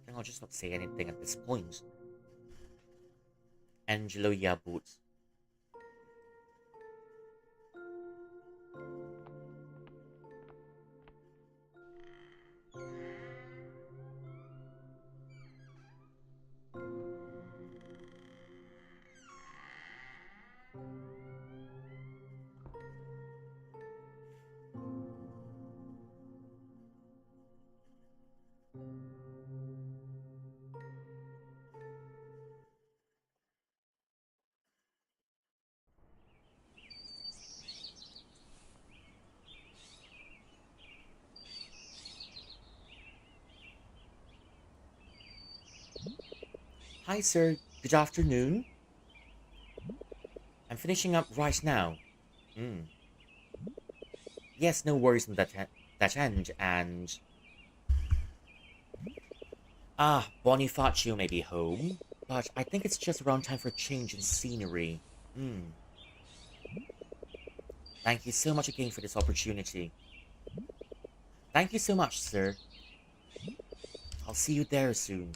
Then I'll just not say anything at this point. Angelo Yabut. Hi, sir. Good afternoon. I'm finishing up right now. Mm. Yes, no worries on that end. And Bonifacio may be home, but I think it's just around time for a change in scenery. Hmm. Thank you so much again for this opportunity. Thank you so much, sir. I'll see you there soon.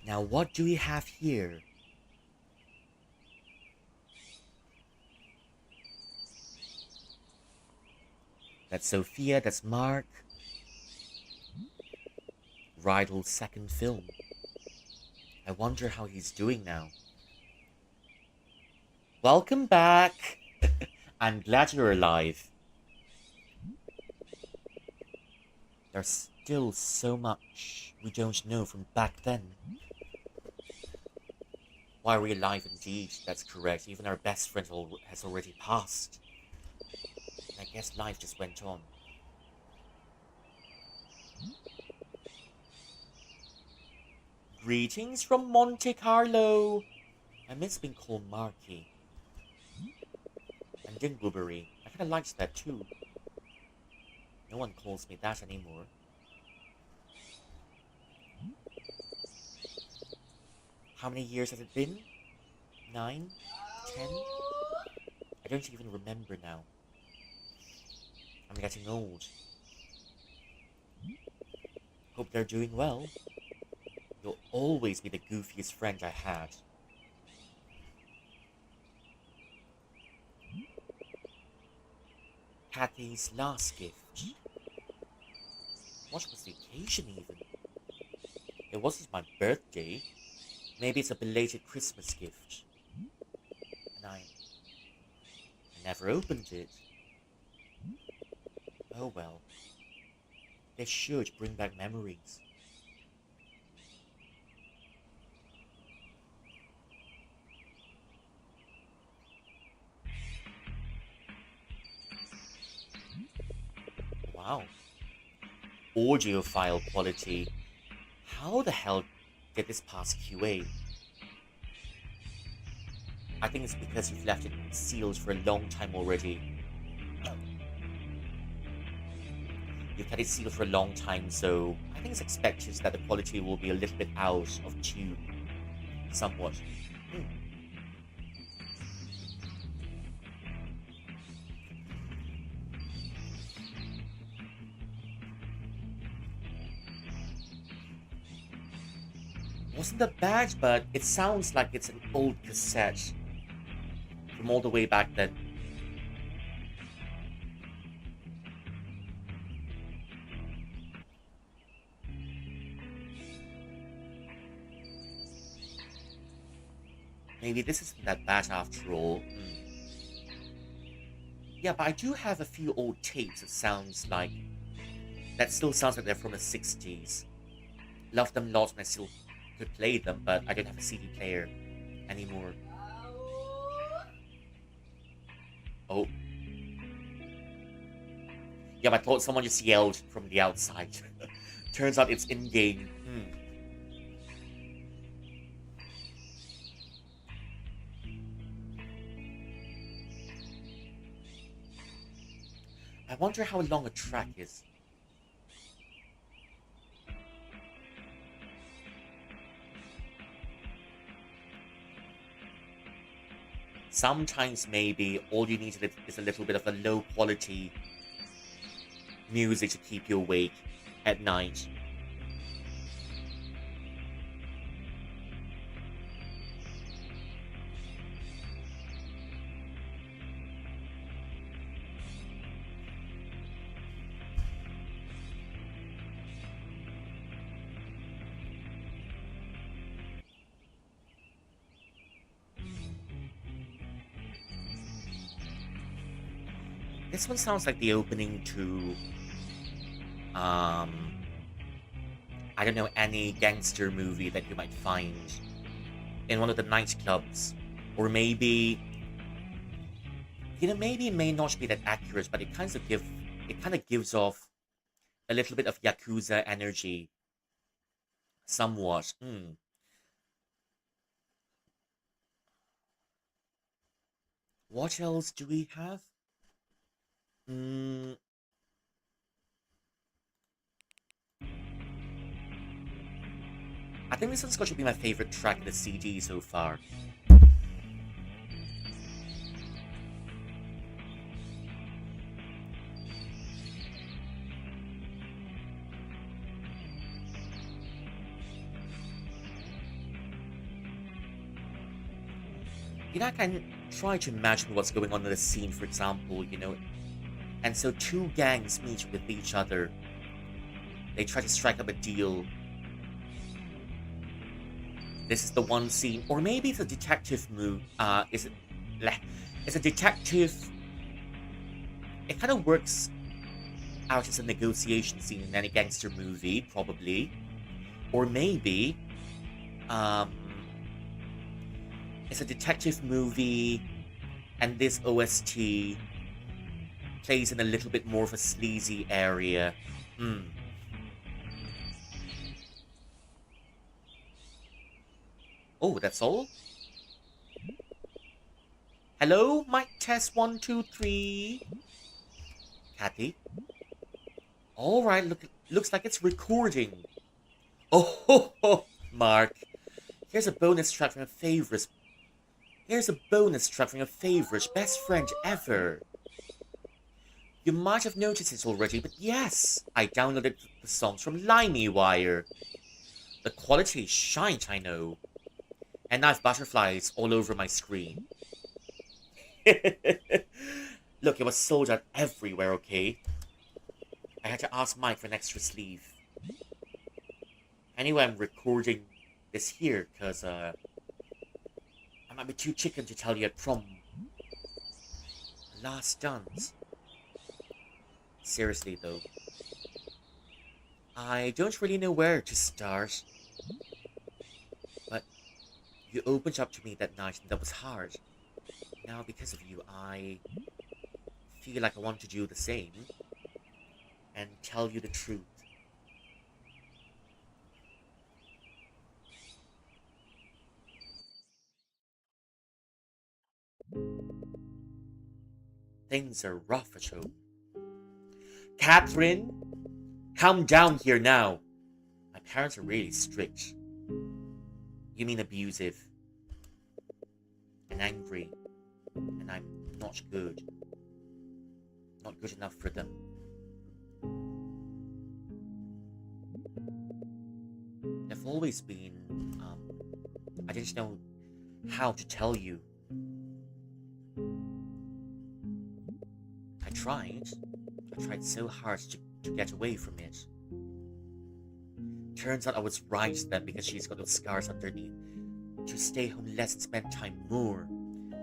Now, what do we have here? That's Sophia, that's Mark. Rydell's second film. I wonder how he's doing now. Welcome back! I'm glad you're alive. There's still so much we don't know from back then. Why are we alive indeed? That's correct. Even our best friend has already passed. And I guess life just went on. Greetings from Monte Carlo! I miss being called Marky. And Dingleberry. I kinda liked that too. No one calls me that anymore. How many years has it been? 9? 10? I don't even remember now. I'm getting old. Hope they're doing well. You'll always be the goofiest friend I had. Kathy's last gift. What was the occasion even? It wasn't my birthday. Maybe it's a belated Christmas gift. And I never opened it. Oh well. They should bring back memories. Wow. Audiophile quality. How the hell did this pass QA? I think it's because you've left it sealed for a long time already. You've had it sealed for a long time, so I think it's expected that the quality will be a little bit out of tune. Somewhat. Hmm. Wasn't that bad, but it sounds like it's an old cassette from all the way back then. Maybe this isn't that bad after all. Yeah, but I do have a few old tapes that still sounds like they're from the 60s. Love them lots and I still could play them, but I don't have a CD player anymore. Oh. Yeah, but I thought someone just yelled from the outside. Turns out it's in-game. I wonder how long a track is. Sometimes maybe all you need is a little bit of a low quality music to keep you awake at night. This one sounds like the opening to, I don't know, any gangster movie that you might find in one of the nightclubs. Or maybe Maybe it may not be that accurate, but it kind of gives off a little bit of Yakuza energy, somewhat. What else do we have? Hmm. I think this one's going to be my favorite track in the CD so far. I can try to imagine what's going on in the scene, for example, and so two gangs meet with each other. They try to strike up a deal. This is the one scene, or maybe it's a detective move. Is it? It's a detective. It kind of works out as a negotiation scene in any gangster movie, probably, or maybe, um, it's a detective movie, and this OST plays in a little bit more of a sleazy area. Oh, that's all? Hello? Mic test 1, 2, 3. Kathy? Alright, looks like it's recording. Oh, ho, ho, Mark. Here's a bonus track from your favorite. Here's a bonus track from your favorite best friend ever. You might have noticed this already, but yes, I downloaded the songs from LimeWire. The quality is shite, I know. And I have butterflies all over my screen. Look, it was sold out everywhere, okay? I had to ask Mike for an extra sleeve. Anyway, I'm recording this here, because, I might be too chicken to tell you at prom. Last dance. Seriously, though. I don't really know where to start. But you opened up to me that night, and that was hard. Now, because of you, I feel like I want to do the same. And tell you the truth. Things are rough at home. Catherine, come down here now. My parents are really strict. You mean abusive. And angry. And I'm not good. Not good enough for them. They've always been, I didn't know how to tell you. I tried. I tried so hard to get away from it. Turns out I was right then because she's got those scars underneath. To stay home less and spend time more.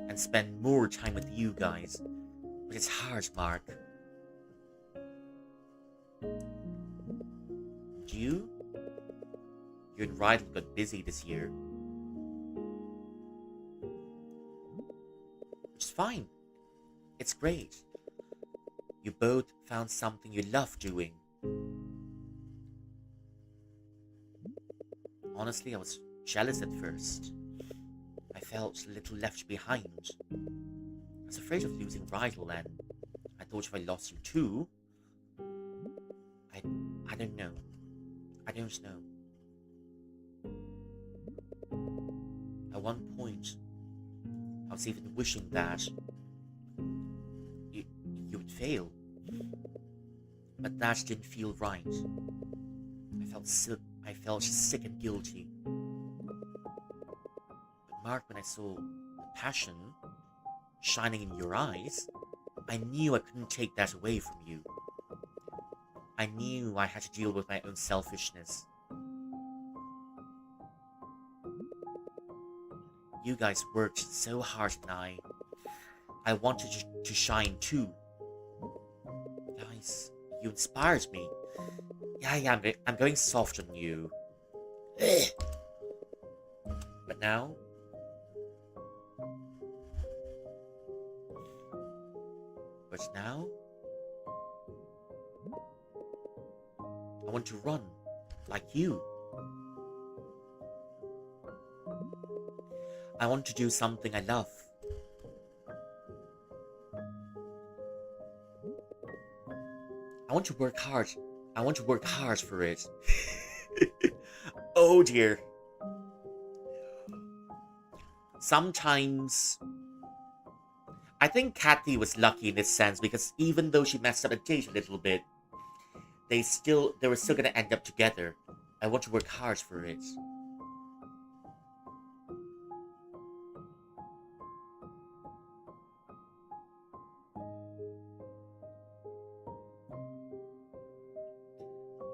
And spend more time with you guys. But it's hard, Mark. You and Rydell got busy this year. Which is fine. It's great. You both found something you love doing. Honestly, I was jealous at first. I felt a little left behind. I was afraid of losing Rydell, and I thought if I lost you too, I don't know. I don't know. At one point, I was even wishing that you would fail. But that didn't feel right. I felt sick and guilty. But Mark, when I saw the passion shining in your eyes, I knew I couldn't take that away from you. I knew I had to deal with my own selfishness. You guys worked so hard and I wanted to shine too. Guys, you inspired me. Yeah, I'm going soft on you. But now, But now, I want to run like you. I want to do something I love. I want to work hard. I want to work hard for it. Oh dear. Sometimes I think Kathy was lucky in this sense because even though she messed up a date a little bit, they were still gonna end up together. I want to work hard for it.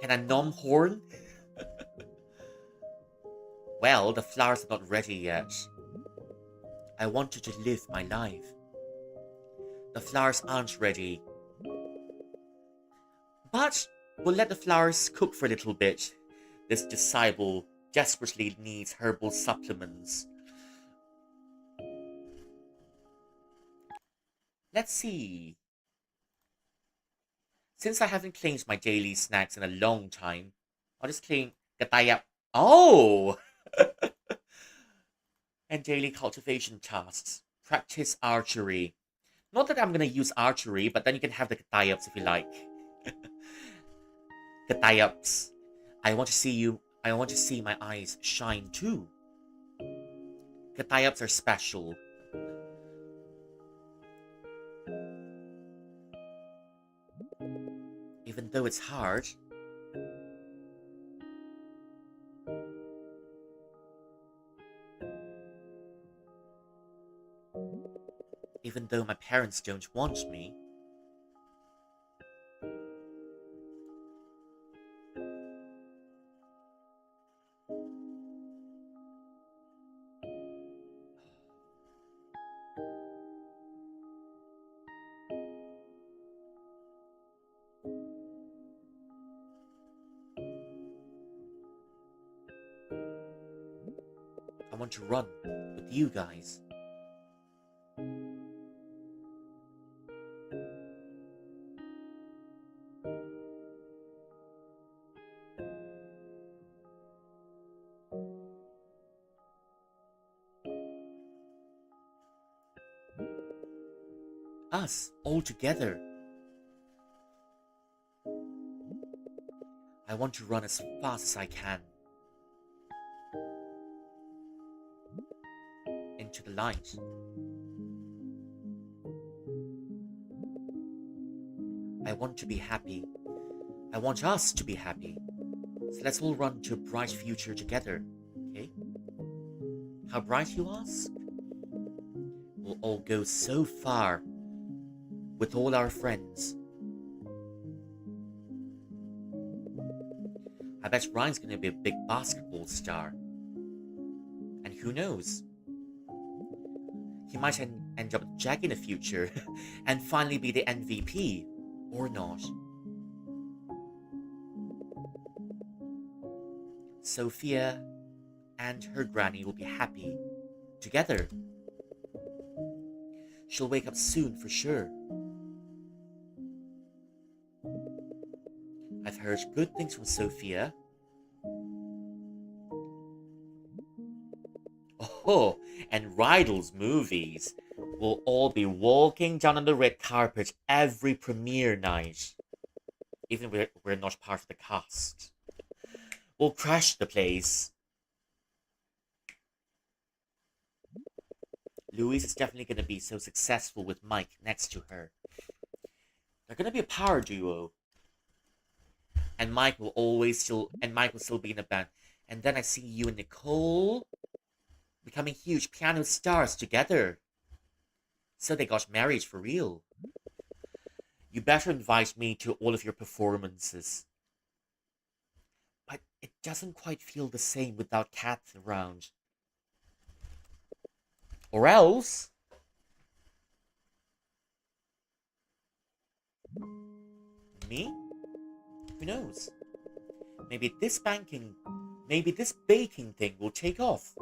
Can I nom horn? Well, the flowers are not ready yet. I wanted to live my life. The flowers aren't ready. But we'll let the flowers cook for a little bit. This disciple desperately needs herbal supplements. Let's see. Since I haven't claimed my daily snacks in a long time, I'll just claim Gataya. Oh! And daily cultivation tasks. Practice archery. Not that I'm gonna use archery, but then you can have the Gatayaps if you like. Gatayaps. I want to see my eyes shine too. Gatayaps are special. Even though it's hard. Even though my parents don't want me. I want to run with you guys. Us, all together. I want to run as fast as I can. Into the light. I want to be happy. I want us to be happy. So let's all run to a bright future together, okay? How bright, you ask? We'll all go so far with all our friends. I bet Ryan's gonna be a big basketball star. And who knows? He might end up with Jack in the future and finally be the MVP. Or not. Sophia and her granny will be happy together. She'll wake up soon for sure. I've heard good things from Sophia. Oh, and Rydell's movies will all be walking down on the red carpet every premiere night. Even if we're not part of the cast. We'll crash the place. Louise is definitely going to be so successful with Mike next to her. They're going to be a power duo. And Mike will still be in the band. And then I see you and Nicole becoming huge piano stars together. So they got married for real. You better invite me to all of your performances. But it doesn't quite feel the same without Kat around. Or else... Me? Who knows? Maybe this baking thing will take off.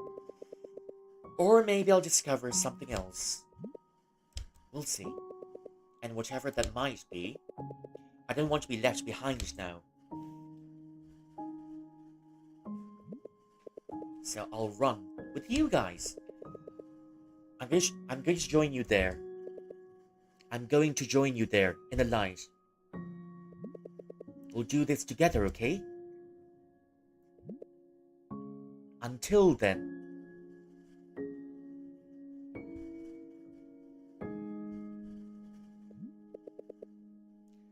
Or maybe I'll discover something else. We'll see. And whatever that might be, I don't want to be left behind now. So I'll run with you guys. I'm going to join you there. I'm going to join you there in the light. We'll do this together, okay? Until then.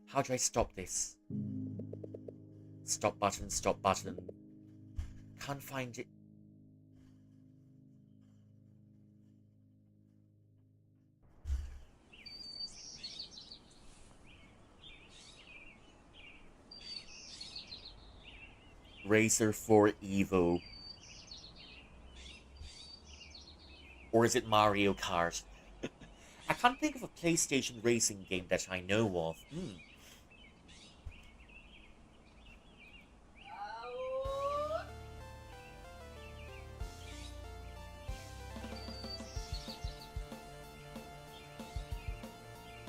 How do I stop this? Stop button, stop button. Can't find it. Racer 4 Evo. Or is it Mario Kart? I can't think of a PlayStation racing game that I know of.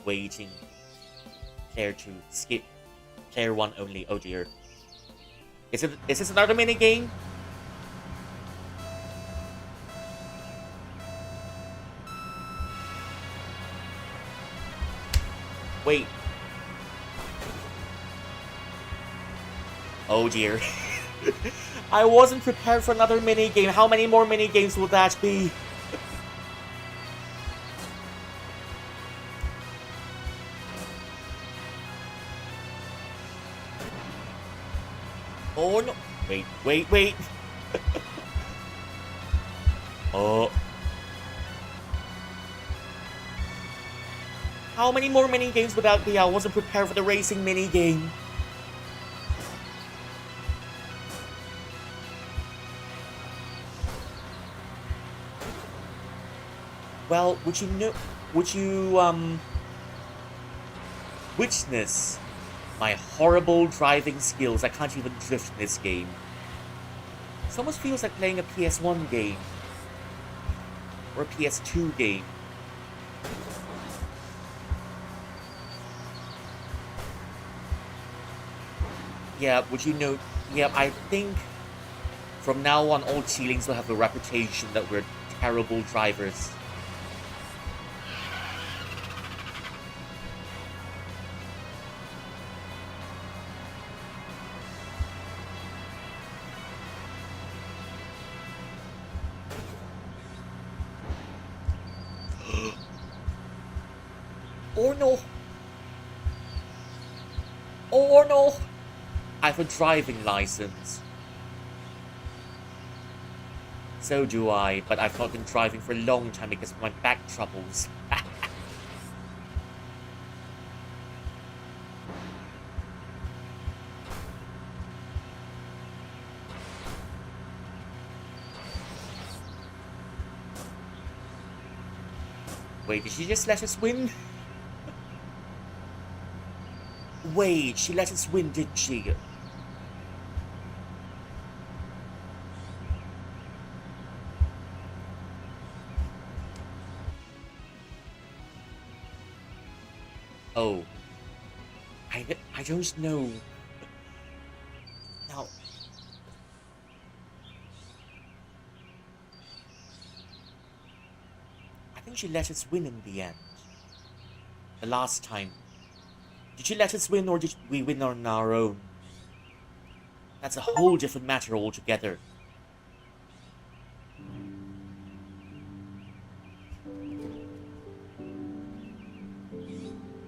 Waiting. Player 2. Skip. Player 1 only. Oh dear. Is this another minigame? Wait. Oh dear. I wasn't prepared for another minigame. How many more minigames will that be? Oh no. Wait. Oh. How many more minigames would that be? I wasn't prepared for the racing minigame. Well, would you witness my horrible driving skills? I can't even drift in this game. It almost feels like playing a PS1 game. Or a PS2 game. Yeah, would you know? Yeah, I think from now on all Cheelings will have a reputation that we're terrible drivers. Oh no! Oh no! I have a driving license. So do I, but I've not been driving for a long time because of my back troubles. Wait, did she just let us win? Wait, she let us win, didn't she? Oh. I don't know. Now... I think she let us win in the end. The last time. Did she let us win or did we win on our own? That's a whole different matter altogether.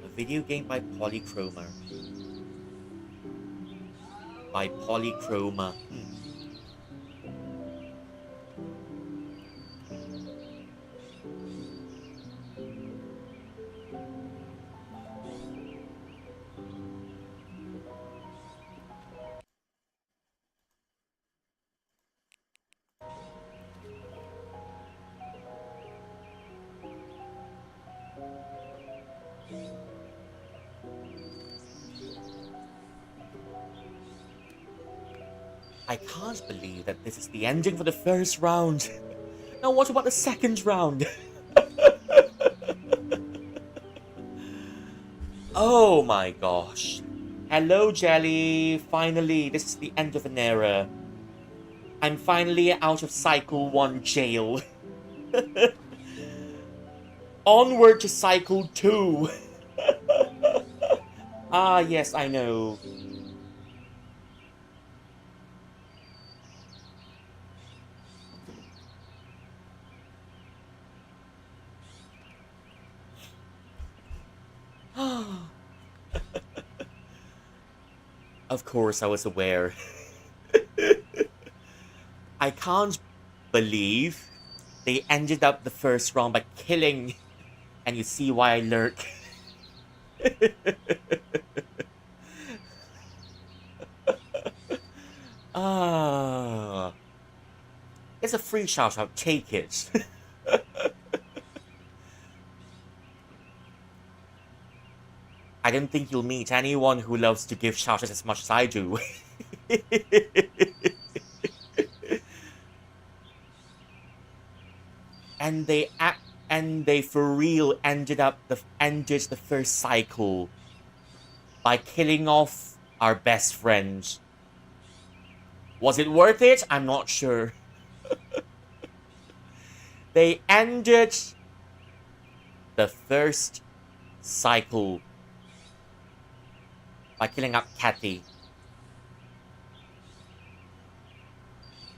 A video game by Polychroma. By Polychroma. I can't believe that this is the ending for the first round. Now what about the second round? Oh my gosh. Hello, Jelly. Finally, this is the end of an era. I'm finally out of Cycle 1 jail. Onward to Cycle 2. Ah, yes, I know. Of course, I was aware. I can't believe they ended up the first round by killing, and you see why I lurk. Ah, it's a free shout out. Take it. I don't think you'll meet anyone who loves to give shout outs as much as I do. and they act, and they for real ended the first cycle by killing off our best friend. Was it worth it? I'm not sure. They ended the first cycle by killing up Kathy.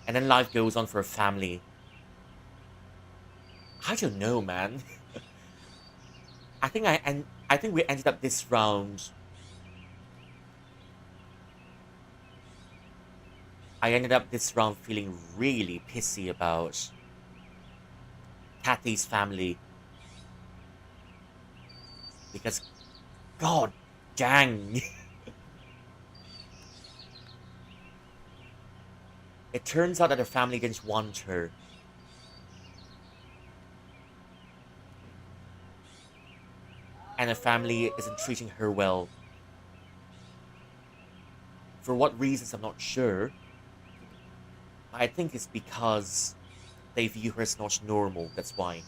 And then life goes on for a family. I don't know, man. I think we ended up this round. I ended up this round feeling really pissy about Kathy's family. Because, god dang. It turns out that her family didn't want her. And her family isn't treating her well. For what reasons, I'm not sure. I think it's because they view her as not normal, that's why.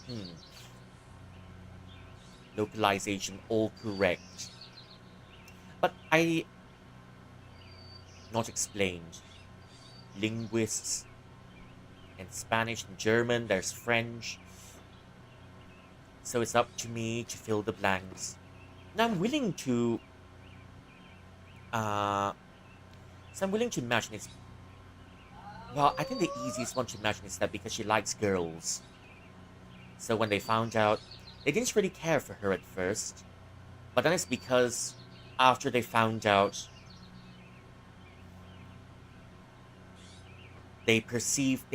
Localization, all correct. But not explained. Linguists, and Spanish and German, there's French. So it's up to me to fill the blanks. Now I'm willing to imagine it's, well, I think the easiest one to imagine is that because she likes girls. So when they found out, they didn't really care for her at first. But then it's because after they found out, they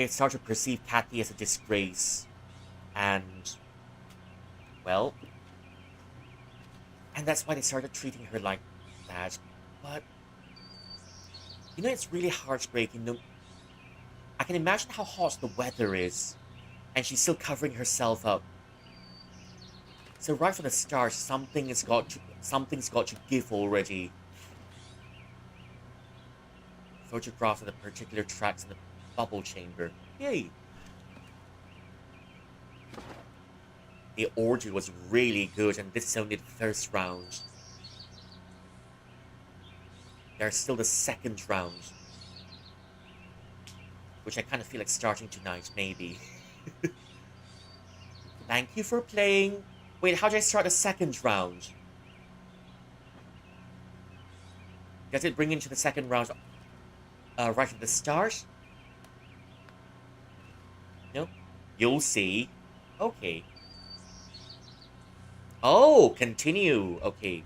start to perceive Kathy as a disgrace. And, well, and that's why they started treating her like that. But, it's really heartbreaking. No, I can imagine how hot the weather is, and she's still covering herself up. So right from the start, something's got to give already. Photographs of the particular tracks in the bubble chamber. Yay! The orgy was really good, and this is only the first round. There's still the second round, which I kind of feel like starting tonight, maybe. Thank you for playing. Wait, how do I start the second round? Does it bring into the second round right at the start? No? You'll see. Okay. Oh, continue. Okay.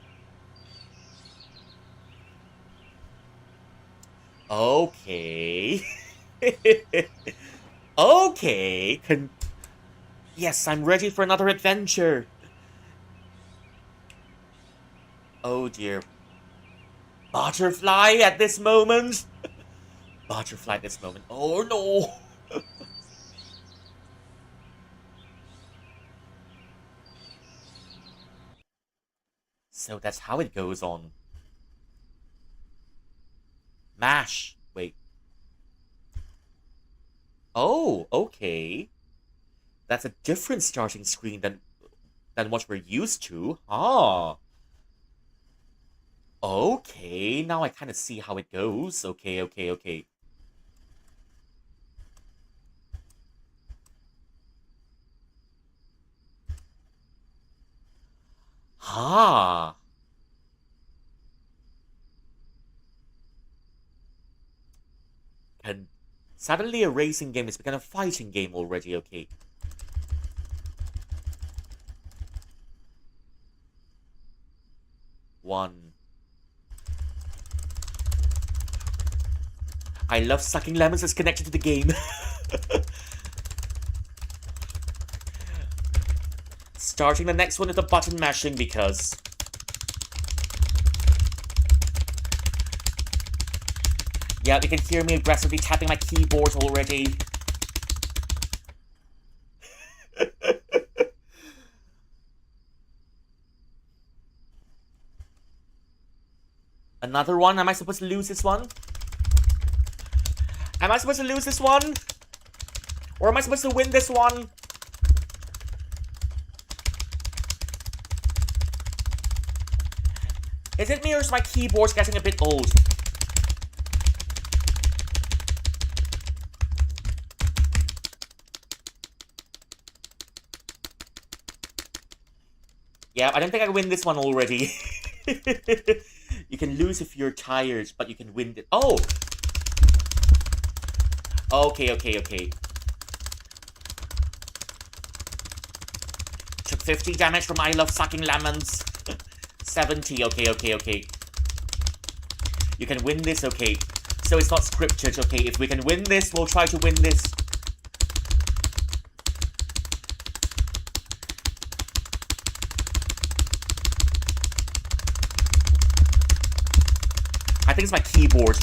Okay. Okay. Yes, I'm ready for another adventure. Oh dear. Butterfly at this moment? Butterfly at this moment. Oh no! So that's how it goes on. Mash. Wait. Oh, okay. That's a different starting screen than what we're used to. Ah. Okay, now I kind of see how it goes. Okay, okay, okay. Ha! And suddenly a racing game has become a fighting game already, okay. One. I love sucking lemons as connected to the game. Starting the next one with the button mashing because... Yeah, you can hear me aggressively tapping my keyboard already. Another one? Am I supposed to lose this one? Am I supposed to lose this one? Or am I supposed to win this one? Is it me or is my keyboard getting a bit old? Yeah, I don't think I win this one already. You can lose if you're tired, but you can win it. Oh! Okay, okay, okay. Took 50 damage from I Love Sucking Lemons. 70, okay, okay, okay. You can win this, okay. So it's not scripted, okay. If we can win this, we'll try to win this. I think it's my keyboard.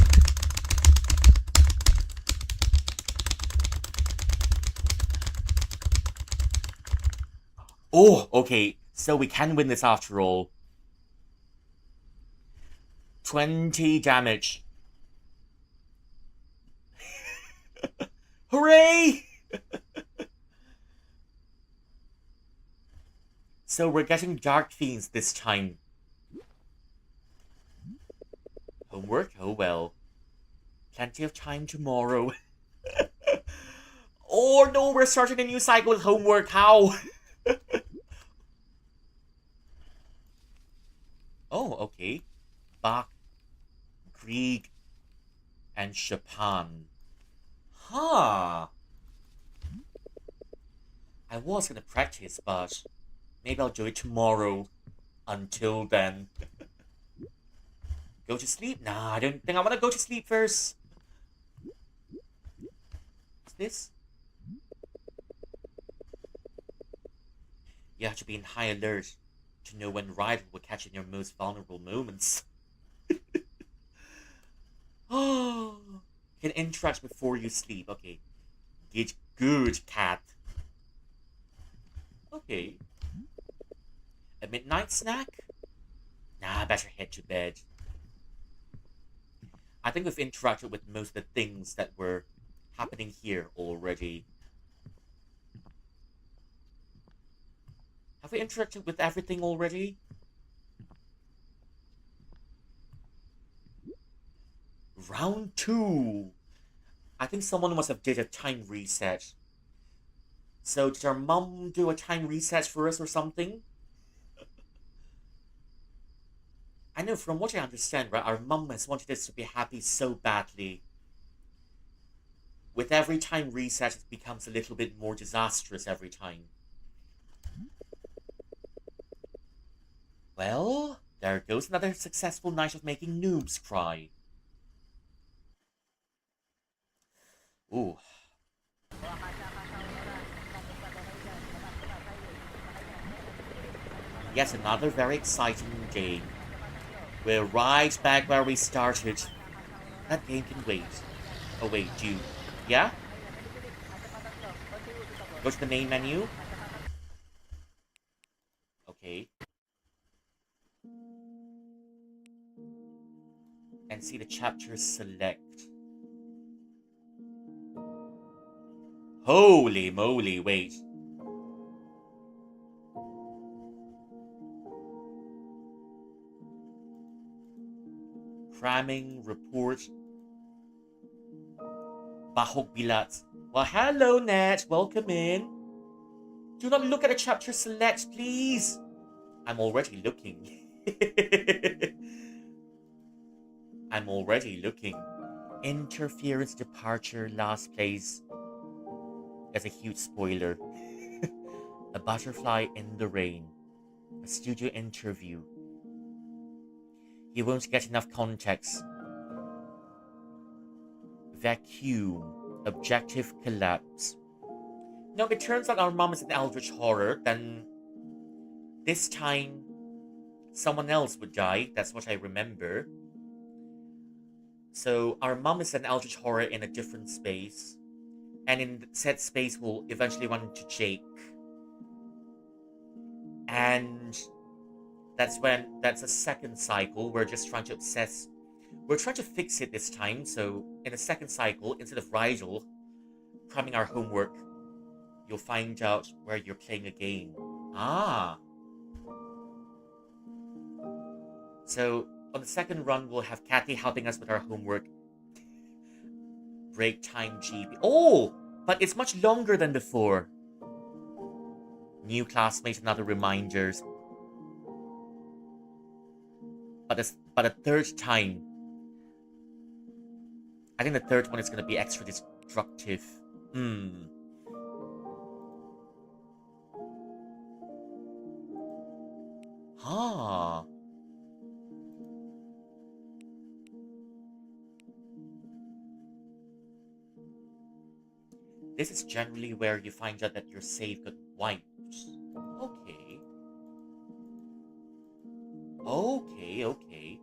Oh, okay. So we can win this after all. 20 damage. Hooray! So we're getting Dark Fiends this time. Homework? Oh well. Plenty of time tomorrow. Oh no, we're starting a new cycle with homework. How? Oh, okay. Bach, Grieg, and Chopin. Huh. I was gonna practice, but maybe I'll do it tomorrow. Until then. Go to sleep? Nah, I don't think I want to go to sleep first. What's this? You have to be in high alert to know when rival will catch in your most vulnerable moments. Oh, you can interact before you sleep. Okay. Get good, cat. Okay. A midnight snack? Nah, better head to bed. I think we've interacted with most of the things that were happening here already. Have we interacted with everything already? Round 2. I think someone must have did a time reset. So did our mum do a time reset for us or something? I know from what I understand, right, our mum has wanted us to be happy so badly. With every time reset, it becomes a little bit more disastrous every time. Well, there goes another successful night of making noobs cry. Ooh. Yet another very exciting game. We're right back where we started. That game can wait. Oh wait, do you... Yeah? Go to the main menu. Okay. And see the chapters select. Holy moly, wait. Cramming, report, bahog bilat. Well, hello, Nat. Welcome in. Do not look at the chapter select, please. I'm already looking. I'm already looking. Interference, departure, last place. That's a huge spoiler. A butterfly in the rain. A studio interview. You won't get enough context. Vacuum. Objective collapse. No, it turns out our mom is an eldritch horror, then this time someone else would die. That's what I remember. So our mom is an eldritch horror in a different space. And in said space will eventually run into Jake. And that's a second cycle. We're just trying to obsess. We're trying to fix it this time. So in the second cycle, instead of Rigel cramming our homework, you'll find out where you're playing a game. Ah. So on the second run, we'll have Kathy helping us with our homework. Break time GB. Oh, but it's much longer than before. New classmates and other reminders. But a third time. I think the third one is going to be extra destructive. Huh. This is generally where you find out that your save got wiped. Okay. Okay.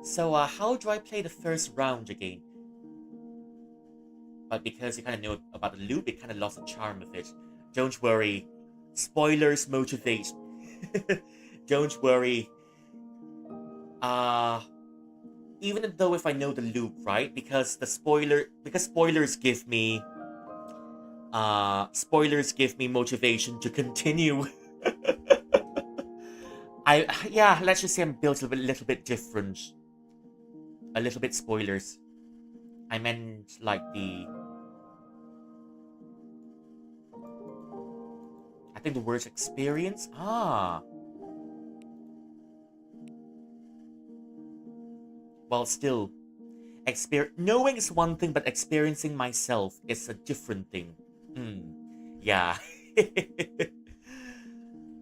So, how do I play the first round again? But because you kind of know about the loop, it kind of lost the charm of it. Don't worry. Spoilers motivate. Don't worry. Even though if I know the loop, right? Because spoilers give me motivation to continue. Let's just say I'm built a little bit different. A little bit spoilers. I meant like I think the word's experience. Well, still, knowing is one thing, but experiencing myself is a different thing. Yeah.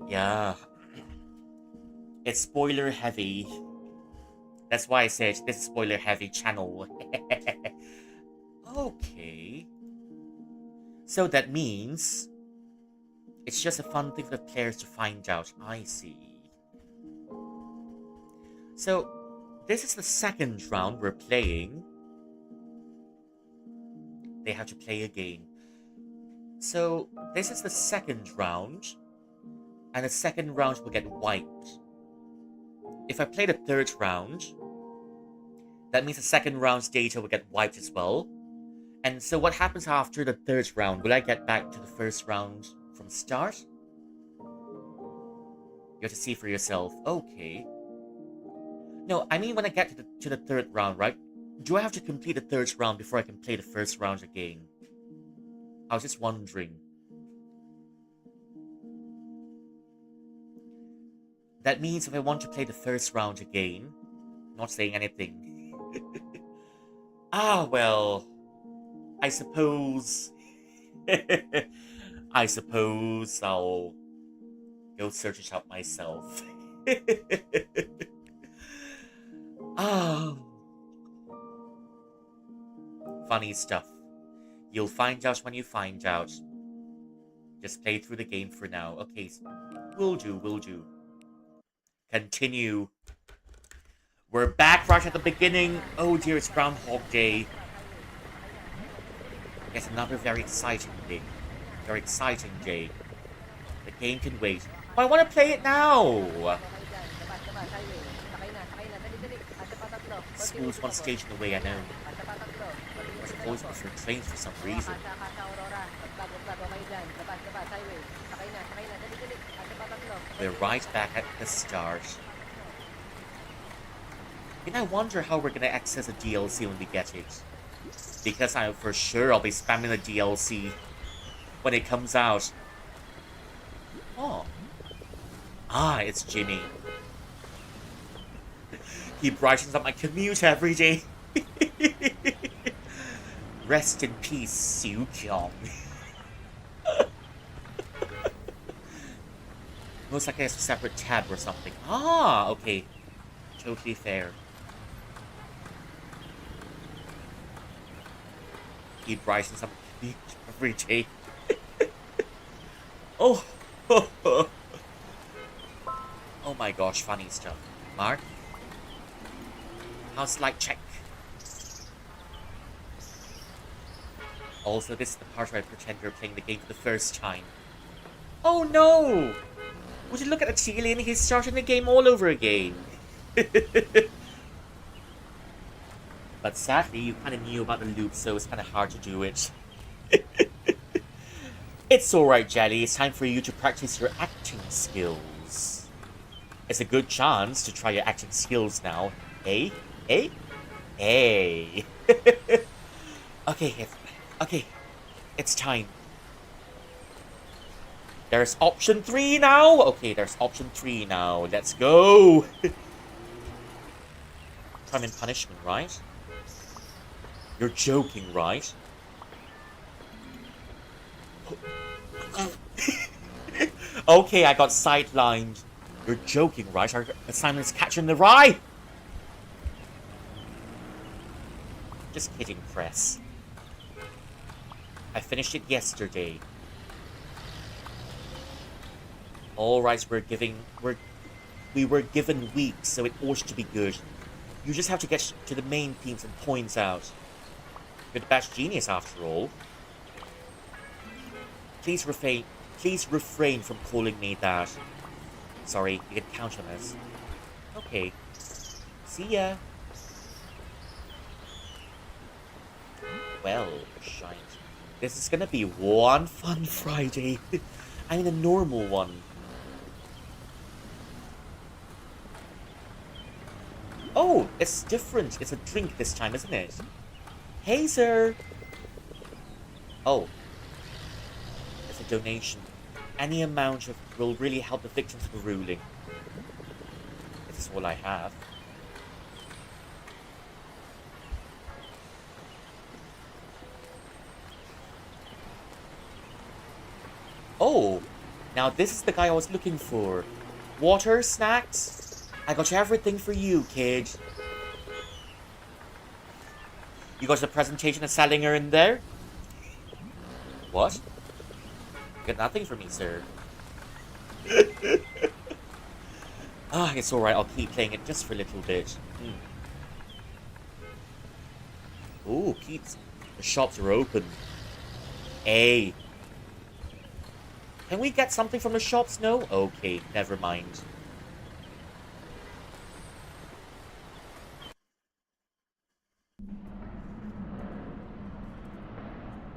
Yeah. It's spoiler heavy. That's why I said this is spoiler heavy channel. Okay. So that means it's just a fun thing for the players to find out. I see. So this is the second round we're playing. They have to play a game. So this is the second round. And the second round will get wiped. If I play the third round, that means the second round's data will get wiped as well. And so what happens after the third round? Will I get back to the first round from start? You have to see for yourself. Okay. No, I mean when I get to the third round, right? Do I have to complete the third round before I can play the first round again? I was just wondering. That means if I want to play the first round again, not saying anything. Well, I suppose I'll go search it out myself. Funny stuff. You'll find out when you find out. Just play through the game for now. Okay, will do. Continue. We're back right at the beginning. Oh dear, it's Groundhog Day. It's another very exciting day. The game can wait. But I want to play it now! School's one station away, I know. I've always preferred trains for some reason. We're right back at the start. And I wonder how we're gonna access a DLC when we get it. Because I for sure I'll be spamming the DLC when it comes out. Oh. Ah, it's Jimmy. He brightens up my commute every day. Rest in peace, Siu Kyong. Looks like it has a separate tab or something. Ah, okay. Totally fair. He brightens up my commute every day. Oh. Oh my gosh, funny stuff. Mark? How's light check? Also, this is the part where I pretend you're playing the game for the first time. Oh no! Would you look at the Chilean? He's starting the game all over again. But sadly, you kind of knew about the loop, so it's kind of hard to do it. It's alright, Jelly. It's time for you to practice your acting skills. It's a good chance to try your acting skills now. Eh? Eh? Hey. Okay, it's time. There's option 3 now. Okay, there's option 3 now. Let's go. Crime and punishment, right? You're joking, right? Okay, I got sidelined. You're joking, right? Our assignment's catching the rye. Just kidding, press. I finished it yesterday. Alright, we were given weeks, so it ought to be good. You just have to get to the main themes and points out. You're the best genius after all. Please refrain from calling me that. Sorry, you can count on us. Okay. See ya. Well, shite. This is gonna be one fun Friday. I mean a normal one. Oh, it's different. It's a drink this time, isn't it? Hey, sir. Oh. It's a donation. Any amount will really help the victims of the ruling. This is all I have. Oh, now this is the guy I was looking for. Water, snacks? I got everything for you, kid. You got the presentation of Salinger in there? What? You got nothing for me, sir. Ah, it's alright, I'll keep playing it just for a little bit. Ooh, Pete, the shops are open. Hey. Can we get something from the shops? No? Okay, never mind.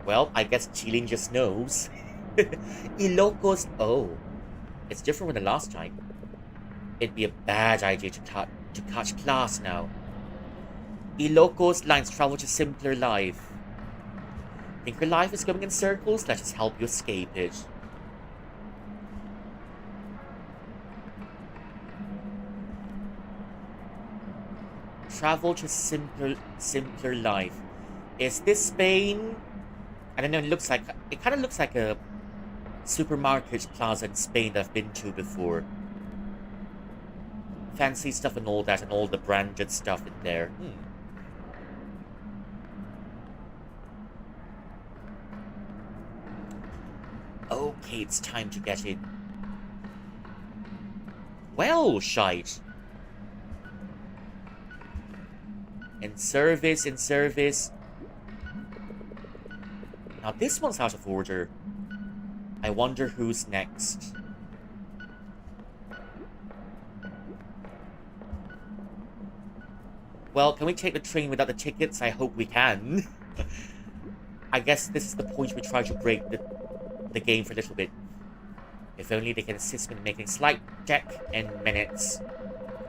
Well, I guess Chilin just knows. Ilocos. Oh. It's different from the last time. It'd be a bad idea to catch class now. Ilocos lines travel to simpler life. Think your life is going in circles? Let us help you escape it. Travel to simpler life. Is this Spain? I don't know, it kind of looks like a supermarket plaza in Spain that I've been to before. Fancy stuff and all that, and all the branded stuff in there. Okay, it's time to get in. Well, shite. In service, in service. Now this one's out of order. I wonder who's next. Well, can we take the train without the tickets? I hope we can. I guess this is the point we try to break the game for a little bit. If only they can assist me in making slight check in minutes.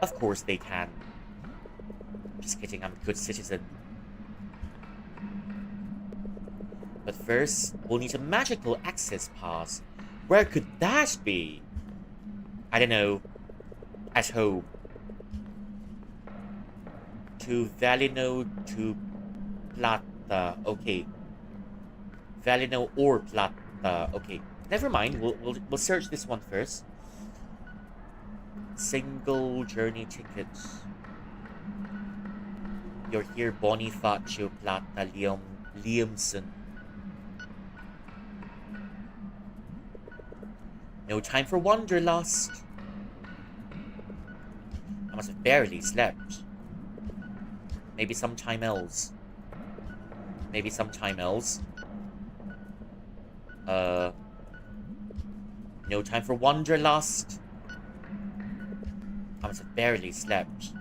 Of course they can. Just kidding, I'm a good citizen. But first, we'll need a magical access pass. Where could that be? I don't know. At home. To Valino to Plata. Okay. Valino or Plata. Okay. Never mind. We'll search this one first. Single journey tickets. You're here, Bonifacio Plata Liamson. No time for wanderlust. I must have barely slept. Maybe sometime else. Maybe sometime else. No time for wanderlust. I must have barely slept.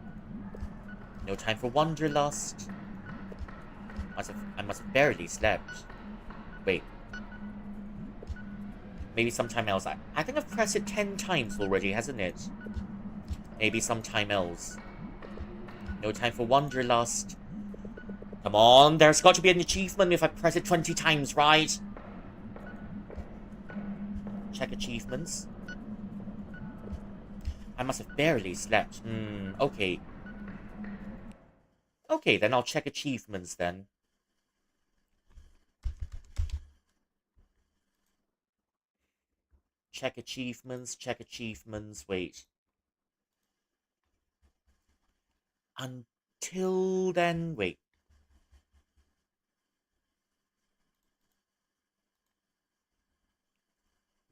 No time for wanderlust. I must have barely slept. Wait. Maybe sometime else. I think I've pressed it 10 times already, hasn't it? Maybe sometime else. No time for wanderlust. Come on, there's got to be an achievement if I press it 20 times, right? Check achievements. I must have barely slept. Okay. Okay, then I'll check achievements then. Check achievements, wait. Until then, wait.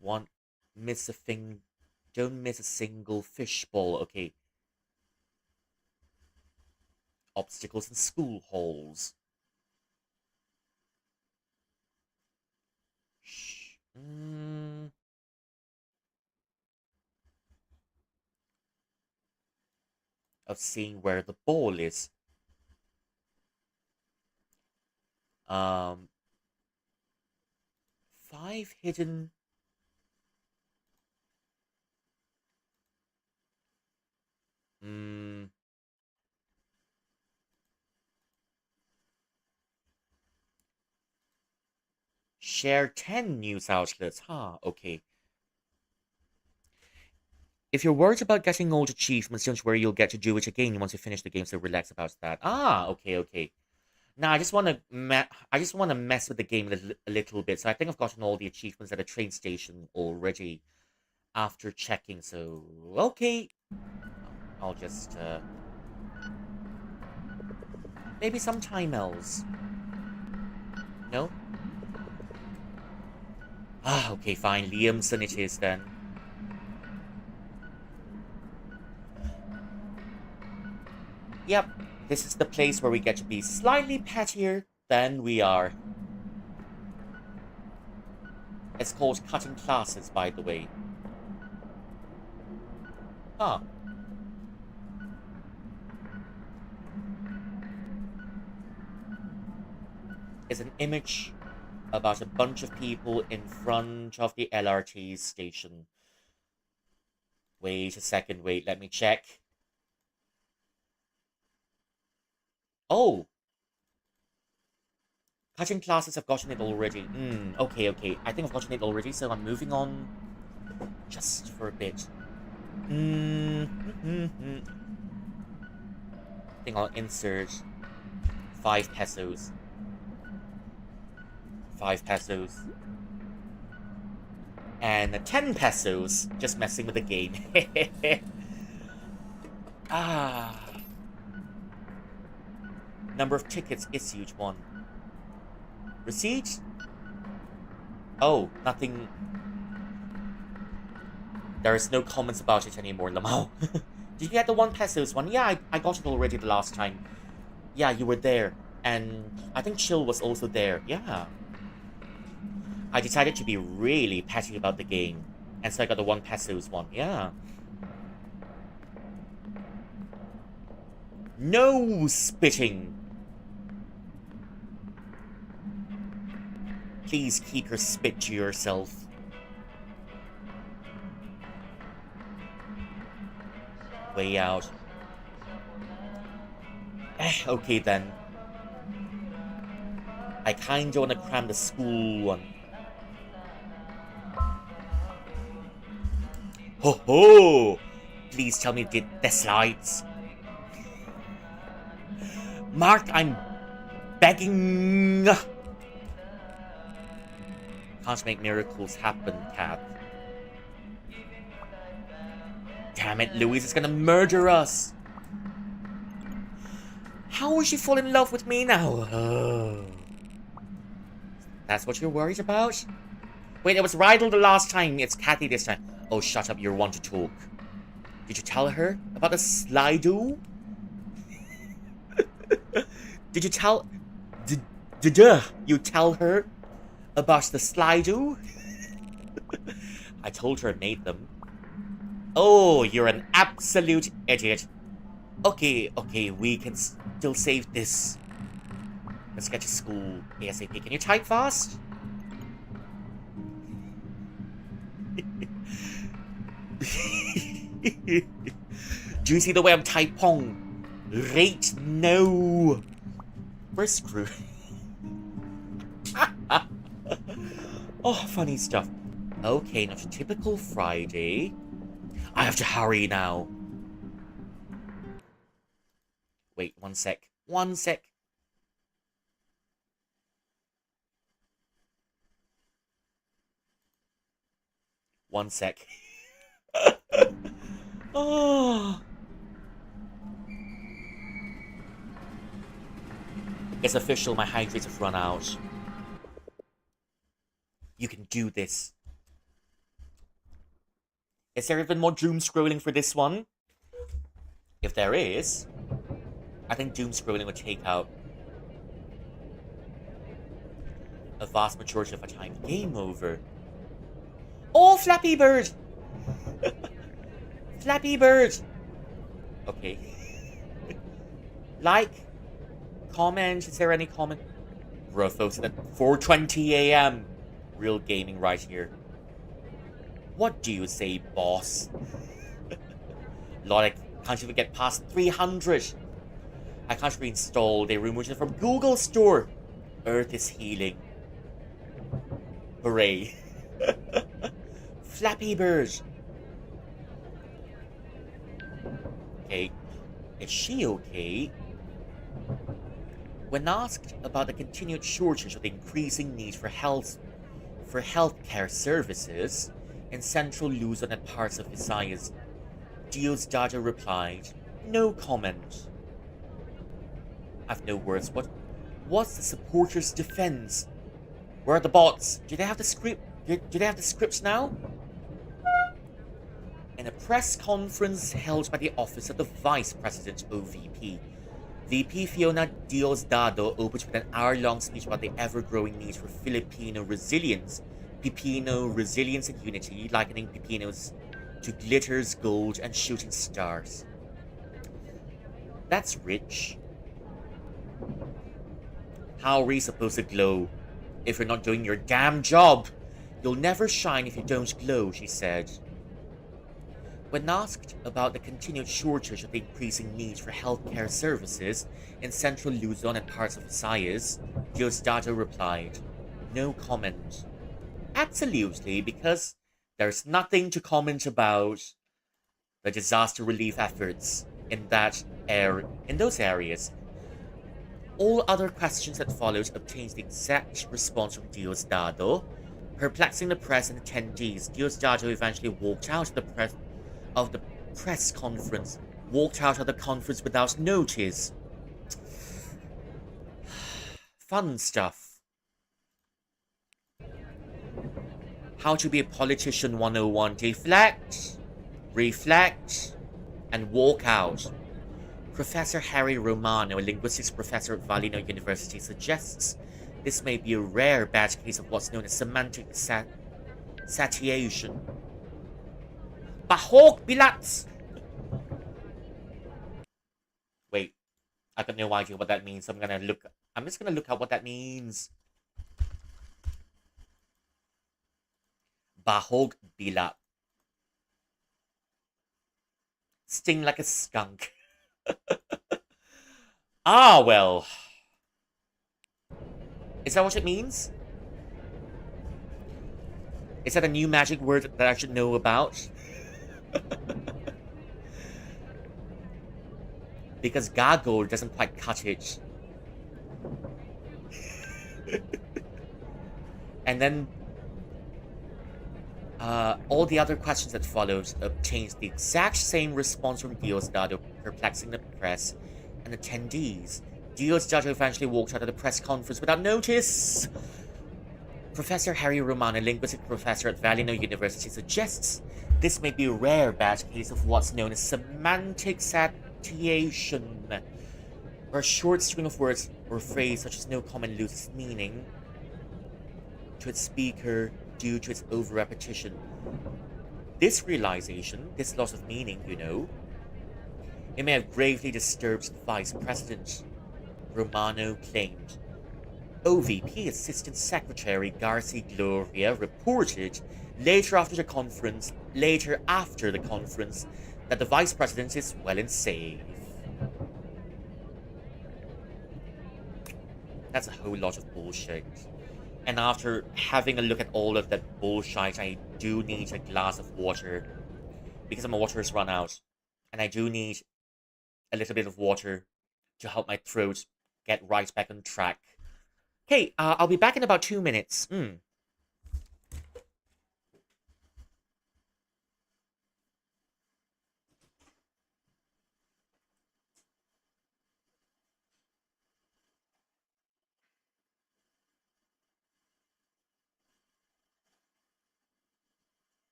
Don't miss a single fishbowl, okay. Obstacles in school halls. Shh. Of seeing where the ball is. 5 hidden. Share 10 news outlets. Huh, okay. If you're worried about getting old achievements, don't worry, you'll get to do it again once you finish the game, so relax about that. Ah, okay. Now, I just want to mess with the game a little bit, so I think I've gotten all the achievements at a train station already after checking, so okay. I'll just, maybe sometime else. No? Ah, okay, fine. Liamson it is then. Yep, this is the place where we get to be slightly pettier than we are. It's called cutting classes, by the way. Huh. Is an image about a bunch of people in front of the LRT station. Wait a second, wait, let me check. Oh! Cutting classes, I've gotten it already. Okay. I think I've gotten it already, so I'm moving on just for a bit. I think I'll insert 5 pesos. 5 pesos. And 10 pesos. Just messing with the game. Number of tickets issued, 1. Receipt? Oh, nothing. There is no comments about it anymore, Lamau. Did you get the 1 pesos one? Yeah, I got it already the last time. Yeah, you were there. And I think Chill was also there. Yeah. I decided to be really petty about the game. And so I got the 1 pesos one. Yeah. No spitting! Please keep your spit to yourself. Way out. Okay then. I kinda wanna cram the school one. Ho ho! Please tell me the slides. Mark, I'm begging. Can't make miracles happen, Cat. Damn it, Louise is gonna murder us. How will she fall in love with me now? Oh. That's what you're worried about? Wait, it was Rydell the last time. It's Kathy this time. Oh, shut up. You want to talk. Did you tell her about the Slido? Did you tell... Did you tell her about the Slido? I told her I made them. Oh, you're an absolute idiot. Okay, we can still save this. Let's get to school ASAP. Can you type fast? Do you see the way I'm typing? Right now. We're screwed. Oh, funny stuff. Okay, not a typical Friday. I have to hurry now. Wait, one sec. One sec. One sec. Oh. It's official, my hydrates have run out. You can do this. Is there even more doom scrolling for this one? If there is, I think doom scrolling would take out a vast majority of our time. Game over. Oh, Flappy Bird! Flappy Bird! Okay. Like, comment, is there any comment? Bro, folks, at 4:20 a.m. Real gaming right here. What do you say, boss? Lord, I can't even get past 300. I can't reinstall. They removed it from Google Store. Earth is healing. Hooray. Flappy Bird. Okay. Is she okay? When asked about the continued shortage of the increasing need for healthcare services in central Luzon and parts of Visayas, Diosdado replied, "No comment. I've no words. What's the supporters' defense? Where are the bots? Do they have the script? Do they have the scripts now?" In a press conference held by the office of the Vice President OVP, VP Fiona Diosdado opened with an hour-long speech about the ever-growing need for Filipino resilience, Pipino resilience and unity, likening Pipinos to glitters, gold, and shooting stars. That's rich. How are we supposed to glow if you're not doing your damn job? You'll never shine if you don't glow, she said. When asked about the continued shortage of the increasing need for healthcare services in central Luzon and parts of Visayas, Diosdado replied, "No comment." Absolutely, because there's nothing to comment about the disaster relief efforts in those areas. All other questions that followed obtained the exact response from Diosdado. Perplexing the press and attendees, Diosdado eventually walked out of the press conference. Walked out of the conference without notice. Fun stuff. How to be a politician 101. Deflect, reflect, and walk out. Professor Harry Romano, a linguistics professor at Valino University, suggests this may be a rare bad case of what's known as semantic satiation. Bahog Bilats! Wait, I got no idea what that means. I'm just gonna look at what that means. Bahog Bilat. Sting like a skunk. Ah, well. Is that what it means? Is that a new magic word that I should know about? Because gargle doesn't quite cut it. And then all the other questions that followed obtained the exact same response from Diosdado, perplexing the press and attendees. Diosdado eventually walked out of the press conference without notice. Professor Harry Romano, linguistic professor at Valino University, suggests this may be a rare bad case of what's known as semantic satiation, where a short string of words or phrase such as no comment loses meaning to its speaker due to its over-repetition. This realization, this loss of meaning, it may have gravely disturbed the vice president, Romano claimed. OVP Assistant Secretary Garcia Gloria reported later after the conference that the vice president is well and safe. That's a whole lot of bullshit. And after having a look at all of that bullshit, I do need a glass of water. Because my water has run out. And I do need a little bit of water to help my throat get right back on track. Okay, I'll be back in about 2 minutes.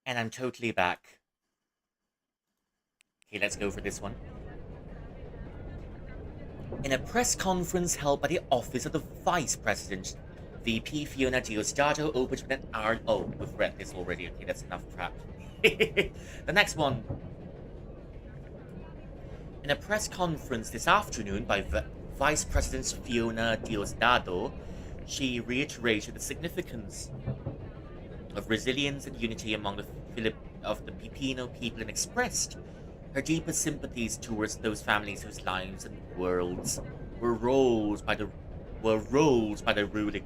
And I'm totally back. Okay, let's go for this one. In a press conference held by the office of the Vice President, VP Fiona Diosdado opened with an hour. Oh, we've read this already. Okay, that's enough crap. The next one. In a press conference this afternoon by Vice President Fiona Diosdado, she reiterated the significance of resilience and unity among the Filipino people and expressed her deepest sympathies towards those families whose lives and worlds were rolled by the ruling.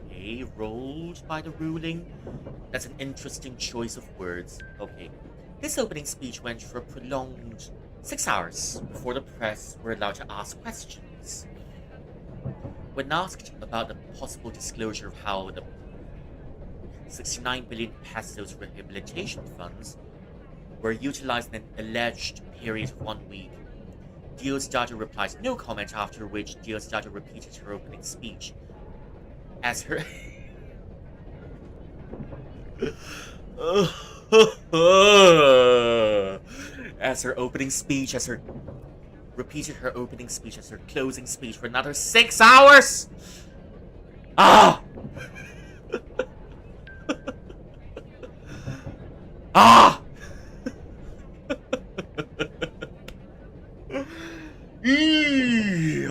Okay, rolled by the ruling. That's an interesting choice of words. Okay. This opening speech went for a prolonged 6 hours before the press were allowed to ask questions. When asked about the possible disclosure of how the 69 billion pesos rehabilitation funds were utilized in an alleged period of 1 week, Diosdado replied no comment, after which Diosdado repeated her opening speech. As her repeated her opening speech as her closing speech for another 6 hours. Ah! Ah!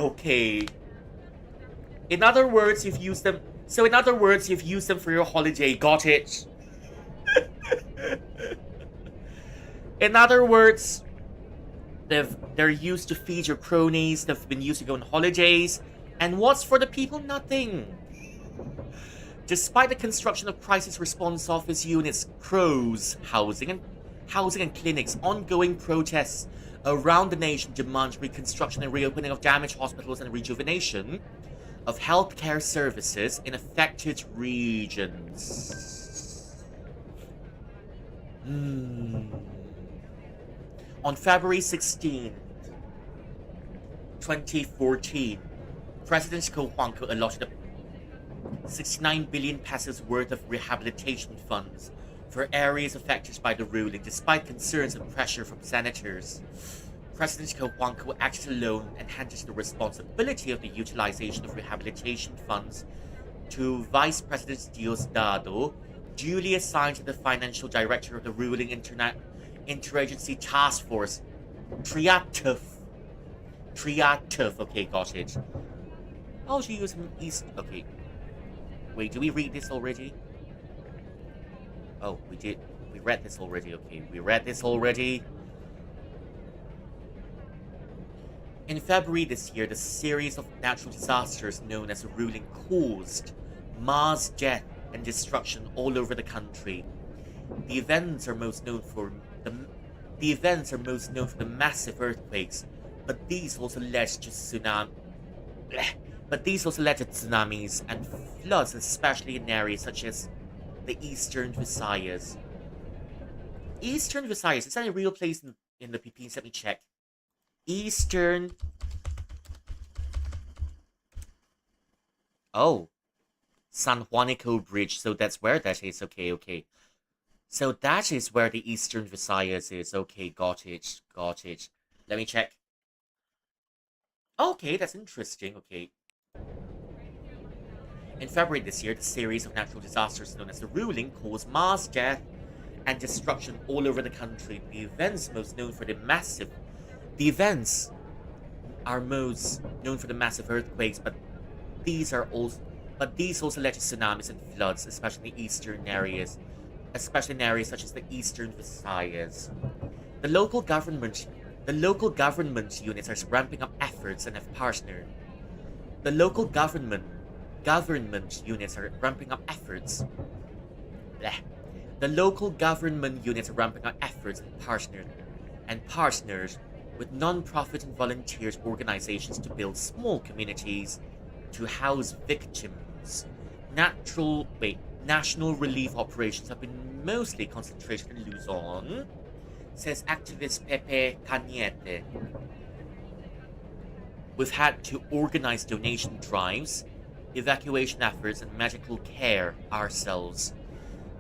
Okay. In other words, you've used them. So, in other words, you've used them for your holiday. Got it? In other words, They're used to feed your cronies, they've been used to go on holidays, and what's for the people? Nothing. Despite the construction of crisis response office units, CROWs, housing and clinics, ongoing protests around the nation demand reconstruction and reopening of damaged hospitals and rejuvenation of healthcare services in affected regions. On February 16, 2014, President Ko Huangko allotted 69 billion pesos worth of rehabilitation funds for areas affected by the ruling, despite concerns and pressure from senators. President Ko Huangko acted alone and handed the responsibility of the utilization of rehabilitation funds to Vice President Diosdado, duly assigned to the financial director of the ruling Interagency Task Force, TRIATUF. TRIATUF, okay, got it. Oh, she used an East. Okay. Wait, did we read this already? Oh, we did. We read this already, okay. We read this already. In February this year, the series of natural disasters known as the ruling caused mass death and destruction all over the country. The events are most known for the massive earthquakes, but these also led to tsunamis and floods, especially in areas such as the Eastern Visayas. Eastern Visayas, is that a real place in the Philippines? Let me check. Eastern. Oh, San Juanico Bridge. So that's where that is. Okay, okay. So that is where the Eastern Visayas is. Okay, got it. Got it. Let me check. Okay, that's interesting. Okay. In February this year, the series of natural disasters known as the ruling caused mass death and destruction all over the country. The events are most known for the massive earthquakes, but these also led to tsunamis and floods, especially in the eastern areas, especially in areas such as the Eastern Visayas. The local government units are ramping up efforts and have partnered. The local government units are ramping up efforts. The local government units are ramping up efforts and partners with non-profit and volunteers organizations to build small communities to house victims. National relief operations have been mostly concentrated in Luzon, says activist Pepe Cañete. We've had to organize donation drives, evacuation efforts, and medical care ourselves.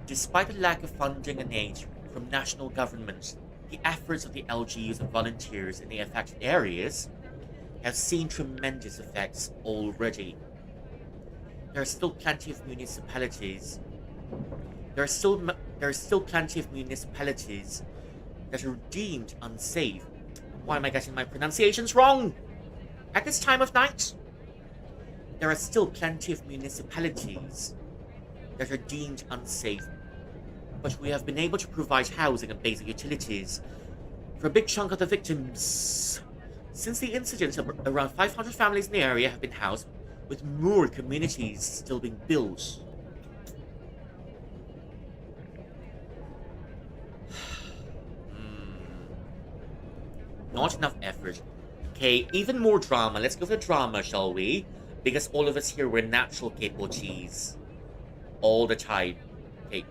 Despite the lack of funding and aid from national governments, the efforts of the LGUs and volunteers in the affected areas have seen tremendous effects already. There are still plenty of municipalities that are deemed unsafe. Why am I getting my pronunciations wrong? At this time of night? There are still plenty of municipalities that are deemed unsafe, but we have been able to provide housing and basic utilities for a big chunk of the victims. Since the incident, around 500 families in the area have been housed, with more communities still being built. Not enough effort. Okay, even more drama. Let's go for drama, shall we? Because all of us here were natural capable cheese. All the time. Okay.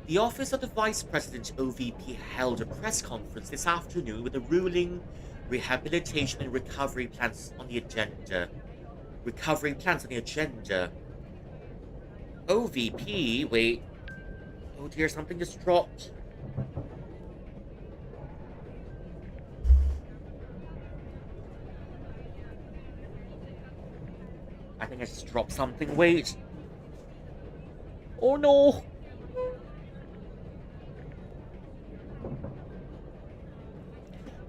The Office of the Vice President OVP held a press conference this afternoon with the ruling rehabilitation and recovery plans on the agenda. OVP? Wait. Oh dear, something just dropped. I think I just dropped something. Wait. Oh no.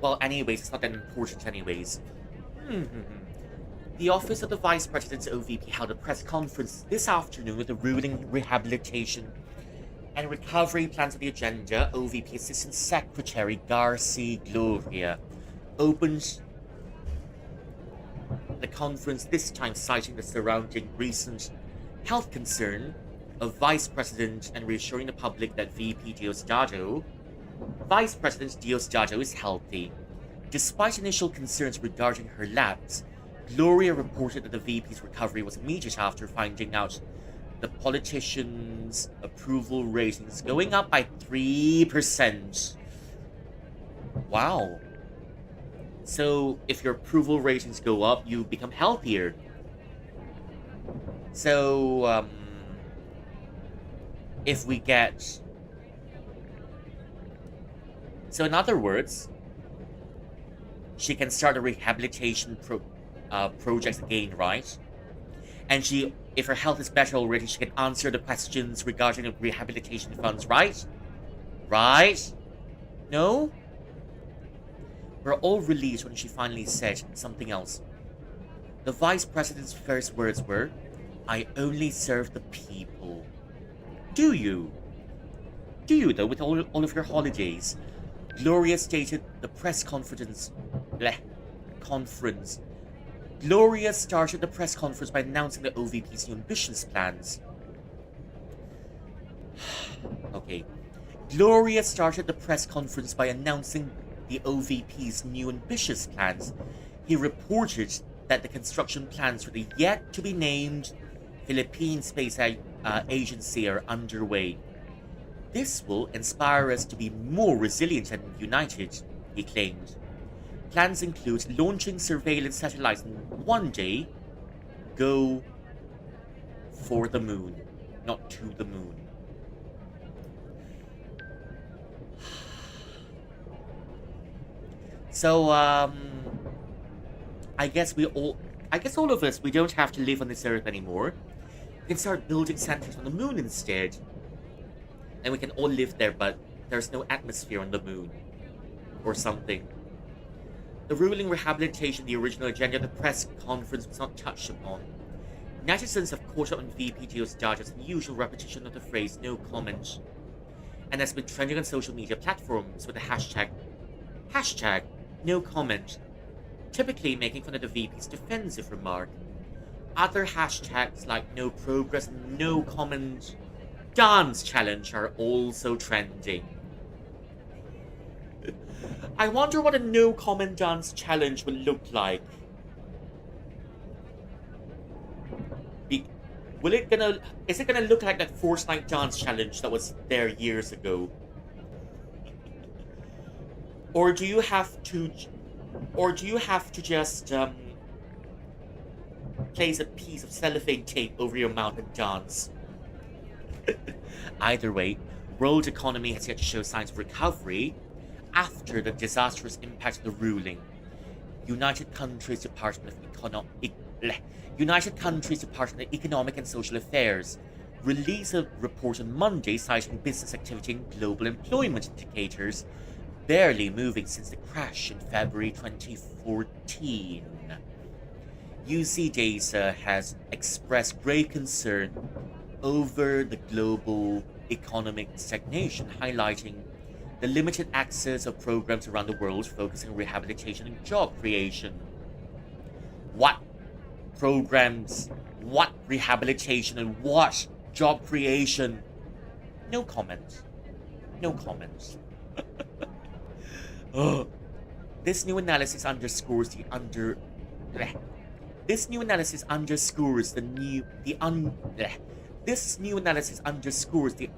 Well, anyways, it's not that important anyways. The Office of the Vice President's OVP held a press conference this afternoon with the ruling rehabilitation and recovery plans on the agenda. OVP Assistant Secretary Garcia Gloria opened the conference, this time citing the surrounding recent health concern of Vice President and reassuring the public that Vice President Diosdado is healthy. Despite initial concerns regarding her lapse, Gloria reported that the VP's recovery was immediate after finding out the politician's approval ratings going up by 3%. Wow. So, if your approval ratings go up, you become healthier. So, if we get... So, in other words, she can start a rehabilitation project again, right? And if her health is better already, she can answer the questions regarding the rehabilitation funds, right? Right? No? We're all relieved when she finally said something else. The Vice President's first words were, "I only serve the people." Do you? Do you, though, with all of your holidays? Gloria stated the press conference. Gloria started the press conference by announcing the OVP's new ambitious plans. Okay. Gloria started the press conference by announcing the OVP's new ambitious plans. He reported that the construction plans for the yet-to-be-named Philippine Space Agency are underway. This will inspire us to be more resilient and united, he claimed. Plans include launching surveillance satellites and one day go for the moon, not to the moon. So, I guess all of us, we don't have to live on this earth anymore. We can start building centers on the moon instead. And we can all live there, but there's no atmosphere on the moon. Or something. The ruling rehabilitation, the original agenda of the press conference, was not touched upon. Netizens have caught up on VP Diosdado's usual repetition of the phrase "no comment," and has been trending on social media platforms with the hashtag no comment, typically making fun of the VP's defensive remark. Other hashtags like no progress and no comment dance challenge are also trending. I wonder what a no comment dance challenge will look like. Is it gonna look like that Force Night dance challenge that was there years ago? Or do you have to just place a piece of cellophane tape over your mouth and dance? Either way, world economy has yet to show signs of recovery after the disastrous impact of the ruling. United Countries Department of Economic and Social Affairs released a report on Monday citing business activity and global employment indicators barely moving since the crash in February 2014. UC data has expressed grave concern over the global economic stagnation, highlighting the limited access of programs around the world focusing on rehabilitation and job creation. What programs? What rehabilitation and what job creation? No comment. No comment. This new analysis underscores the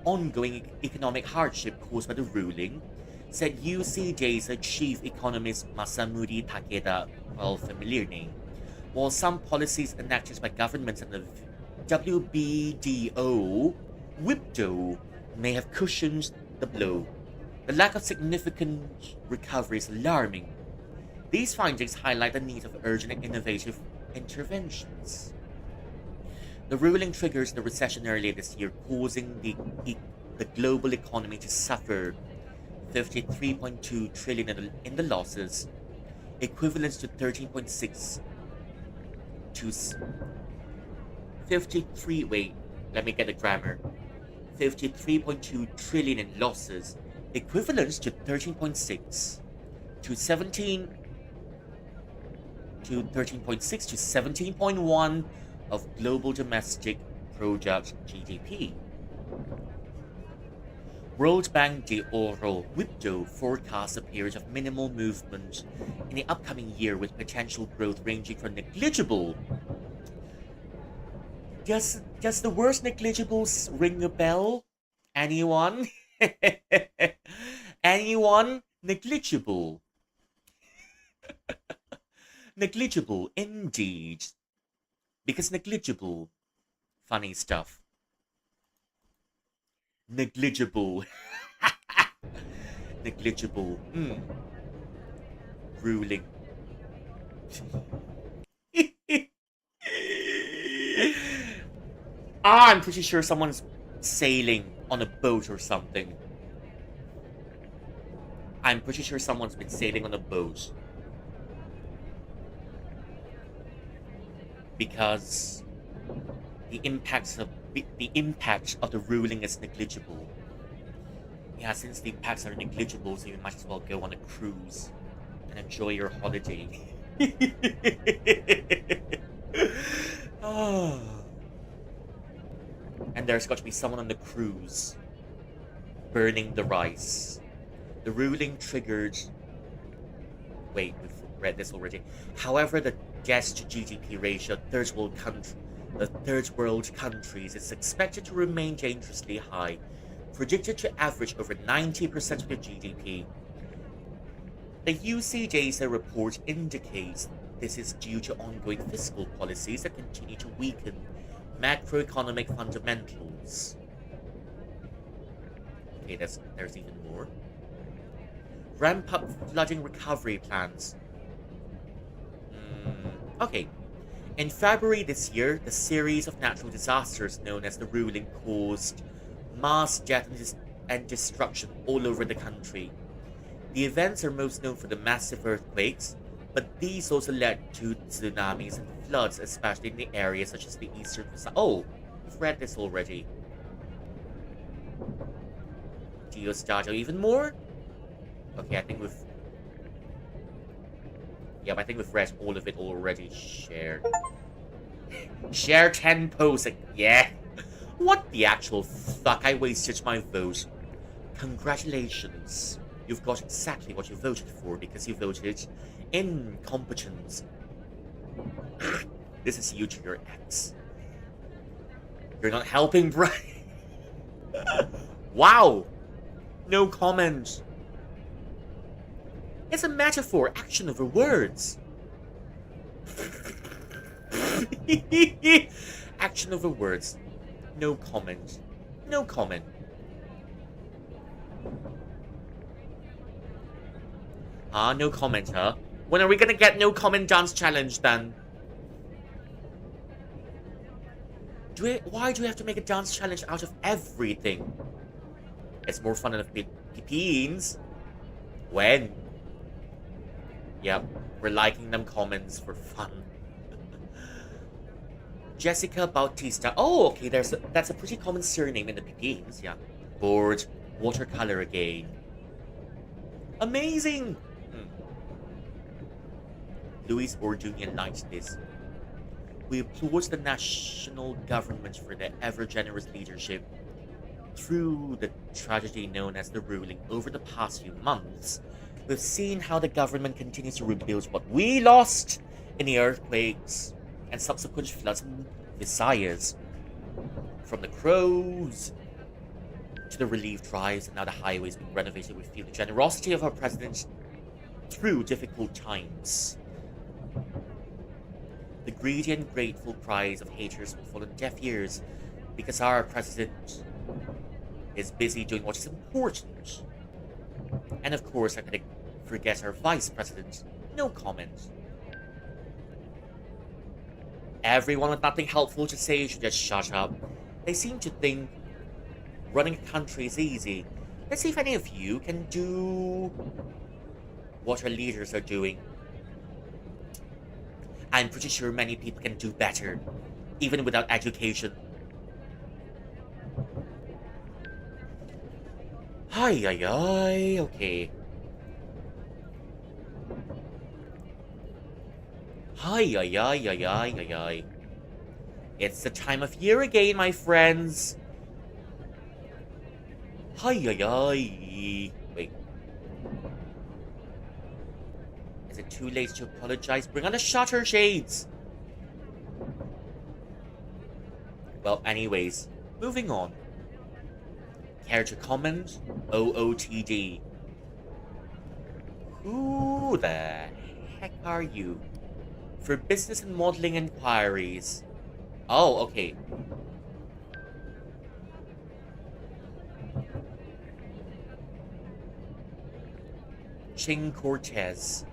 ongoing economic hardship caused by the ruling, said UC Day's chief economist Masamudi Takeda, well, familiar name. While some policies enacted by governments and the WIPDO may have cushioned the blow, the lack of significant recovery is alarming. These findings highlight the need of urgent and innovative interventions. The ruling triggers the recession earlier this year, causing the global economy to suffer 53.2 trillion in the losses, equivalent to 13.6 to 53. Wait, let me get the grammar. 53.2 trillion in losses, equivalent to 13.6 to 17 to 13.6 to 17.1 of global domestic product GDP. World Bank de Oro WIPDO forecasts a period of minimal movement in the upcoming year with potential growth ranging from negligible. Does the word negligible ring a bell? Anyone? Anyone? Negligible. Negligible indeed. Because negligible. Funny stuff. Negligible. Negligible. Ruling. I'm pretty sure someone's sailing on a boat or something. I'm pretty sure someone's been sailing on a boat. Because the impact of the ruling is negligible. Yeah, since the impacts are negligible, so you might as well go on a cruise and enjoy your holiday. Oh. And there's got to be someone on the cruise burning the rice. The ruling triggered. Wait, we've read this already. However, the debt to GDP ratio of third world countries is expected to remain dangerously high, predicted to average over 90% of their GDP. The UC data report indicates this is due to ongoing fiscal policies that continue to weaken macroeconomic fundamentals. Okay, there's even more. Ramp up flooding recovery plans. Okay. In February this year, the series of natural disasters known as the ruling caused mass death and destruction all over the country. The events are most known for the massive earthquakes, but these also led to tsunamis and floods, especially in the areas such as the eastern Pacific. Oh, we've read this already. Geostato even more? Okay, I think we've read all of it already. Share 10 posts. Yeah. What the actual fuck? I wasted my vote. Congratulations. You've got exactly what you voted for because you voted incompetence. This is you to your ex. You're not helping, Brian. Wow. No comment. It's a metaphor, action over words. Action over words. No comment. No comment. No comment, huh? When are we gonna get no comment dance challenge then? Why do we have to make a dance challenge out of everything? It's more fun than beans. When? Yep, we're liking them comments for fun. Jessica Bautista. Oh, okay, that's a pretty common surname in the Philippines, yeah. Bored, watercolor again. Amazing! Luis Ordunian liked this. We applaud the national government for their ever-generous leadership. Through the tragedy known as the ruling over the past few months, we've seen how the government continues to rebuild what we lost in the earthquakes and subsequent floods in Visayas. From the crows to the relief drives and now the highways being renovated, we feel the generosity of our president through difficult times. The greedy and grateful cries of haters will fall on deaf ears because our president is busy doing what is important. And of course, I'm going to forget our vice president. No comment. Everyone with nothing helpful to say should just shut up. They seem to think running a country is easy. Let's see if any of you can do what our leaders are doing. I'm pretty sure many people can do better, even without education. Okay. Hi, ay, ay, ay, ay, ay, ay. It's the time of year again, my friends. Hi, ay, ay. Wait, is it too late to apologize? Bring on the shutter shades. Well, anyways, moving on. Care to comment? OOTD. Who the heck are you? For business and modeling inquiries. Oh, okay. Ching Cortez.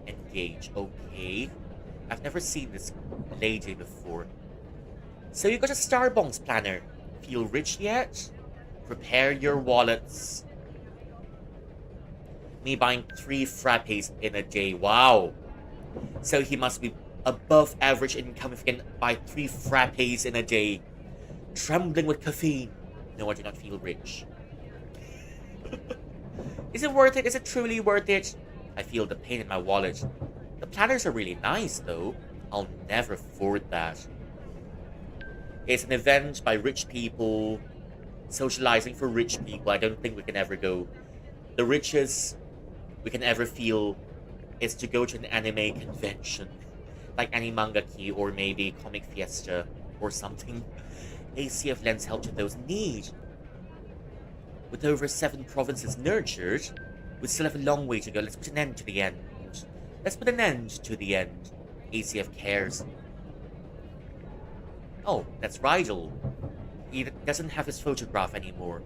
Engage. Okay. I've never seen this lady before. So you got a Starbucks planner. Feel rich yet? Prepare your wallets. Me buying 3 frappes in a day. Wow. So he must be above average income if he can buy 3 frappes in a day. Trembling with caffeine. No, I do not feel rich. Is it worth it? Is it truly worth it? I feel the pain in my wallet. The planners are really nice, though. I'll never afford that. It's an event by rich people, socializing for rich people. I don't think we can ever go. The richest we can ever feel is to go to an anime convention, like Animangaki or maybe Comic Fiesta or something. ACF lends help to those in need. With over 7 provinces nurtured, we still have a long way to go. Let's put an end to the end. Let's put an end to the end. ACF cares. Oh, that's Rydell. He doesn't have his photograph anymore.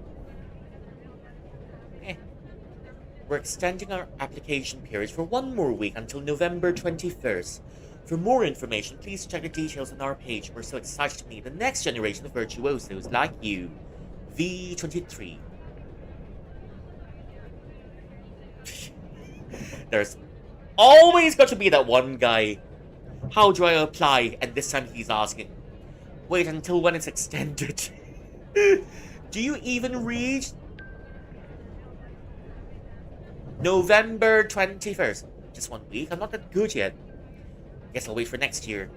We're extending our application period for 1 more week until November 21st. For more information, please check the details on our page. We're so excited to meet the next generation of virtuosos like you. V23. There's always got to be that one guy. How do I apply? And this time he's asking, wait until when it's extended. Do you even read? November 21st. Just 1 week? I'm not that good yet. Guess I'll wait for next year.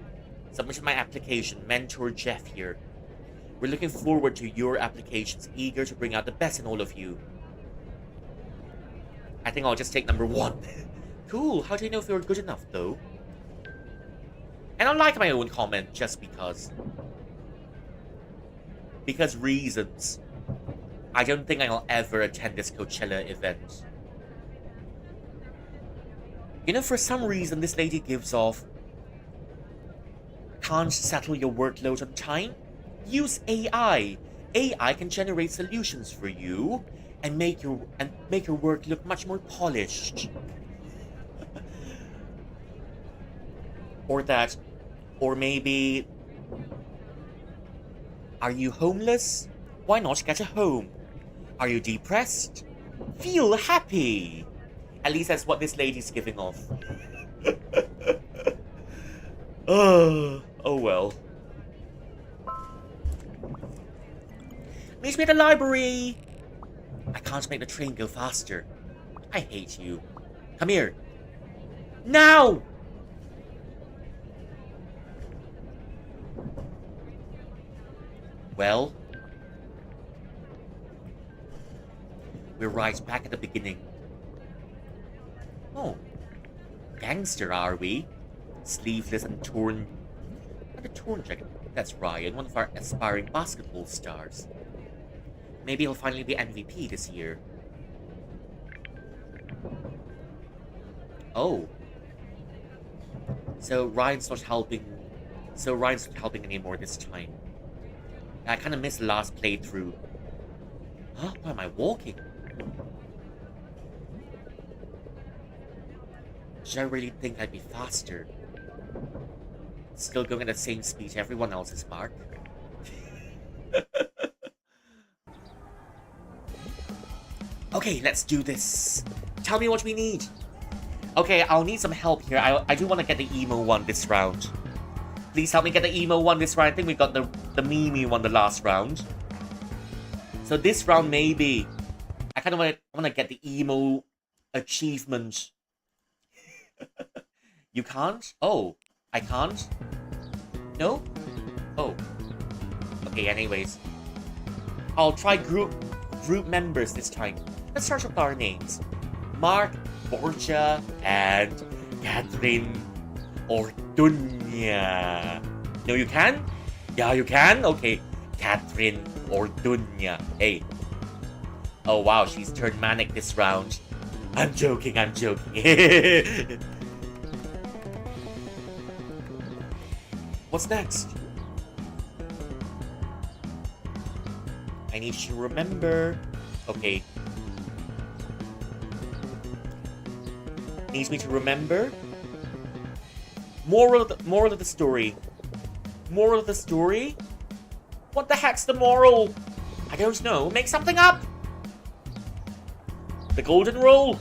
Submitted my application. Mentor Jeff here. We're looking forward to your applications, eager to bring out the best in all of you. I think I'll just take number 1. Cool, how do you know if you're good enough, though? And I like my own comment just because. Because reasons. I don't think I'll ever attend this Coachella event. You know, for some reason, this lady gives off, can't settle your workload on time? Use AI. AI can generate solutions for you and make your work look much more polished. Or maybe, are you homeless? Why not get a home? Are you depressed? Feel happy. At least that's what this lady's giving off. Oh well. Meet me at the library! I can't make the train go faster. I hate you. Come here. Now! Well, we're right back at the beginning. Oh, gangster are we? Sleeveless and torn. Not a torn jacket. That's Ryan, one of our aspiring basketball stars. Maybe he'll finally be MVP this year. Oh. So Ryan's not helping anymore this time. I kind of missed the last playthrough. Huh? Why am I walking? Should I really think I'd be faster? Still going at the same speed everyone else is, Mark. Okay, let's do this. Tell me what we need. Okay, I'll need some help here. I do want to get the emo one this round. Please help me get the emo one this round. I think we got the Mimi one the last round. So this round maybe. I kind of want to get the emo achievement. You can't? Oh, I can't? No? Oh. Okay, anyways. I'll try group members this time. Let's start with our names. Mark, Borja, and Catherine Ortuña. No, you can? Yeah, you can? Okay. Catherine Ortuña. Hey. Oh, wow, she's turned manic this round. I'm joking, I'm joking. What's next? I need you to remember. Okay. Needs me to remember. Moral of the story. Moral of the story? What the heck's the moral? I don't know. Make something up. The golden rule. Do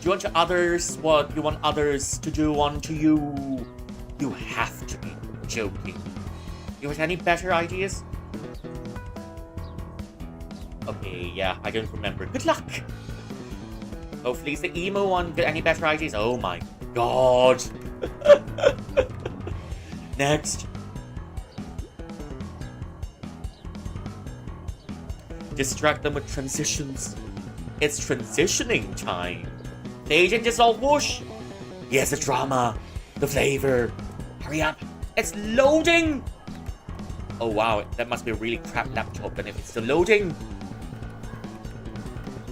you want others what you want others to do unto you? You have to be joking. You have any better ideas? Okay, yeah, I don't remember. Good luck! Hopefully it's the emo one. Got any better ideas? Oh my god! Next. Distract them with transitions. It's transitioning time. The agent is all whoosh. Yes, the drama. The flavor. Hurry up. It's loading! Oh wow, that must be a really crap laptop and if it's still loading.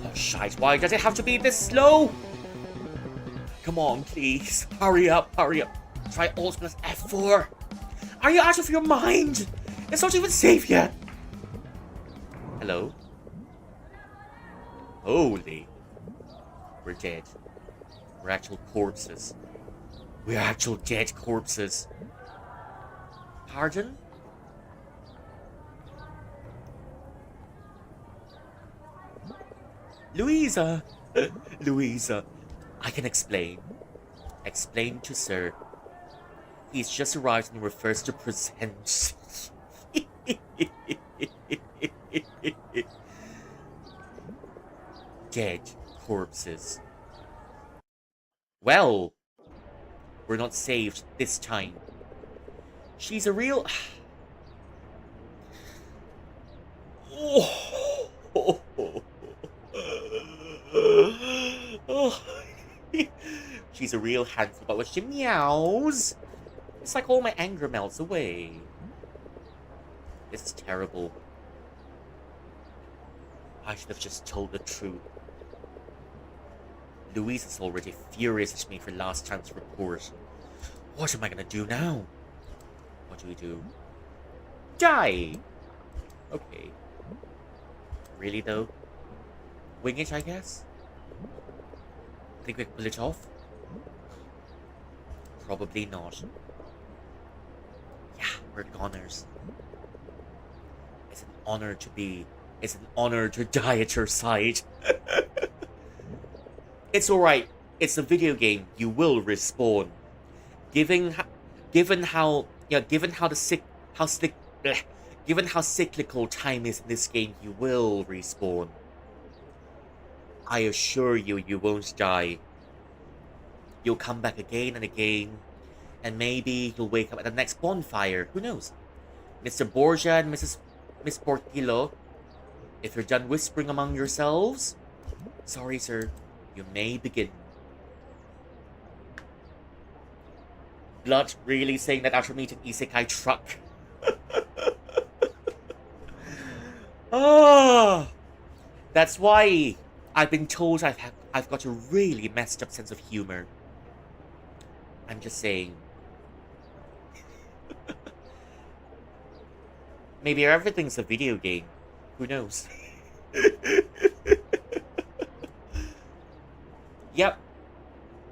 Oh shite, why does it have to be this slow? Come on, please. Hurry up, hurry up. Try Alt plus F4. Are you out of your mind? It's not even safe yet. Hello? Holy. We're dead. We're actual corpses. We're actual dead corpses. Pardon? Louisa! Louisa, I can explain. Explain to sir. He's just arrived and refers to present. Dead corpses. Well, we're not saved this time. She's a real... She's a real handful, but when she meows, it's like all my anger melts away. This is terrible. I should have just told the truth. Louise is already furious at me for last time's report. What am I gonna do now? What do we do? Die! Okay. Really though? Wing it, I guess? Think we can pull it off? Probably not. Yeah, we're goners. It's an honor to be... It's an honor to die at your side. It's alright. It's a video game. You will respawn. Given how cyclical time is in this game, you will respawn. I assure you, you won't die. You'll come back again and again, and maybe you'll wake up at the next bonfire. Who knows? Mr. Borgia and Miss Portillo, if you're done whispering among yourselves, sorry, sir, you may begin. Blood really saying that after meeting Isekai truck. Ah, that's why I've been told I've got a really messed up sense of humor. I'm just saying. Maybe everything's a video game. Who knows? Yep.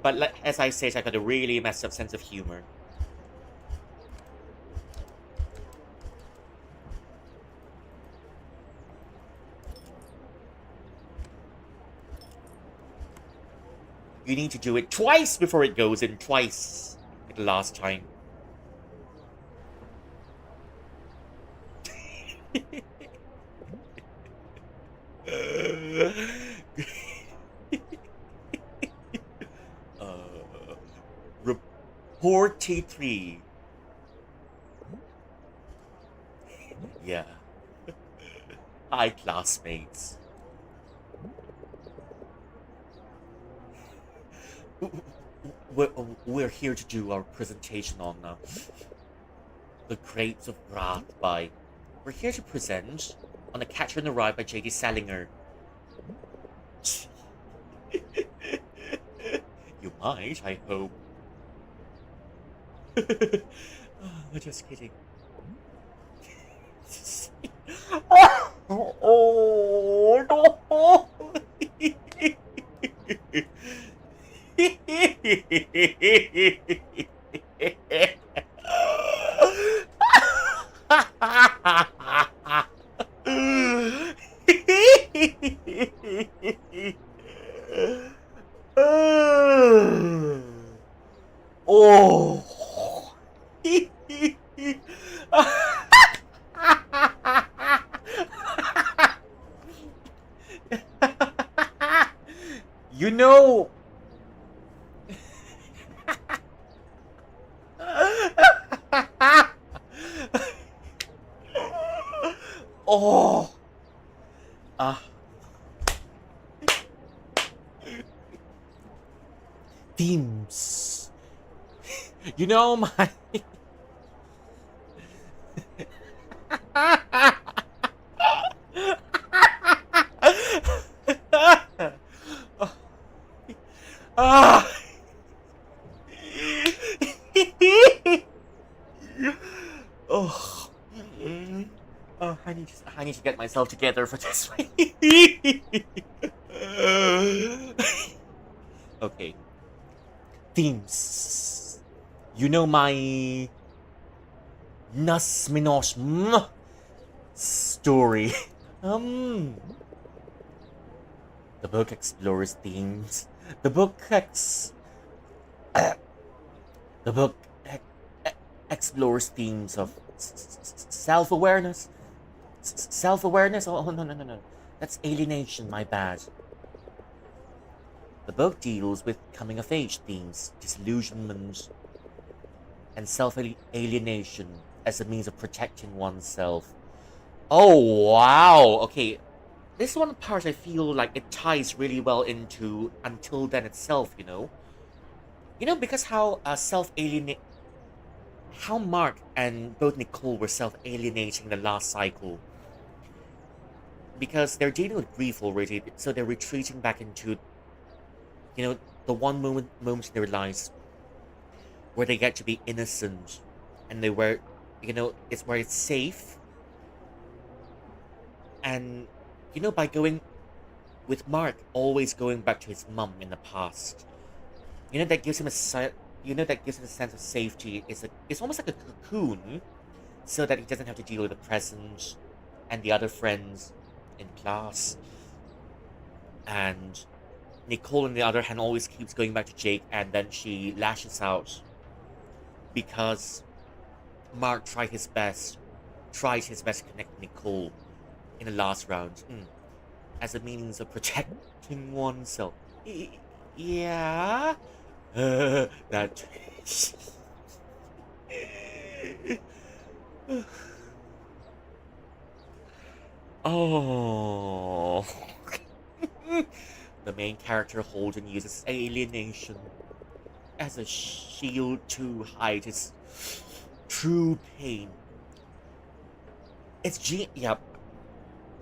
But as I said, I got a really messed up sense of humor. You need to do it twice before it goes in twice. Like the last time. 43. Yeah. Hi, classmates. We're, we're here to do our presentation on The Grapes of Wrath by... We're here to present on A Catcher in the Rye by J.D. Salinger. You might, I hope. Oh, just kidding. Oh, no. Oh. You know. Oh. Ah. Themes. You know my. Ah. Oh. Oh, I need to get myself together for this one. Okay. Themes. You know my Nas Minosh story. Um. The book explores themes. The book ex. The book explores themes of self-awareness. Self-awareness? Oh, no, no, no, no. That's alienation, my bad. The book deals with coming-of-age themes, disillusionment, and self-alienation as a means of protecting oneself. Oh, wow! Okay, this one part I feel like it ties really well into Until Then itself, you know? You know, because how self-alienate... How Mark and both Nicole were self-alienating in the last cycle. Because they're dealing with grief already, so they're retreating back into, you know, the one moment in their lives where they get to be innocent, and they were, you know, it's where it's safe, and you know, by going with Mark always going back to his mum in the past, you know, that gives him that gives him a sense of safety. It's almost like a cocoon, so that he doesn't have to deal with the present and the other friends in class. And Nicole, on the other hand, always keeps going back to Jake, and then she lashes out because Mark tried his best to connect Nicole in the last round, as a means of protecting oneself. Yeah, that. Oh. The main character Holden uses alienation as a shield to hide his true pain. Yep.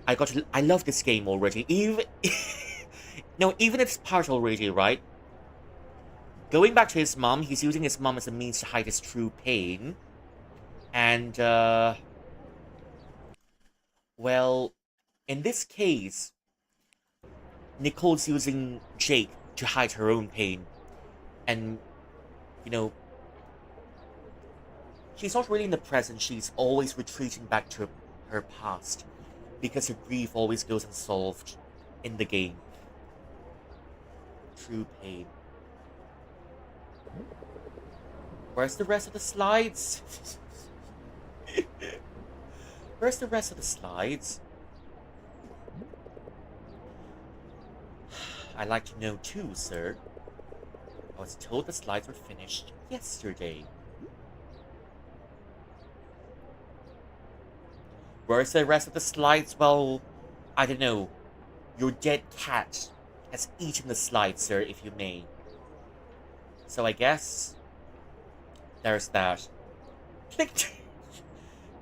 I love this game already. Even no, even if it's part already, right? Going back to his mom, he's using his mom as a means to hide his true pain. And well, in this case, Nicole's using Jake to hide her own pain. And, you know, she's not really in the present, she's always retreating back to her past. Because her grief always goes unsolved in the game. True pain. Where's the rest of the slides? Where's the rest of the slides? I'd like to know too, sir. I was told the slides were finished yesterday. Where's the rest of the slides? Well, I don't know. Your dead cat has eaten the slides, sir, if you may. So I guess there's that. Click to,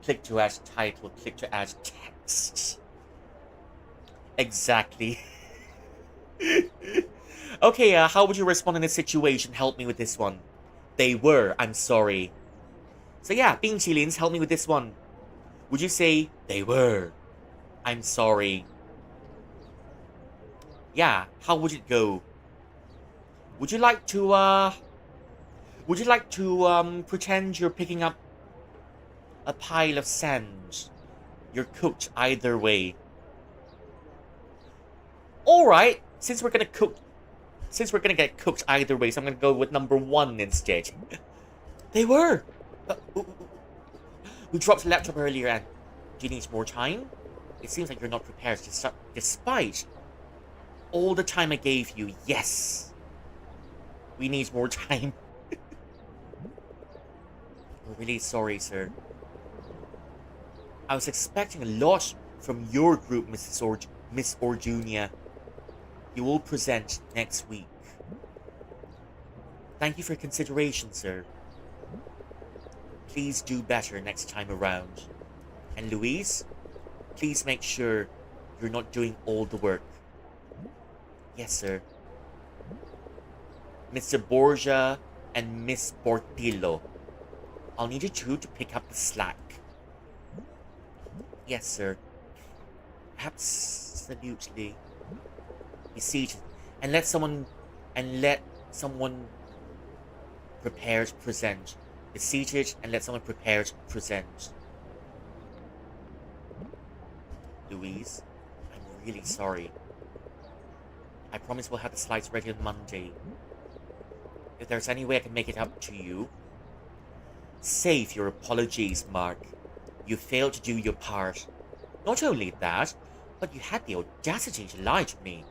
click to add title, click to add text. Exactly. Okay, how would you respond in this situation? Help me with this one. They were, I'm sorry. So yeah, Bing Qilins, help me with this one. Would you say, they were, I'm sorry? Yeah, how would it go? Would you like to, pretend you're picking up a pile of sand? You're cooked either way. Alright, since we're gonna get cooked either way, so I'm gonna go with number 1 instead. They were! We dropped the laptop earlier, and do you need more time? It seems like you're not prepared to start, despite all the time I gave you. Yes! We need more time. We're really sorry, sir. I was expecting a lot from your group, Miss Orjunia. You will present next week. Thank you for your consideration, sir. Please do better next time around. And Louise, please make sure you're not doing all the work. Yes, sir. Mr. Borgia and Miss Portillo, I'll need you two to pick up the slack. Yes, sir. Absolutely. Be seated and let someone prepared present. Be seated and let someone prepared present. Louise, I'm really sorry. I promise we'll have the slides ready on Monday. If there's any way I can make it up to you, save your apologies, Mark. You failed to do your part. Not only that, but you had the audacity to lie to me.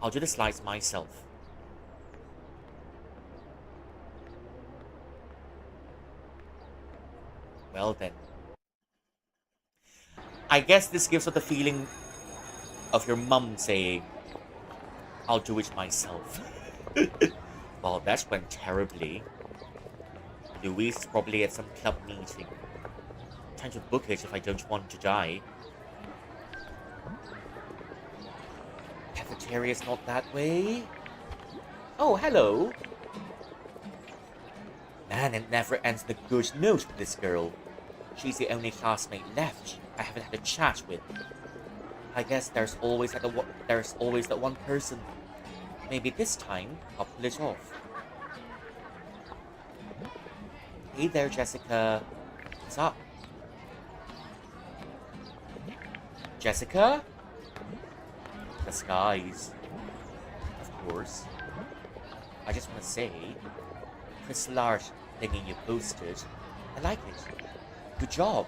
I'll do the slides myself. Well then. I guess this gives us the feeling of your mum saying, I'll do it myself. Well, that went terribly. Louise is probably at some club meeting. Time to book it if I don't want to die. Cafeteria's not that way. Oh, hello. Man, it never ends the good note with this girl. She's the only classmate left I haven't had a chat with. I guess there's always that one person. Maybe this time I'll pull it off. Hey there, Jessica. What's up? Jessica? The skies. Of course. I just want to say, crystal art thingy you posted, I like it. Good job.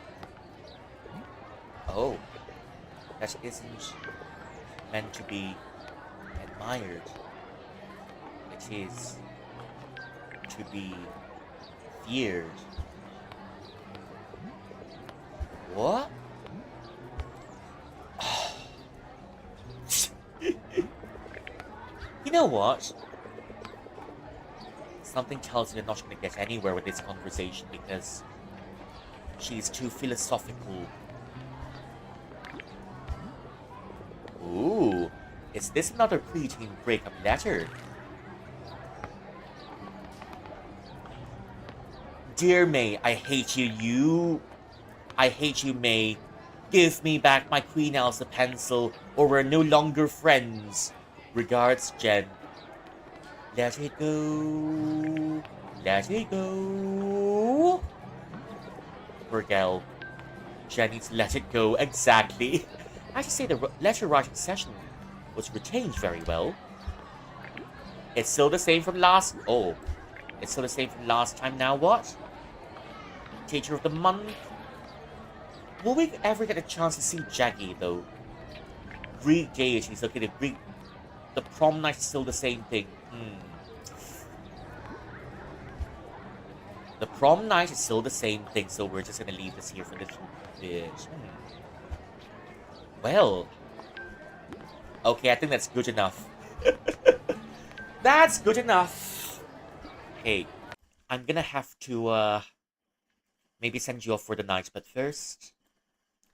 Oh, that isn't meant to be admired. It is to be feared. What? You know what? Something tells me I'm not going to get anywhere with this conversation because she's too philosophical. Ooh, is this another preteen breakup letter? Dear May, I hate you, I hate you, May. Give me back my Queen Elsa pencil, or we're no longer friends. Regards, Jen. Let it go. Let it go. Poor gal. Jen needs to let it go, exactly. I have to say the letter writing session was retained very well. It's still the same from last... Oh. It's still the same from last time, now what? Teacher of the month? Will we ever get a chance to see Jackie, though? Greek deities, okay, the prom night is still the same thing. The prom night is still the same thing, so we're just gonna leave this here for a little bit. Well, okay, I think that's good enough. That's good enough. Okay, I'm gonna have to maybe send you off for the night, but first,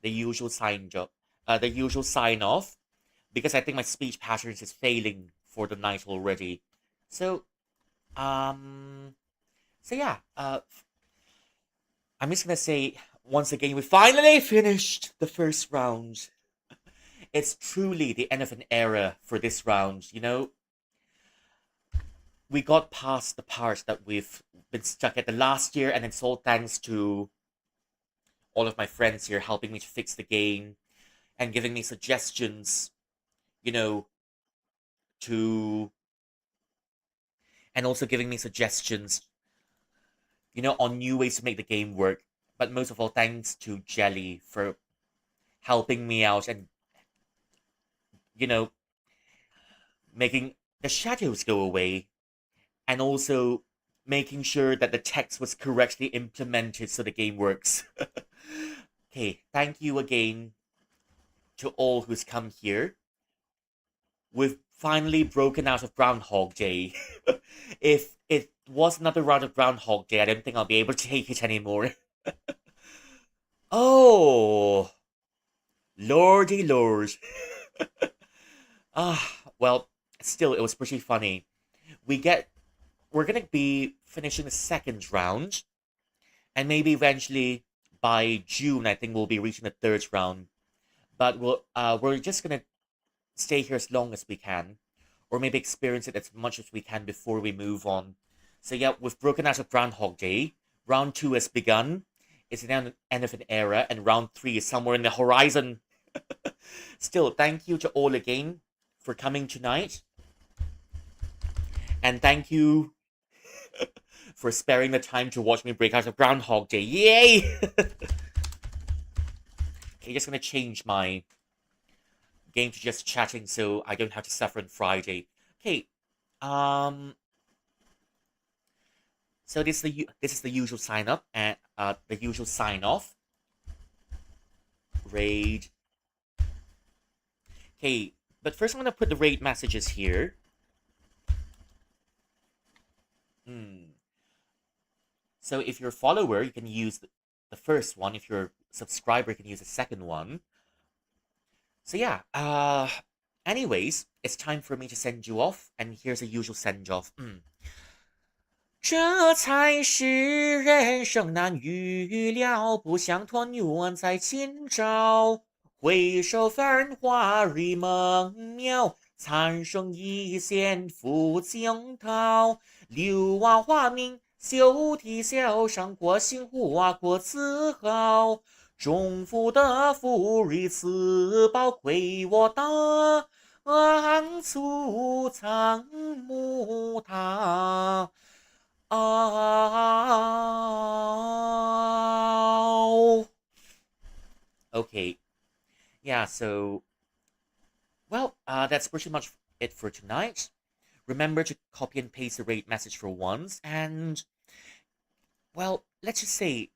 the usual the usual sign off, because I think my speech patterns is failing for the night already. So, um, so yeah, I'm just gonna say once again, we finally finished the first round. It's truly the end of an era for this round. You know, we got past the part that we've been stuck at the last year, and it's all thanks to all of my friends here helping me to fix the game and giving me suggestions, you know, to and also giving me suggestions, on new ways to make the game work. But most of all, thanks to Jelly for helping me out and, you know, making the shadows go away and also making sure that the text was correctly implemented so the game works. Okay, thank you again to all who's come here. We've finally broken out of Groundhog Day. If it was another round of Groundhog Day, I don't think I'll be able to take it anymore. Oh, lordy lord. Well, still, it was pretty funny. We get, we're gonna be finishing the second round, and maybe eventually by June, I think we'll be reaching the third round. But we're just gonna stay here as long as we can, or maybe experience it as much as we can before we move on. So yeah, we've broken out of Groundhog Day. Round two has begun. It's the end of an era, and round three is somewhere in the horizon. Still, thank you to all again for coming tonight, and thank you for sparing the time to watch me break out of Groundhog Day. Yay! Okay, just gonna change my game to just chatting so I don't have to suffer on Friday. Okay, um, so this is the usual sign up and the usual sign off. Raid. Okay, but first I'm gonna put the raid messages here. So if you're a follower, you can use the first one. If you're a subscriber, you can use the second one. So yeah, anyways, it's time for me to send you off, and here's a usual send off. 这才是人生难预料，不想团圆在今朝。回首繁华如梦渺，残生一线付惊涛。柳暗花明休啼笑，上过心湖啊过自豪。中府的福瑞此宝亏我大，安粗藏木塔。Oh. Okay. Yeah, so, well, that's pretty much it for tonight. Remember to copy and paste the rate message for once, and, well, let's just say,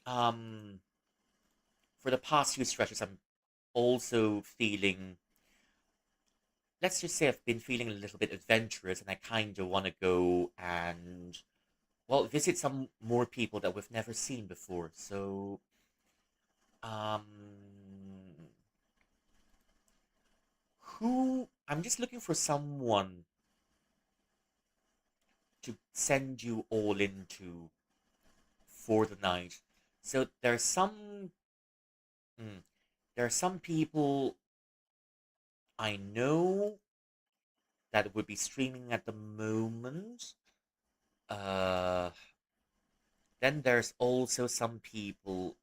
um, for the past few stretches, I'm also feeling, let's just say I've been feeling a little bit adventurous, and I kind of want to go and, well, visit some more people that we've never seen before. So, um, I'm just looking for someone to send you all into for the night. So mm, there are some people I know that would be streaming at the moment. Uh, then there's also some people,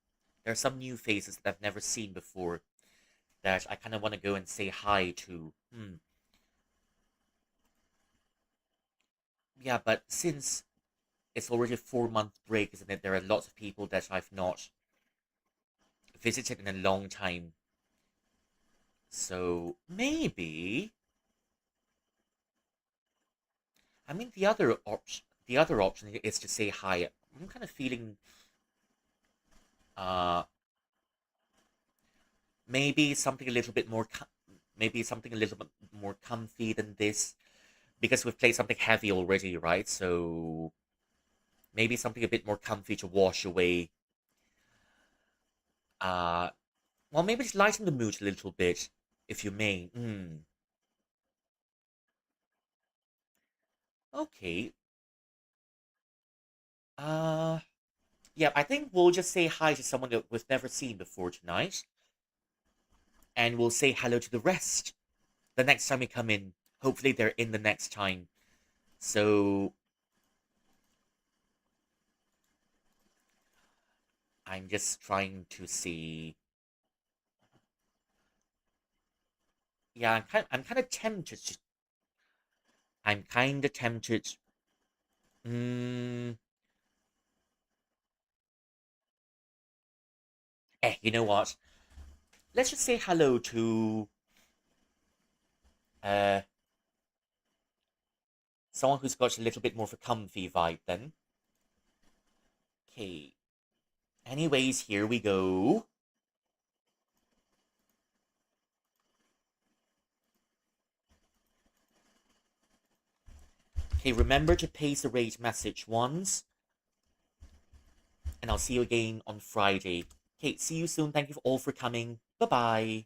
there are some new faces that I've never seen before that I kind of want to go and say hi to. Yeah, but since it's already a 4 month break, isn't it? There are lots of people that I've not visited in a long time. So maybe, I mean, the other option is to say hi. I'm kind of feeling uh maybe something a little bit more maybe something a little bit more comfy than this because we've played something heavy already, right? So maybe something a bit more comfy to wash away. Uh well, maybe just lighten the mood a little bit, if you may. Okay. Uh yeah, I think we'll just say hi to someone that we've never seen before tonight, and we'll say hello to the rest the next time we come in. Hopefully they're in the next time. So I'm just trying to see. Yeah, I'm kind of tempted. I'm kind of tempted. Mm, you know what? Let's just say hello to uh someone who's got a little bit more of a comfy vibe then. Okay. Anyways, here we go. Okay, remember to paste the rate message once, and I'll see you again on Friday. Okay, see you soon. Thank you all for coming. Bye bye.